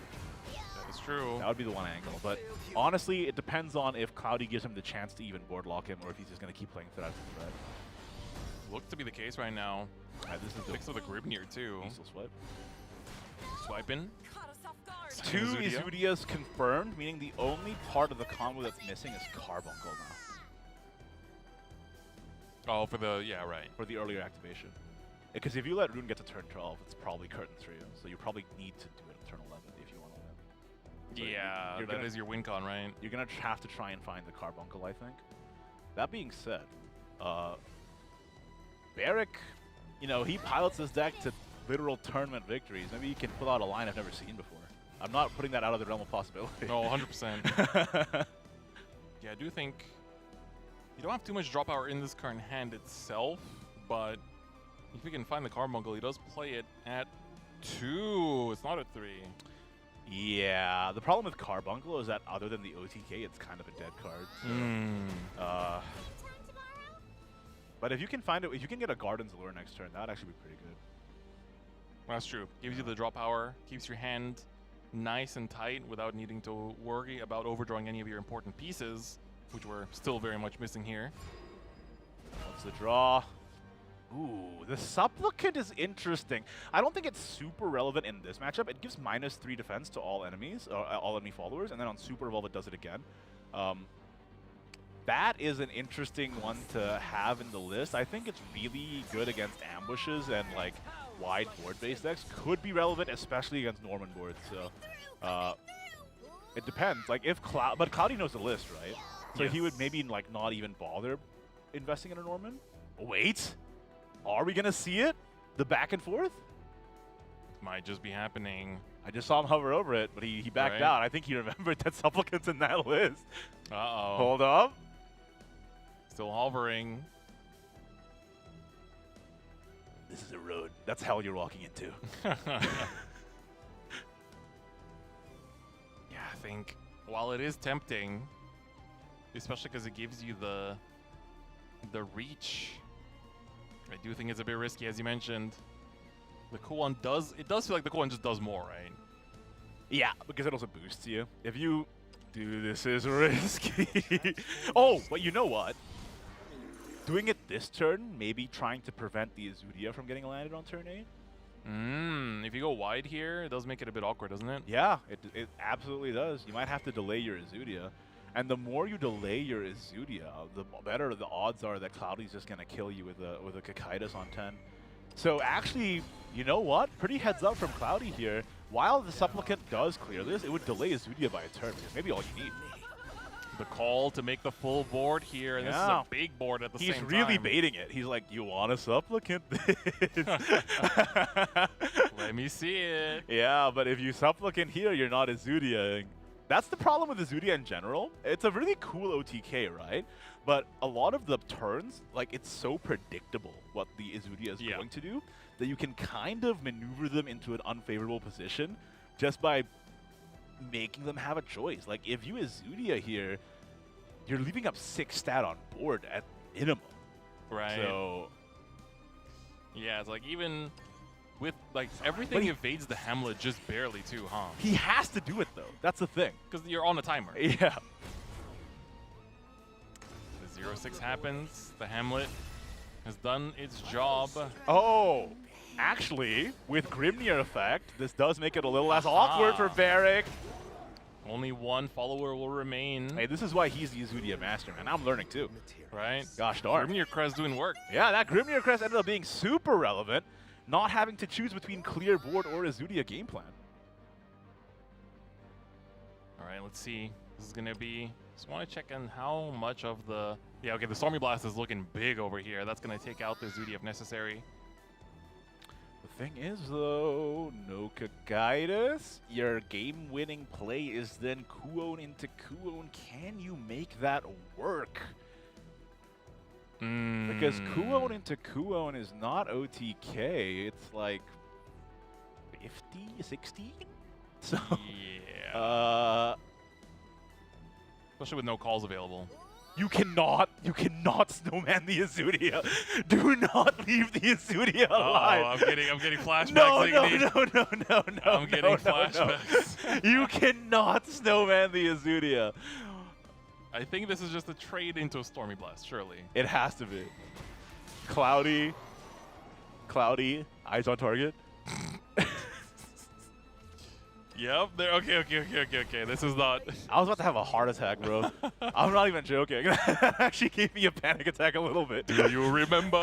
That is true. That would be the one angle. But honestly, it depends on if Cloudy gives him the chance to even board lock him, or if he's just gonna keep playing threat to threat. Looks to be the case right now. This is the Mixed with a Gribnir too. Weasel swipe. Swiping. Two Izudia. Izudias confirmed, meaning the only part of the combo that's missing is Carbuncle now. Oh, for the, yeah, right. For the earlier activation. Because if you let Rune get to turn 12, it's probably Curtain 3, so you probably need to do it on turn 11 if you want to win. So Yeah, that is your win con, right? You're going to have to try and find the Carbuncle, I think. That being said, Barrick, you know, he pilots this deck to literal tournament victories. Maybe he can pull out a line I've never seen before. I'm not putting that out of the realm of possibility. No, 100%. Yeah, I do think you don't have too much draw power in this current hand itself, but if you can find the Carbuncle, he does play it at 2. It's not at 3. Yeah, the problem with Carbuncle is that other than the OTK, it's kind of a dead card. So, but if you can find it, if you can get a Garden's Lure next turn, that would actually be pretty good. That's true. Gives you the draw power, keeps your hand nice and tight without needing to worry about overdrawing any of your important pieces, which we're still very much missing here. What's the draw? Ooh, the Supplicant is interesting. I don't think it's super relevant in this matchup. It gives -3 defense to all enemies, or all enemy followers, and then on Super Evolve it does it again. That is an interesting one to have in the list. I think it's really good against ambushes and like wide board-based decks. Could be relevant, especially against Norman boards. So it depends. Like if but Cloudy knows the list, right? So he would maybe like not even bother investing in a Norman. Wait, are we gonna see it? The back and forth? Might just be happening. I just saw him hover over it, but he backed Right. out. I think he remembered that Supplicant's in that list. Uh-oh. Hold up. Still hovering. This is a road. That's hell you're walking into. Yeah, I think while it is tempting, especially because it gives you the reach, I do think it's a bit risky, as you mentioned. The cool one does feel like the cool one just does more, right? Yeah, because it also boosts you. If you do this is risky. Oh, but you know what? Doing it this turn, maybe trying to prevent the Izudia from getting landed on turn 8. If you go wide here, it does make it a bit awkward, doesn't it? Yeah, it absolutely does. You might have to delay your Izudia. And the more you delay your Izudia, the better the odds are that Cloudy's just going to kill you with a Kakaitis on 10. So actually, you know what? Pretty heads up from Cloudy here. While the Supplicant does clear this, it would delay Izudia by a turn, which is maybe all you need. The call to make the full board here, and this is a big board at the same time. He's really baiting it. He's like, you want a Supplicant this? Let me see it. Yeah, but if you Supplicant here, you're not Izudia. That's the problem with Izudia in general. It's a really cool OTK, right? But a lot of the turns, like, it's so predictable what the Izudia is going to do that you can kind of maneuver them into an unfavorable position just by making them have a choice. Like, if you Izudia here, you're leaving up 6 stat on board at minimum. Right. So, yeah, it's like even with, like, everything evades the Hamlet just barely too, huh? he has to do it, though. That's the thing. Because you're on a timer. Yeah. The 0-6 happens. The Hamlet has done its job. Oh, actually, with Grimnir effect, this does make it a little less awkward for Barrick. Only one follower will remain. Hey, this is why he's the Izudia master, man. I'm learning too. Right? Gosh darn. Grimnir Crest doing work. Yeah, that Grimnir Crest ended up being super relevant, not having to choose between clear board or Izudia game plan. All right, let's see. This is going to be... Just want to check on how much of the... Yeah, okay, the Stormy Blast is looking big over here. That's going to take out the Izudia if necessary. The thing is, though, no Kakaitis. Your game-winning play is then Kuon into Kuon. Can you make that work? Because Kuon into Kuon is not OTK. It's like 50, 16? So, yeah. Especially with no calls available. You cannot snowman the Azudia. Do not leave the Azudia alive. I'm getting flashbacks. No. I'm getting no. flashbacks. You cannot snowman the Azudia. I think this is just a trade into a Stormy Blast, surely. It has to be. Cloudy, eyes on target. Yep. There. Okay. This is not. I was about to have a heart attack, bro. I'm not even joking. That actually gave me a panic attack a little bit. Do you remember?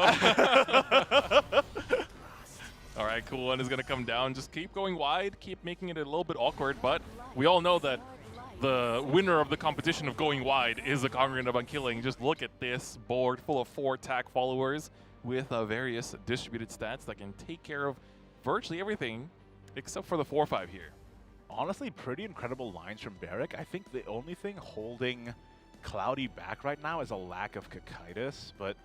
All right, cool one is gonna come down. Just keep going wide, keep making it a little bit awkward, but we all know that the winner of the competition of going wide is the Congregant of Unkilling. Just look at this board full of 4 TAC followers with various distributed stats that can take care of virtually everything except for the 4-5 here. Honestly, pretty incredible lines from Barrick. I think the only thing holding Cloudy back right now is a lack of Cocytus, but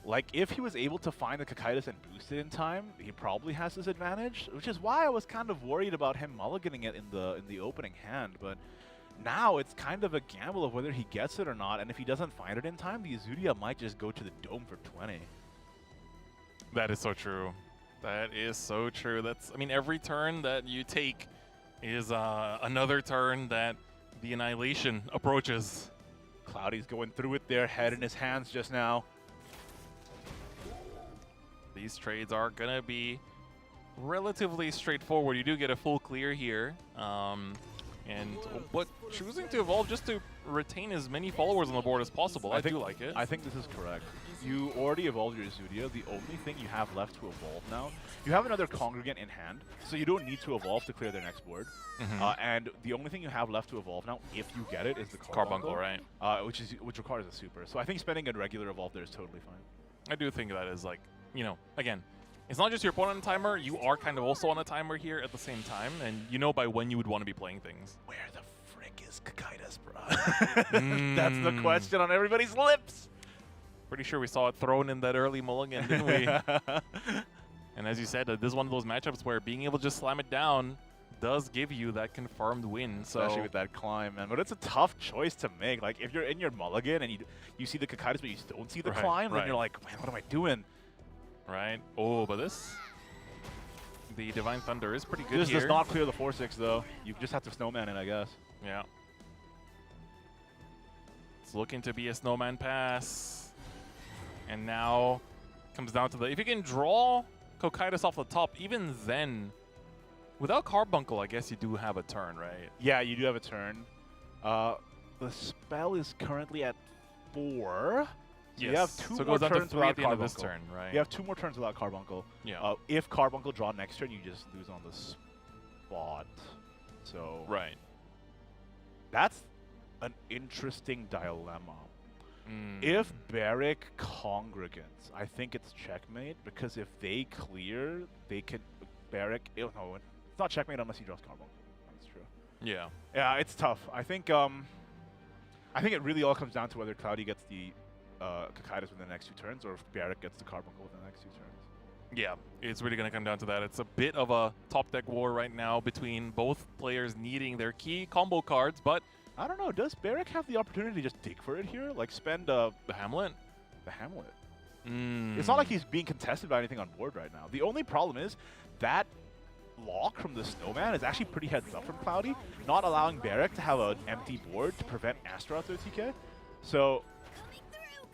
like if he was able to find the Cocytus and boost it in time, he probably has this advantage, which is why I was kind of worried about him mulliganing it in the opening hand. But now it's kind of a gamble of whether he gets it or not, and if he doesn't find it in time, the Azudia might just go to the dome for 20. That is so true. That is so true. That's, I mean, every turn that you take is another turn that the Annihilation approaches. Cloudy's going through it there, head in his hands just now. These trades are going to be relatively straightforward. You do get a full clear here. But choosing to evolve just to retain as many followers on the board as possible. I do like it. I think this is correct. You already evolved your Azudia. The only thing you have left to evolve now, you have another Congregant in hand, so you don't need to evolve to clear their next board. And the only thing you have left to evolve now, if you get it, is the Carbuncle, right? Which requires a super. So I think spending a regular evolve there is totally fine. I do think that is like, you know, again, it's not just your opponent on a timer, you are kind of also on a timer here at the same time, and you know by when you would want to be playing things. Where the frick is Cocytus, bro? That's the question on everybody's lips. Pretty sure we saw it thrown in that early mulligan, didn't we? And as you said, this is one of those matchups where being able to just slam it down does give you that confirmed win. So especially with that climb, man. But it's a tough choice to make. Like, if you're in your mulligan and you see the Cocytus but you don't see the climb, then you're like, man, what am I doing? Right. Oh, but the Divine Thunder is pretty good This here. does not clear the 4-6, though. You just have to snowman it, I guess. Yeah. It's looking to be a snowman pass. And now comes down to the, if you can draw Cocytus off the top, even then, without Carbuncle, I guess you do have a turn, right? Yeah, you do have a turn. The spell is currently at 4. So Yes. you have two so it more goes down to turns 3 without at the end of this Carbuncle. turn, right? You have 2 more turns without Carbuncle. Yeah. If Carbuncle draw next turn, you just lose on the spot. So Right. that's an interesting dilemma. If Barrick Congregants, I think it's checkmate, because if they clear, they can Barrick. Oh, no, it's not checkmate unless he draws Carbuncle. That's true. Yeah. Yeah, it's tough. I think it really all comes down to whether Cloudy gets the Cocytus within the next 2 turns, or if Barrick gets the Carbuncle within the next 2 turns. Yeah, it's really going to come down to that. It's a bit of a top deck war right now between both players needing their key combo cards, but I don't know. Does Barrick have the opportunity to just dig for it here? Like spend the Hamlet? the Hamlet. It's not like he's being contested by anything on board right now. The only problem is that lock from the Snowman is actually pretty heads up from Cloudy, not allowing Barrick to have an empty board to prevent Astaroth or TK. So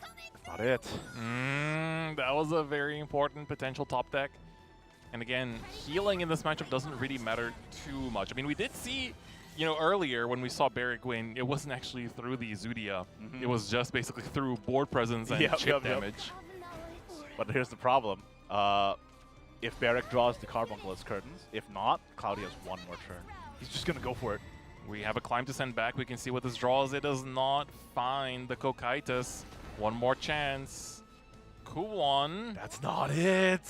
that's not it. That was a very important potential top deck. And again, healing in this matchup doesn't really matter too much. I mean, we did see, you know, earlier when we saw Barrick win, it wasn't actually through the Azudia. It was just basically through board presence and chip damage. But here's the problem. If Barrick draws the Carbuncle as curtains, if not, Cloudy has 1 more turn. He's just going to go for it. We have a climb to send back. We can see what this draws. It does not find the Cocytus. 1 more chance. Kuon. That's not it.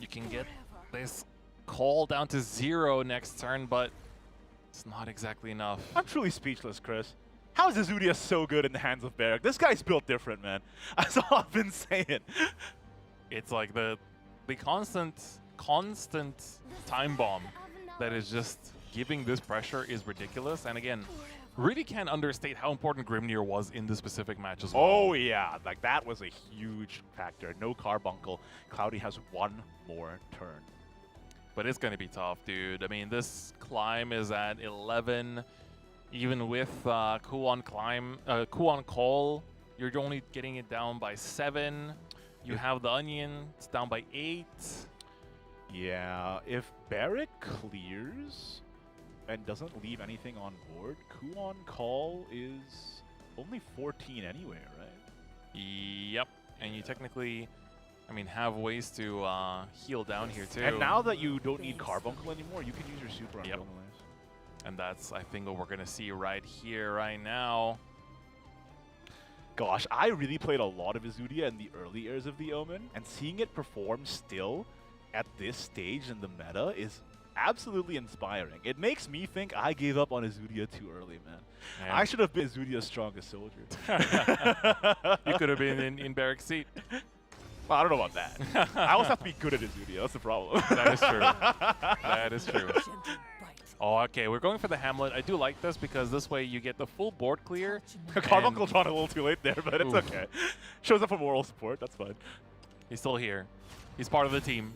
You can get this call down to 0 next turn, but it's not exactly enough. I'm truly speechless, Chris. How is Azudia so good in the hands of Barrick? This guy's built different, man. That's all I've been saying. It's like the constant time bomb that is just giving this pressure is ridiculous. And again, really can't understate how important Grimnir was in this specific match as well. Oh yeah, like that was a huge factor. No carbuncle. Cloudy has one more turn. But it's going to be tough, dude. I mean, this climb is at 11. Even with Kuon Call, you're only getting it down by 7. You have the Onion, it's down by 8. Yeah, if Barrick clears and doesn't leave anything on board, Kuon Call is only 14 anyway, right? Yep. And you technically, I mean, have ways to heal down here too. And now that you don't need Carbuncle anymore, you can use your super on Yep. Gilmalace. And that's, I think, what we're going to see right here, right now. Gosh, I really played a lot of Izudia in the early years of the Omen, and seeing it perform still at this stage in the meta is absolutely inspiring. It makes me think I gave up on Izudia too early, man. Yeah. I should have been Izudia's strongest soldier. You could have been in Barrick's seat. Well, I don't know about that. I also have to be good at Izudia. That's the problem. That is true. That is true. Oh, okay. We're going for the Hamlet. I do like this because this way you get the full board clear. Carbuncle drawn a little too late there, but it's Oof. okay. Shows up for moral support. That's fine. He's still here. He's part of the team.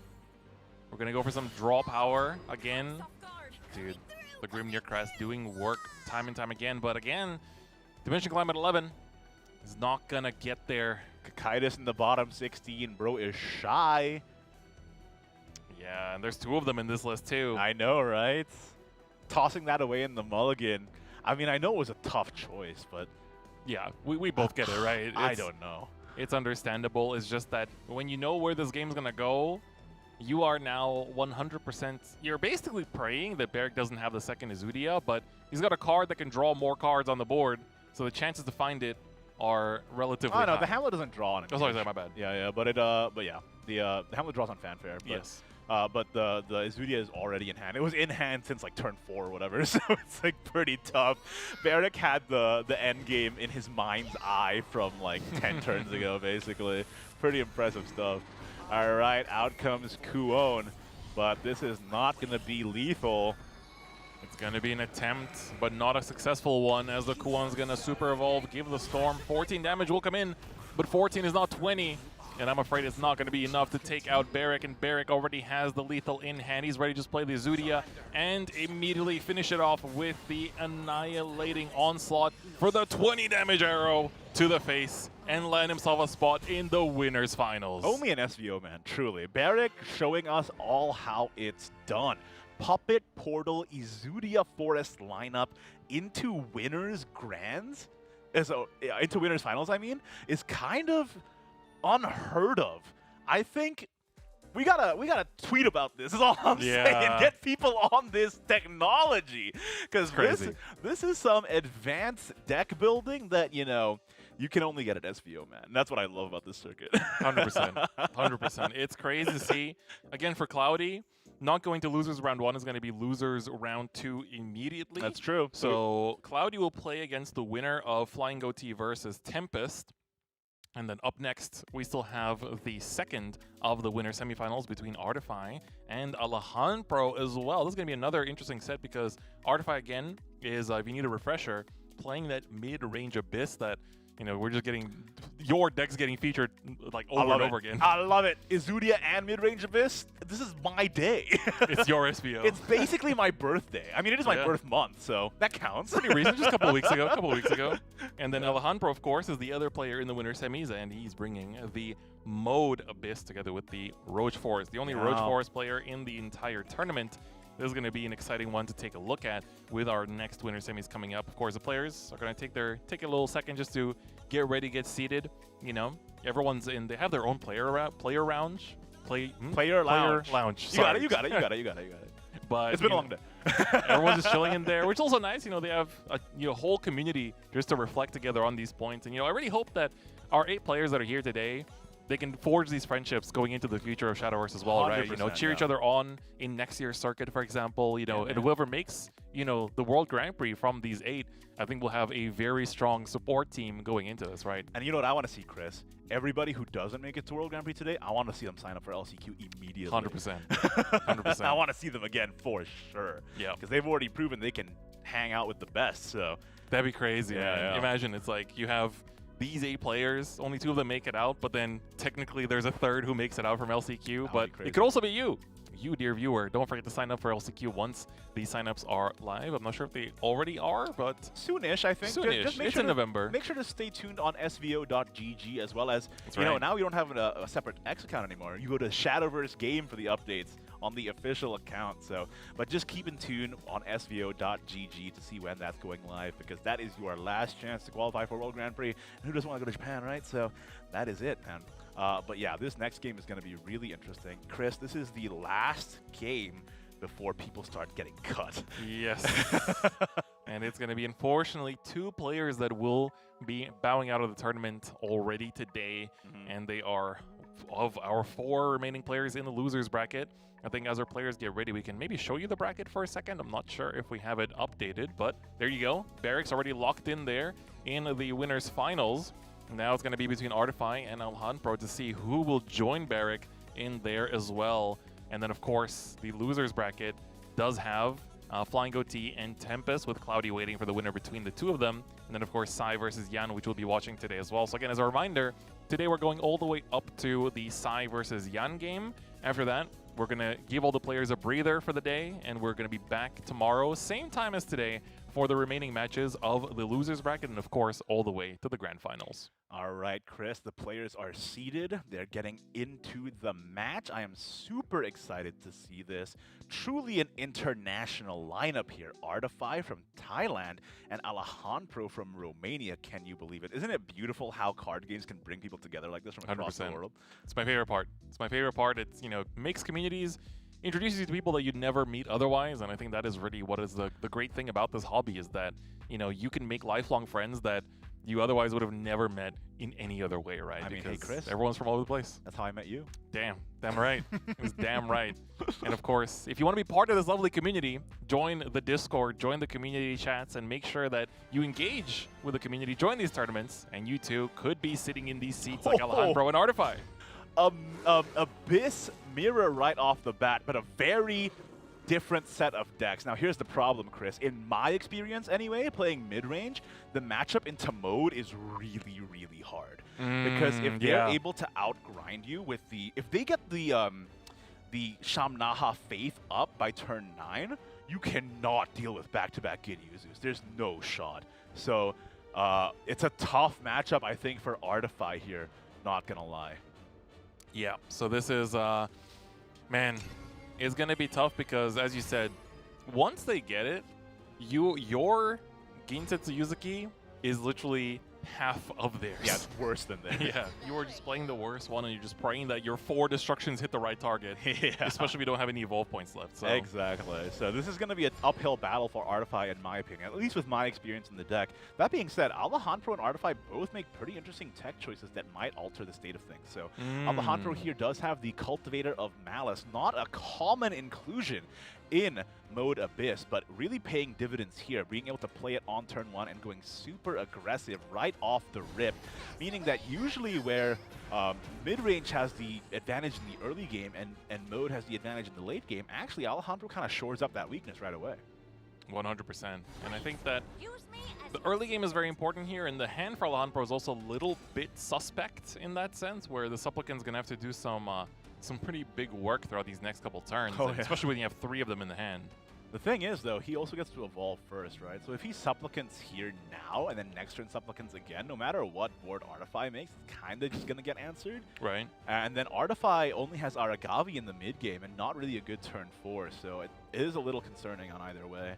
We're going to go for some draw power again. Dude, the Grimnir Crest doing work time and time again. But again, Dimension Climb at 11 is not going to get there. Kakaitis in the bottom 16. Bro is shy. Yeah, and there's 2 of them in this list too. I know, right? Tossing that away in the mulligan. I mean, I know it was a tough choice, but Yeah, we both get it, right? I don't know. It's understandable. It's just that when you know where this game's going to go, you are now 100%. You're basically praying that Barrick doesn't have the second Izudia, but he's got a card that can draw more cards on the board, so the chances to find it are relatively Oh no, high. the Hamlet doesn't draw on it. Oh, sorry, my bad. Yeah, but yeah, the Hamlet draws on fanfare. But, Yes. but the Izudia is already in hand. It was in hand since like turn 4 or whatever, so it's like pretty tough. Barrick had the end game in his mind's eye from like 10 turns ago, basically. Pretty impressive stuff. All right, out comes Kuon, but this is not going to be lethal. It's going to be an attempt, but not a successful one, as the Kuon's going to super evolve, give the Storm. 14 damage will come in, but 14 is not 20. And I'm afraid it's not going to be enough to take out Barrick, and Barrick already has the lethal in hand. He's ready to just play the Izudia and immediately finish it off with the Annihilating Onslaught for the 20 damage arrow to the face and land himself a spot in the winners finals. Only an SVO, man, truly. Barrick showing us all how it's done. Puppet Portal Izudia Forest lineup into winners grands, into winners finals, I mean, is kind of unheard of. I think we gotta tweet about this. Is all I'm saying. Get people on this technology, because this is some advanced deck building that you can only get at SVO, man. And that's what I love about this circuit. 100%, 100%. It's crazy to see. Again, for Cloudy, not going to losers round 1 is going to be losers round 2 immediately. That's true. So Cloudy will play against the winner of Flying Goatee versus Tempest. And then up next, we still have the second of the winner semifinals between Artify and Alahan Pro as well. This is going to be another interesting set because Artify, again, is, if you need a refresher, playing that mid-range Abyss that, we're just getting, your deck's getting featured like over and over again. I love it. Izudia and mid-range Abyss, this is my day. It's your SVO. It's basically my birthday. I mean, it is my birth month, so that counts. Pretty recent, just a couple of weeks ago. And then Alejandro, of course, is the other player in the winner semis, and he's bringing the Mode Abyss together with the Roach Forest, the only Roach Forest player in the entire tournament. This is going to be an exciting one to take a look at with our next winner semis coming up. Of course, the players are going to take a little second just to get ready, get seated. Everyone's in. They have their own player lounge. Player lounge. Sorry. You got it. But it's been a long day. Everyone's just chilling in there, which is also nice. They have a whole community just to reflect together on these points. And I really hope that our 8 players that are here today, they can forge these friendships going into the future of Shadowverse as well, right? Cheer each other on in next year's circuit, for example. And whoever makes the World Grand Prix from these 8, I think we'll have a very strong support team going into this, right? And you know what I want to see, Chris? Everybody who doesn't make it to World Grand Prix today, I want to see them sign up for LCQ immediately. 100%. 100%. I want to see them again for sure. Yeah. Because they've already proven they can hang out with the best. So That'd be crazy, Yeah, man. yeah. Imagine it's like you have these 8 players, only 2 of them make it out, but then technically there's a third who makes it out from LCQ, That but would be crazy. it could also be you. You, dear viewer, don't forget to sign up for LCQ once these signups are live. I'm not sure if they already are, but soonish, I think. soonish. Just make It's sure in to, November. Make sure to stay tuned on svo.gg as well as, That's you know, right. now we don't have a separate X account anymore. You go to Shadowverse game for the updates on the official account. So, but just keep in tune on svo.gg to see when that's going live, because that is your last chance to qualify for World Grand Prix. And who doesn't want to go to Japan, right? So that is it, man. But yeah, this next game is going to be really interesting. Chris, this is the last game before people start getting cut. Yes. And it's going to be, unfortunately, 2 players that will be bowing out of the tournament already today. And they are of our 4 remaining players in the losers bracket. I think as our players get ready, we can maybe show you the bracket for a second. I'm not sure if we have it updated, but there you go. Barrick's already locked in there in the winners finals. Now it's going to be between Artify and Alejandro to see who will join Barrick in there as well. And then, of course, the losers bracket does have Flying Goatee and Tempest, with Cloudy waiting for the winner between the 2 of them. And then, of course, Sai versus Yan, which we'll be watching today as well. So again, as a reminder, today we're going all the way up to the Sai versus Yan game. After that, we're going to give all the players a breather for the day, and we're going to be back tomorrow, same time as today, for the remaining matches of the losers bracket, and of course, all the way to the grand finals. All right, Chris, the players are seated. They're getting into the match. I am super excited to see this. Truly an international lineup here. Artify from Thailand and Alejandro from Romania. Can you believe it? Isn't it beautiful how card games can bring people together like this from across the 100%. world? It's my favorite part. It's my favorite part. It's, you know, makes communities, introduces you to people that you'd never meet otherwise, and I think that is really what is the great thing about this hobby, is that, you know, you can make lifelong friends that you otherwise would have never met in any other way, right? I mean, hey, Because Chris. everyone's from all over the place. That's how I met you. Damn right. It was damn right. And of course, if you want to be part of this lovely community, join the Discord, join the community chats, and make sure that you engage with the community, join these tournaments, and you too could be sitting in these seats like Alejandro and Artify. Abyss mirror right off the bat, but a very different set of decks. Now, here's the problem, Chris. In my experience, anyway, playing mid-range, the matchup into mode is really, really hard. Because if they're able to outgrind you with the... If they get the Shamnaha Faith up by turn 9, you cannot deal with back-to-back Giryuzus. There's no shot. So, it's a tough matchup, I think, for Artify here. Not gonna lie. Yeah, so this is, man, it's going to be tough because, as you said, once they get it, your Ginsetsu Yuzuki is literally half of theirs. Yeah, it's worse than theirs. Yeah, you are just playing the worst one, and you're just praying that your 4 destructions hit the right target, Yeah. especially if you don't have any evolve points left. So. Exactly. So this is going to be an uphill battle for Artify, in my opinion, at least with my experience in the deck. That being said, Alejandro and Artify both make pretty interesting tech choices that might alter the state of things. So Alejandro here does have the Cultivator of Malice, not a common inclusion in mode Abyss, but really paying dividends here, being able to play it on turn 1 and going super aggressive right off the rip, meaning that usually where mid-range has the advantage in the early game and mode has the advantage in the late game, actually Alejandro kind of shores up that weakness right away. 100%. And I think that the early game is very important here, and the hand for Alejandro is also a little bit suspect in that sense, where the Supplicant's going to have to do some pretty big work throughout these next couple turns, especially when you have 3 of them in the hand. The thing is, though, he also gets to evolve first, right? So if he Supplicants here now, and then next turn Supplicants again, no matter what board Artify makes, it's kind of just going to get answered. Right. And then Artify only has Aragavi in the mid-game, and not really a good turn 4, so it is a little concerning on either way.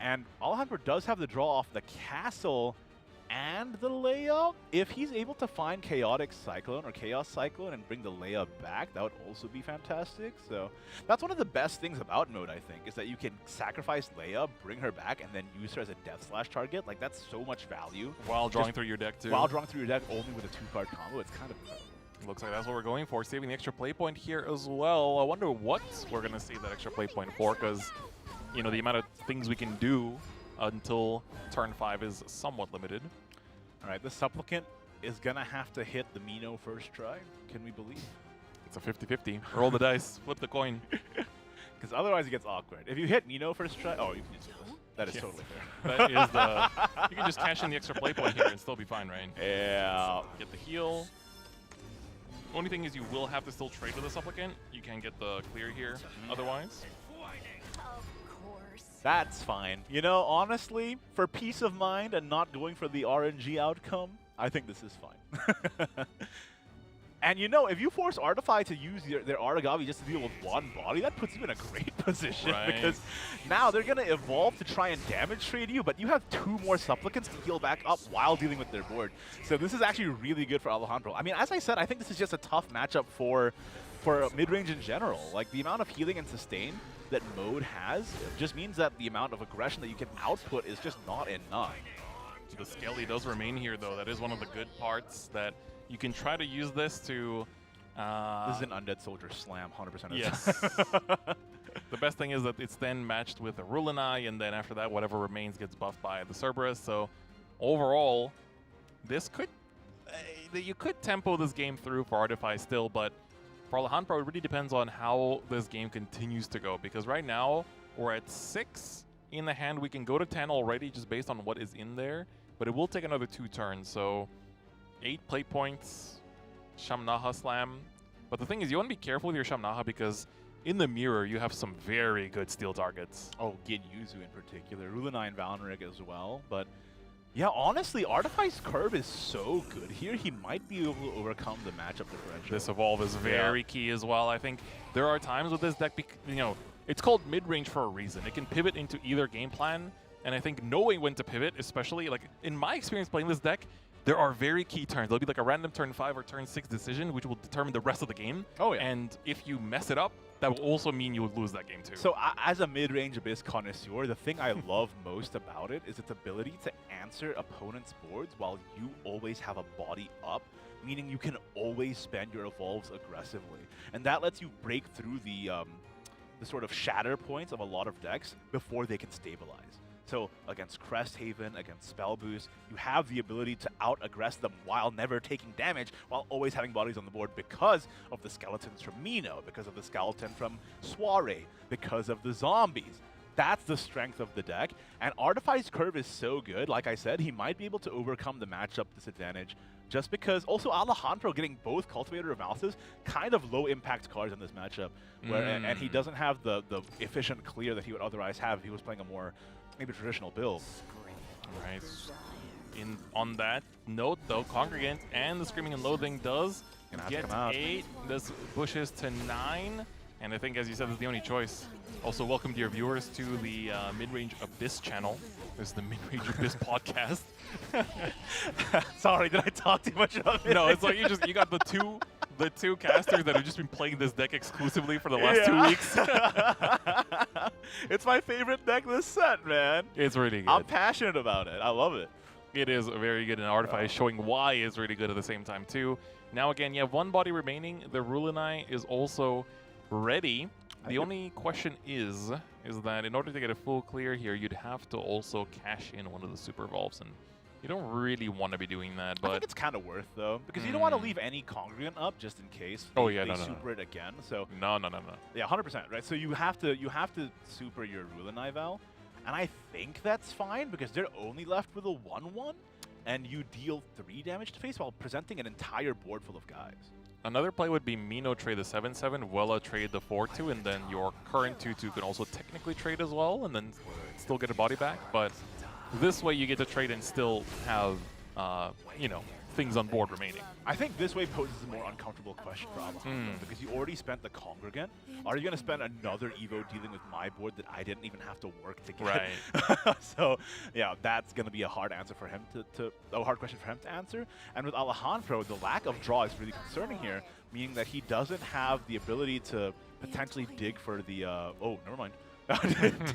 And Alejandro does have the draw off the castle and the Leia. If he's able to find Chaotic Cyclone or Chaos Cyclone and bring the Leia back, that would also be fantastic. So that's one of the best things about mode, I think, is that you can sacrifice Leia, bring her back, and then use her as a Death Slash target. Like, that's so much value. While drawing through your deck, too. While drawing through your deck only with a 2-card combo, it's kind of incredible. Looks like that's what we're going for, saving the extra play point here as well. I wonder what we're going to save that extra play point for, because, you know, the amount of things we can do until turn 5 is somewhat limited. All right, the Supplicant is going to have to hit the Mino first try. Can we believe? It's a 50-50. Roll the dice, flip the coin. Because otherwise it gets awkward. If you hit Nino first try, oh, you can just do this. That is Yes. totally fair. That is the. You can just cash in the extra play point here and still be fine, right? Yeah. Get the heal. Only thing is you will have to still trade with the Supplicant. You can get the clear here otherwise. Of course. That's fine. You know, honestly, for peace of mind and not going for the RNG outcome, I think this is fine. And you know, if you force Artify to use their Aragavi just to deal with one body, that puts you in a great position Right. because now they're going to evolve to try and damage trade you, but you have 2 more Supplicants to heal back up while dealing with their board. So this is actually really good for Alejandro. I mean, as I said, I think this is just a tough matchup for mid-range in general. Like, the amount of healing and sustain that Mode has just means that the amount of aggression that you can output is just not enough. The Skelly does remain here, though. That is one of the good parts that you can try to use this to. This is an Undead Soldier slam, 100% of the Yes. time. The best thing is that it's then matched with a Rulinai, and then after that, whatever remains gets buffed by the Cerberus. So overall, this could you could tempo this game through for Artify still, but for Alejandro, it really depends on how this game continues to go. Because right now we're at 6 in the hand. We can go to 10 already, just based on what is in there, but it will take another 2 turns. So 8 play points, Shamnaha slam. But the thing is, you want to be careful with your Shamnaha because in the mirror, you have some very good steal targets. Oh, Gid Yuzu in particular. Rulinai and Valneric as well. But yeah, honestly, Artify's curve is so good here. He might be able to overcome the matchup differential. This evolve is very key as well. I think there are times with this deck, you know, it's called mid-range for a reason. It can pivot into either game plan, and I think knowing when to pivot, especially, like, in my experience playing this deck, there are very key turns. There'll be like a random turn 5 or turn 6 decision, which will determine the rest of the game. Oh, yeah. And if you mess it up, that will also mean you would lose that game too. So as a mid-range Abyss connoisseur, the thing I love most about it is its ability to answer opponents' boards while you always have a body up, meaning you can always spend your evolves aggressively. And that lets you break through the sort of shatter points of a lot of decks before they can stabilize. So against Cresthaven, against Spell Boost, you have the ability to out-aggress them while never taking damage, while always having bodies on the board because of the skeletons from Mino, because of the skeleton from Soiree, because of the zombies. That's the strength of the deck, and Artify's curve is so good. Like I said, he might be able to overcome the matchup disadvantage just because also Alejandro getting both Cultivator of Mouses, kind of low-impact cards in this matchup, where and he doesn't have the efficient clear that he would otherwise have if he was playing a more maybe traditional build. Right. On that note, though, Congregant and the Screaming and Loathing does Gonna have to get come out. 8. This pushes to 9. And I think, as you said, is the only choice. Also, welcome to your viewers to the Mid-Range Abyss channel. This is the Mid-Range Abyss podcast. Sorry, did I talk too much of it? No, it's like you got the two casters that have just been playing this deck exclusively for the last 2 weeks. It's my favorite deck this set, man. It's really good. I'm passionate about it. I love it. It is very good, and Artify is showing why it's really good at the same time, too. Now, again, you have 1 body remaining. The Rulinai is also ready. The only question is that in order to get a full clear here, you'd have to also cash in one of the Super Evolves, and you don't really want to be doing that, I but think it's kind of worth, though, because you don't want to leave any Congregant up just in case Oh, they, yeah, they no, no, super it again. So no. yeah, 100%, right? So you have to super your Rulinai Val, and I think that's fine because they're only left with a 1/1, and you deal 3 damage to face while presenting an entire board full of guys. Another play would be Mino trade the 7/7, Wella trade the 4/2, and then your current 2/2 can also technically trade as well, and then still get a body back. But this way you get to trade and still have, you know, things on board remaining. I think this way poses a more uncomfortable question for Alejandro because you already spent the Congregant. Are you going to spend another Evo dealing with my board that I didn't even have to work to get? Right. So, yeah, that's going to be a hard answer for him a hard question for him to answer. And with Alejandro, the lack of draw is really concerning here, meaning that he doesn't have the ability to potentially dig for the, oh, never mind.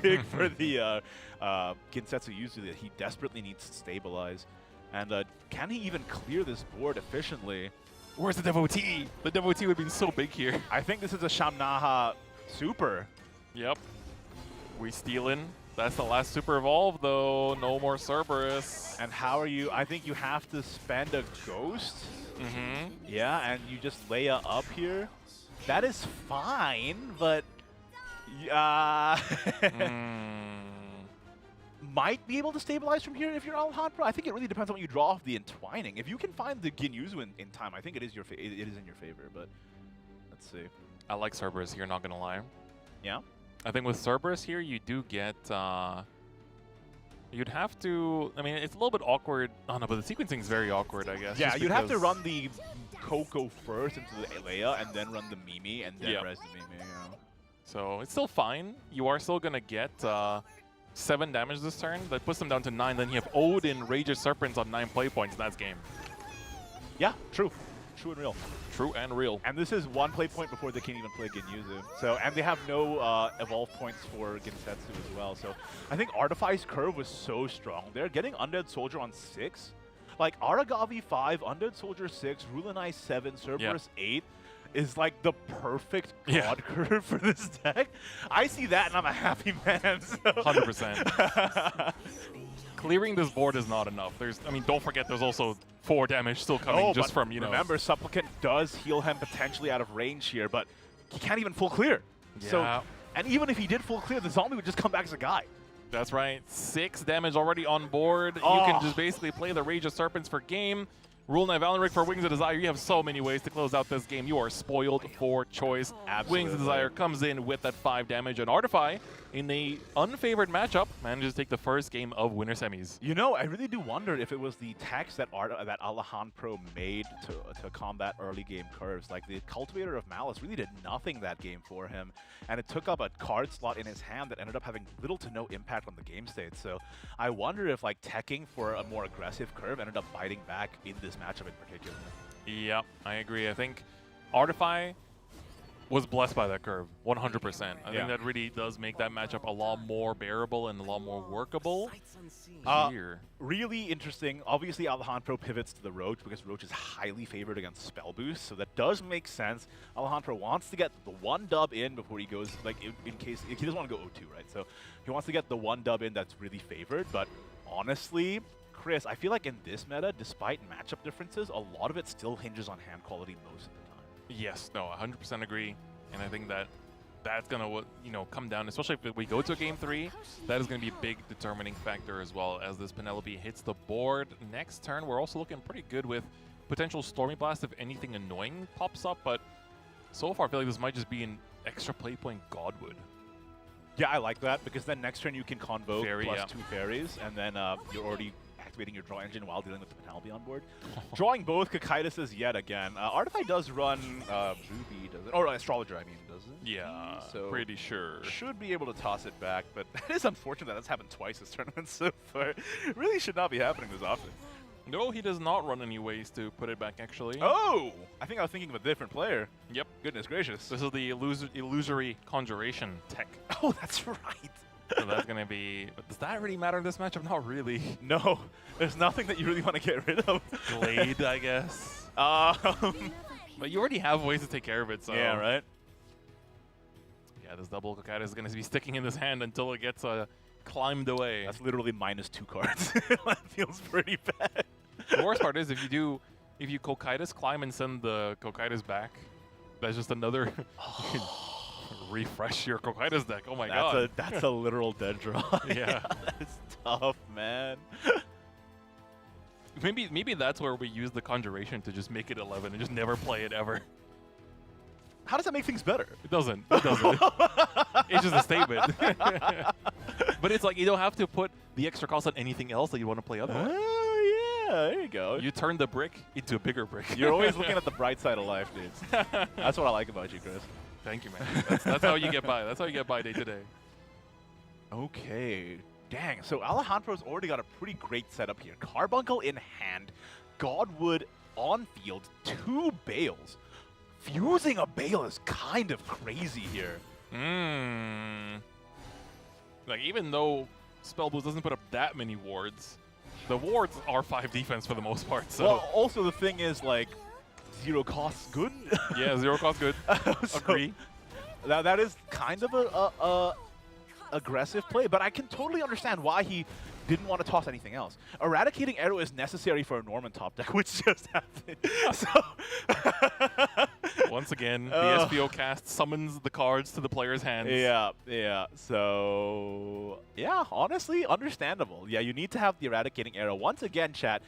dig for the Ginsetsu Yuzu that he desperately needs to stabilize. And can he even clear this board efficiently? Where's the Devotee? The Devotee would have been so big here. I think this is a Shamnaha super. Yep. We stealing. That's the last Super Evolve, though. No more Cerberus. And how are you? I think you have to spend a Ghost. Mm-hmm. Yeah, and you just Leia up here. That is fine, but Yeah. Mm. Might be able to stabilize from here if you're Alejandro. I think it really depends on what you draw off the entwining. If you can find the Ginyuzu in time, I think it is it is in your favor. But let's see. I like Cerberus here, not gonna lie. Yeah. I think with Cerberus here, you do get. You'd have to. I mean, it's a little bit awkward. Oh no, but the sequencing is very awkward, I guess. Yeah, just you'd have to because- run the Coco first into the Leia, and then run the Mimi, and then Yeah. res the Mimi. Yeah. So it's still fine. You are still gonna get 7 damage this turn. That puts them down to 9. Then you have Odin, Rage's Serpents on 9 play points. And that's game. Yeah, true. True and real. True and real. And this is 1 play point before they can even play Ginyuzu. So, and they have no evolve points for Ginsetsu as well. So I think Artify's curve was so strong there. Getting Undead Soldier on 6, like Aragavi 5, Undead Soldier 6, Rulanai 7, Cerberus 8 is like the perfect god curve for this deck. I see that and I'm a happy man. So. 100%. Clearing this board is not enough. I mean, don't forget there's also 4 damage still coming just from, you know. Remember, Supplicant does heal him potentially out of range here, but he can't even full clear. Yeah. So, and even if he did full clear, the zombie would just come back as a guy. That's right. 6 damage already on board. You can just basically play the Rage of Serpents for game. Rule Knight Valeric for Wings of Desire. You have so many ways to close out this game. You are spoiled for choice. Absolutely. Wings of Desire comes in with that 5 damage. And Artify, in a unfavored matchup, manages to take the first game of winner semis. You know, I really do wonder if it was the text that Alejandro made to combat early game curves. Like, the Cultivator of Malice really did nothing that game for him, and it took up a card slot in his hand that ended up having little to no impact on the game state. So I wonder if, like, teching for a more aggressive curve ended up biting back in this matchup in particular. Yep, I agree. I think Artify was blessed by that curve, 100%. I think that really does make that matchup a lot more bearable and a lot more workable. Here. Really interesting. Obviously, Alejandro pivots to the Roach because Roach is highly favored against Spell Boost, so that does make sense. Alejandro wants to get the 1 dub in before he goes, like, in case he doesn't want to go 0-2, right? So he wants to get the 1 dub in that's really favored, but honestly, Chris, I feel like in this meta, despite matchup differences, a lot of it still hinges on hand quality most of the time. Yes, no, 100% agree. And I think that that's going to, you know, come down, especially if we go to a game 3, that is going to be a big determining factor as well as this Penelope hits the board. Next turn, we're also looking pretty good with potential Stormy Blast if anything annoying pops up, but so far I feel like this might just be an extra play point Godwood. Yeah, I like that, because then next turn you can convoke Fairy, plus yeah. 2 fairies, and then you're already activating your draw engine while dealing with the Penelope on board. Drawing both Cocytuses yet again. Artify does run Ruby, doesn't? Or Astrologer, I mean, doesn't? Yeah, So pretty sure. should be able to toss it back, but it is unfortunate that that's happened twice this tournament so far. Really should not be happening this often. No, he does not run any ways to put it back, actually. Oh! I think I was thinking of a different player. Yep. Goodness gracious. This is the illusory conjuration tech. Oh, that's right. So that's going to be... But does that really matter in this matchup? Not really. No, there's nothing that you really want to get rid of. Glade, I guess. But you already have ways to take care of it, so... Yeah, right? Yeah, this double Cocytus is going to be sticking in his hand until it gets climbed away. That's literally -2 cards. That feels pretty bad. The worst part is if you Cocytus climb and send the Cocytus back, that's just another... refresh your Cocytus deck. Oh my god. That's a literal dead draw. Yeah. That's tough, man. Maybe that's where we use the conjuration to just make it 11 and just never play it ever. How does that make things better? It doesn't. It doesn't. It's just a statement. But it's like you don't have to put the extra cost on anything else that you want to play otherwise. Oh, yeah. There you go. You turn the brick into a bigger brick. You're always looking at the bright side of life, dude. That's what I like about you, Chris. Thank you, man. That's how you get by. That's how you get by day to day. Okay. Dang. So Alejandro's already got a pretty great setup here. Carbuncle in hand. Godwood on field. 2 Bales. Fusing a Bale is kind of crazy here. Like, even though Spell Boost doesn't put up that many wards, the wards are 5 defense for the most part. So Well, also the thing is, like, 0 costs good. yeah, 0 cost good. So Agree. that is kind of a aggressive play, but I can totally understand why he didn't want to toss anything else. Eradicating Arrow is necessary for a Norman top deck, which just happened. So Once again, the SPO cast summons the cards to the player's hands. yeah. So, yeah, honestly, understandable. Yeah, you need to have the Eradicating Arrow. Once again, chat,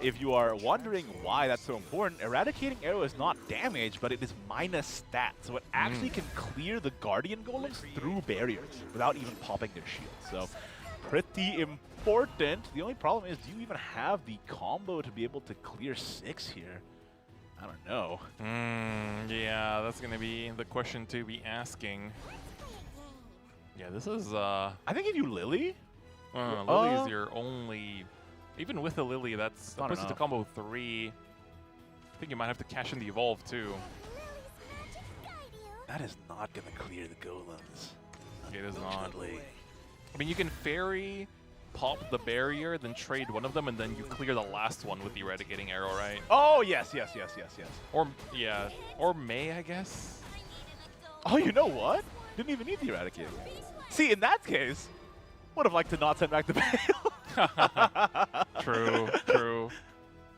if you are wondering why that's so important, Eradicating Arrow is not damage, but it is minus stat. So it actually can clear the Guardian Golems through barriers without even popping their shield. So, pretty important. The only problem is, do you even have the combo to be able to clear 6 here? I don't know. Yeah, that's going to be the question to be asking. Yeah, this is... I think if you Lily... Lily is your only... Even with the Lily, that's that puts it to combo 3. I think you might have to cash in the Evolve, too. That is not going to clear the Golems. It is not. I mean, you can Fairy, pop the barrier, then trade one of them, and then you clear the last one with the Eradicating Arrow, right? Oh, yes. Or, yeah, or May, I guess? Oh, you know what? Didn't even need the Eradicating Arrow. See, in that case, would have liked to not send back the Bale. True.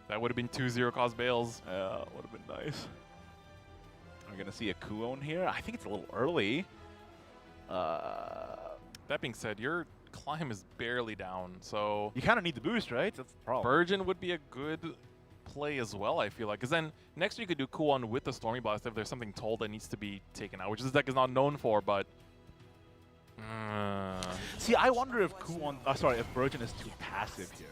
That would have been 2-0 cost Bales. Yeah, would have been nice. We're going to see a Kuon here. I think it's a little early. That being said, your climb is barely down, so... You kind of need the boost, right? That's the problem. Virgin would be a good play as well, I feel like. Because then next you could do Kuon with the Stormy Blast if there's something told that needs to be taken out, which this deck is not known for, but... See, I wonder if Kuon... if Virgin is too passive here.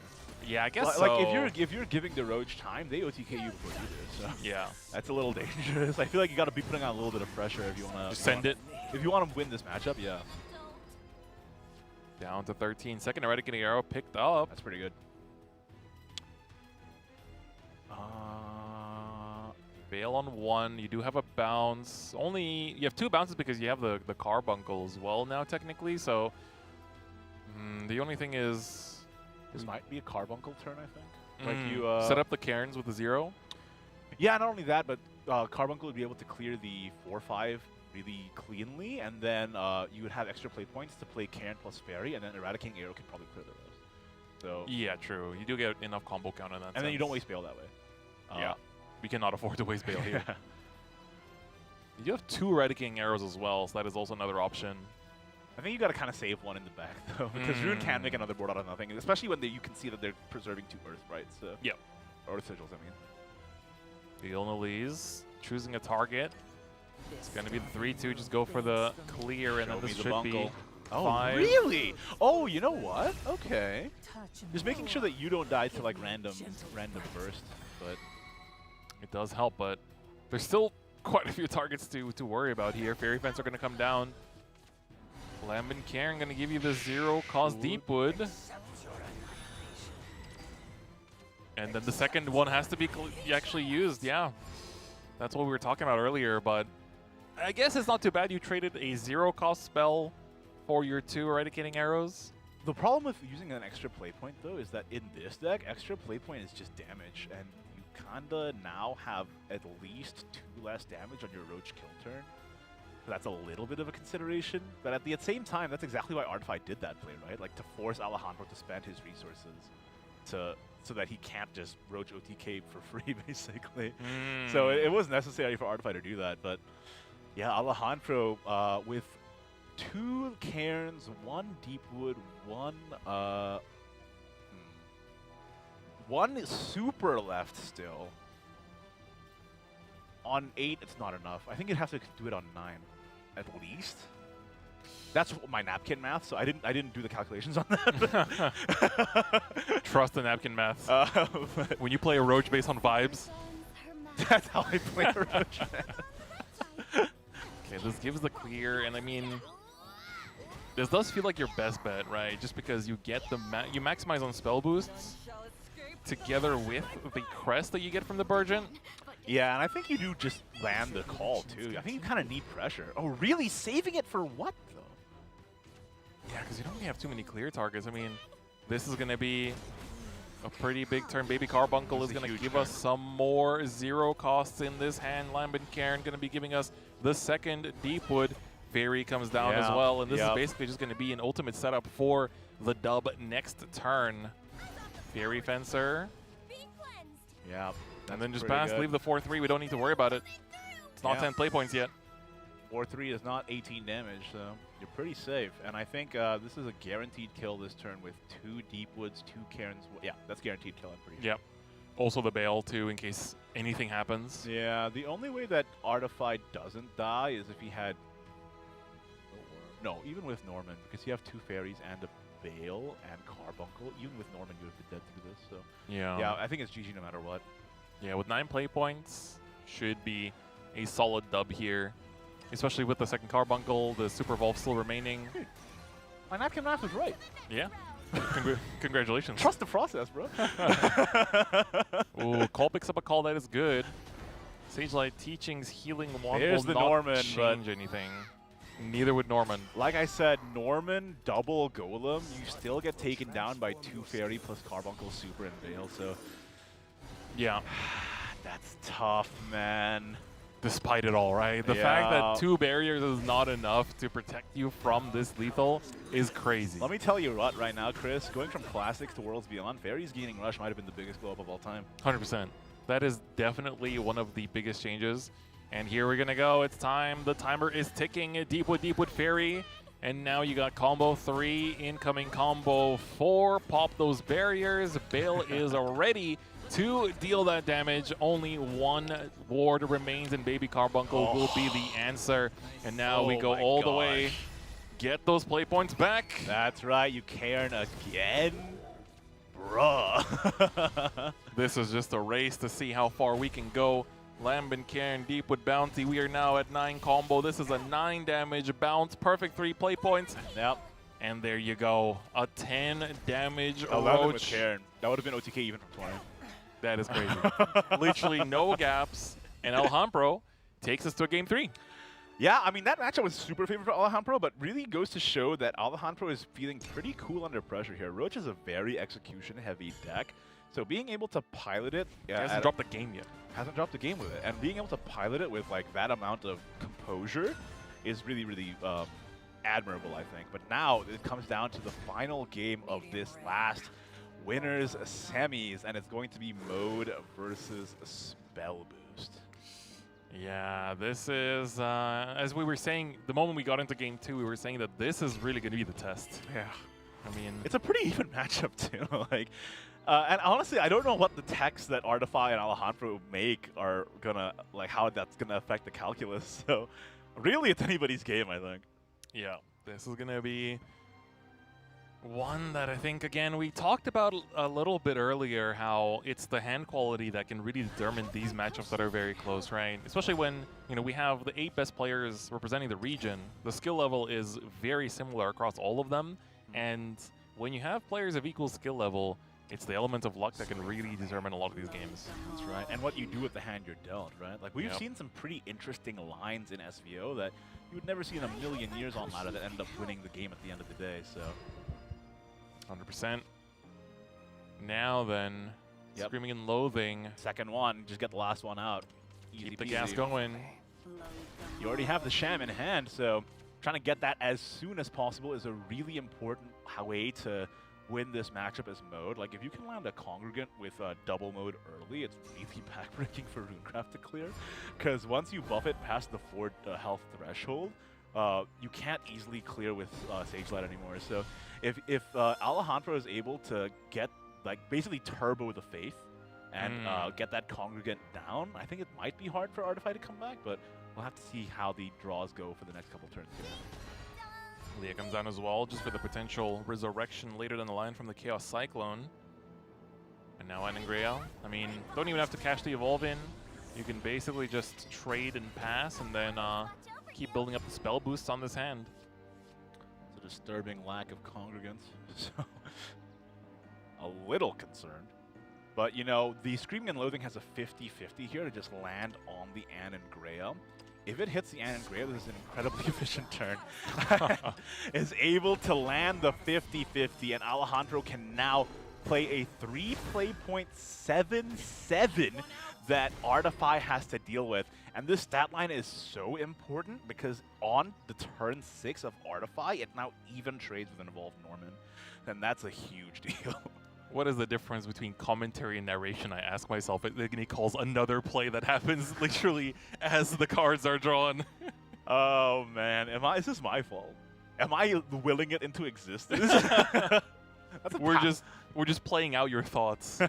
Yeah, I guess so. Like, if you're giving the Roach time, they OTK you before you do, so... Yeah. That's a little dangerous. I feel like you got to be putting on a little bit of pressure if you want to... Just send it. If you want to win this matchup, yeah. Down to 13. Second Eradicating Arrow picked up. That's pretty good. Veil on 1. You do have a bounce. You have 2 bounces because you have the Carbuncle as well now, technically. So the only thing is... This might be a Carbuncle turn, I think. Like you set up the Cairns with the 0. Yeah, not only that, but Carbuncle would be able to clear the 4-5 really cleanly, and then you would have extra play points to play Cairn plus Fairy, and then Eradicating Arrow can probably clear the rest. So yeah, true. You do get enough combo count in that. And then you don't waste Bale that way. Yeah, we cannot afford to waste Bale here. You do have 2 Eradicating Arrows as well, so that is also another option. I think you got to kind of save one in the back, though, because Rune can make another board out of nothing, especially when you can see that they're preserving 2 Earth Sprites. So. Yep. Or Earth Sigils, I mean. The Illinois choosing a target. It's going to be the 3-2, just go for the clear, and then this should be 5. Really? Oh, you know what? Okay. Just making sure that you don't die to like random burst, but it does help, but there's still quite a few targets to worry about here. Fairy Fence are going to come down. Lambent Cairn going to give you the 0 cost Deepwood. And then the second one has to be actually used, yeah. That's what we were talking about earlier, but I guess it's not too bad you traded a 0 cost spell for your 2 Eradicating Arrows. The problem with using an extra play point, though, is that in this deck, extra play point is just damage, and you kinda now have at least 2 less damage on your Roach kill turn. So that's a little bit of a consideration, but at the same time, that's exactly why Artify did that play, right? Like to force Alejandro to spend his resources so that he can't just Roach OTK for free, basically. So it was necessary for Artify to do that, but yeah, Alejandro with 2 Cairns, 1 Deepwood, 1 super left still. On 8, it's not enough. I think you'd have to do it on 9, at least. That's my napkin math, so I didn't do the calculations on that. Trust the napkin math. When you play a Roach based on vibes. That's how I play a Roach, man. Okay, this gives the clear, and I mean, this does feel like your best bet, right? Just because you get you maximize on spell boosts together with the crest that you get from the Burgeon. Yeah, and I think you do just land the call, too. I think you kind of need pressure. Oh, really? Saving it for what, though? Yeah, because you don't really have too many clear targets. I mean, this is going to be a pretty big turn. Baby Carbuncle is going to give us some more 0 costs in this hand. Lambent Cairn going to be giving us the second Deepwood. Fairy comes down as Yeah, well, and this is yep. basically just going to be an ultimate setup for the dub next turn. Fairy Fencer, Yeah. and then just pretty pass, good. leave the 4-3. We don't need to worry about it. It's not Yeah. 10 play points yet. 4-3 is not 18 damage, so you're pretty safe. And I think this is a guaranteed kill this turn with 2 Deepwoods, 2 Cairns. Yeah, that's guaranteed kill, I'm pretty sure. Yep. Also the Bale, too, in case anything happens. Yeah, the only way that Artified doesn't die is if he had... No, even with Norman, because you have 2 fairies and a Bale and Carbuncle. Even with Norman, you would have been dead through this, so... Yeah, I think it's GG no matter what. Yeah, with 9 play points, should be a solid dub here. Especially with the second Carbuncle, the Super Evolve still remaining. My napkin math was right. Yeah. Congratulations. Trust the process, bro. Ooh, Call picks up a call that is good. Sage Light Teachings Healing Wand There's will the not Norman, change anything. Neither would Norman. Like I said, Norman, double Golem, you still get taken down by 2 Fairy plus Carbuncle, Super, and Veil, so... Yeah. That's tough, man. Despite it all, right? The fact that 2 barriers is not enough to protect you from this lethal is crazy. Let me tell you what, right now, Chris, going from Classics to Worlds Beyond, Fairies gaining Rush might have been the biggest glow up of all time. 100%. That is definitely one of the biggest changes. And here we're going to go. It's time. The timer is ticking. Deepwood, Fairy. And now you got combo 3, incoming combo 4. Pop those barriers. Bale is ready to deal that damage. Only 1 ward remains, and Baby Carbuncle will be the answer. And now we go all the way. Get those play points back. That's right, you Cairn again? Bruh. This is just a race to see how far we can go. Lambin, Cairn, Deepwood, Bounty. We are now at 9 combo. This is a 9 damage bounce. Perfect 3 play points. Yep. And there you go. A 10 damage 11 with Roach. Cairn. That would have been OTK even from 20. That is crazy. Literally no gaps. And Alejandro takes us to a game 3. Yeah, I mean, that matchup was super favorable for Alejandro, but really goes to show that Alejandro is feeling pretty cool under pressure here. Roach is a very execution-heavy deck, so being able to pilot it... He hasn't dropped the game yet. Hasn't dropped the game with it. And being able to pilot it with, like, that amount of composure is really, really admirable, I think. But now it comes down to the final game of this last winners semis, and it's going to be Mode versus Spell Boost. Yeah, this is, as we were saying, the moment we got into game 2, we were saying that this is really going to be the test. Yeah. I mean, It's a pretty even matchup, too. Like, and honestly, I don't know what the techs that Artify and Alejandro make are gonna, like, how that's gonna affect the calculus. So, really, it's anybody's game, I think. yeah, this is going to be one that I think, again, we talked about a little bit earlier, how it's the hand quality that can really determine these matchups that are very close, right? Especially when, you know, we have the 8 best players representing the region. The skill level is very similar across all of them. And when you have players of equal skill level, it's the element of luck that can really determine a lot of these games. That's right. And what you do with the hand you're dealt, right? Like, we've seen some pretty interesting lines in SVO that you would never see in a million years on ladder that end up winning the game at the end of the day, so... 100%. Now then, Screaming and Loathing. Second one, just get the last one out. Easy Keep the peasy. gas going. You already have the Sham in hand, so trying to get that as soon as possible is a really important way to win this matchup as Mode. Like, if you can land a Congregant with double Mode early, it's really backbreaking for Runecraft to clear. Because once you buff it past the 4 health threshold, you can't easily clear with Sage Light anymore. So if Alejandro is able to get, like, basically turbo the Faith and get that Congregant down, I think it might be hard for Artify to come back, but we'll have to see how the draws go for the next couple turns here. Leah comes down as well, just for the potential resurrection later down the line from the Chaos Cyclone. And now Anangreal. I mean, don't even have to cash the Evolve in. You can basically just trade and pass, and then keep building up the spell boosts on this hand. It's a disturbing lack of Congregants, so a little concerned. But, you know, the Screaming and Loathing has a 50-50 here to just land on the Anangreal. If it hits the Anangreal, this is an incredibly efficient turn. Is able to land the 50-50, and Alejandro can now play a 3 play.77 that Artify has to deal with. And this stat line is so important because on the turn 6 of Artify, it now even trades with an Evolved Norman. And that's a huge deal. What is the difference between commentary and narration? I ask myself. It calls another play that happens literally as the cards are drawn. Oh man, is this my fault? Am I willing it into existence? We're just playing out your thoughts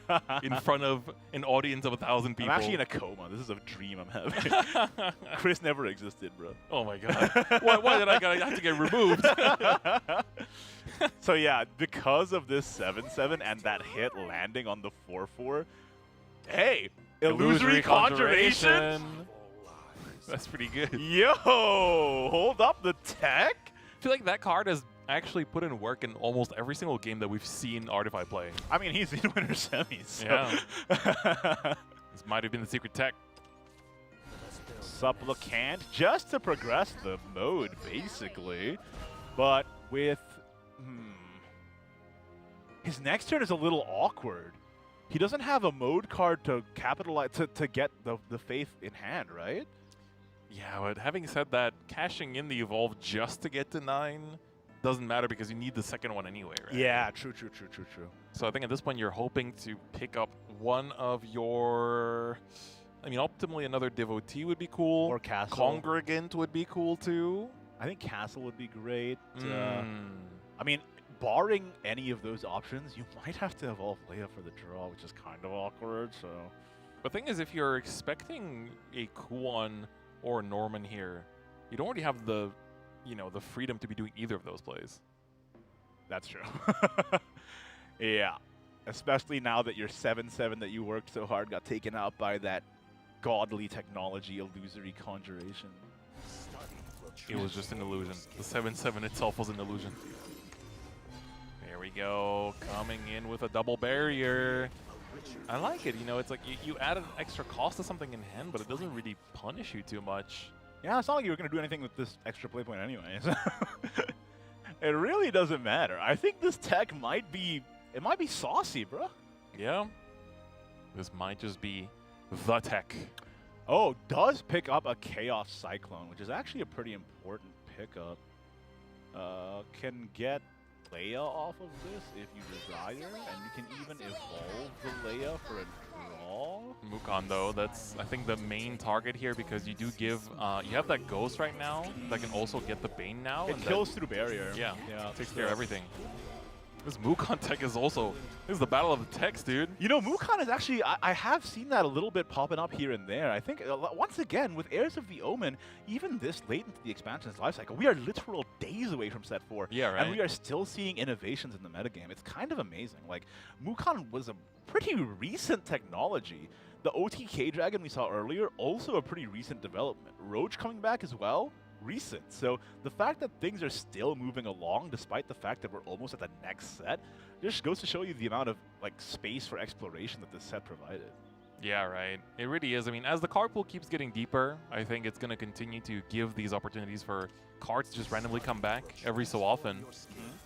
in front of an audience of 1,000 people. I'm actually in a coma. This is a dream I'm having. Chris never existed, bro. Oh my god. Why did I have to get removed? So yeah, because of this 7/7 and that hit landing on the 4/4, hey, Illusory Conjuration. That's pretty good. Yo, hold up the tech. I feel like that card has actually put in work in almost every single game that we've seen Artify play. I mean, he's in Winter Semis. So. Yeah. This might have been the secret tech. Supplicant just to progress the mode, basically. But with... his next turn is a little awkward. He doesn't have a mode card to capitalize, to get the Faith in hand, right? Yeah, but having said that, cashing in the Evolve just to get to 9 doesn't matter because you need the second one anyway, right? Yeah, true. So I think at this point you're hoping to pick up one of your... I mean, optimally another Devotee would be cool. Or Castle. Congregant would be cool too. I think Castle would be great. I mean, barring any of those options, you might have to evolve Leia for the draw, which is kind of awkward, so... The thing is, if you're expecting a Kuon or a Norman here, you don't really have the, the freedom to be doing either of those plays. That's true. Yeah. Especially now that your 7/7 that you worked so hard got taken out by that godly technology, Illusory Conjuration. It was just an illusion. The 7/7 itself was an illusion. There we go. Coming in with a double barrier. I like it. It's like you add an extra cost to something in hand, but it doesn't really punish you too much. Yeah, it's not like you were going to do anything with this extra play point anyways. It really doesn't matter. I think this tech might be saucy, bro. Yeah. This might just be the tech. Oh, does pick up a Chaos Cyclone, which is actually a pretty important pickup. Can get Leia off of this if you desire, and you can even evolve the Leia for a draw. Mukon, though, that's, I think, the main target here because you do give, you have that Ghost right now that can also get the Bane now. It kills through barrier. Yeah, takes care of everything. This Mukon tech is also, this is the battle of the techs, dude. Mukon is actually, I have seen that a little bit popping up here and there. I think, once again, with Heirs of the Omen, even this late into the expansion's lifecycle, we are literal days away from set 4. Yeah, right. And we are still seeing innovations in the metagame. It's kind of amazing. Like, Mukon was a pretty recent technology. The OTK Dragon we saw earlier, also a pretty recent development. Roach coming back as well. Recent. So the fact that things are still moving along despite the fact that we're almost at the next set just goes to show you the amount of space for exploration that this set provided. Yeah, right. It really is. I mean, as the card pool keeps getting deeper, I think it's going to continue to give these opportunities for cards to just randomly come back every so often.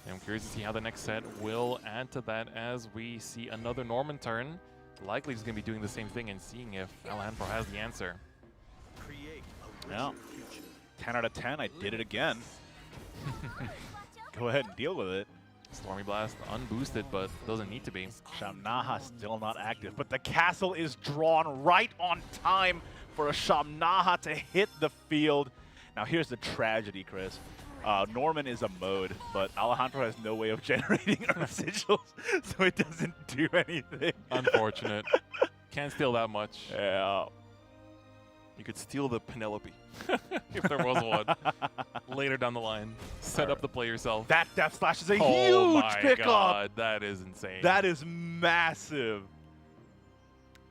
And I'm curious to see how the next set will add to that as we see another Norman turn. Likely just going to be doing the same thing and seeing if Alejandro has the answer. Yeah. 10 out of 10, I did it again. Go ahead and deal with it. Stormy Blast unboosted, but doesn't need to be. Shamnaha still not active, but the castle is drawn right on time for a Shamnaha to hit the field. Now here's the tragedy, Chris. Norman is a mode, but Alejandro has no way of generating Earth Sigils, so it doesn't do anything. Unfortunate. Can't steal that much. Yeah. You could steal the Penelope, if there was one, later down the line. Set up the play yourself. That Death Slash is a Oh huge my pickup! God, that is insane. That is massive.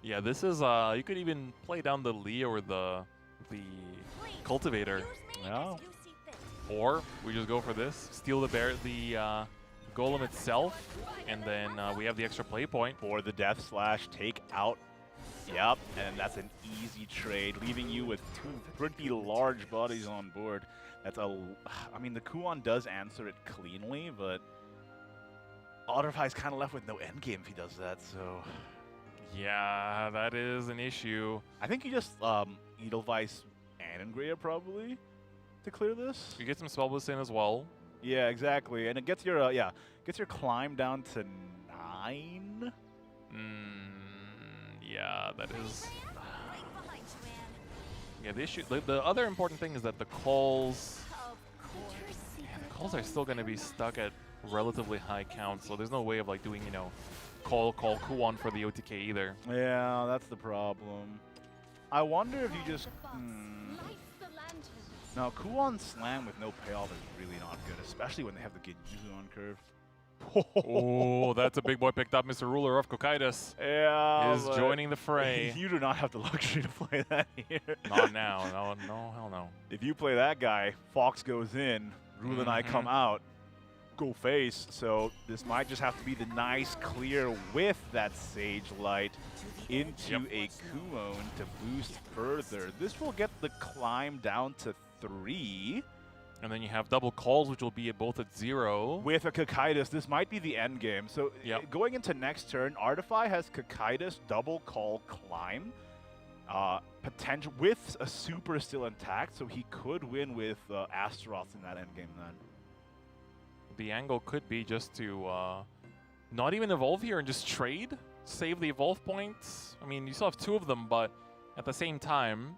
Yeah, this is, you could even play down the Lee or the Cultivator. Yeah. Or we just go for this, steal the Golem itself, and then we have the extra play point. For the Death Slash, take out. Yep, and that's an easy trade, leaving you with 2 pretty large bodies on board. That's I mean, the Kuon does answer it cleanly, but Otterfy's kind of left with no endgame if he does that, so... Yeah, that is an issue. I think you just Edelweiss and Ingrea probably to clear this. You get some spell boost in as well. Yeah, exactly. And it gets your, gets your climb down to 9. Yeah, that is... Yeah, the issue... The other important thing is that the calls... Yeah, the calls are still going to be stuck at relatively high counts, so there's no way of like doing, you know, call Kuon for the OTK either. Yeah, that's the problem. I wonder if you just... Now, Kuon Slam with no payoff is really not good, especially when they have the Genjutsu on curve. Oh, that's a big boy picked up. Mr. Ruler of Kokaitis Yeah, is joining the fray. You do not have the luxury to play that here. Not now. No, hell no. If you play that guy, Fox goes in, Rule and I come out, go face. So this might just have to be the nice clear with that Sage Light into a Kuon to boost further. This will get the climb down to 3. And then you have double calls, which will be both at 0. With a Kokaitis, this might be the end game. So going into next turn, Artify has Kokaitis, double call, climb. Potential with a super still intact, so he could win with Astaroth in that end game then. The angle could be just to not even evolve here and just trade, save the evolve points. I mean, you still have 2 of them, but at the same time,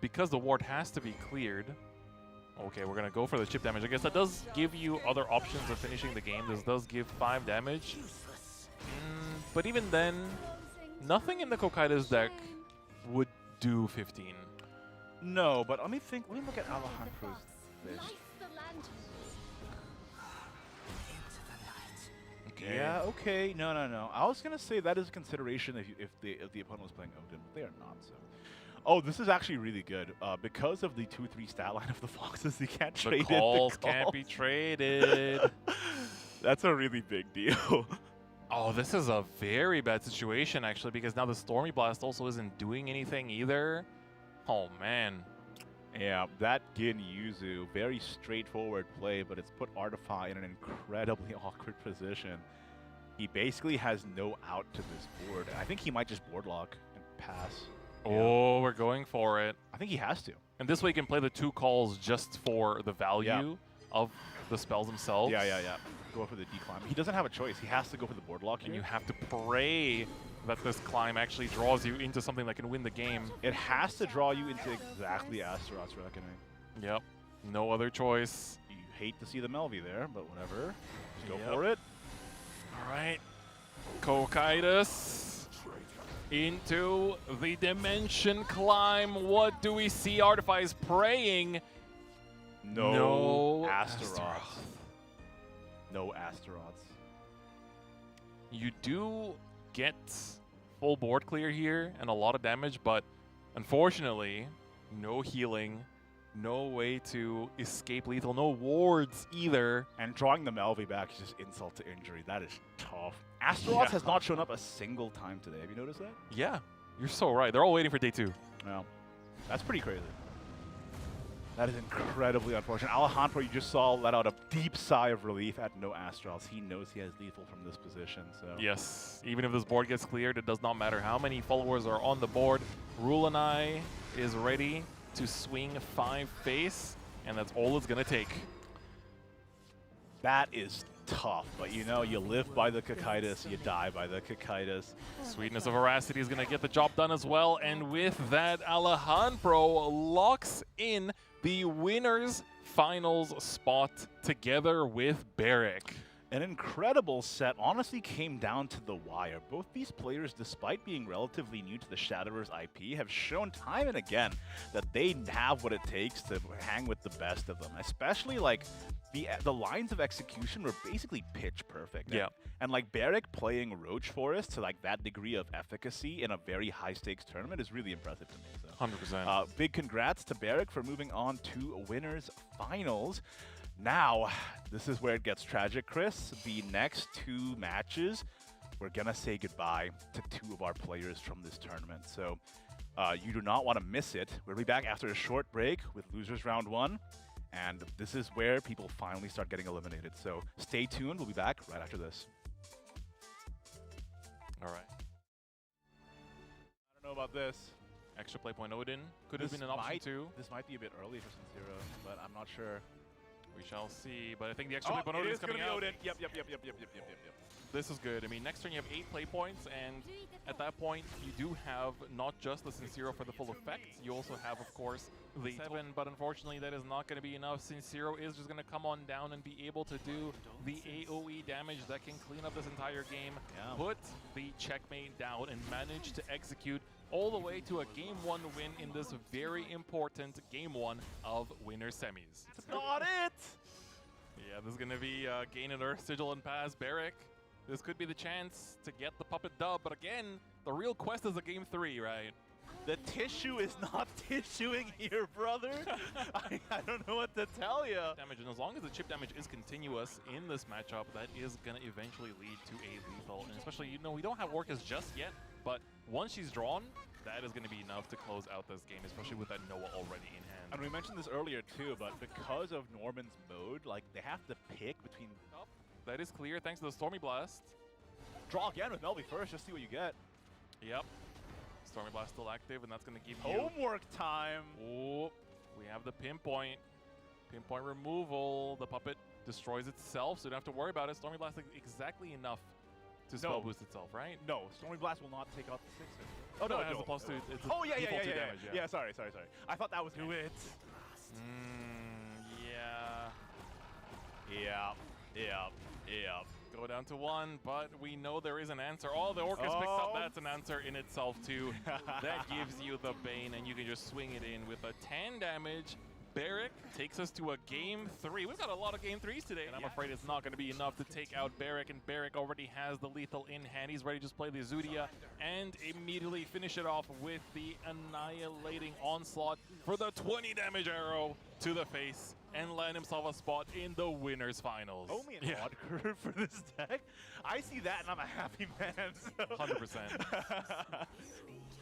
because the ward has to be cleared. Okay, we're going to go for the chip damage. I guess that does give you other options of finishing the game. This does give 5 damage. But even then, nothing in the Kokaitis deck would do 15. No, but let me look at Alejandro's list. Okay. Yeah, okay. No. I was going to say that is a consideration if the opponent was playing Odin, but they are not, so... Oh, this is actually really good. Because of the 2-3 stat line of the Foxes, you can't trade it. The calls can't be traded. That's a really big deal. Oh, this is a very bad situation, actually, because now the Stormy Blast also isn't doing anything either. Oh, man. Yeah, that Gin Yuzu, very straightforward play, but it's put Artify in an incredibly awkward position. He basically has no out to this board. I think he might just board lock and pass. Oh, we're going for it. I think he has to. And this way he can play the 2 calls just for the value of the spells themselves. Yeah. Go for the declimb. He doesn't have a choice. He has to go for the board lock here. And you have to pray that this climb actually draws you into something that can win the game. It has to draw you into exactly Astaroth's Reckoning. Yep. No other choice. You hate to see the Melvi there, but whatever. Just go for it. All right. Kokaitis into the Dimension Climb. What do we see? Artify is praying. No Astaroth. No Astaroths. You do get full board clear here and a lot of damage, but unfortunately, no healing, no way to escape lethal, no wards either. And drawing the Melvi back is just insult to injury. That is tough. Astaroth has not shown up a single time today. Have you noticed that? Yeah, you're so right. They're all waiting for day 2. Well, that's pretty crazy. That is incredibly unfortunate. Alejandro, you just saw, let out a deep sigh of relief at no Astaroths. He knows he has lethal from this position. So yes, even if this board gets cleared, it does not matter how many followers are on the board. Rule and I is ready to swing 5 face, and that's all it's going to take. That is tough, but you know, you live by the Kokaitis, you die by the Kokaitis. Sweetness of Veracity is going to get the job done as well, and with that, Alejandro locks in the winners finals spot together with Barrick. An incredible set, honestly came down to the wire. Both these players, despite being relatively new to the Shadowverse IP, have shown time and again that they have what it takes to hang with the best of them. Especially like the lines of execution were basically pitch perfect. Yeah. And like Barrick playing Roach Forest to like that degree of efficacy in a very high stakes tournament is really impressive to me. So 100%. big congrats to Barrick for moving on to winners finals. Now, this is where it gets tragic, Chris. The next 2 matches, we're going to say goodbye to 2 of our players from this tournament. So you do not want to miss it. We'll be back after a short break with losers round 1 And this is where people finally start getting eliminated. So stay tuned. We'll be back right after this. All right. I don't know about this. Extra play point Odin could have This been an option might- too. This might be a bit early for Sub-Zero, but I'm not sure. We shall see. But I think the extra play point it Odin is is coming gonna be out. Odin. Yep. This is good. I mean, next turn you have 8 play points, and at that point you do have not just the Sincero for the full effect, you also have, of course, the 7, but unfortunately that is not going to be enough. Sincero is just going to come on down and be able to do the AoE damage that can clean up this entire game, Yeah. put the checkmate down, and manage to execute all the way to a Game 1 win in this very important Game 1 of Winner Semis. That's not it. Yeah, this is going to be Gain and Earth, Sigil and Pass, Barrick. This could be the chance to get the Puppet dub, but again, the real quest is a Game 3, right? The tissue is not tissuing here, brother. I don't know what to tell you. Damage, and as long as the chip damage is continuous in this matchup, that is going to eventually lead to a lethal. And especially, you know, we don't have Orcus just yet, but once she's drawn, that is going to be enough to close out this game, especially with that Noah already in hand. And we mentioned this earlier too, but because of Norman's mode, like they have to pick between That is clear thanks to the Stormy Blast. draw again with Melby first, just see what you get. Yep. Stormy Blast still active, and that's going to give you... Homework time. Oh, we have the pinpoint. Pinpoint removal. The puppet destroys itself, so you don't have to worry about it. Stormy Blast is exactly enough to spell boost itself, right? No, Stormy Blast will not take out the 6. Oh, no, it has the +2. It's Oh, yeah, default 2 yeah. damage, Yeah, sorry. I thought that was Do it. Yeah. Go down to 1, but we know there is an answer. Oh, the Orcus picks up. That's an answer in itself, too. That gives you the Bane, and you can just swing it in with a 10 damage. Barrick takes us to a Game 3. We've got a lot of Game 3s today, and I'm afraid it's not going to be enough to take out Barrick, and Barrick already has the lethal in hand. He's ready to just play the Zudia and immediately finish it off with the Annihilating Onslaught for the 20 damage arrow to the face and land himself a spot in the winners finals. Only an odd curve for this deck. I see that and I'm a happy man. So. 100%.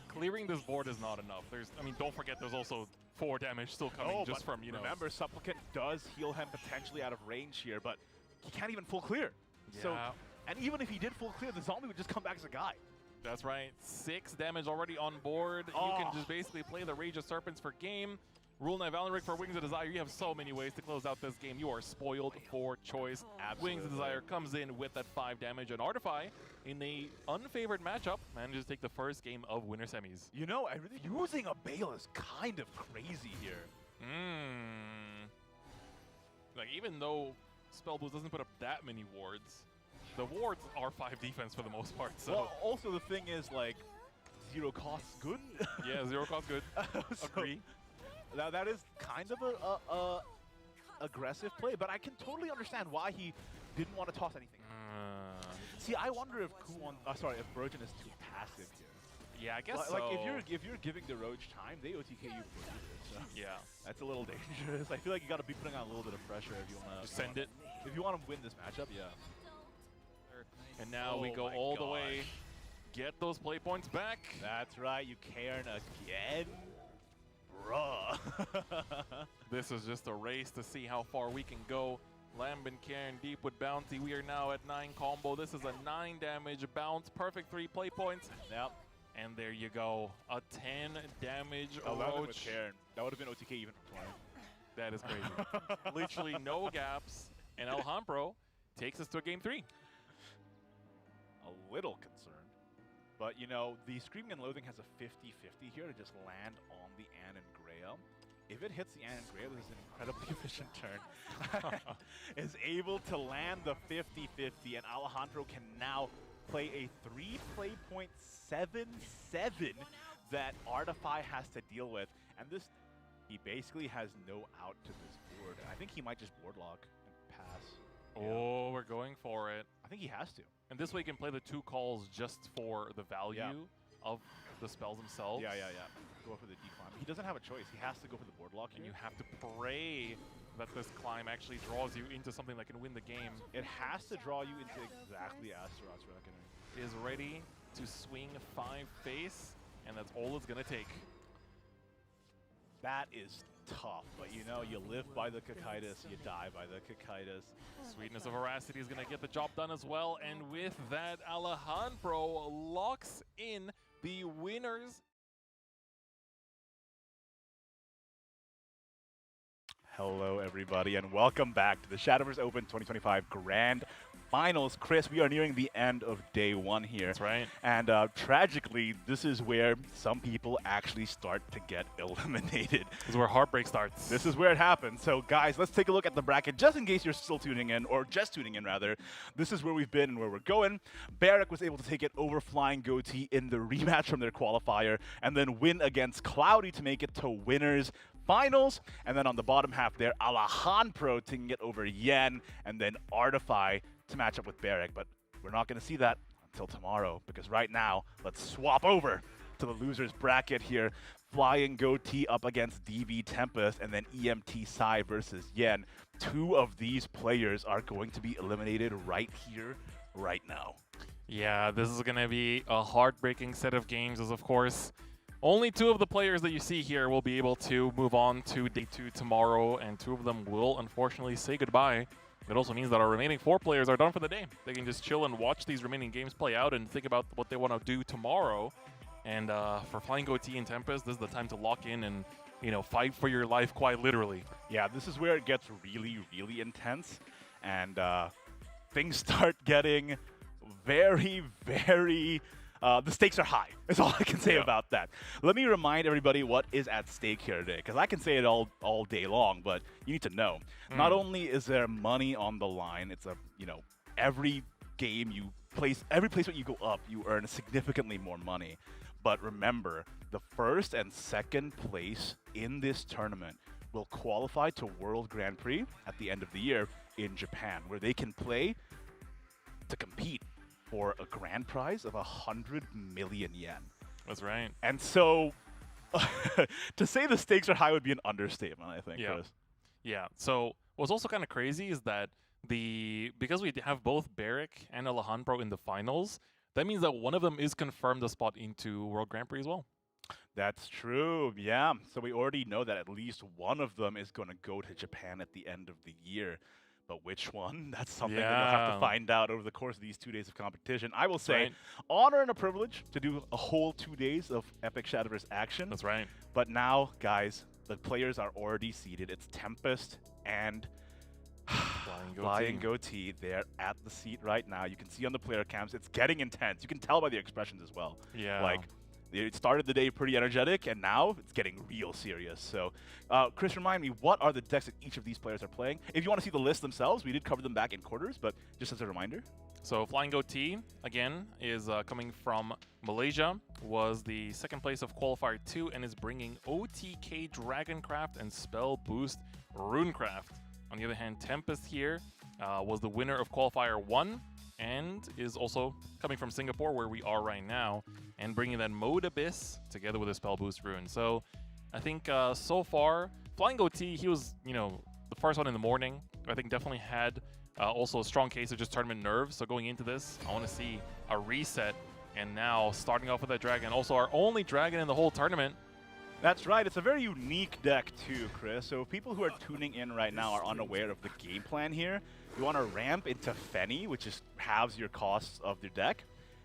Clearing this board is not enough. I mean, don't forget there's also 4 damage still coming just from, you know. Remember, Supplicant does heal him potentially out of range here, but he can't even full clear. Yeah. So, and even if he did full clear, the zombie would just come back as a guy. That's right. 6 damage already on board. You can just basically play the Rage of Serpents for game. Rule Knight Valeric for Wings of Desire. You have so many ways to close out this game. You are spoiled for choice. Absolutely. Wings of Desire comes in with that 5 damage, and Artify, in a unfavored matchup, manages to take the first game of Winner Semis. You know, using a Bale is kind of crazy here. Like, even though Spell Boost doesn't put up that many wards, the wards are 5 defense for the most part. So Well, also the thing is, like, 0 costs good. yeah, 0 cost good. So, Agree. Now that is kind of a aggressive play, but I can totally understand why he didn't want to toss anything. See, I wonder if if Virgin is too passive here. Yeah, I guess Like, so. if you're giving the Roach time, they OTK you for sure. So Yeah. that's a little dangerous. I feel like you got to be putting on a little bit of pressure if you want to Just send it. If you want to win this matchup, yeah. And now we Oh go my all the gosh. way. Get those play points back. That's right, you Cairn again, bruh. This is just a race to see how far we can go. Lambin Cairn deep with bounty. We are now at 9 combo. This is a 9 damage bounce. Perfect 3 play points. Yep. And there you go. A 10 damage Oh, that would Roach. have been OTK even from 20. That is crazy. Literally no gaps. And Alhambro takes us to a Game 3. A little concerned. But, you know, the Screaming and Loathing has a 50-50 here to just land on the Ann and Grail. If it hits the Ann and Grail, this is an incredibly efficient turn. Is able to land the 50-50, and Alejandro can now play a 3 play point 7-7 that Artify has to deal with. And this, he basically has no out to this board. I think he might just board lock and pass. Oh, we're going for it. I think he has to. And this way you can play the 2 calls just for the value of the spells themselves. Yeah. Go for the decline. He doesn't have a choice. He has to go for the board lock And here. you have to pray that this climb actually draws you into something that can win the game. It has to draw you into exactly Astaroth's Reckoning. Is ready to swing 5 face, and that's all it's going to take. That is tough, but you know, you live by the Cocytus, you die by the Cocytus. Sweetness of Veracity is going to get the job done as well. And with that, Alejandro locks in the winners. Hello, everybody, and welcome back to the Shadowverse Open 2025 Grand Finals. Chris, we are nearing the end of day one here. That's right. And tragically, this is where some people actually start to get eliminated. This is where heartbreak starts. This is where it happens. So, guys, let's take a look at the bracket, just in case you're still tuning in, or just tuning in, rather. This is where we've been and where we're going. Barrack was able to take it over Flying Goatee in the rematch from their qualifier, and then win against Cloudy to make it to winners finals. And then on the bottom half there, Alejandro taking it over Yen, and then Artify to match up with Barrack. But we're not going to see that until tomorrow, because right now, let's swap over to the losers bracket here. Flying Goatee up against DV Tempest, and then EMT Sai versus Yen. Two of these players are going to be eliminated right here, right now. Yeah, this is going to be a heartbreaking set of games, as of course, only two of the players that you see here will be able to move on to day 2 tomorrow, and two of them will unfortunately say goodbye. It also means that our remaining 4 players are done for the day. They can just chill and watch these remaining games play out and think about what they want to do tomorrow. And for Flying Goatee and Tempest, this is the time to lock in and, you know, fight for your life quite literally. Yeah, this is where it gets really, really intense, and things start getting very, very... the stakes are high, is all I can say about that. Let me remind everybody what is at stake here today, because I can say it all day long, but you need to know. Not only is there money on the line, it's every game you place, every placement you go up, you earn significantly more money. But remember, the first and second place in this tournament will qualify to World Grand Prix at the end of the year in Japan, where they can play to compete for a grand prize of 100 million yen. That's right. And so, to say the stakes are high would be an understatement, I think, Chris. Yeah. So what's also kind of crazy is that because we have both Barrack and Alejandro in the finals, that means that one of them is confirmed a spot into World Grand Prix as well. That's true, yeah. So we already know that at least one of them is going to go to Japan at the end of the year. But which one? That's something that you'll have to find out over the course of these 2 days of competition. I will say, honor and a privilege to do a whole 2 days of epic Shadowverse action. That's right. But now, guys, the players are already seated. It's Tempest and Flying Goatee. They're at the seat right now. You can see on the player cams, it's getting intense. You can tell by the expressions as well. Yeah. Like, it started the day pretty energetic, and now it's getting real serious. So, Chris, remind me, what are the decks that each of these players are playing? If you want to see the list themselves, we did cover them back in quarters, but just as a reminder. So Flying Goatee, again, is coming from Malaysia, was the second place of Qualifier 2, and is bringing OTK Dragoncraft and Spell Boost Runecraft. On the other hand, Tempest here was the winner of Qualifier 1, and is also coming from Singapore, where we are right now, and bringing that Mode Abyss together with a Spell Boost Rune. So I think so far, Flying Goatee, he was, the first one in the morning. I think definitely had also a strong case of just tournament nerves. So going into this, I want to see a reset, and now starting off with that dragon. Also our only dragon in the whole tournament. That's right. It's a very unique deck too, Chris. So people who are tuning in right now are unaware of the game plan here. You want to ramp into Fenny, which is halves your costs of your deck.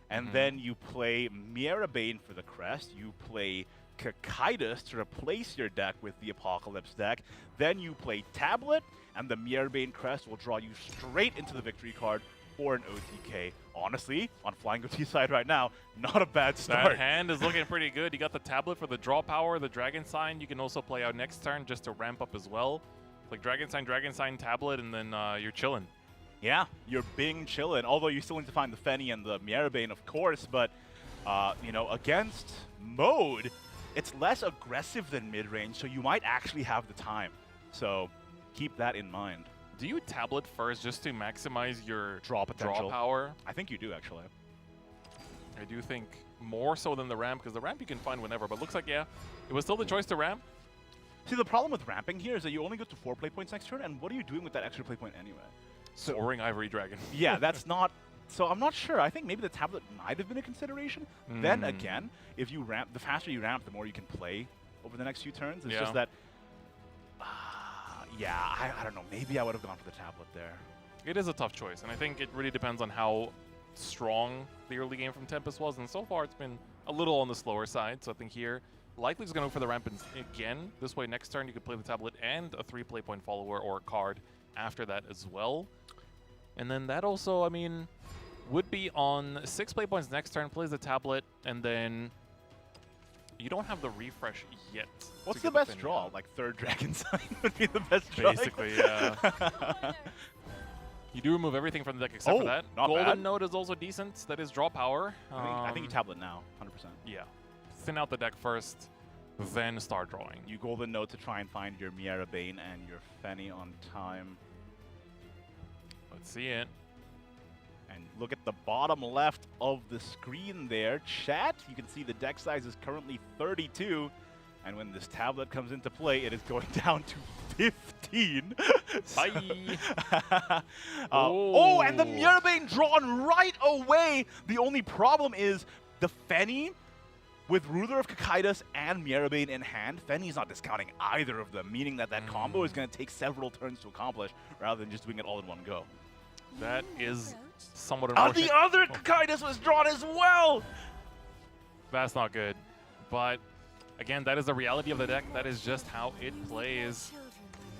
And then you play Mirabane for the crest. You play Cocytus to replace your deck with the Apocalypse deck. Then you play Tablet, and the Mirabane crest will draw you straight into the victory card for an OTK. Honestly, on Flying Goatee's side right now, not a bad start. That hand is looking pretty good. You got the Tablet for the draw power, the Dragon Sign. You can also play out next turn just to ramp up as well. Like Dragon Sign, Tablet, and then you're chilling. Yeah, you're Bing chillin', although you still need to find the Fenny and the Mirabane, of course, but, against Mode, it's less aggressive than mid-range, so you might actually have the time. So keep that in mind. Do you Tablet first just to maximize your Draw potential. Draw power? I think you do, actually. I do think more so than the ramp, because the ramp you can find whenever, but looks like, yeah, it was still the choice to ramp. See, the problem with ramping here is that you only go to 4 play points next turn, and what are you doing with that extra play point anyway? Soaring Ivory Dragon. Yeah, that's not... So I'm not sure. I think maybe the Tablet might have been a consideration. Then again, if you ramp, the faster you ramp, the more you can play over the next few turns. It's just that Yeah, I don't know. Maybe I would have gone for the tablet there. It is a tough choice, and I think it really depends on how strong the early game from Tempest was, and so far it's been a little on the slower side, so I think here, likely just going to go for the ramp again. This way, next turn you could play the tablet and a 3 play point follower or a card after that as well. And then that also, I mean, would be on 6 play points next turn, plays the tablet, and then you don't have the refresh yet. What's the best draw? Like third Dragon Sign would be the best draw. Basically, yeah. You do remove everything from the deck except for that. Not Golden bad. Node is also decent. That is draw power. I think you tablet now, 100%. Yeah. Thin out the deck first, then start drawing. You Golden Node to try and find your Miara Bane and your Fenny on time. Let's see it. And look at the bottom left of the screen there. Chat, you can see the deck size is currently 32. And when this tablet comes into play, it is going down to 15. Bye. Oh, and the Mirabane drawn right away. The only problem is the Fenny with Ruler of Kakaidas and Mirabane in hand. Fenny's not discounting either of them, meaning that that combo is going to take several turns to accomplish rather than just doing it all in one go. That is somewhat Oh, unfortunate. the other Kakaidas was drawn as well! That's not good. But again, that is the reality of the deck. That is just how it plays.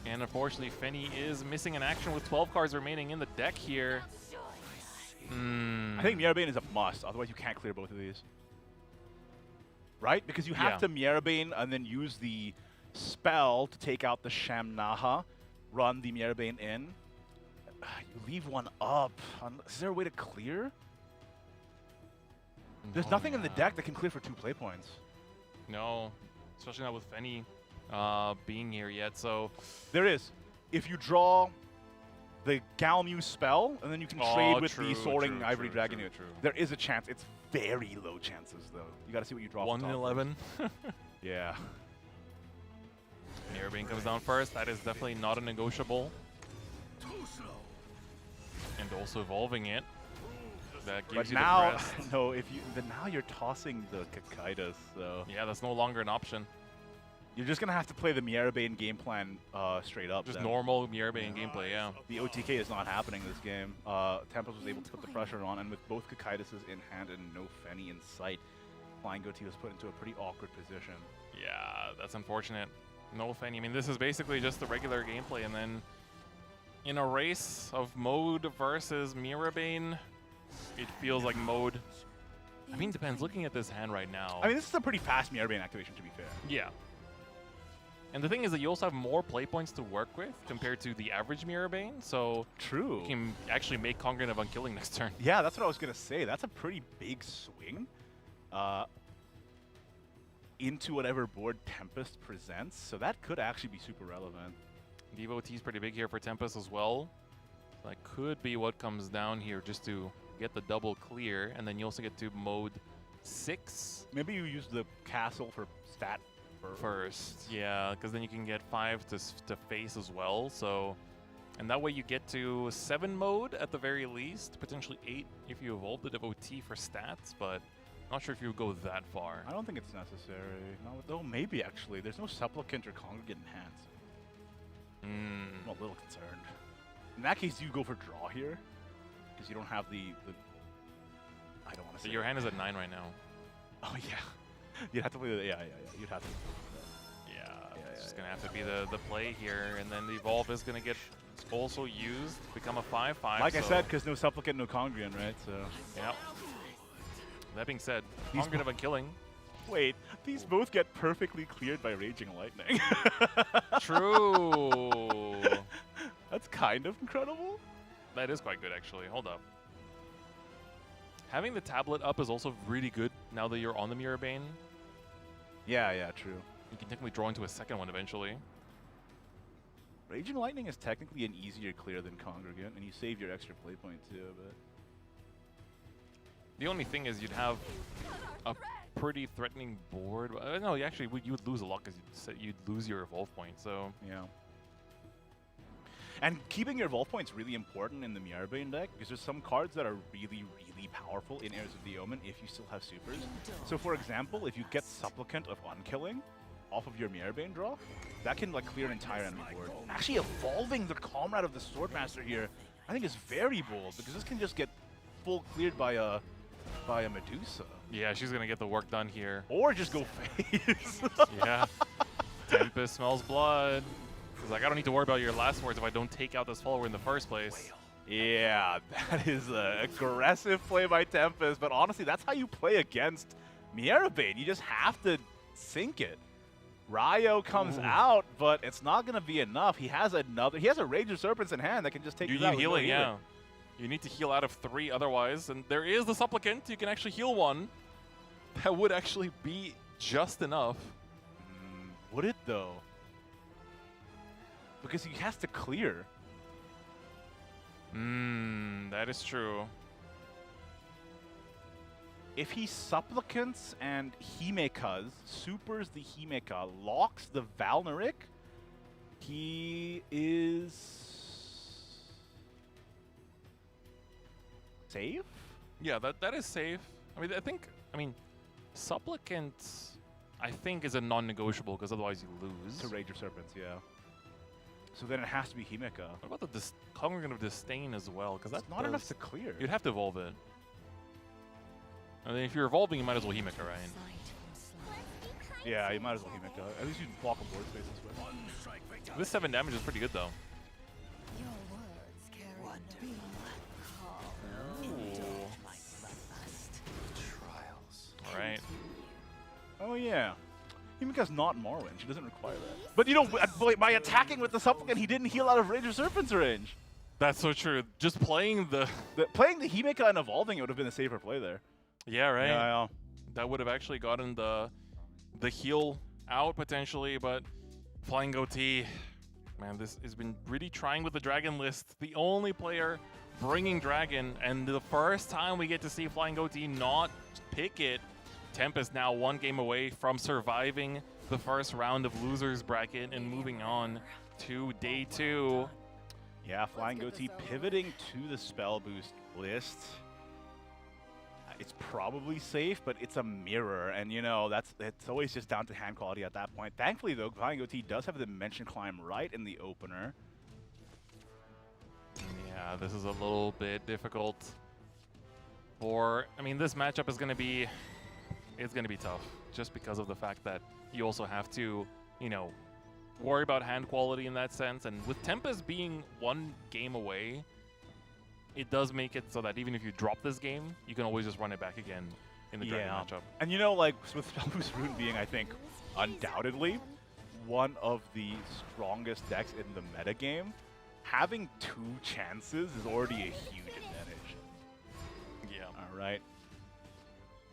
And unfortunately, Fenny is missing an action with 12 cards remaining in the deck here. I think Mirabane is a must, otherwise you can't clear both of these. Right? Because you have to Mirabane and then use the spell to take out the Shamnaha, run the Mirabane in. You leave one up. Is there a way to clear? There's nothing in the deck that can clear for 2 play points. No, especially not with Fenny being here yet. So there is. If you draw the Galmu spell, and then you can trade with the Soaring Ivory Dragon. There is a chance. It's very low chances, though. You got to see what you draw. 1 in 11. Yeah. Mirabane comes down first. That is definitely not a negotiable. And also evolving it. That gives you now, the crest. no, but now you're tossing the Kakaidas, so Yeah, that's no longer an option. you're just gonna have to play the Mirabane game plan straight up. Just then. normal Mirabane gameplay, yeah. The OTK is not happening this game. Tempest was able to put the pressure on, and with both Kakaidases in hand and no Fenny in sight, Flying Goatee was put into a pretty awkward position. Yeah, that's unfortunate. No Fenny. I mean, this is basically just the regular gameplay, and then in a race of Mode versus Mirabane, it feels like Mode. I mean, depends. Looking at this hand right now. I mean, this is a pretty fast Mirabane activation, to be fair. Yeah. And the thing is that you also have more play points to work with compared to the average Mirabane, so True. you can actually make Congregant of Unkilling next turn. Yeah, that's what I was gonna say. That's a pretty big swing into whatever board Tempest presents, so that could actually be super relevant. Devotee is pretty big here for Tempest as well. So that could be what comes down here just to get the double clear, and then you also get to Mode 6 Maybe you use the castle for stat first. Yeah, because then you can get 5 to face as well. So, and that way you get to 7 Mode at the very least, potentially 8 if you evolve the Devotee for stats, but not sure if you would go that far. I don't think it's necessary. No, maybe actually. There's no supplicant or congregant in hands. I'm a little concerned. In that case, you go for draw here, because you don't have the I don't want to So say your it. hand is at 9 right now. Oh yeah, you'd have to play the You'd have to. Yeah, it's just gonna have to be the play here, and then the evolve is gonna get also used, become a 5/5. Like I said, because no supplicant, no congregant, right? So. Yeah. That being said, These Congregant of Unkilling. Wait, these both get perfectly cleared by Raging Lightning. True. That's kind of incredible. That is quite good, actually. Hold up. Having the tablet up is also really good now that you're on the Mirabane. Yeah, true. You can technically draw into a second one eventually. Raging Lightning is technically an easier clear than Congregant, and you save your extra play point too, but... The only thing is you'd have a pretty threatening board. No, actually, you would lose a lot because you'd lose your evolve point, so... Yeah. And keeping your evolve point's really important in the Mirabane deck, because there's some cards that are really, really powerful in Heirs of the Omen if you still have supers. So for example, if you get Supplicant of Unkilling, off of your Mirrorbane draw, that can like clear an entire enemy board. Actually, evolving the Comrade of the Swordmaster here, I think is very bold because this can just get full cleared by a Medusa. Yeah, she's gonna get the work done here. Or just go face. Yeah. Tempest smells blood. He's like, I don't need to worry about your last words if I don't take out this follower in the first place. Yeah, that is an aggressive play by Tempest, but honestly, that's how you play against Mirrorbane. You just have to sink it. Ryo comes out, but it's not going to be enough. He has a Rage of Serpents in hand that can just take You this out. need healing, yeah. You need to heal out of 3 otherwise, and there is the Supplicant. You can actually heal 1. That would actually be just enough. Would it, though? Because he has to clear. That is true. If he Supplicants and Himekas, supers the Himeka, locks the Valneric, he is safe? Yeah, that is safe. I mean, Supplicant, I think, is a non-negotiable because otherwise you lose. To Rage of Serpents, yeah. So then it has to be Himeka. What about the Congregant of Disdain as well? Because that's not enough to clear. You'd have to evolve it. I mean, if you're evolving, you might as well Himeka, right? Yeah, you might as well Himeka. At least you block a board space this way. This 7 damage is pretty good, though. All right. Oh yeah. Himeka's not Morrowind. She doesn't require that. But you know, by attacking with the Supplicant, he didn't heal out of Rage of Serpent's range. That's so true. Just playing playing the Himeka and evolving it would have been a safer play there. Yeah, right. Yeah. That would have actually gotten the heal out potentially, but Flying Goatee, man, this has been really trying with the Dragon list. The only player bringing Dragon, and the first time we get to see Flying Goatee not pick it. Tempest now 1 game away from surviving the first round of losers bracket and moving on to day 2. Yeah, Flying Goatee pivoting to the spell boost list. It's probably safe, but it's a mirror, and you know it's always just down to hand quality at that point. Thankfully, though, Flying Goatee does have the Dimension Climb right in the opener. Yeah, this is a little bit difficult. I mean, this matchup is going to be. It's going to be tough, just because of the fact that you also have to, you know, worry about hand quality in that sense. And with Tempest being 1 game away, it does make it so that even if you drop this game, you can always just run it back again in the Dragon matchup. And you know, like, with Spellboost Rune being, I think, undoubtedly one of the strongest decks in the metagame, having 2 chances is already a huge advantage. Yeah. All right.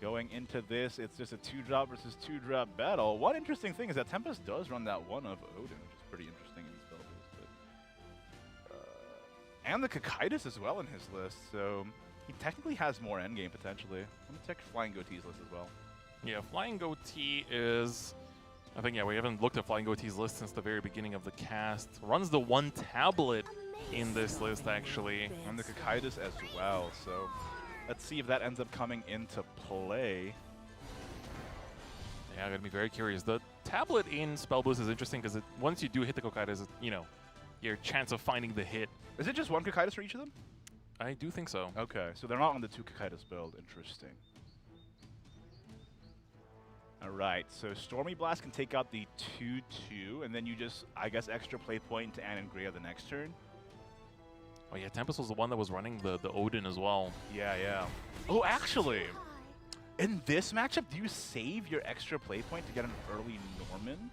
Going into this, it's just a 2-drop versus 2-drop battle. One interesting thing is that Tempest does run that 1 of Odin, which is pretty interesting in spell boost. And the Cocytus as well in his list, so he technically has more endgame potentially. I'm gonna check Flying Goatee's list as well. Yeah, Flying Goatee is. I think, yeah, we haven't looked at Flying Goatee's list since the very beginning of the cast. Runs the 1 tablet in this list, actually. And the Cocytus as well, so let's see if that ends up coming into play. Yeah, I'm going to be very curious. The tablet in Spell Boost is interesting because once you do hit the Cocytus, you know, your chance of finding the hit. Is it just 1 Cocytus for each of them? I do think so. Okay, so they're not on the 2 Cocytus build. Interesting. All right, so Stormy Blast can take out the 2/2, and then you just, I guess, extra play point to Anangrea the next turn. Oh yeah, Tempest was the one that was running the Odin as well. Yeah. Oh, actually, in this matchup, do you save your extra play point to get an early Norman?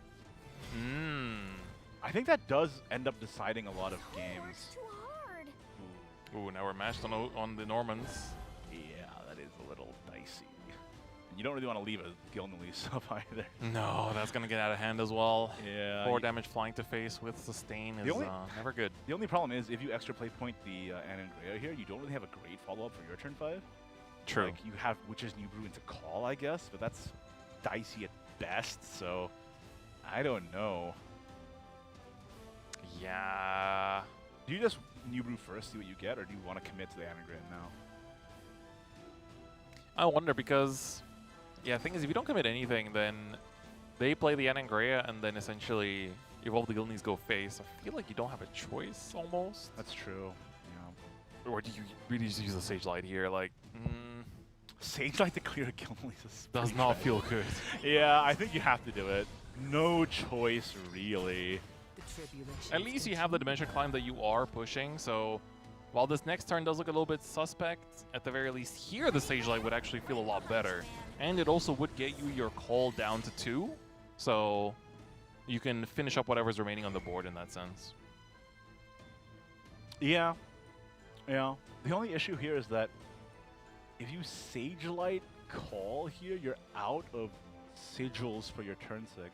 I think that does end up deciding a lot of games. Ooh, now we're matched on the Normans. Yeah, that is a little dicey. And you don't really want to leave a Gilnally sub either. No, that's going to get out of hand as well. Yeah. 4 damage flying to face with sustain is never good. The only problem is if you extra play point the Anangrea here, you don't really have a great follow-up for your turn 5. True. Like, you have Witch's New Brew into call, I guess, but that's dicey at best, so I don't know. Yeah. Do you just New Brew first, see what you get, or do you want to commit to the Anangrea now? I wonder because, yeah, the thing is, if you don't commit anything, then they play the Anangrea and then essentially evolve the Gilneas go face. I feel like you don't have a choice almost. That's true. Yeah. Or do you really just use the Sage Light here? Like, Sage Light to clear Gilneas does not feel good. Yeah, I think you have to do it. No choice, really. At least you have the Dimension Climb that you are pushing, so while this next turn does look a little bit suspect, at the very least here the Sage Light would actually feel a lot better. And it also would get you your call down to 2, so you can finish up whatever's remaining on the board in that sense. Yeah. Yeah. The only issue here is that if you Sage Light call here, you're out of sigils for your turn 6.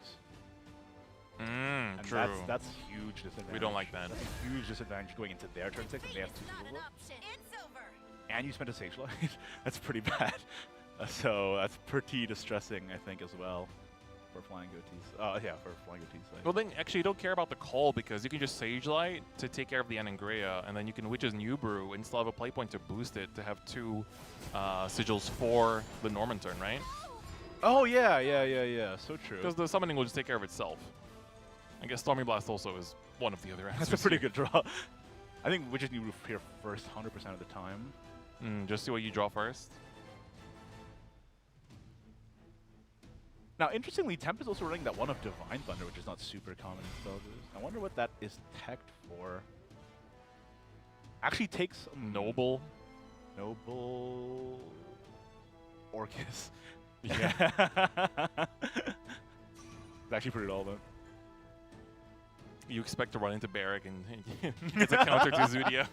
And True. that's huge disadvantage. We don't like that. That's a huge disadvantage going into their turn 6 and they have 2 sigils. And you spent a Sage Light. That's pretty bad. So that's pretty distressing, I think, as well for Flying Goatees. Yeah, for Flying Goatees. Like. Well, then actually you don't care about the call because you can just Sage Light to take care of the Anangrea, and then you can Witch's New Brew and still have a play point to boost it to have 2 sigils for the Norman turn, right? Oh, yeah. So true. Because the summoning will just take care of itself. I guess Stormy Blast also is one of the other answers. That's a pretty here. good draw. I think Witch's New Brew here first 100% of the time. Just see what you draw first. Now, interestingly, Temp is also running that one of Divine Thunder, which is not super common in spell boost. I wonder what that is teched for. Actually takes Noble. Noble Orcus. Yeah. It's actually pretty relevant. You expect to run into Barrack and it's a counter to Zudia.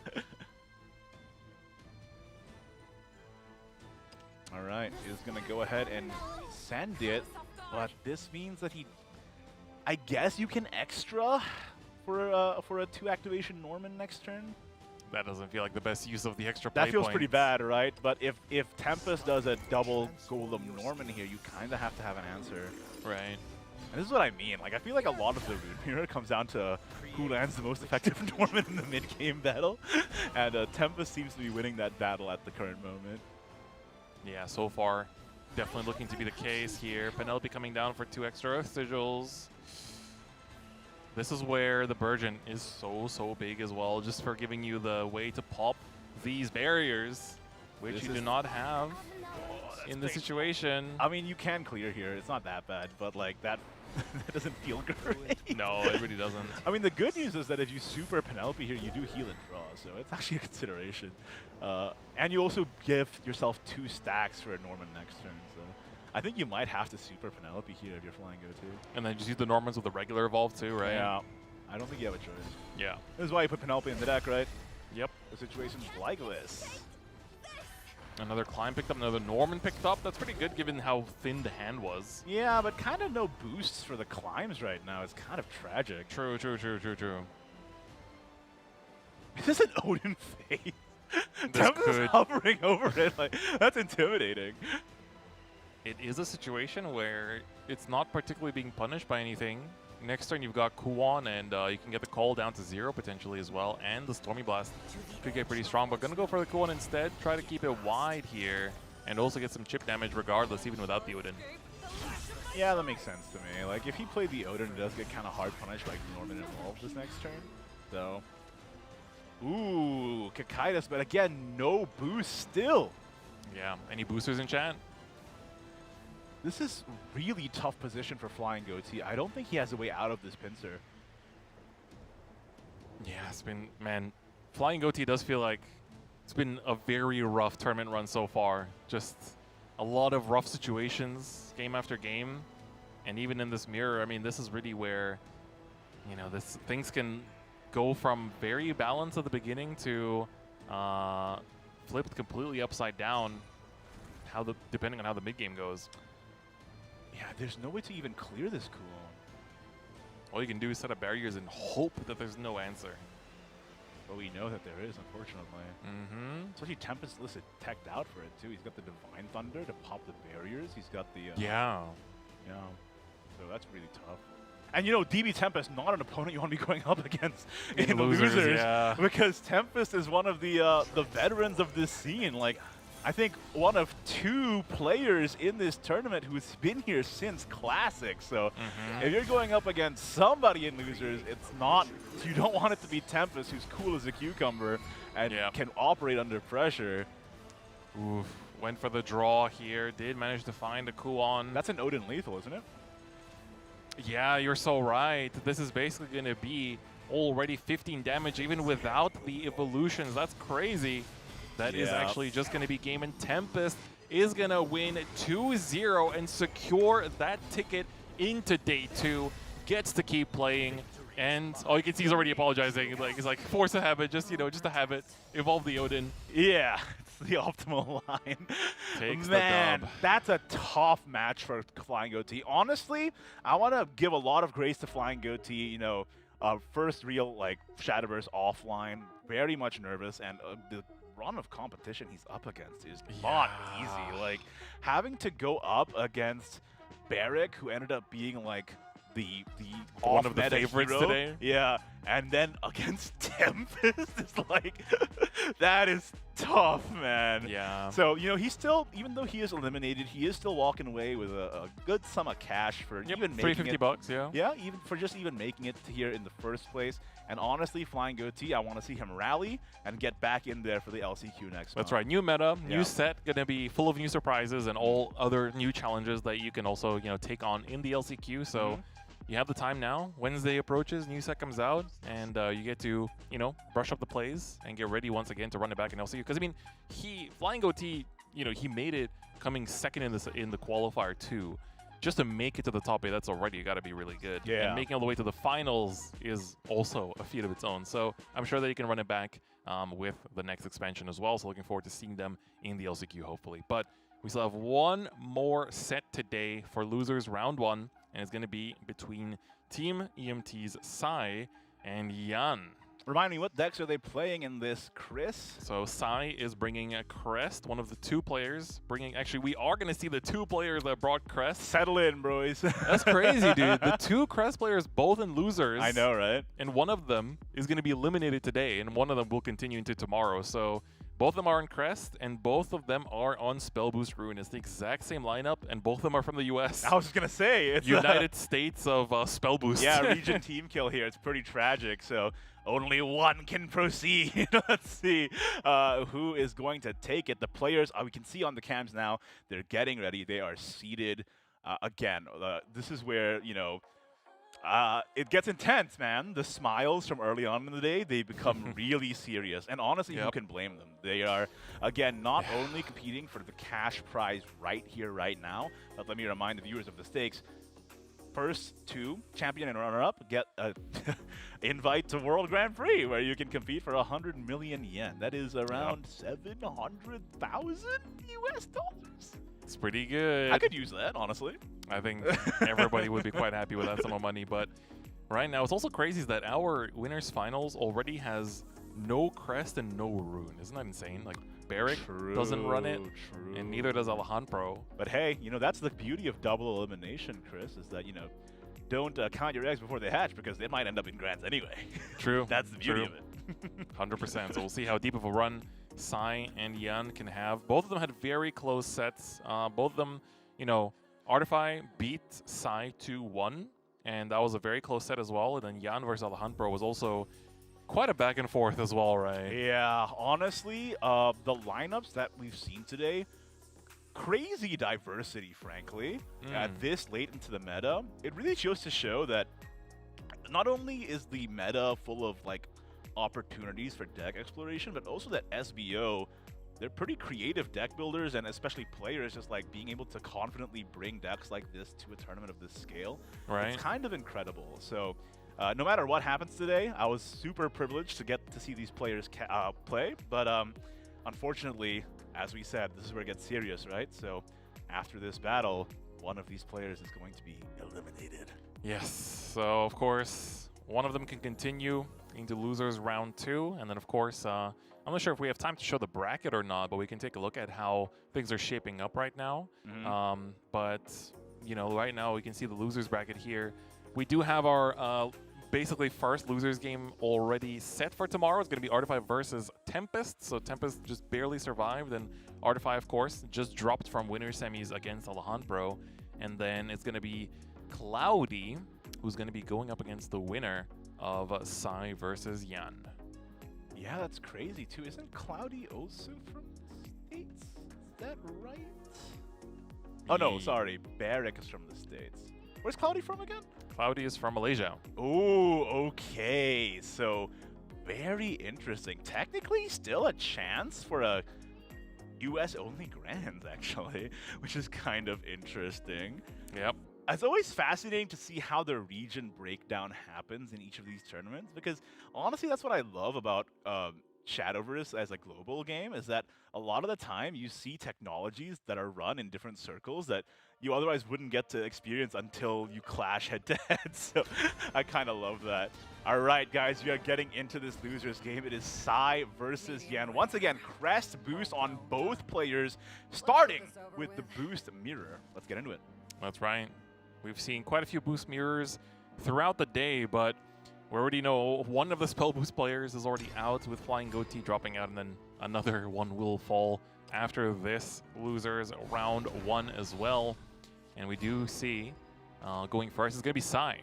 All right, he's going to go ahead and send it, but this means that I guess you can extra for a 2 activation Norman next turn. That doesn't feel like the best use of the extra play That feels point. pretty bad, right? But if Tempest does a double Golem Norman here, you kind of have to have an answer. Right. And this is what I mean. Like, I feel like a lot of the Rune Mirror comes down to who lands the most effective Norman in the mid-game battle. And Tempest seems to be winning that battle at the current moment. Yeah, so far, definitely looking to be the case here. Penelope coming down for 2 extra Earth Sigils. This is where the Burgeon is so big as well, just for giving you the way to pop these barriers, which you do not have in this situation. I mean, you can clear here. It's not that bad, but like that doesn't feel great. No, it really doesn't. I mean, the good news is that if you super Penelope here, you do heal and draw, so it's actually a consideration. And you also give yourself 2 stacks for a Norman next turn, so I think you might have to super Penelope here if you're flying go-to. And then just use the Normans with the regular evolve too, right? Yeah. I don't think you have a choice. Yeah. This is why you put Penelope in the deck, right? Yep. The situation's like this. Another Climb picked up, another Norman picked up. That's pretty good given how thin the hand was. Yeah, but kind of no boosts for the climbs right now. It's kind of tragic. True. Is this an Odin face? This Tempest is could. hovering over it. Like, that's intimidating. It is a situation where it's not particularly being punished by anything. Next turn you've got Kuon, and you can get the call down to 0 potentially as well, and the Stormy Blast could get pretty strong, but gonna go for the Kuon instead, try to keep it wide here, and also get some chip damage regardless, even without the Odin. Yeah, that makes sense to me. Like, if he played the Odin, it does get kind of hard punished by Norman involved this next turn. So, ooh, Kakaitis, but again, no boost still. Yeah, any boosters in chat? This is really tough position for Flying Goatee. I don't think he has a way out of this pincer. Yeah, it's been, man, Flying Goatee does feel like it's been a very rough tournament run so far. Just a lot of rough situations, game after game. And even in this mirror, I mean, this is really where, you know, things can go from very balanced at the beginning to flipped completely upside down, depending on how the mid-game goes. Yeah, there's no way to even clear this cool. All you can do is set up barriers and hope that there's no answer. But we know that there is, unfortunately. Mm-hmm. Especially Tempest listed teched out for it, too. He's got the Divine Thunder to pop the barriers. He's got the... Yeah. Yeah. So that's really tough. And, you know, DB Tempest, not an opponent you want to be going up against in the losers. Yeah. Because Tempest is one of the veterans of this scene. Like, I think one of 2 players in this tournament who's been here since Classic. So if you're going up against somebody in losers, it's not, you don't want it to be Tempest, who's cool as a cucumber and can operate under pressure. Oof. Went for the draw here. Did manage to find a Kuon. That's an Odin lethal, isn't it? Yeah, you're so right. This is basically going to be already 15 damage even without the evolutions. That's crazy. That is actually just going to be game, and Tempest is going to win 2-0 and secure that ticket into day 2. Gets to keep playing, and you can see he's already apologizing. Like he's like, force a habit, just just a habit. Evolve the Odin. Yeah, it's the optimal line. Takes Man, the dub. that's a tough match for Flying Goatee. Honestly, I want to give a lot of grace to Flying Goatee. You know, first real like Shadowverse offline, very much nervous, and the run of competition he's up against is not easy. Like having to go up against Barrick, who ended up being like the one of the off-meta favorites hero. today. Yeah, and then against Tempest is like that is tough, man. Yeah. So you know he's still, even though he is eliminated, he is still walking away with a good sum of cash for even making it. $350, yeah. Yeah, even for just even making it to here in the first place. And honestly, Flying Goatee, I want to see him rally and get back in there for the LCQ next That's month. right. New meta, new set, going to be full of new surprises and all other new challenges that you can also, take on in the LCQ. So you have the time now. Wednesday approaches, new set comes out, and you get to, brush up the plays and get ready once again to run it back in LCQ. Because I mean, Flying Goatee, he made it coming second in the qualifier too. Just to make it to the top 8, that's already got to be really good. Yeah. And making all the way to the finals is also a feat of its own. So I'm sure that you can run it back with the next expansion as well. So looking forward to seeing them in the LCQ, hopefully. But we still have one more set today for losers round 1, and it's going to be between Team EMT's Sai and Jan. Remind me, what decks are they playing in this, Chris? So Sai is bringing a Crest, one of the 2 players. Actually, we are going to see the 2 players that brought Crest. Settle in, boys. That's crazy, dude. The 2 Crest players, both in losers. I know, right? And one of them is going to be eliminated today, and one of them will continue into tomorrow. So both of them are on Crest, and both of them are on Spell Boost Rune. It's the exact same lineup, and both of them are from the US. I was just going to say. It's United States of Spell Boost. Yeah, region team kill here. It's pretty tragic. So only one can proceed. Let's see who is going to take it. The players, we can see on the cams now, they're getting ready. They are seated. Again, this is where, it gets intense, man. The smiles from early on in the day, they become really serious. And honestly, who can blame them? They are, again, not only competing for the cash prize right here, right now, but let me remind the viewers of the stakes. First 2, champion and runner-up, get an invite to World Grand Prix, where you can compete for 100 million yen. That is around 700,000 US dollars. It's pretty good. I could use that, honestly. I think everybody would be quite happy with that sum of money. But right now, it's also crazy is that our winners finals already has no Crest and no Rune. Isn't that insane? Like Barrick doesn't run it, and neither does Alejandro. But hey, that's the beauty of double elimination, Chris, is that, don't count your eggs before they hatch, because they might end up in grands anyway. True. That's the beauty of it. 100%. So we'll see how deep of a run Sai and Yan can have. Both of them had very close sets. Both of them, Artify beat Sai 2-1, and that was a very close set as well. And then Yan versus Alejandro was also quite a back and forth as well, right? Yeah, honestly, the lineups that we've seen today, crazy diversity, frankly, at this late into the meta. It really shows to show that not only is the meta full of, like, opportunities for deck exploration, but also that SBO, they're pretty creative deck builders, and especially players just like being able to confidently bring decks like this to a tournament of this scale. Right. It's kind of incredible. So no matter what happens today, I was super privileged to get to see these players play, but unfortunately, as we said, this is where it gets serious, right? So after this battle, one of these players is going to be eliminated. Yes. So of course, one of them can continue into losers round 2, and then of course, I'm not sure if we have time to show the bracket or not, but we can take a look at how things are shaping up right now. But right now we can see the losers bracket here. We do have our basically first losers game already set for tomorrow. It's going to be Artify versus Tempest. So Tempest just barely survived, and Artify, of course, just dropped from winner semis against Alejandro. And then it's going to be Cloudy, who's going to be going up against the winner of Sai versus Yan. Yeah, that's crazy too. Isn't Cloudy also from the States? Is that right? Oh no, sorry. Barrick is from the States. Where's Cloudy from again? Cloudy is from Malaysia. Oh, okay. So, very interesting. Technically, still a chance for a US-only Grand, actually, which is kind of interesting. Yep. It's always fascinating to see how the region breakdown happens in each of these tournaments, because honestly, that's what I love about Shadowverse as a global game, is that a lot of the time you see technologies that are run in different circles that you otherwise wouldn't get to experience until you clash head-to-head. So I kind of love that. All right, guys, we are getting into this losers game. It is Sai versus Yan. Once again, crest boost on both players, starting with the boost mirror. Let's get into it. That's right. We've seen quite a few boost mirrors throughout the day, but we already know one of the spell boost players is already out with Flying Goatee dropping out, and then another one will fall after this losers round 1 as well. And we do see going first is going to be Sai.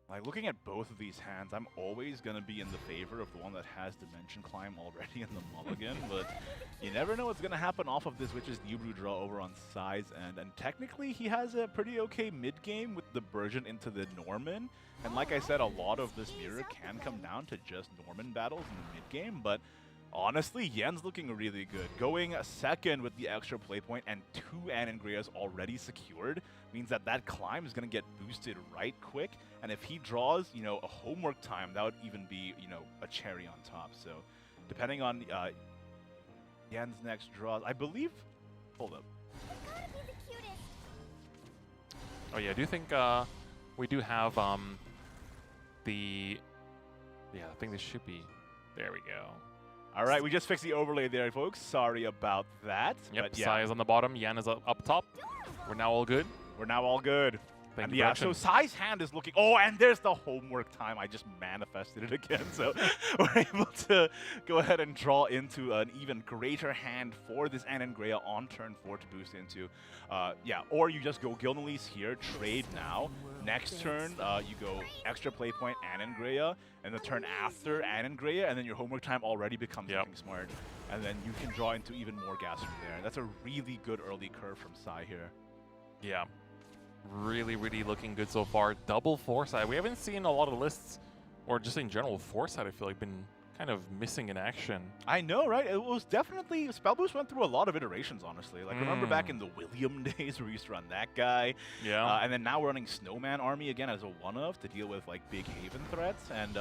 Like, looking at both of these hands, I'm always going to be in the favor of the one that has Dimension Climb already in the mulligan, but you never know what's going to happen off of this, which is New Brew draw over on Sai's end. And technically, he has a pretty okay mid-game with the Burgeon into the Norman. And like I said, a lot of this mirror can come down to just Norman battles in the mid-game, but honestly, Yen's looking really good. Going second with the extra play point and 2 Anangreas already secured means that that climb is going to get boosted right quick. And if he draws, you know, a homework time, that would even be, you know, a cherry on top. So depending on Yen's next draws, I believe, hold up. Oh yeah, I do think we do have yeah, I think this should be, there we go. All right, we just fixed the overlay there, folks. Sorry about that. Yep, but yeah, Sai is on the bottom, Yan is up top. We're now all good. we're now all good. Thank And you, yeah, so Sai's hand is looking... Oh, and there's the homework time. I just manifested it again. So we're able to go ahead and draw into an even greater hand for this Anangrea on turn 4 to boost into. Yeah, or you just go Gilnelise here, trade now. Next turn, you go extra play point Anangrea, and the turn after Anangrea, and then your homework time already becomes looking smart. And then you can draw into even more gas from there. That's a really good early curve from Sai here. Yeah. Really, really looking good so far. Double Foresight. We haven't seen a lot of lists, or just in general, Foresight, I feel like, been kind of missing in action. I know, right? It was definitely... Spell Boost went through a lot of iterations, honestly. Like, remember back in the William days where we used to run that guy? Yeah. And then now we're running Snowman Army again as a one-of to deal with, like, big Haven threats. And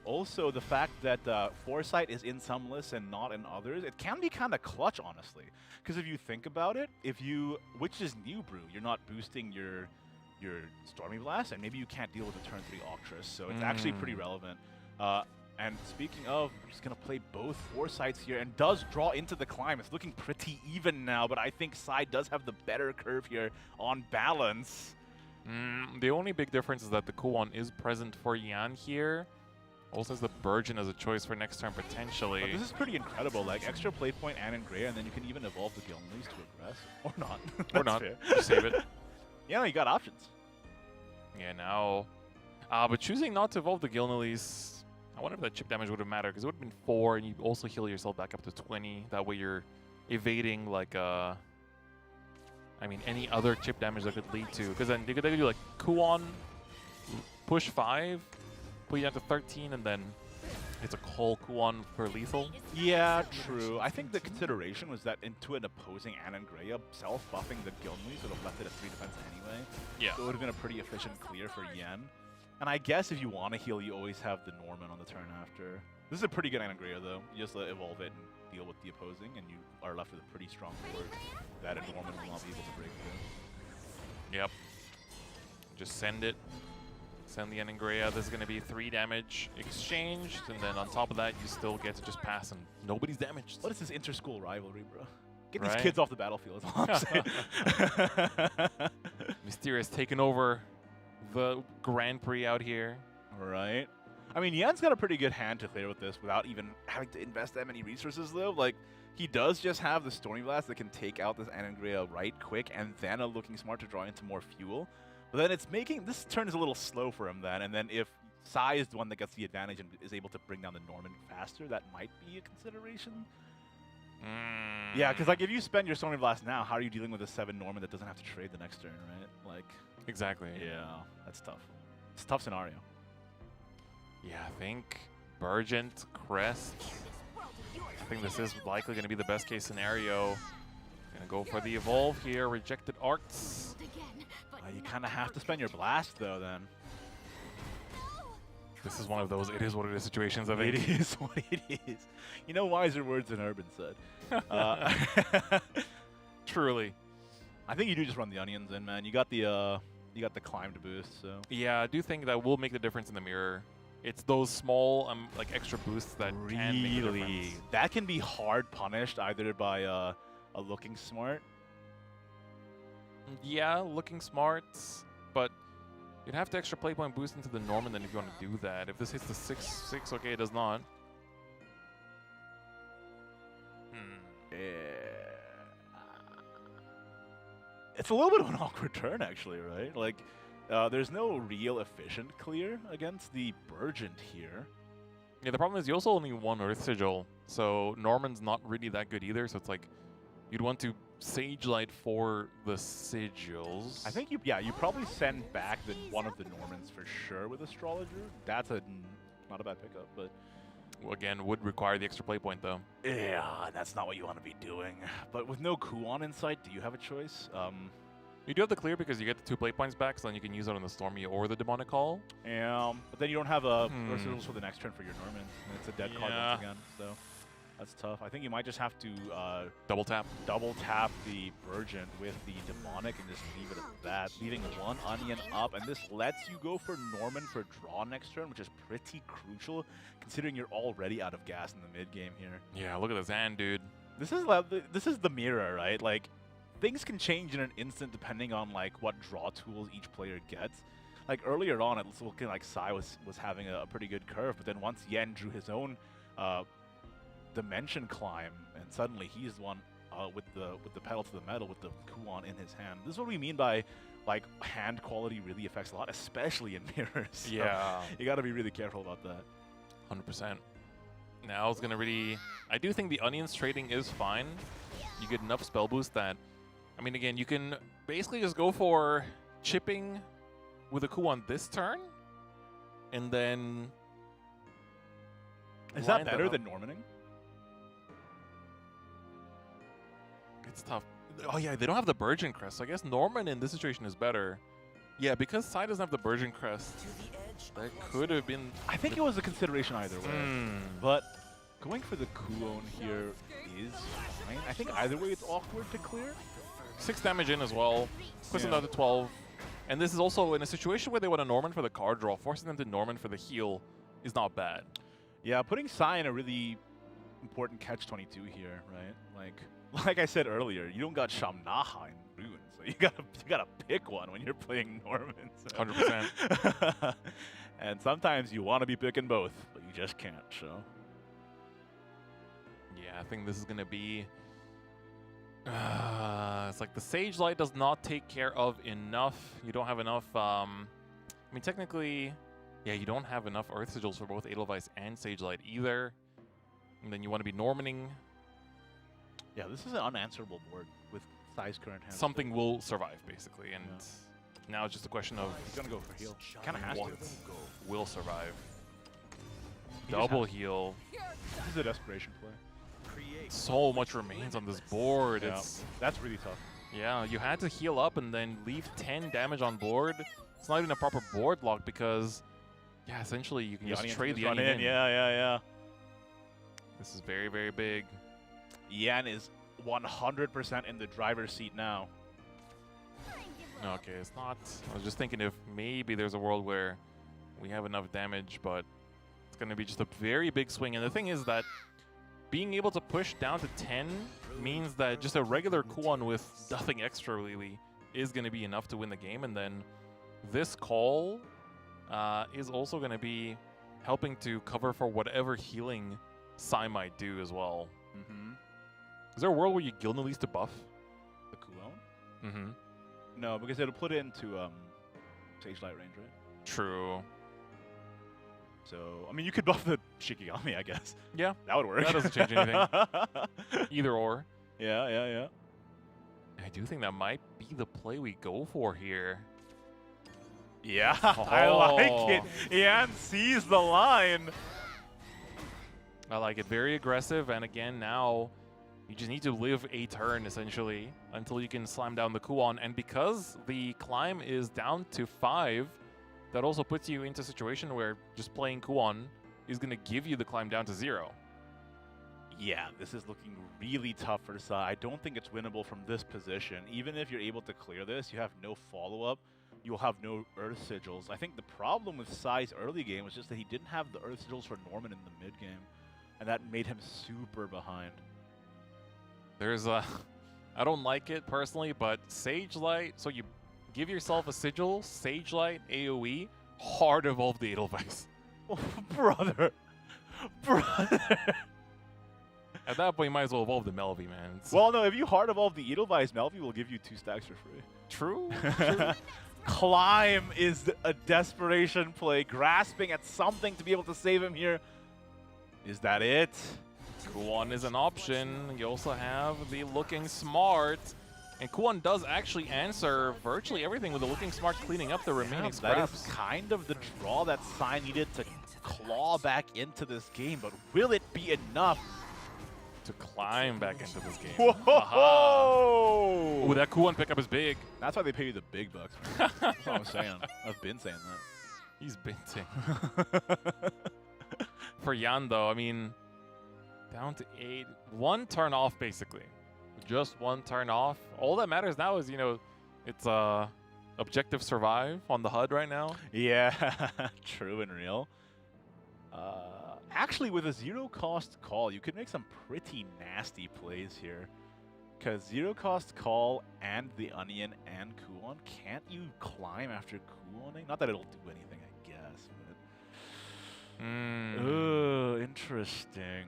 also the fact that Foresight is in some lists and not in others, it can be kind of clutch, honestly. Because if you think about it, which is New Brew, you're not boosting your Stormy Blast, and maybe you can't deal with the turn 3 Octress, so it's actually pretty relevant. And speaking of, we're just going to play both Foresights here, and does draw into the climb. It's looking pretty even now, but I think Sai does have the better curve here on balance. The only big difference is that the Kuon is present for Yan here. Also has the Burgeon as a choice for next turn, potentially. But this is pretty incredible. Like, extra play point Anangrea, and then you can even evolve the Gilnelise to aggress. Or not. Or not. Just save it. Yeah, you got options. Yeah, now... but choosing not to evolve the Gilnelise, I wonder if that chip damage would have mattered, because it would have been 4, and you also heal yourself back up to 20. That way you're evading, like, I mean, any other chip damage that could lead to. Because then they could do, like, Kuon, push 5, put you down to 13, and then it's a call Kuon for lethal. Yeah, true. I think the consideration was that into an opposing Anangrea, self-buffing the Gilnelise would have left it at 3 defense anyway. Yeah. So it would have been a pretty efficient clear for Yen. And I guess if you want to heal, you always have the Norman on the turn after. This is a pretty good Anangrea, though. You just evolve it and deal with the opposing, and you are left with a pretty strong board that a Norman will not be able to break through. Yep. Just send it. Send the Anangrea. There's going to be 3 damage exchanged, and then on top of that, you still get to just pass, and nobody's damaged. What is this inter-school rivalry, bro? Get Right? these kids off the battlefield, is all I'm saying. Mysterious taking over the Grand Prix out here. Right. I mean, Yan's got a pretty good hand to clear with this without even having to invest that many resources, though. Like, he does just have the Stormy Blast that can take out this Anangrea right quick, and then a Looking Smart to draw into more fuel. But then it's making... This turn is a little slow for him then, and then if Sai is the one that gets the advantage and is able to bring down the Norman faster, that might be a consideration. Yeah, because like if you spend your Stormy Blast now, how are you dealing with a 7 Norman that doesn't have to trade the next turn, right? Like... Exactly. Yeah, that's tough. It's a tough scenario. Yeah, I think Burgent, Crest. I think this is likely going to be the best case scenario. Gonna go for the Evolve here, Rejected Arts. You kind of have to spend your blast though then. This is one of those it is what it is situations, I think. It is what it is. You know, wiser words than Urban said. Truly. I think you do just run the onions in, man. You got the climb to boost, so. Yeah, I do think that will make the difference in the mirror. It's those small, like extra boosts that can make the difference. That can be hard punished either by a Looking Smart. Yeah, Looking Smart, but you'd have to extra play point boost into the Norman then if you want to do that. If this hits the 6/6, okay, it does not. It's a little bit of an awkward turn, actually, right? Like, there's no real efficient clear against the Burgent here. Yeah, the problem is you also only one Earth Sigil, so Norman's not really that good either, so it's like you'd want to Sage Light for the Sigils. I think you probably send back one of the Normans for sure with Astrologer. That's not a bad pickup, but... Again, would require the extra play point, though. Yeah, that's not what you want to be doing. But with no Kuon in sight, do you have a choice? You do have the clear because you get the 2 play points back, so then you can use it on the Stormy or the Demonic Call. But then you don't have a Versatility for the next turn for your Norman. And it's a dead card once again, so that's tough. I think you might just have to double tap the Burgent with the Demonic and just leave it at that, leaving 1 Onion up, and this lets you go for Norman for draw next turn, which is pretty crucial considering you're already out of gas in the mid game here. Yeah, look at this hand, dude. This is the mirror, right? Like, things can change in an instant depending on like what draw tools each player gets. Like earlier on, it was looking like Sai was having a pretty good curve, but then once Yen drew his own Dimension Climb, and suddenly he's the one with the pedal to the metal with the Kuon in his hand. This is what we mean by like hand quality really affects a lot, especially in mirrors. So yeah, you got to be really careful about that. 100%. Now it's gonna really. I do think the onions trading is fine. You get enough spell boost that. I mean, again, you can basically just go for chipping with a Kuon this turn, and then. Is that better than Normaning? It's tough. Oh yeah, they don't have the Burgent Crest, so I guess Norman in this situation is better. Yeah, because Sai doesn't have the Burgent Crest, that could have been... I think it was a consideration either way, but going for the Kuon here is fine. I think either way it's awkward to clear. 6 damage in as well, puts them down to 12. And this is also in a situation where they want a Norman for the card draw, forcing them to Norman for the heal is not bad. Yeah, putting Sai in a really important catch-22 here, right? Like I said earlier, you don't got Shamnaha in Rune, so you gotta pick one when you're playing Norman. So. 100%. And sometimes you want to be picking both, but you just can't. So. Yeah, I think this is gonna be. It's like the Sage Light does not take care of enough. You don't have enough. I mean, technically, yeah, you don't have enough Earth Sigils for both Edelweiss and Sage Light either. And then you want to be Normaning. Yeah, this is an unanswerable board with Sai's current hand. Something will survive, basically, and now it's just a question of... He's going to go for heal. Kind of has what to. Will survive. He Double heal. This is a desperation play. So much remains on this board. Yeah, that's really tough. Yeah, you had to heal up and then leave 10 damage on board. It's not even a proper board lock because, yeah, essentially you can just trade the onion in. Yeah. This is very, very big. Yan is 100% in the driver's seat now. Okay, it's not. I was just thinking if maybe there's a world where we have enough damage, but it's going to be just a very big swing. And the thing is that being able to push down to 10 means that just a regular Kuon with nothing extra really is going to be enough to win the game. And then this call is also going to be helping to cover for whatever healing Sai might do as well. Mm-hmm. Is there a world where you Gildan Elise to buff? The Kuon? Mm-hmm. No, because it'll put it into Sage Light range, right? True. So, I mean, you could buff the Shikigami, I guess. Yeah. That would work. That doesn't change anything. Either or. Yeah, yeah, yeah. I do think that might be the play we go for here. Yeah, I like it. Yan sees the line. I like it. Very aggressive. And again, now you just need to live a turn, essentially, until you can slam down the Kuon. And because the climb is down to 5, that also puts you into a situation where just playing Kuon is going to give you the climb down to 0. Yeah, this is looking really tough for Sai. I don't think it's winnable from this position. Even if you're able to clear this, you have no follow-up. You'll have no Earth Sigils. I think the problem with Sai's early game was just that he didn't have the Earth Sigils for Norman in the mid-game. And that made him super behind. There's a... I don't like it personally, but Sage Light, so you give yourself a sigil, Sage Light, AoE, hard evolve the Edelweiss. Oh, brother. Brother. At that point, you might as well evolve the Melvie, man. Well, no, if you hard evolve the Edelweiss, Melvie will give you 2 stacks for free. True. Climb is a desperation play, grasping at something to be able to save him here. Is that it? Kuon is an option. You also have the Looking Smart. And Kuon does actually answer virtually everything with the Looking Smart, cleaning up the remaining That is scraps. kind of the draw that Sai needed to claw back into this game, but will it be enough? To climb back into this game. Whoa! Ooh, that Kuon pickup is big. That's why they pay you the big bucks. Man. That's what I'm saying. I've been saying that. He's binting. For Yan, though, I mean, down to 8. 1 turn off, basically. Just 1 turn off. All that matters now is, you know, it's objective survive on the HUD right now. Yeah, true and real. Actually, with a zero-cost call, you could make some pretty nasty plays here. Because zero-cost call and the Onion and Kuon, can't you climb after Kuoning? Not that it'll do anything, I guess. But interesting.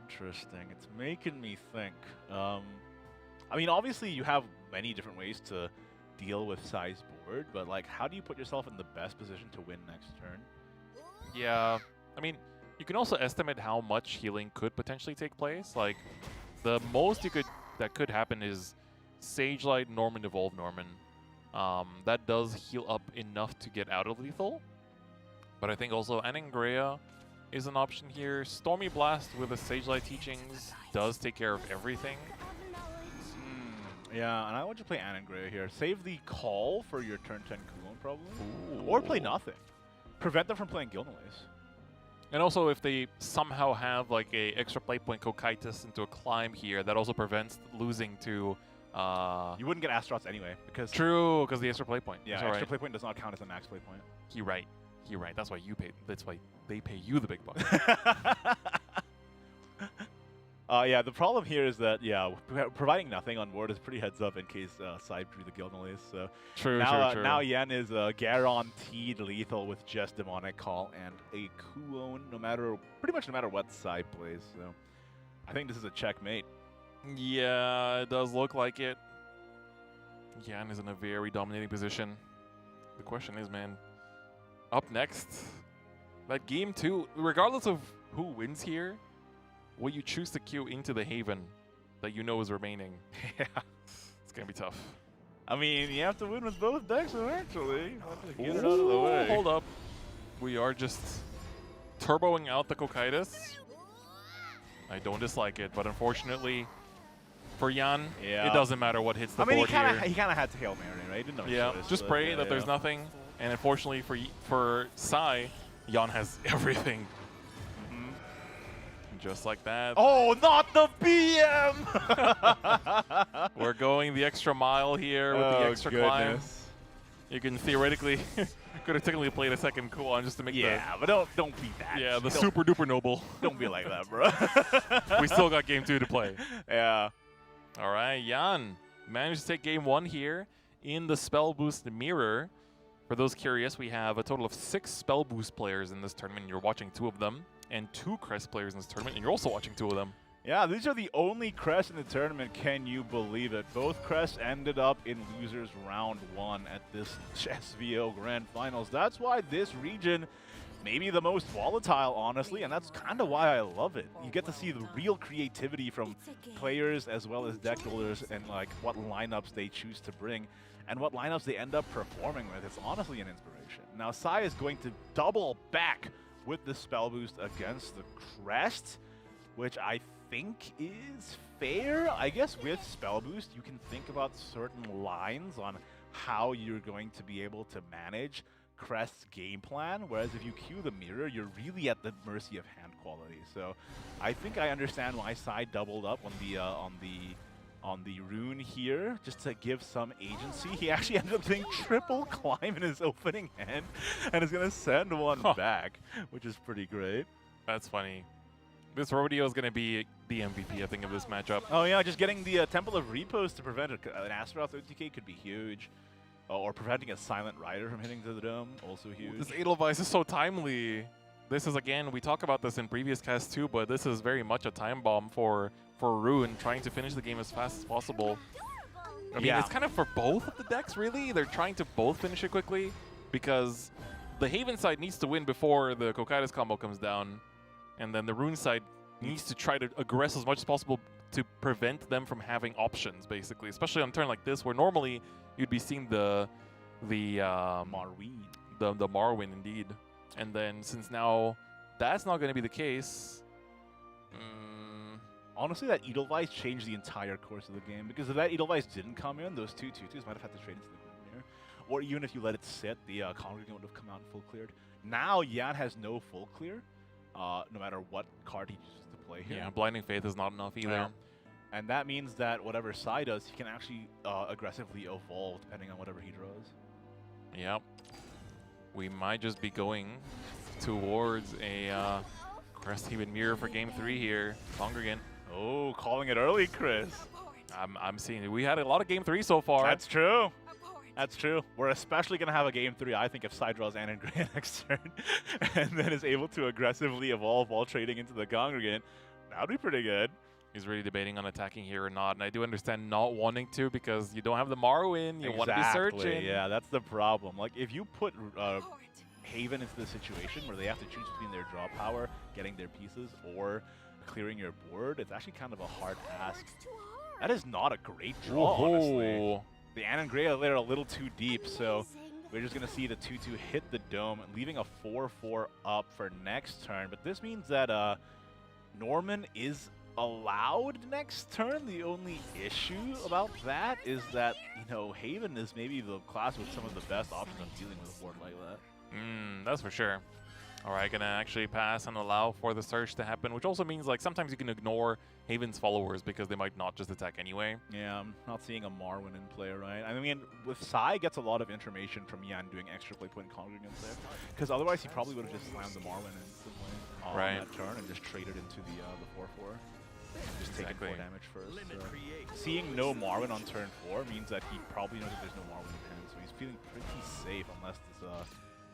Interesting. It's making me think. I mean, obviously, you have many different ways to deal with Sai's board, but like, how do you put yourself in the best position to win next turn? Yeah, I mean, you can also estimate how much healing could potentially take place. Like, the most that could happen is Sage Light, Norman, Evolve Norman. That does heal up enough to get out of lethal. But I think also Anangrea is an option here. Stormy Blast with the Sage Light teachings does take care of everything. Yeah, and I want you to play Anangrea here. Save the call for your turn 10 Kuon, probably. Ooh. Or play nothing. Prevent them from playing Gilnalace. And also, if they somehow have like a extra play point Kokaitis into a climb here, that also prevents losing to... you wouldn't get Astros anyway, because... True, because the extra play point. Yeah, extra play point does not count as a max play point. You're right. You're right. That's why you pay. That's why they pay you the big bucks. Yeah, the problem here is that, yeah, providing nothing on board is pretty heads up in case Sai drew the Gilnalace. So True, true. Now Yen is guaranteed lethal with just Demonic Call and a Kuon, pretty much no matter what Sai plays. So I think this is a checkmate. Yeah, it does look like it. Yan is in a very dominating position. The question is, man, up next, that game 2, regardless of who wins here, will you choose to queue into the Haven that you know is remaining? Yeah. It's going to be tough. I mean, you have to win with both decks eventually. Get it out of the way. Hold up. We are just turboing out the Kokaitis. I don't dislike it, but unfortunately, for Yan, it doesn't matter what hits the board here. He kind of had to Hail Mary, right? He didn't know choice, just pray that there's nothing. And unfortunately for Sai, Yan has everything. Just like that. Oh, not the BM! We're going the extra mile here with the extra climb. You can theoretically, could have technically played a second Kuon just to make but don't be that. Yeah, the super duper noble. Don't be like that, bro. We still got game 2 to play. Yeah. All right, Yan managed to take game 1 here in the Spell Boost Mirror. For those curious, we have a total of 6 Spell Boost players in this tournament. You're watching 2 of them, and 2 Crest players in this tournament, and you're also watching 2 of them. Yeah, these are the only crests in the tournament, can you believe it? Both crests ended up in losers round 1 at this SVO Grand Finals. That's why this region may be the most volatile, honestly, and that's kind of why I love it. You get to see the real creativity from players as well as deck builders and like what lineups they choose to bring and what lineups they end up performing with. It's honestly an inspiration. Now, Sai is going to double back with the spell boost against the crest, which I think is fair. I guess with spell boost, you can think about certain lines on how you're going to be able to manage Crest's game plan, whereas if you queue the mirror, you're really at the mercy of hand quality. So I think I understand why Sai doubled up on the rune here, just to give some agency. He actually ended up doing triple climb in his opening hand, and is gonna send one back, which is pretty great. That's funny. This rodeo is going to be the MVP, I think, of this matchup. Oh yeah, just getting the Temple of Repose to prevent an Astaroth OTK could be huge. Or preventing a Silent Rider from hitting to the dome, also huge. This Edelweiss is so timely. This is, again, we talk about this in previous casts too, but this is very much a time bomb for Rune, trying to finish the game as fast as possible. I mean, it's kind of for both of the decks, really. They're trying to both finish it quickly, because the Haven side needs to win before the Kokaitis combo comes down, and then the Rune side needs to try to aggress as much as possible to prevent them from having options, basically. Especially on a turn like this, where normally you'd be seeing the Marwyn. The Marwyn, indeed. And then since now that's not going to be the case, honestly, that Edelweiss changed the entire course of the game, because if that Edelweiss didn't come in, those 2 2/2s might have had to trade into the Grim Mirror. Or even if you let it sit, the Congregant would have come out and full cleared. Now Yan has no full clear, no matter what card he chooses to play here. yeah, Blinding Faith is not enough either. Yeah. And that means that whatever Sai does, he can actually aggressively evolve depending on whatever he draws. Yep. We might just be going towards a Crest Haven Mirror for Game 3 here. Congregant. Oh, calling it early, Chris. I'm seeing it. We had a lot of Game 3 so far. That's true. That's true. We're especially going to have a Game 3, I think, if Sai draws Anne and Gray next turn and then is able to aggressively evolve while trading into the Congregant. That would be pretty good. He's really debating on attacking here or not, and I do understand not wanting to, because you don't have the Marwyn, you want to be searching. Yeah, that's the problem. Like, if you put Haven into the situation where they have to choose between their draw power, getting their pieces, or clearing your board, it's actually kind of a hard task. That is not a great draw, honestly. The Anne and Gray are a little too deep, so we're just going to see the 2/2 hit the dome, leaving a 4/4 up for next turn. But this means that Norman is allowed next turn. The only issue about that is that, you know, Haven is maybe the class with some of the best options on dealing with a board like that. That's for sure. All right, gonna actually pass and allow for the search to happen, which also means like sometimes you can ignore Haven's followers because they might not just attack anyway. Yeah, I'm not seeing a Marwyn in play, right? I mean, with Sai gets a lot of information from Yan doing extra play point congregants there, because otherwise he probably would have just slammed the Marwyn instantly on that turn and just traded into the 4/4. Just taking 4 damage first. Seeing no Marwyn on turn 4 means that he probably knows that there's no Marwyn in hand, so he's feeling pretty safe unless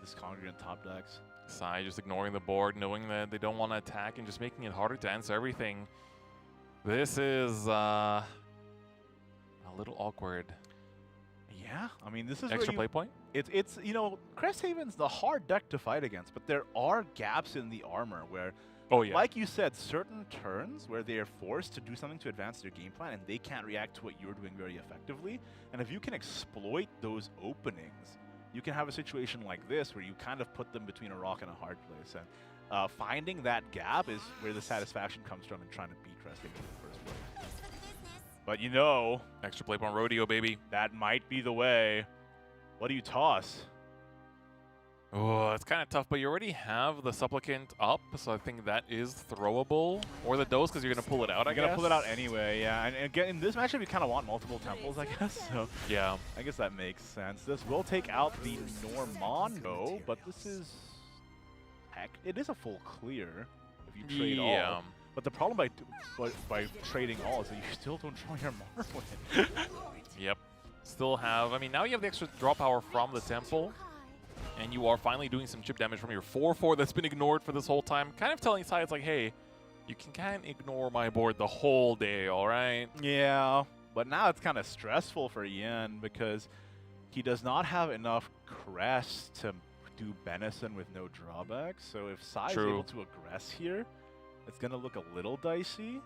this Congregant top decks. Sai just ignoring the board, knowing that they don't want to attack and just making it harder to answer everything. This is a little awkward. Yeah, I mean, this is extra play point? It's you know, Crest Haven's the hard deck to fight against, but there are gaps in the armor where, like you said, certain turns where they are forced to do something to advance their game plan and they can't react to what you're doing very effectively. And if you can exploit those openings, you can have a situation like this where you kind of put them between a rock and a hard place. And finding that gap is where the satisfaction comes from in trying to beat Crest Haven in the first place. But you know, extra play point rodeo, baby. That might be the way. What do you toss? Oh, it's kind of tough, but you already have the Supplicant up, so I think that is throwable. Or the Dose, because you're going to pull it out, I guess. You're going to pull it out anyway, yeah. And again, in this matchup, you kind of want multiple temples, I guess. So yeah, I guess that makes sense. This will take out the Normando, but this is... Heck, it is a full clear if you trade all. But the problem by trading all is that you still don't draw your Marwyn. Yep. Still have... I mean, now you have the extra draw power from the temple. And you are finally doing some chip damage from your 4-4 that's been ignored for this whole time. Kind of telling Sai, it's like, hey, you can't ignore my board the whole day, all right? Yeah, but now it's kind of stressful for Yin because he does not have enough crest to do Benison with no drawback. So if Sai is able to aggress here, it's going to look a little dicey.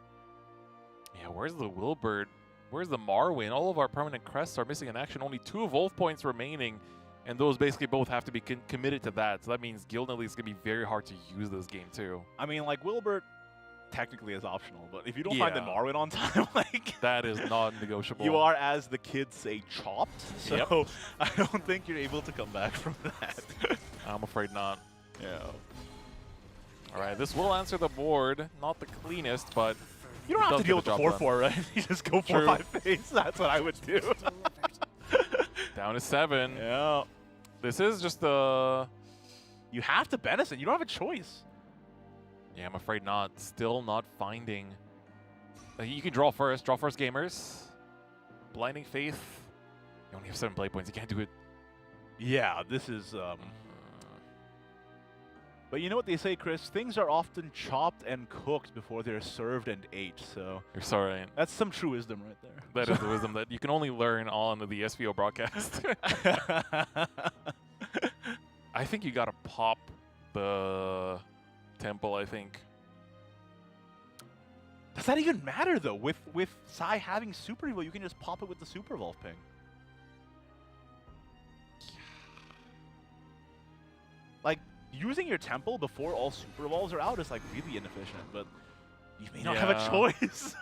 Yeah, where's the Wilbert? Where's the Marwin? All of our permanent crests are missing in action. Only 2 Evolve points remaining, and those basically both have to be committed to that. So that means Guild Elite is going to be very hard to use this game, too. I mean, like, Wilbert technically is optional, but if you don't find the Marwin on time, like... that is non-negotiable. You are, as the kids say, chopped. So Yep. I don't think you're able to come back from that. I'm afraid not. Yeah. All right, this will answer the board. Not the cleanest, but you don't have to deal with the 4-4, right? You just go 4-5 face. That's what I would do. Down to 7. Yeah. This is just the... You have to Benison. You don't have a choice. Yeah, I'm afraid not. Still not finding. You can draw first. Draw first, gamers. Blinding Faith. You only have 7 play points. You can't do it. Yeah, this is... But you know what they say, Chris? Things are often chopped and cooked before they're served and ate, so... You're so right. That's some true wisdom right there. That is the wisdom that you can only learn on the SVO broadcast. I think you gotta pop the temple, I think. Does that even matter, though? With Sai having Super Evo, you can just pop it with the Super Evolve ping. Like, using your temple before all Super Evolves are out is, like, really inefficient, but you may not have a choice.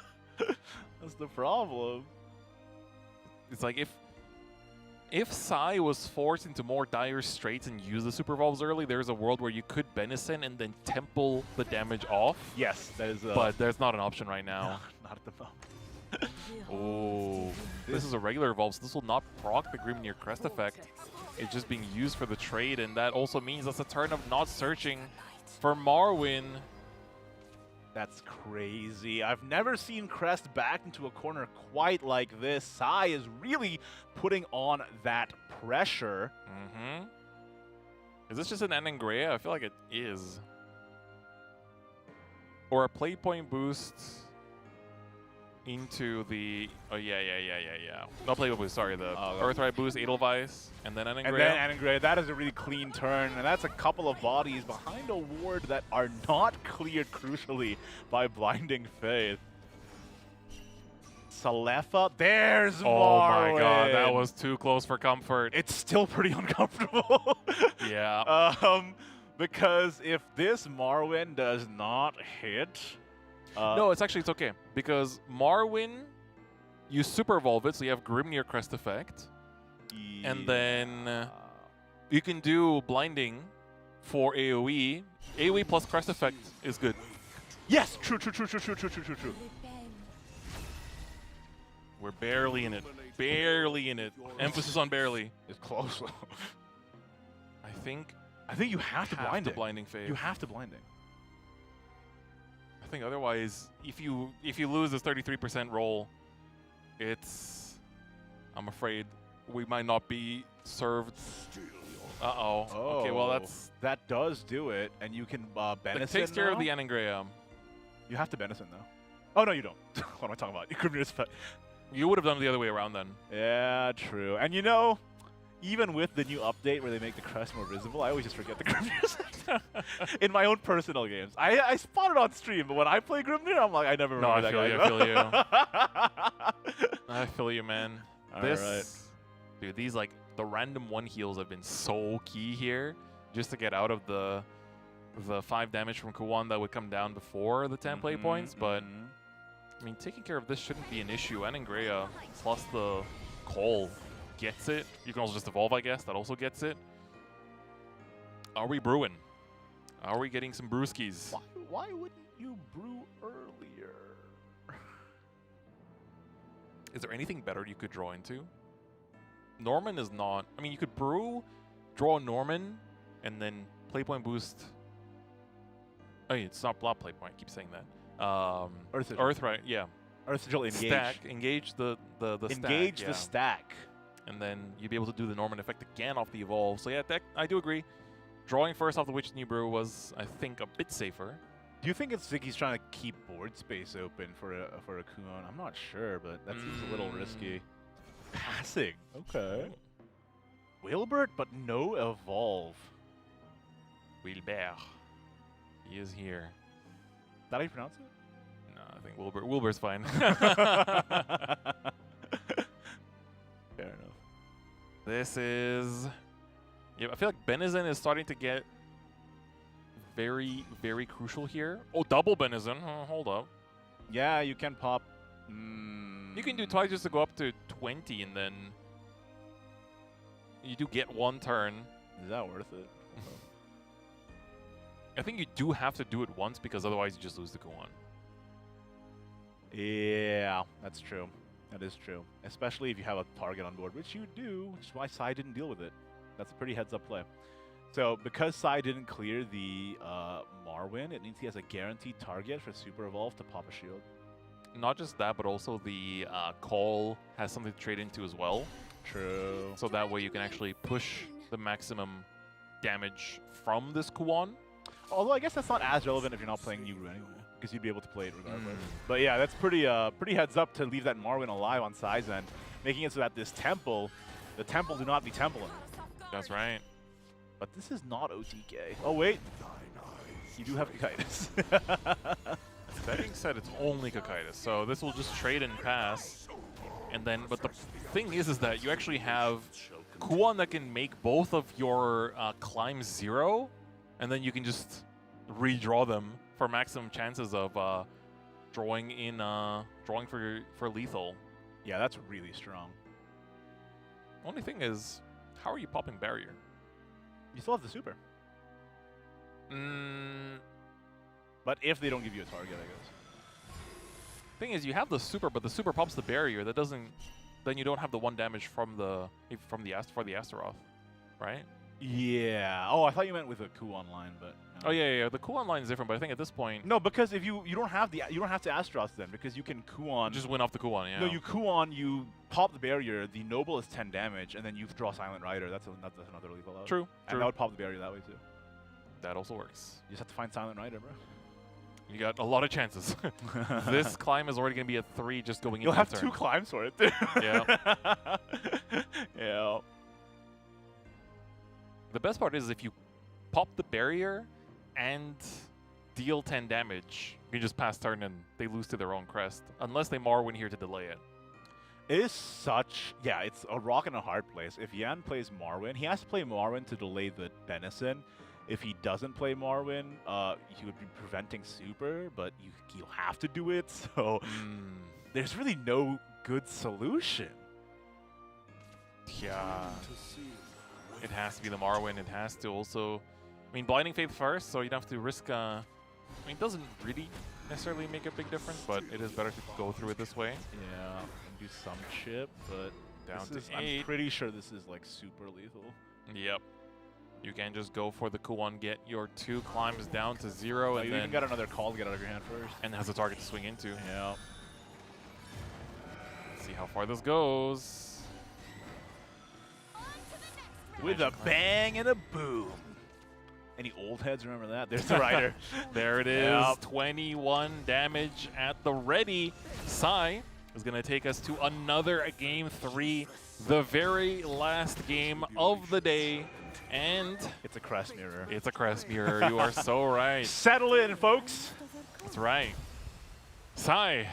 That's the problem. It's like if Sai was forced into more dire straits and used the Super Evolves early, there's a world where you could Benison and then temple the damage off. Yes, that is... but there's not an option right now. No, not at the moment. Oh, this is a regular Evolve, so this will not proc the Grimnir Crest effect. It's just being used for the trade, and that also means that's a turn of not searching for Marwin. That's crazy. I've never seen Crest backed into a corner quite like this. Sai is really putting on that pressure. Mm-hmm. Is this just an Anangrea? I feel like it is. Or a play point boost into the... Oh, yeah. Not play point boost, sorry. The Earthright boost, Edelweiss, and then Anangrea. And then Anangrea. That is a really clean turn, and that's a couple of bodies behind a ward that are not cleared, crucially, by Blinding Faith. Salefa, there's Marwin. Oh my god, that was too close for comfort. It's still pretty uncomfortable. Yeah. Because if this Marwin does not hit... no, it's okay. Because Marwin, you Super Evolve it, so you have Grimnir Crest effect. Yeah. And then you can do Blinding for AoE. AoE plus Crest effect is good. Yes, true. We're barely in it. Barely in it. Emphasis on barely. It's close. I think you have to blind it. Blinding Phase. You have to blinding. I think otherwise, if you lose this 33% roll, I'm afraid we might not be served. Uh-oh. Okay, well that does do it, and you can Benison. It takes care of the Anangrea. You have to Benison though. Oh no, you don't. What am I talking about? You would have done it the other way around then. Yeah, true. And you know, even with the new update where they make the crest more visible, I always just forget the Grimnir. In my own personal games, I spot it on stream, but when I play Grimnir, I'm like, I never remember that guy. I feel you. I feel you, man. Dude, these like the random 1 heals have been so key here, just to get out of the 5 damage from Kuwan that would come down before the 10 play points. But I mean, taking care of this shouldn't be an issue. Anangrea plus the Cole gets it. You can also just evolve, I guess. That also gets it. Are we brewing? Are we getting some brewskis? Why wouldn't you brew earlier? Is there anything better you could draw into? Norman is not... I mean, you could brew, draw Norman, and then playpoint boost... Oh, it's not play point. I keep saying that. Earthright, yeah. Earth Sigil engage. Stack, engage the engage stack, the stack. and then you'd be able to do the Norman effect again off the evolve. So yeah, I do agree. Drawing first off the Witch New Brew was, I think, a bit safer. Do you think it's Ziggy's trying to keep board space open for a Kuon? I'm not sure, but that seems a little risky. Passing. Okay. Wilbert, but no evolve. Wilbert. He is here. Is that how you pronounce it? No, I think Wilbur's fine. Fair enough. This is... Yeah, I feel like Benizen is starting to get very, very crucial here. Oh, double Benizen. Oh, hold up. Yeah, you can pop... You can do twice just to go up to 20, and then you do get one turn. Is that worth it? I think you do have to do it once, because otherwise you just lose the Kuon. Yeah, that's true. That is true. Especially if you have a target on board, which you do, which is why Sai didn't deal with it. That's a pretty heads-up play. So, because Sai didn't clear the Marwyn, it means he has a guaranteed target for Super Evolve to pop a shield. Not just that, but also the Call has something to trade into as well. True. So that way you can actually push the maximum damage from this Kuon. Although I guess that's not as relevant if you're not playing Yuru anyway, because you'd be able to play it regardless. But yeah, that's pretty heads up to leave that Marwyn alive on Sai's end, making it so that this temple, the temple do not be templing. That's right. But this is not OTK. Oh wait, you do have Cocytus. That being said, it's only Cocytus, so this will just trade and pass. And then, but the thing is that you actually have Kuon that can make both of your climbs 0, and then you can just redraw them for maximum chances of drawing for lethal. Yeah, that's really strong. Only thing is, how are you popping barrier? You still have the super. But if they don't give you a target, I guess. Thing is, you have the super, but the super pops the barrier. That doesn't. Then you don't have the 1 damage from the Astaroth, right? Yeah. Oh, I thought you meant with a Kuon line, but. No. Oh yeah. The Kuon line is different, but I think at this point. No, because if you don't have to Astaroth then, because you can Kuon. Just win off the Kuon, yeah. No, you Kuon, you pop the barrier. The Noble is 10 damage, and then you draw Silent Rider. That's another lethal out. True. And that would pop the barrier that way too. That also works. You just have to find Silent Rider, bro. You got a lot of chances. This climb is already going to be a 3 just going into You'll have the 2 turn. climbs for it, too. Yeah. Yeah. The best part is if you pop the barrier and deal 10 damage, you can just pass turn and they lose to their own crest. Unless they Marwyn here to delay it. It is such... Yeah, it's a rock and a hard place. If Yan plays Marwyn, he has to play Marwyn to delay the Benison. If he doesn't play Marwyn, he would be preventing Super, but he'll have to do it, so there's really no good solution. Yeah. It has to be the Marwyn. It has to also... I mean, Blinding Faith first, so you'd have to risk... I mean, it doesn't really necessarily make a big difference, but it is better to go through it this way. Yeah, do some chip, but Down to 8. I'm I'm pretty sure this is like super lethal. Yep. You can just go for the Kuon, get your 2 climbs down to 0, and you then even got another call to get out of your hand first. and has a target to swing into. Yeah. Let's see how far this goes. With a bang and a boom. Any old heads remember that? There's the rider. There it is. Yep. 21 damage at the ready. Sai is going to take us to another game 3, the very last game of the day. And It's a crest mirror. it's a crest mirror. You are so right. Settle in, folks. That's right. Sai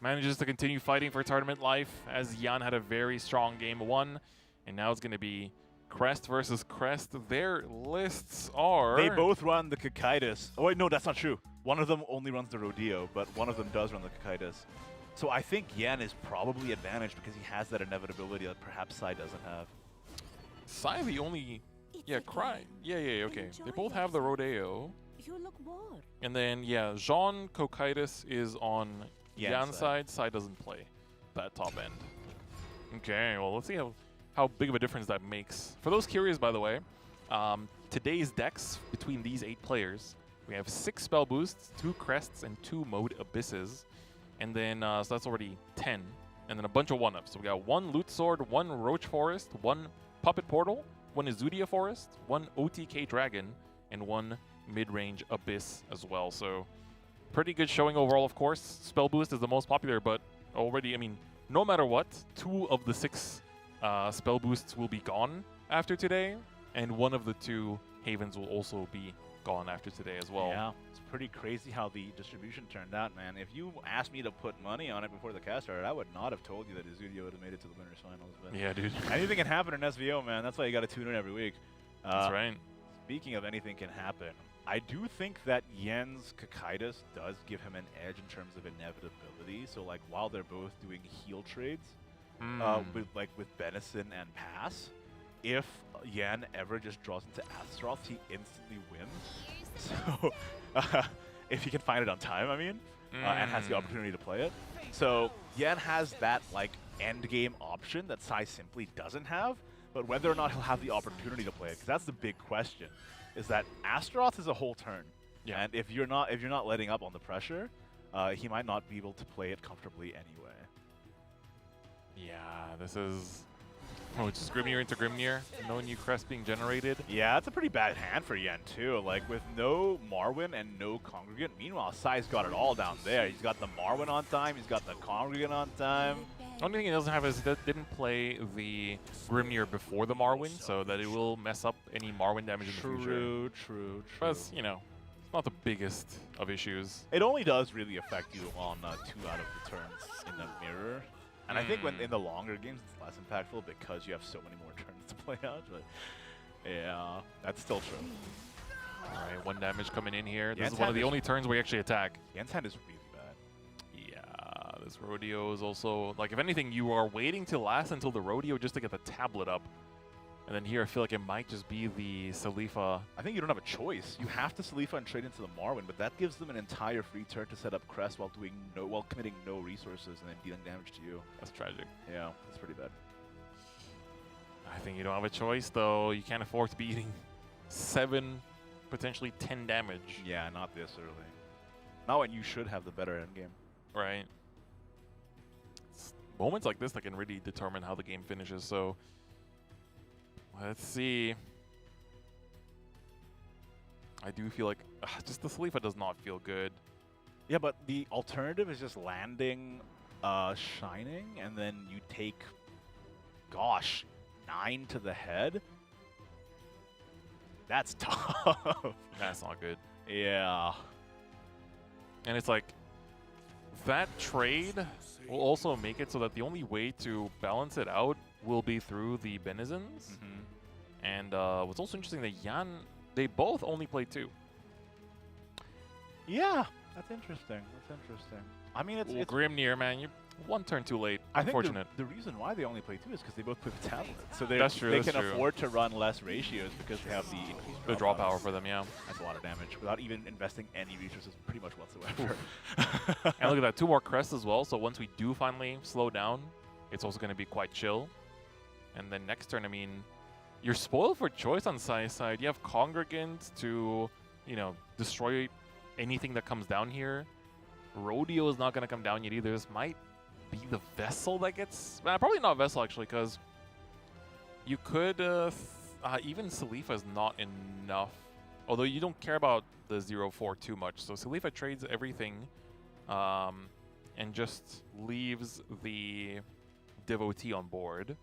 manages to continue fighting for tournament life as Yan had a very strong game 1. And now it's going to be Crest versus Crest. Their lists are... They both run the Cocytus. Oh, wait, no, that's not true. One of them only runs the Rodeo, but one of them does run the Cocytus. So I think Yan is probably advantaged because he has that inevitability that perhaps Sai doesn't have. Sai the only... Yeah, Cry. Yeah, okay. They both have the Rodeo. You look bored. And then, yeah, Jean Cocytus is on Yan's Yan's side. Sai doesn't play that top end. Okay, well, let's see how big of a difference that makes. For those curious, by the way, today's decks between these 8 players, we have 6 spell boosts, 2 crests, and 2 mode abysses. And then, so that's already 10. and then a bunch of 1-ups. So we got 1 Loot Sword, 1 Roach Forest, 1 Puppet Portal, 1 Izudia Forest, 1 OTK Dragon, and 1 mid-range Abyss as well. So pretty good showing overall, of course. Spell Boost is the most popular, but already, I mean, no matter what, 2 of the 6 Spell Boosts will be gone after today, and 1 of the 2 Havens will also be gone after today as well. Yeah, it's pretty crazy how the distribution turned out, man. If you asked me to put money on it before the cast started, I would not have told you that Izudia would have made it to the winners finals. But Yeah, dude. anything can happen in SVO, man. That's why you got to tune in every week. That's right. Speaking of anything can happen, I do think that Yen's Kakaitis does give him an edge in terms of inevitability. So like while they're both doing heal trades, with Benison and Pass, if Yen ever just draws into Astaroth, he instantly wins. So if he can find it on time, I mean, and has the opportunity to play it. So Yen has that like end game option that Sai simply doesn't have. But whether or not he'll have the opportunity to play it, because that's the big question, is that Astaroth is a whole turn. Yeah. And if you're not letting up on the pressure, he might not be able to play it comfortably anyway. Yeah, this is... Oh, it's just Grimnir into Grimnir. No new crest being generated. Yeah, that's a pretty bad hand for Yen, too. Like, with no Marwyn and no Congregant. Meanwhile, Sai's got it all down there. He's got the Marwyn on time. He's got the Congregant on time. The only thing he doesn't have is that didn't play the Grimnir before the Marwyn, so that it will mess up any Marwyn damage in the future. True. But, you know, it's not the biggest of issues. It only does really affect you on 2 out of the turns in the mirror. And I think when in the longer games, it's less impactful because you have so many more turns to play out. But yeah, that's still true. All right, 1 damage coming in here. This Yen's is one of hand the is- only turns where you actually attack. Yen's hand is really bad. Yeah, this rodeo is also, like, if anything, you are waiting to last until the rodeo just to get the tablet up. And then here, I feel like it might just be the Salifa. I think you don't have a choice. You have to Salifa and trade into the Marwyn, but that gives them an entire free turn to set up Crest while committing no resources and then dealing damage to you. That's tragic. Yeah, that's pretty bad. I think you don't have a choice, though. You can't afford to be eating 7, potentially 10 damage. Yeah, not this early. Not when you should have the better endgame. Right. It's moments like this that can really determine how the game finishes, so let's see. I do feel like just the Salifa does not feel good. Yeah, but the alternative is just landing Shining, and then you take, gosh, 9 to the head? That's tough. That's not good. Yeah. And it's like, that trade will also make it so that the only way to balance it out will be through the Benizons. And what's also interesting, that Yan, they both only play 2. Yeah, that's interesting. That's interesting. I mean, it's Grimnir, man, you're 1 turn too late. I think Unfortunate. the reason why they only play 2 is because they both play with tablets. So That's true, they that's can true. afford to run less ratios because they have the increased The draw power for them, yeah. That's a lot of damage without even investing any resources pretty much whatsoever. And look at that, 2 more crests as well. So once we do finally slow down, it's also going to be quite chill. And then next turn, I mean, you're spoiled for choice on Sai's side. You have Congregant to, you know, destroy anything that comes down here. Rodeo is not going to come down yet either. This might be the Vessel that gets... probably not Vessel, actually, because you could... even Salifa is not enough. Although you don't care about the 0-4 too much. So Salifa trades everything and just leaves the Devotee on board.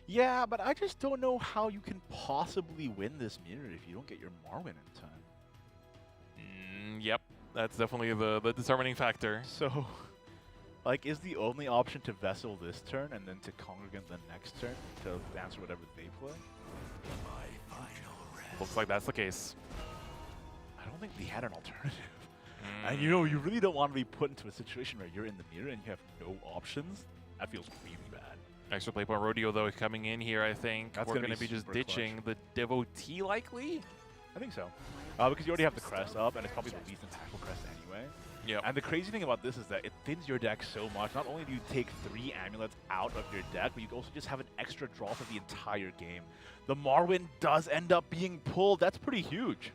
Yeah, but I just don't know how you can possibly win this mirror if you don't get your Marwyn in time. Yep, that's definitely the determining factor. So, like, is the only option to Vessel this turn and then to Congregant the next turn to answer whatever they play? Looks like that's the case. I don't think they had an alternative. And you know, you really don't want to be put into a situation where you're in the mirror and you have no options. That feels really bad. Extra play point Rodeo, though, coming in here, I think. That's We're gonna going to be be just super ditching the Devotee, likely? I think so. Because you already have the crest up, and it's probably the least impactful crest anyway. Yeah. And the crazy thing about this is that it thins your deck so much. Not only do you take 3 amulets out of your deck, but you also just have an extra draw for the entire game. The Marwyn does end up being pulled. That's pretty huge.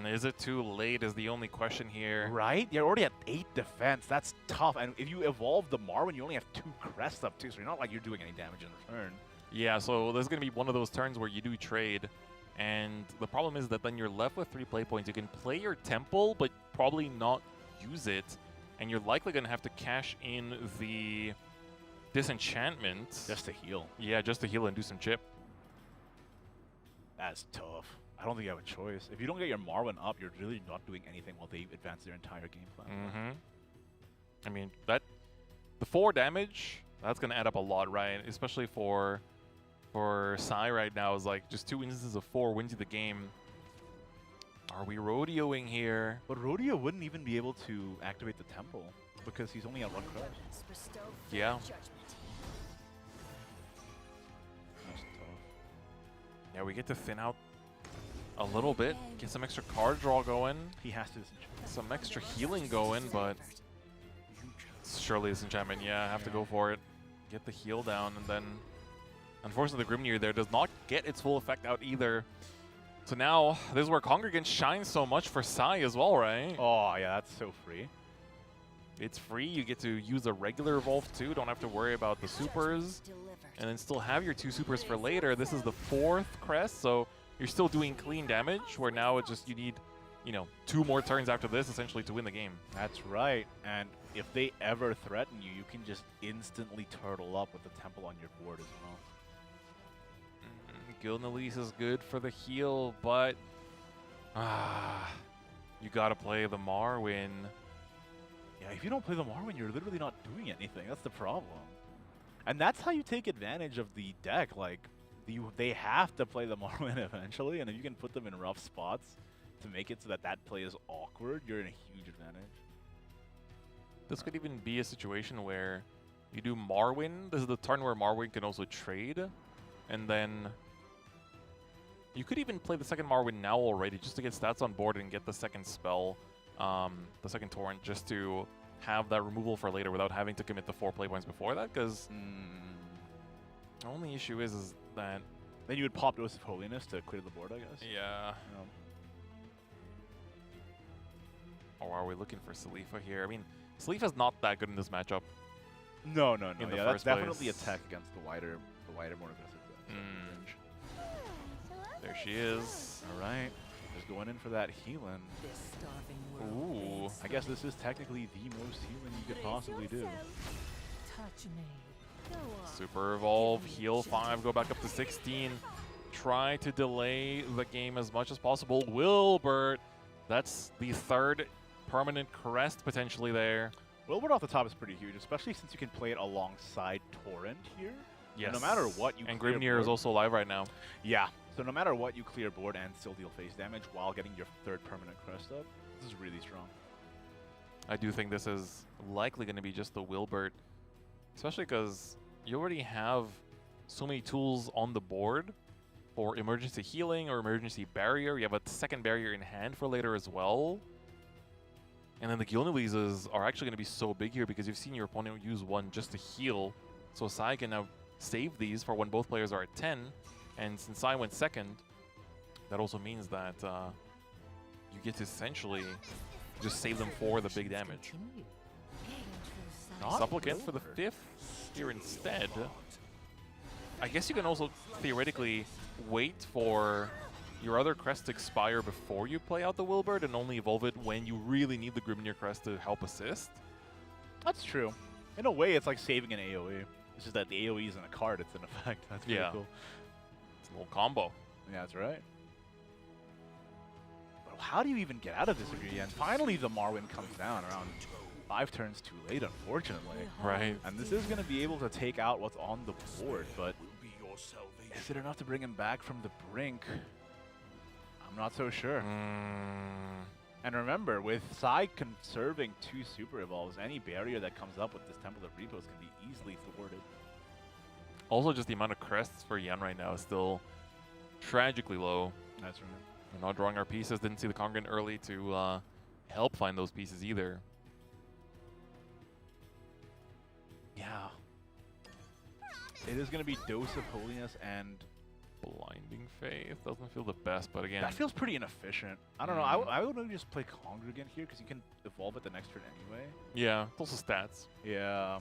Is it too late is the only question here. Right? You're already at 8 defense. That's tough. And if you evolve the Marwyn, you only have 2 crests up too, so you're not like you're doing any damage in return. Yeah, so there's going to be one of those turns where you do trade. And the problem is that then you're left with 3 play points. You can play your Temple, but probably not use it. And you're likely going to have to cash in the Disenchantment. Just to heal. Yeah, just to heal and do some chip. That's tough. I don't think you have a choice. If you don't get your Marwyn up, you're really not doing anything while they advance their entire game plan. Mm-hmm. I mean, the 4 damage, that's going to add up a lot, right? Especially for Sai right now is like just 2 instances of 4 wins you the game. Are we rodeoing here? But Rodeo wouldn't even be able to activate the Temple because he's only at 1 crest. Yeah. That's tough. Yeah, we get to thin out a little bit, get some extra card draw going, He has to disenchant. some extra healing going, but surely Disenchantment, yeah, I have to go for it. Get the heal down, and then unfortunately the Grimnir there does not get its full effect out either. So now, this is where Congregant shines so much for Sai as well, right? Oh, yeah, that's so free. It's free, you get to use a regular evolve too, don't have to worry about the supers, and then still have your 2 supers for later. This is the 4th crest, so you're still doing clean damage, where now it's just you need, you know, 2 more turns after this essentially to win the game. That's right. And if they ever threaten you, you can just instantly turtle up with the Temple on your board as well. Gilnelis is good for the heal, but you gotta play the Marwyn. Yeah, if you don't play the Marwyn, you're literally not doing anything. That's the problem. And that's how you take advantage of the deck. Like, they have to play the Marwyn eventually, and if you can put them in rough spots to make it so that that play is awkward, you're in a huge advantage. This could even be a situation where you do Marwyn. This is the turn where Marwyn can also trade, and then you could even play the second Marwyn now already just to get stats on board and get the second spell, the second torrent, just to have that removal for later without having to commit the 4 play points before that, because the only issue is that... Then you would pop Dose of Holiness to clear the board, I guess. Yeah. Or are we looking for Salifa here? I mean, Salifa's not that good in this matchup. No. In the Yeah, that's first definitely place. a tech against the wider, more aggressive range. There she is. All right. Just going in for that healing. Ooh. I guess this is technically the most healing you could possibly do. Touch me. Go on. Super Evolve, heal 5, go back up to 16. Try to delay the game as much as possible. Wilbert, that's the 3rd permanent crest potentially there. Wilbur off the top is pretty huge, especially since you can play it alongside Torrent here. Yes. No matter what, you And clear Grimnir is board. also live right now. Yeah. So no matter what, you clear board and still deal face damage while getting your 3rd permanent crest up. This is really strong. I do think this is likely going to be just the Wilbert, especially because you already have so many tools on the board for emergency healing or emergency barrier. You have a second barrier in hand for later as well. And then the Gilnelises are actually going to be so big here because you've seen your opponent use 1 just to heal. So Sai can now save these for when both players are at 10. And since Sai went 2nd, that also means that you get to essentially just save them for the big damage. Supplicant for the 5th here instead. I guess you can also theoretically wait for your other crest to expire before you play out the Wilbert and only evolve it when you really need the Grimnir crest to help assist. That's true. In a way, it's like saving an AoE. It's just that the AoE isn't a card, it's an effect. That's pretty Yeah. cool. It's a little combo. Yeah, that's right. But how do you even get out of this if you're... And finally, the Marwyn comes down around 5 turns too late, unfortunately. Right. And this is going to be able to take out what's on the board, but is it enough to bring him back from the brink? I'm not so sure. And remember, with Sai conserving 2 super evolves, any barrier that comes up with this Temple of Repos can be easily thwarted. Also, just the amount of crests for Yan right now is still tragically low. That's right. We're not drawing our pieces. Didn't see the Congregant early to help find those pieces either. Yeah. It is going to be Dose of Holiness and Blinding Faith doesn't feel the best, but again, That feels pretty inefficient. I don't know. I would maybe just play Congregant here because you can evolve it the next turn anyway. yeah, it's also stats. Yeah.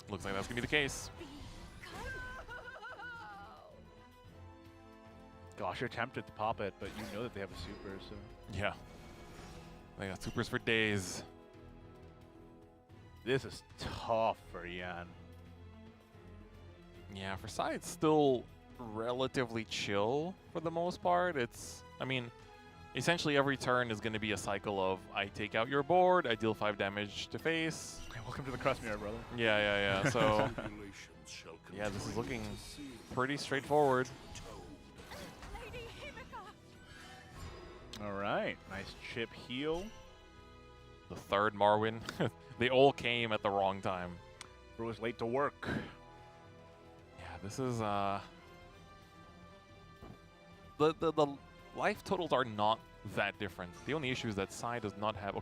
Looks like that's gonna be the case. Gosh, you're tempted to pop it, but you know that they have a super, so. Yeah, they got supers for days. This is tough for Yan. Yeah, for Sai, it's still relatively chill for the most part. I mean, essentially every turn is going to be a cycle of I take out your board, I deal 5 damage to face. Welcome to the Crust Mirror, brother. Yeah. So, yeah, this is looking pretty straightforward. All right, nice chip heal. The third Marwyn. They all came at the wrong time. Bro was late to work. Yeah, this is the life totals are not that different. The only issue is that Sai does not have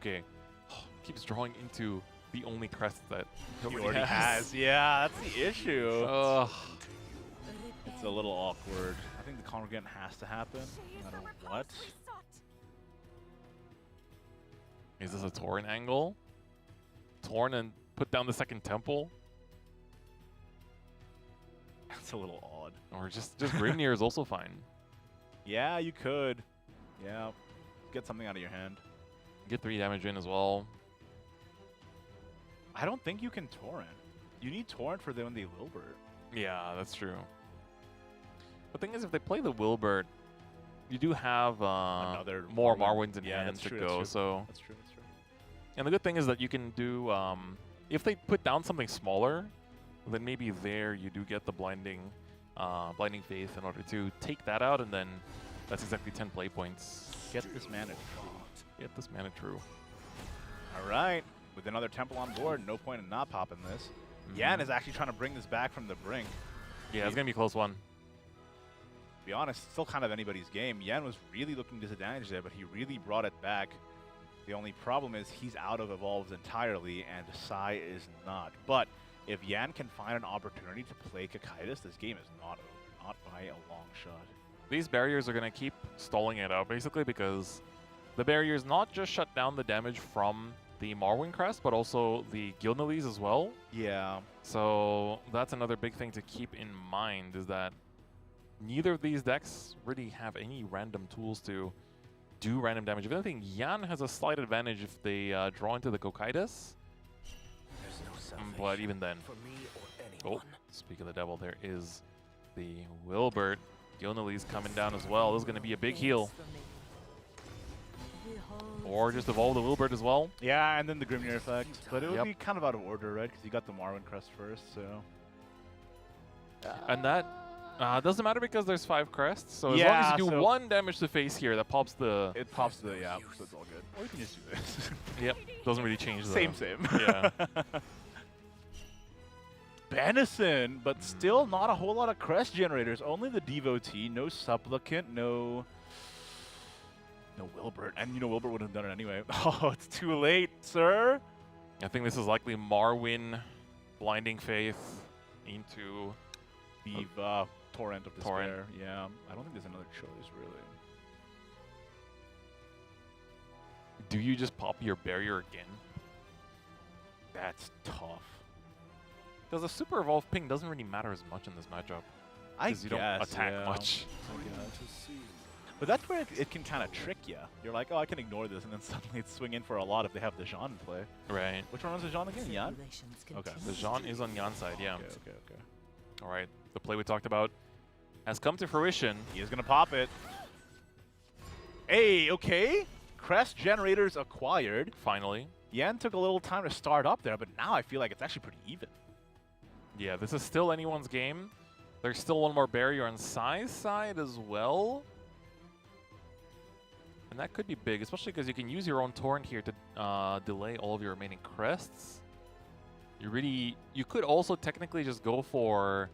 keeps drawing into the only crest that He already has. Yeah, that's the issue. Ugh. It's a little awkward. I think the Congregant has to happen, no matter what. Is this a Torrent angle? Torrent and put down the second temple? That's a little odd. Or just Grimnir is also fine. Yeah, you could. Yeah, get something out of your hand. Get 3 damage in as well. I don't think you can Torrent. You need Torrent for when they Wilbert. Yeah, that's true. The thing is, if they play the Wilbert, you do have Another more Marwyn. Marwyns in Yeah, hand that's to true, go. that's true. So, That's true, that's true. and the good thing is that you can do if they put down something smaller, then maybe there you do get the blinding faith in order to take that out, and then that's exactly 10 play points. Get this mana. Get this mana true. All right, with another Temple on board, no point in not popping this. Yan is actually trying to bring this back from the brink. Yeah, it's gonna be a close one. To be honest, still kind of anybody's game. Yan was really looking disadvantaged there, but he really brought it back. The only problem is he's out of evolves entirely, and Sai is not. But if Yan can find an opportunity to play Cocytus, this game is not over, not by a long shot. These barriers are going to keep stalling it out, basically, because the barriers not just shut down the damage from the Marwyn Crest, but also the Gilnelis as well. Yeah. So that's another big thing to keep in mind, is that neither of these decks really have any random tools to do random damage. If anything, Yan has a slight advantage if they draw into the Cocytus. But even then. Oh, speak of the devil, there is the Wilbert. Gilnelis coming down as well. This is going to be a big heal. Or just evolve the Wilbert as well. Yeah, and then the Grimnir effect. But it would Yep. be kind of out of order, right? Because you got the Marwyn Crest first, so... And that doesn't matter because there's 5 crests. So as long Yeah, as you do so 1 damage to face here, that pops the... It pops the... Yeah, so it's all good. Or you can just do this. Yep, doesn't really change the... Same. Yeah. Benison, but still not a whole lot of crest generators. Only the Devotee, no Supplicant, no Wilbert. And you know Wilbert would have done it anyway. Oh, it's too late, sir. I think this is likely Marwyn, Blinding Faith into... The Torrent of Despair. Torrent. Yeah, I don't think there's another choice, really. Do you just pop your barrier again? That's tough. Because the Super Evolve ping doesn't really matter as much in this matchup. I Because you don't guess, attack yeah. much. I guess. But that's where it can kind of trick you. You're like, oh, I can ignore this, and then suddenly it's swing in for a lot if they have the Jean in play. Right. Which one runs the Jean again? Yan? Okay. The Jean is on Yan's side, yeah. Okay. All right. The play we talked about has come to fruition. He is going to pop it. Hey, okay. Crest generators acquired. Finally. Yan took a little time to start up there, but now I feel like it's actually pretty even. Yeah, this is still anyone's game. There's still one more barrier on Sai's side as well. And that could be big, especially because you can use your own Torrent here to delay all of your remaining crests. You could also technically just go for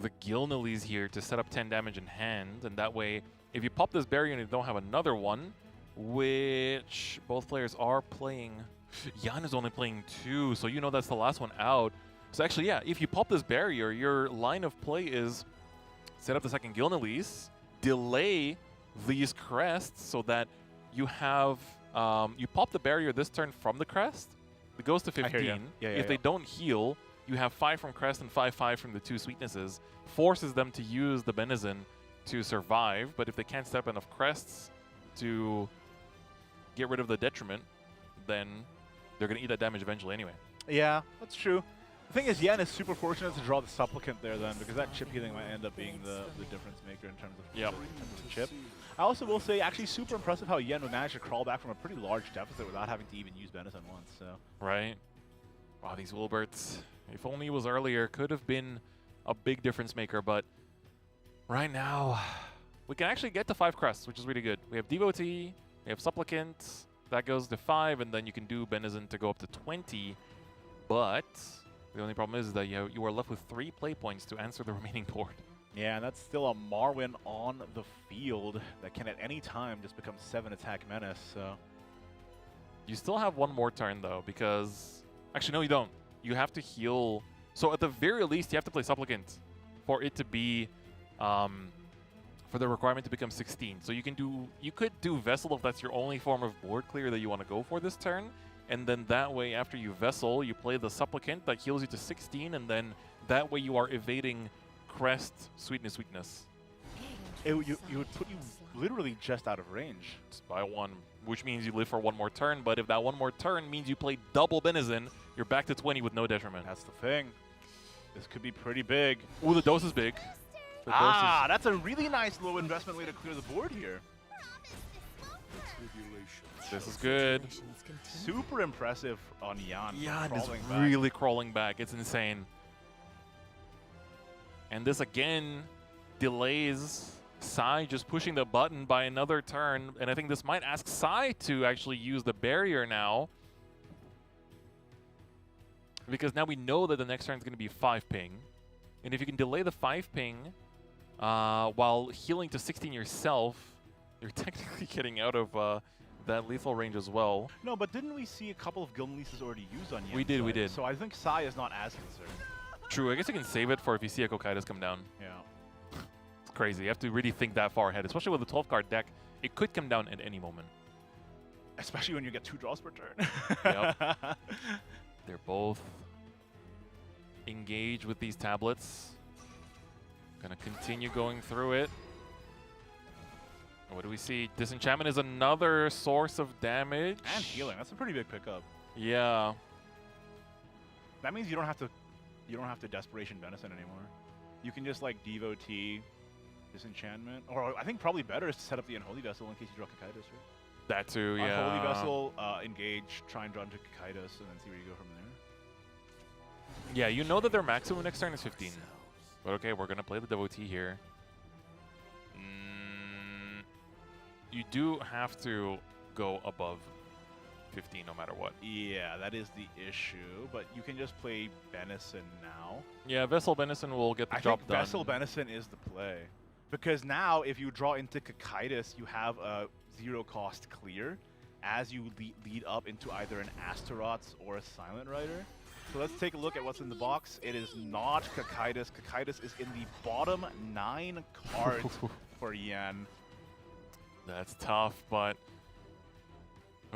the Gilnelis here to set up 10 damage in hand, and that way, if you pop this barrier and you don't have another one, which both players are playing, Yan is only playing 2, so you know that's the last one out. So actually, yeah, if you pop this barrier, your line of play is set up the second Gilnelis, delay these crests so that you have you pop the barrier this turn from the crest. It goes to I hear 15. ya. Yeah, If they don't heal, you have 5 from crest and 5/5 from the 2 sweetnesses. Forces them to use the Benison to survive, but if they can't step enough crests to get rid of the detriment, then they're going to eat that damage eventually anyway. Yeah, that's true. The thing is, Yen is super fortunate to draw the Supplicant there then, because that chip healing might end up being the difference maker in terms of, Yep. in terms of the chip. I also will say, actually super impressive how Yen would manage to crawl back from a pretty large deficit without having to even use Benison once. So Right? Wow, these Wilberts, if only it was earlier, could have been a big difference maker, but right now, we can actually get to 5 crests, which is really good. We have Devotee, we have Supplicant, that goes to 5, and then you can do Benison to go up to 20, but the only problem is that you are left with 3 play points to answer the remaining board. yeah, and that's still a Marwyn on the field that can at any time just become 7 attack menace. So You still have one more turn, though, because... Actually, no, you don't. You have to heal... So at the very least, you have to play Supplicant for it to be... for the requirement to become 16. So you could do Vessel if that's your only form of board clear that you want to go for this turn. And then that way, after you Vessel, you play the Supplicant that heals you to 16, and then that way you are evading Crest, Sweetness, Weakness. you would put you literally just out of range. Just by 1, which means you live for 1 more turn, but if that 1 more turn means you play double Benison, you're back to 20 with no detriment. That's the thing. This could be pretty big. Ooh, the dose is big. The dose That's a really nice low investment way to clear the board here. this is good. Super impressive on Yan. Yan is crawling back. really crawling back. It's insane. And this again delays Sai just pushing the button by another turn. And I think this might ask Sai to actually use the barrier now. Because now we know that the next turn is going to be 5 ping. And if you can delay the 5 ping while healing to 16 yourself, you're technically getting out of that lethal range as well. No, but didn't we see a couple of Gilneases already used on Yan? We did. So I think Sai is not as concerned. True, I guess you can save it for if you see a Kokaitis come down. Yeah. It's crazy. You have to really think that far ahead, especially with a 12-card deck. It could come down at any moment. Especially when you get 2 draws per turn. Yep. They're both engaged with these tablets. Gonna continue going through it. What do we see? Disenchantment is another source of damage. And healing. That's a pretty big pickup. Yeah. That means you don't have to Desperation Benison anymore. You can just like Devotee, Disenchantment, or I think probably better is to set up the Unholy Vessel in case you draw Kokaitis, right? That too, yeah. Unholy Vessel, engage, try and draw into Kokaitis, and then see where you go from there. Yeah, you know that their maximum next turn is 15. But okay, we're going to play the Devotee here. You do have to go above 15 no matter what. Yeah, that is the issue, but you can just play Benison now. Yeah, Vessel Benison will get the I job think done. Vessel Benison is the play. Because now, if you draw into Kokaitis, you have a 0-cost clear as you lead up into either an Astaroth or a Silent Rider. So let's take a look at what's in the box. It is not Kokaitis. Kokaitis is in the bottom 9 cards for Yen. That's tough, but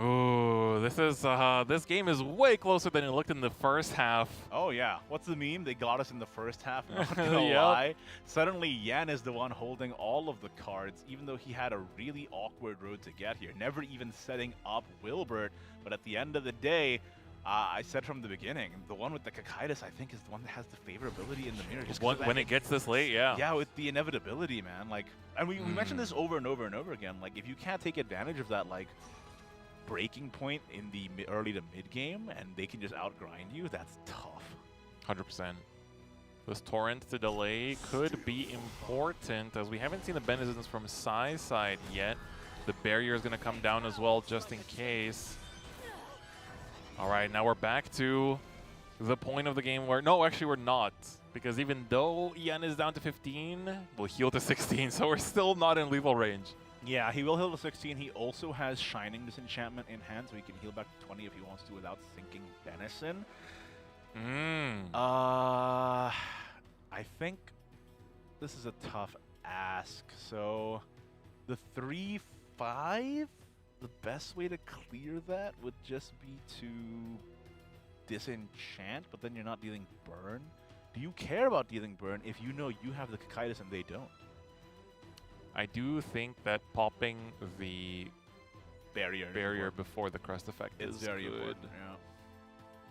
ooh, this game is way closer than it looked in the first half. Oh yeah, what's the meme? They got us in the first half, not gonna Yep. lie. Suddenly Yen is the one holding all of the cards, even though he had a really awkward road to get here. Never even setting up Wilbert, but at the end of the day, I said from the beginning, the one with the Kokaitis, I think, is the one that has the favorability in the mirror. Just 'cause of When that- it gets this late, yeah. Yeah, with the inevitability, man. Like, and we mentioned this over and over and over again. Like, if you can't take advantage of that, like, breaking point in the early to mid game, and they can just outgrind you, that's tough. 100%. This Torrent to delay could be important, as we haven't seen the Benisons from Sai's side yet. The barrier is going to come down as well, just in case. All right, now we're back to the point of the game where... No, actually, we're not. Because even though Yen is down to 15, we'll heal to 16, so we're still not in lethal range. Yeah, he will heal to 16. He also has Shining Disenchantment in hand, so he can heal back to 20 if he wants to without thinking Benison. I think This is a tough ask. So the 3-5, the best way to clear that would just be to disenchant, but then you're not dealing burn. Do you care about dealing burn if you know you have the Cocytus and they don't? I do think that popping the Barrier before the crest effect is is very good. important. Yeah.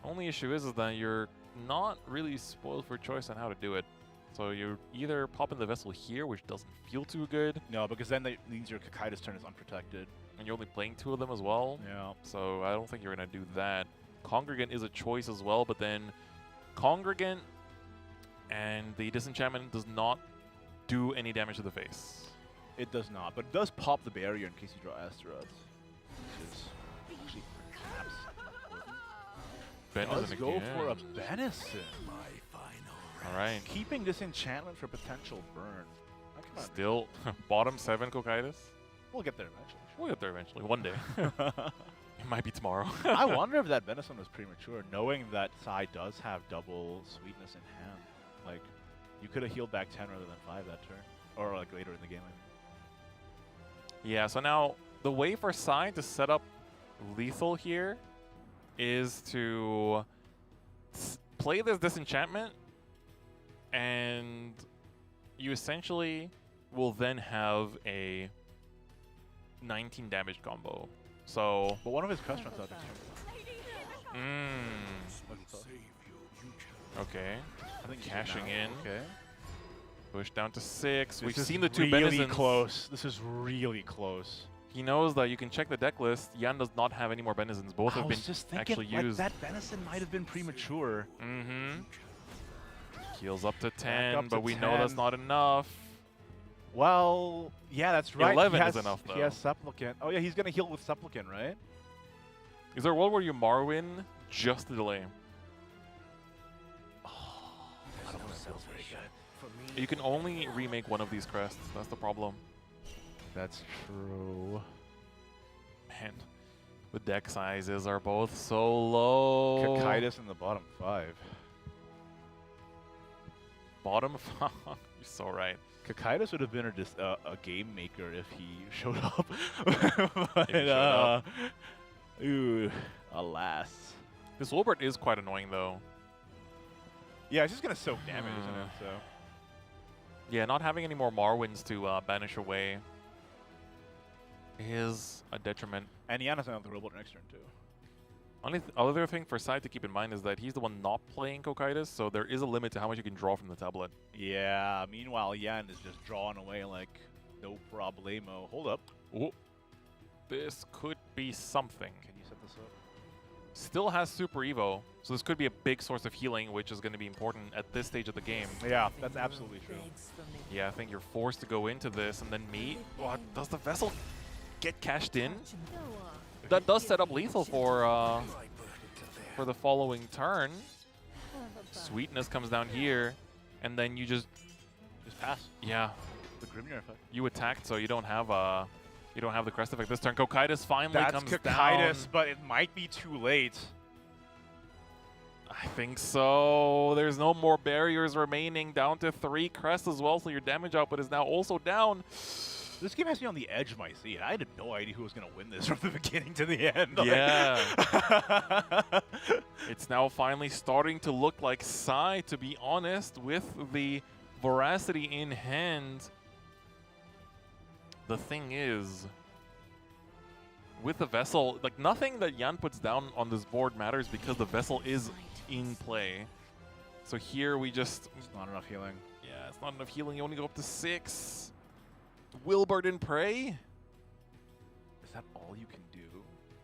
Only issue is that you're not really spoiled for choice on how to do it. So you're either popping the vessel here, which doesn't feel too good, No, because then that means your Cocytus turn is unprotected. and you're only playing 2 of them as well. Yeah. So I don't think you're going to do that. Congregant is a choice as well, but then Congregant and the Disenchantment does not do any damage to the face. It does not, but it does pop the barrier in case you draw Asteroids. Which is actually perhaps Benison does go again. for a Benison. Alright. Keeping Disenchantment for potential burn. I cannot- Still, bottom 7 Cocytus. We'll get there eventually. We'll get there eventually, one day. It might be tomorrow. I wonder if that Benison was premature, knowing that Sai does have double sweetness in hand. Like, you could have healed back 10 rather than 5 that turn. Or like later in the game, I mean. Yeah, so now the way for Sai to set up lethal here is to play this Disenchantment, and you essentially will then have a 19 damage combo. So, But one of his crest runs out next turn. Okay, I think Cashing now. in. Okay. push down to 6. We've This is seen the 2 really Benisons. close. This is really close. He knows that you can check the deck list. Yan does not have any more Benisons. Both I have was been just thinking, actually like, used. that Benison might have been premature. Mm-hmm. Heals up to up 10, to but we know that's 10. not enough. Well, yeah, that's right. 11 he is has, enough, He has Supplicant. Oh yeah, he's gonna heal with Supplicant, right? Is there a world where you Marwin just to delay? I don't know if that feels very good. You can only remake one of these crests. That's the problem. That's true. Man, the deck sizes are both so low. Cocytus in the bottom 5. Bottom 5. You're so right. Cocytus would have been a game maker if he showed up. If he showed up. Ooh, alas. This Wilbert is quite annoying, though. Yeah, it's just gonna soak damage, isn't it? So. Yeah, not having any more Marwins to banish away is a detriment. And Yana's on the robot next turn too. Only other thing for Sai to keep in mind is that he's the one not playing Cocytus, so there is a limit to how much you can draw from the tablet. Yeah. Meanwhile, Yan is just drawing away like no problemo. Hold up. Oh, this could be something. Can you set this up? Still has Super Evo, so this could be a big source of healing, which is going to be important at this stage of the game. Yeah, that's absolutely true. Yeah, I think you're forced to go into this and then meet. What does the vessel get cashed in? That does set up lethal for the following turn. Sweetness comes down here, and then you just pass. yeah, The Grimnir effect. you attacked, so you don't have the crest effect this turn. Cocytus finally That's comes Cocytus, down. but it might be too late. I think so. There's no more barriers remaining. Down to 3 crests as well, so your damage output is now also down. This game has me on the edge of my seat. I had no idea who was going to win this from the beginning to the end. Like- Yeah. It's now finally starting to look like Sai, to be honest, with the Voracity in hand. The thing is, with the Vessel, like nothing that Yan puts down on this board matters because the Vessel is in play. So here we just, It's not enough healing. yeah, it's not enough healing. You only go up to 6. Wilbert in Prey? Is that all you can do?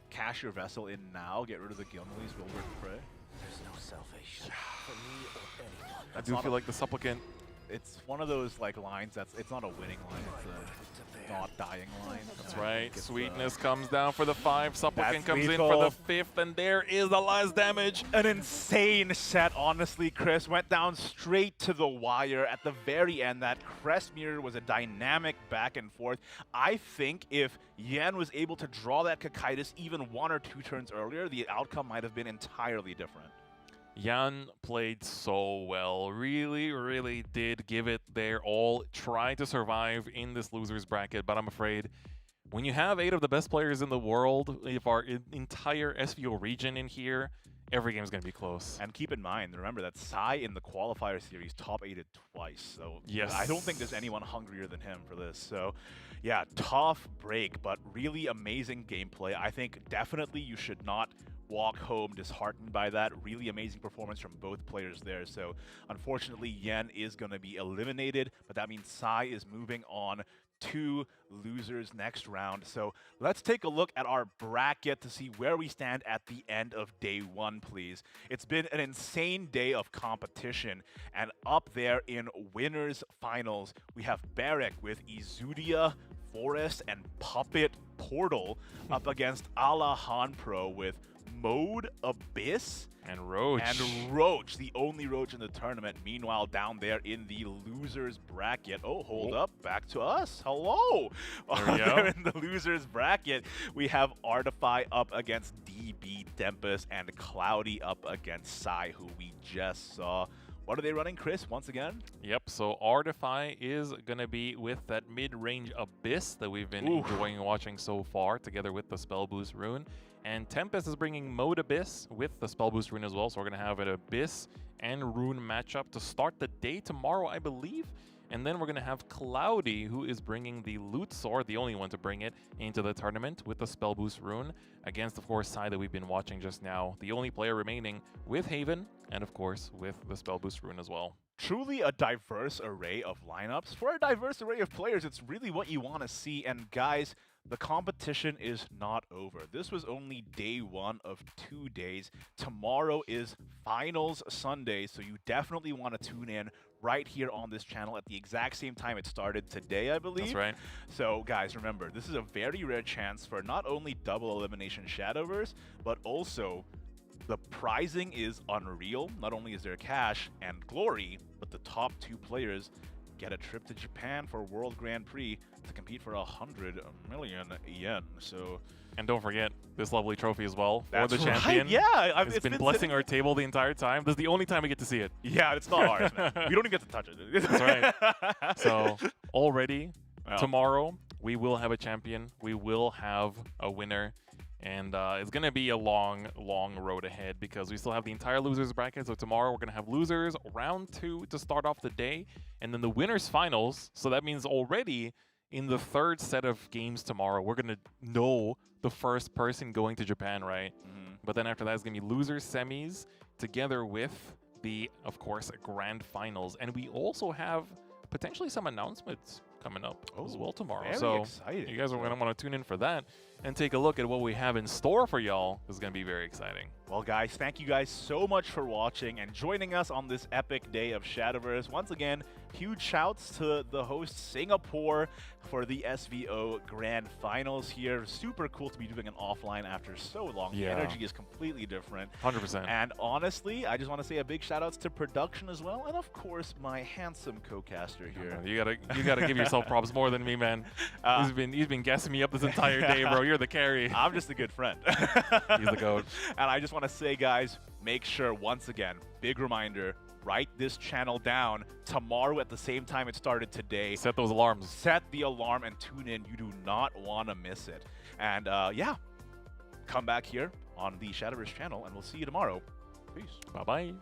Cash your vessel in now, get rid of the Gilmleys, Wilbert and Prey? There's no salvation for me or anyone. I do feel like the Supplicant. It's one of those like lines it's not a winning line, it's a not dying line. That's right. Sweetness comes down for the 5. Supplicant That's comes in lethal. for the 5th, and there is the last damage. An insane set, honestly, Chris. Went down straight to the wire at the very end. That crest mirror was a dynamic back and forth. I think if Yan was able to draw that Cocytus even 1 or 2 turns earlier, the outcome might have been entirely different. Jan played so well. Really, really did give it their all. Tried to survive in this losers bracket, but I'm afraid when you have 8 of the best players in the world, if our entire SVO region in here, every game is going to be close. And keep in mind, remember that Sai in the qualifier series top-8'd twice. So Yes. I don't think there's anyone hungrier than him for this. So yeah, tough break, but really amazing gameplay. I think definitely you should not walk home disheartened by that. Really amazing performance from both players there. So unfortunately, Yen is going to be eliminated, but that means Sai is moving on to losers next round. So let's take a look at our bracket to see where we stand at the end of day 1, please. It's been an insane day of competition, and up there in winners finals, we have Barrick with Izudia, Forest, and Puppet Portal up against Alahan Pro with Mode Abyss And Roach. the only Roach in the tournament. Meanwhile, down there in the losers bracket, hold up, back to us. Hello. There we go. There in the losers bracket, we have Artify up against DB Tempest and Cloudy up against Sai, who we just saw. What are they running, Chris, once again? Yep, so Artify is going to be with that mid-range Abyss that we've been enjoying watching so far, together with the Spell Boost Rune. And Tempest is bringing Mode Abyss with the Spell Boost Rune as well, so we're going to have an Abyss and Rune matchup to start the day tomorrow, I believe. And then we're going to have Cloudy, who is bringing the Loot Sword, the only one to bring it, into the tournament with the Spell Boost Rune, against, of course, Sai that we've been watching just now, the only player remaining with Haven, and, of course, with the Spell Boost Rune as well. Truly a diverse array of lineups. For a diverse array of players, it's really what you want to see. And guys, the competition is not over. This was only day 1 of 2 days. Tomorrow is Finals Sunday, so you definitely want to tune in right here on this channel at the exact same time it started today, I believe. That's right. So guys, remember, this is a very rare chance for not only double elimination Shadowverse, but also the prizing is unreal. Not only is there cash and glory, but the top 2 players get a trip to Japan for World Grand Prix to compete for 100 million yen. So, and don't forget this lovely trophy as well for that's the champion. right. Yeah, It's been blessing our table the entire time. This is the only time we get to see it. Yeah, it's not ours, man. We don't even get to touch it. That's right. So already Well, tomorrow we will have a champion. We will have a winner. And it's going to be a long, long road ahead because we still have the entire losers bracket. So tomorrow we're going to have losers round 2 to start off the day. And then the winners finals. So that means already in the 3rd set of games tomorrow, we're going to know the first person going to Japan, right? But then after that, it's going to be losers semis together with the, of course, grand finals. And we also have potentially some announcements coming up as well tomorrow. Very So exciting. you guys are going to want to tune in for that and take a look at what we have in store for y'all. This is going to be very exciting. Well, guys, thank you guys so much for watching and joining us on this epic day of Shadowverse. Once again, huge shouts to the host Singapore for the SVO Grand Finals here. Super cool to be doing an offline after so long. Yeah. The energy is completely different. 100%. And honestly, I just want to say a big shout outs to production as well, and of course my handsome co-caster here. You gotta give yourself props more than me, man. He's been guessing me up this entire day, bro. You're the carry. I'm just a good friend. He's the goat. And I just want to say, guys, make sure, once again, big reminder, write this channel down tomorrow at the same time it started today. Set those alarms. Set the alarm and tune in. You do not want to miss it. And yeah, come back here on the Shadowverse channel, and we'll see you tomorrow. Peace. Bye-bye.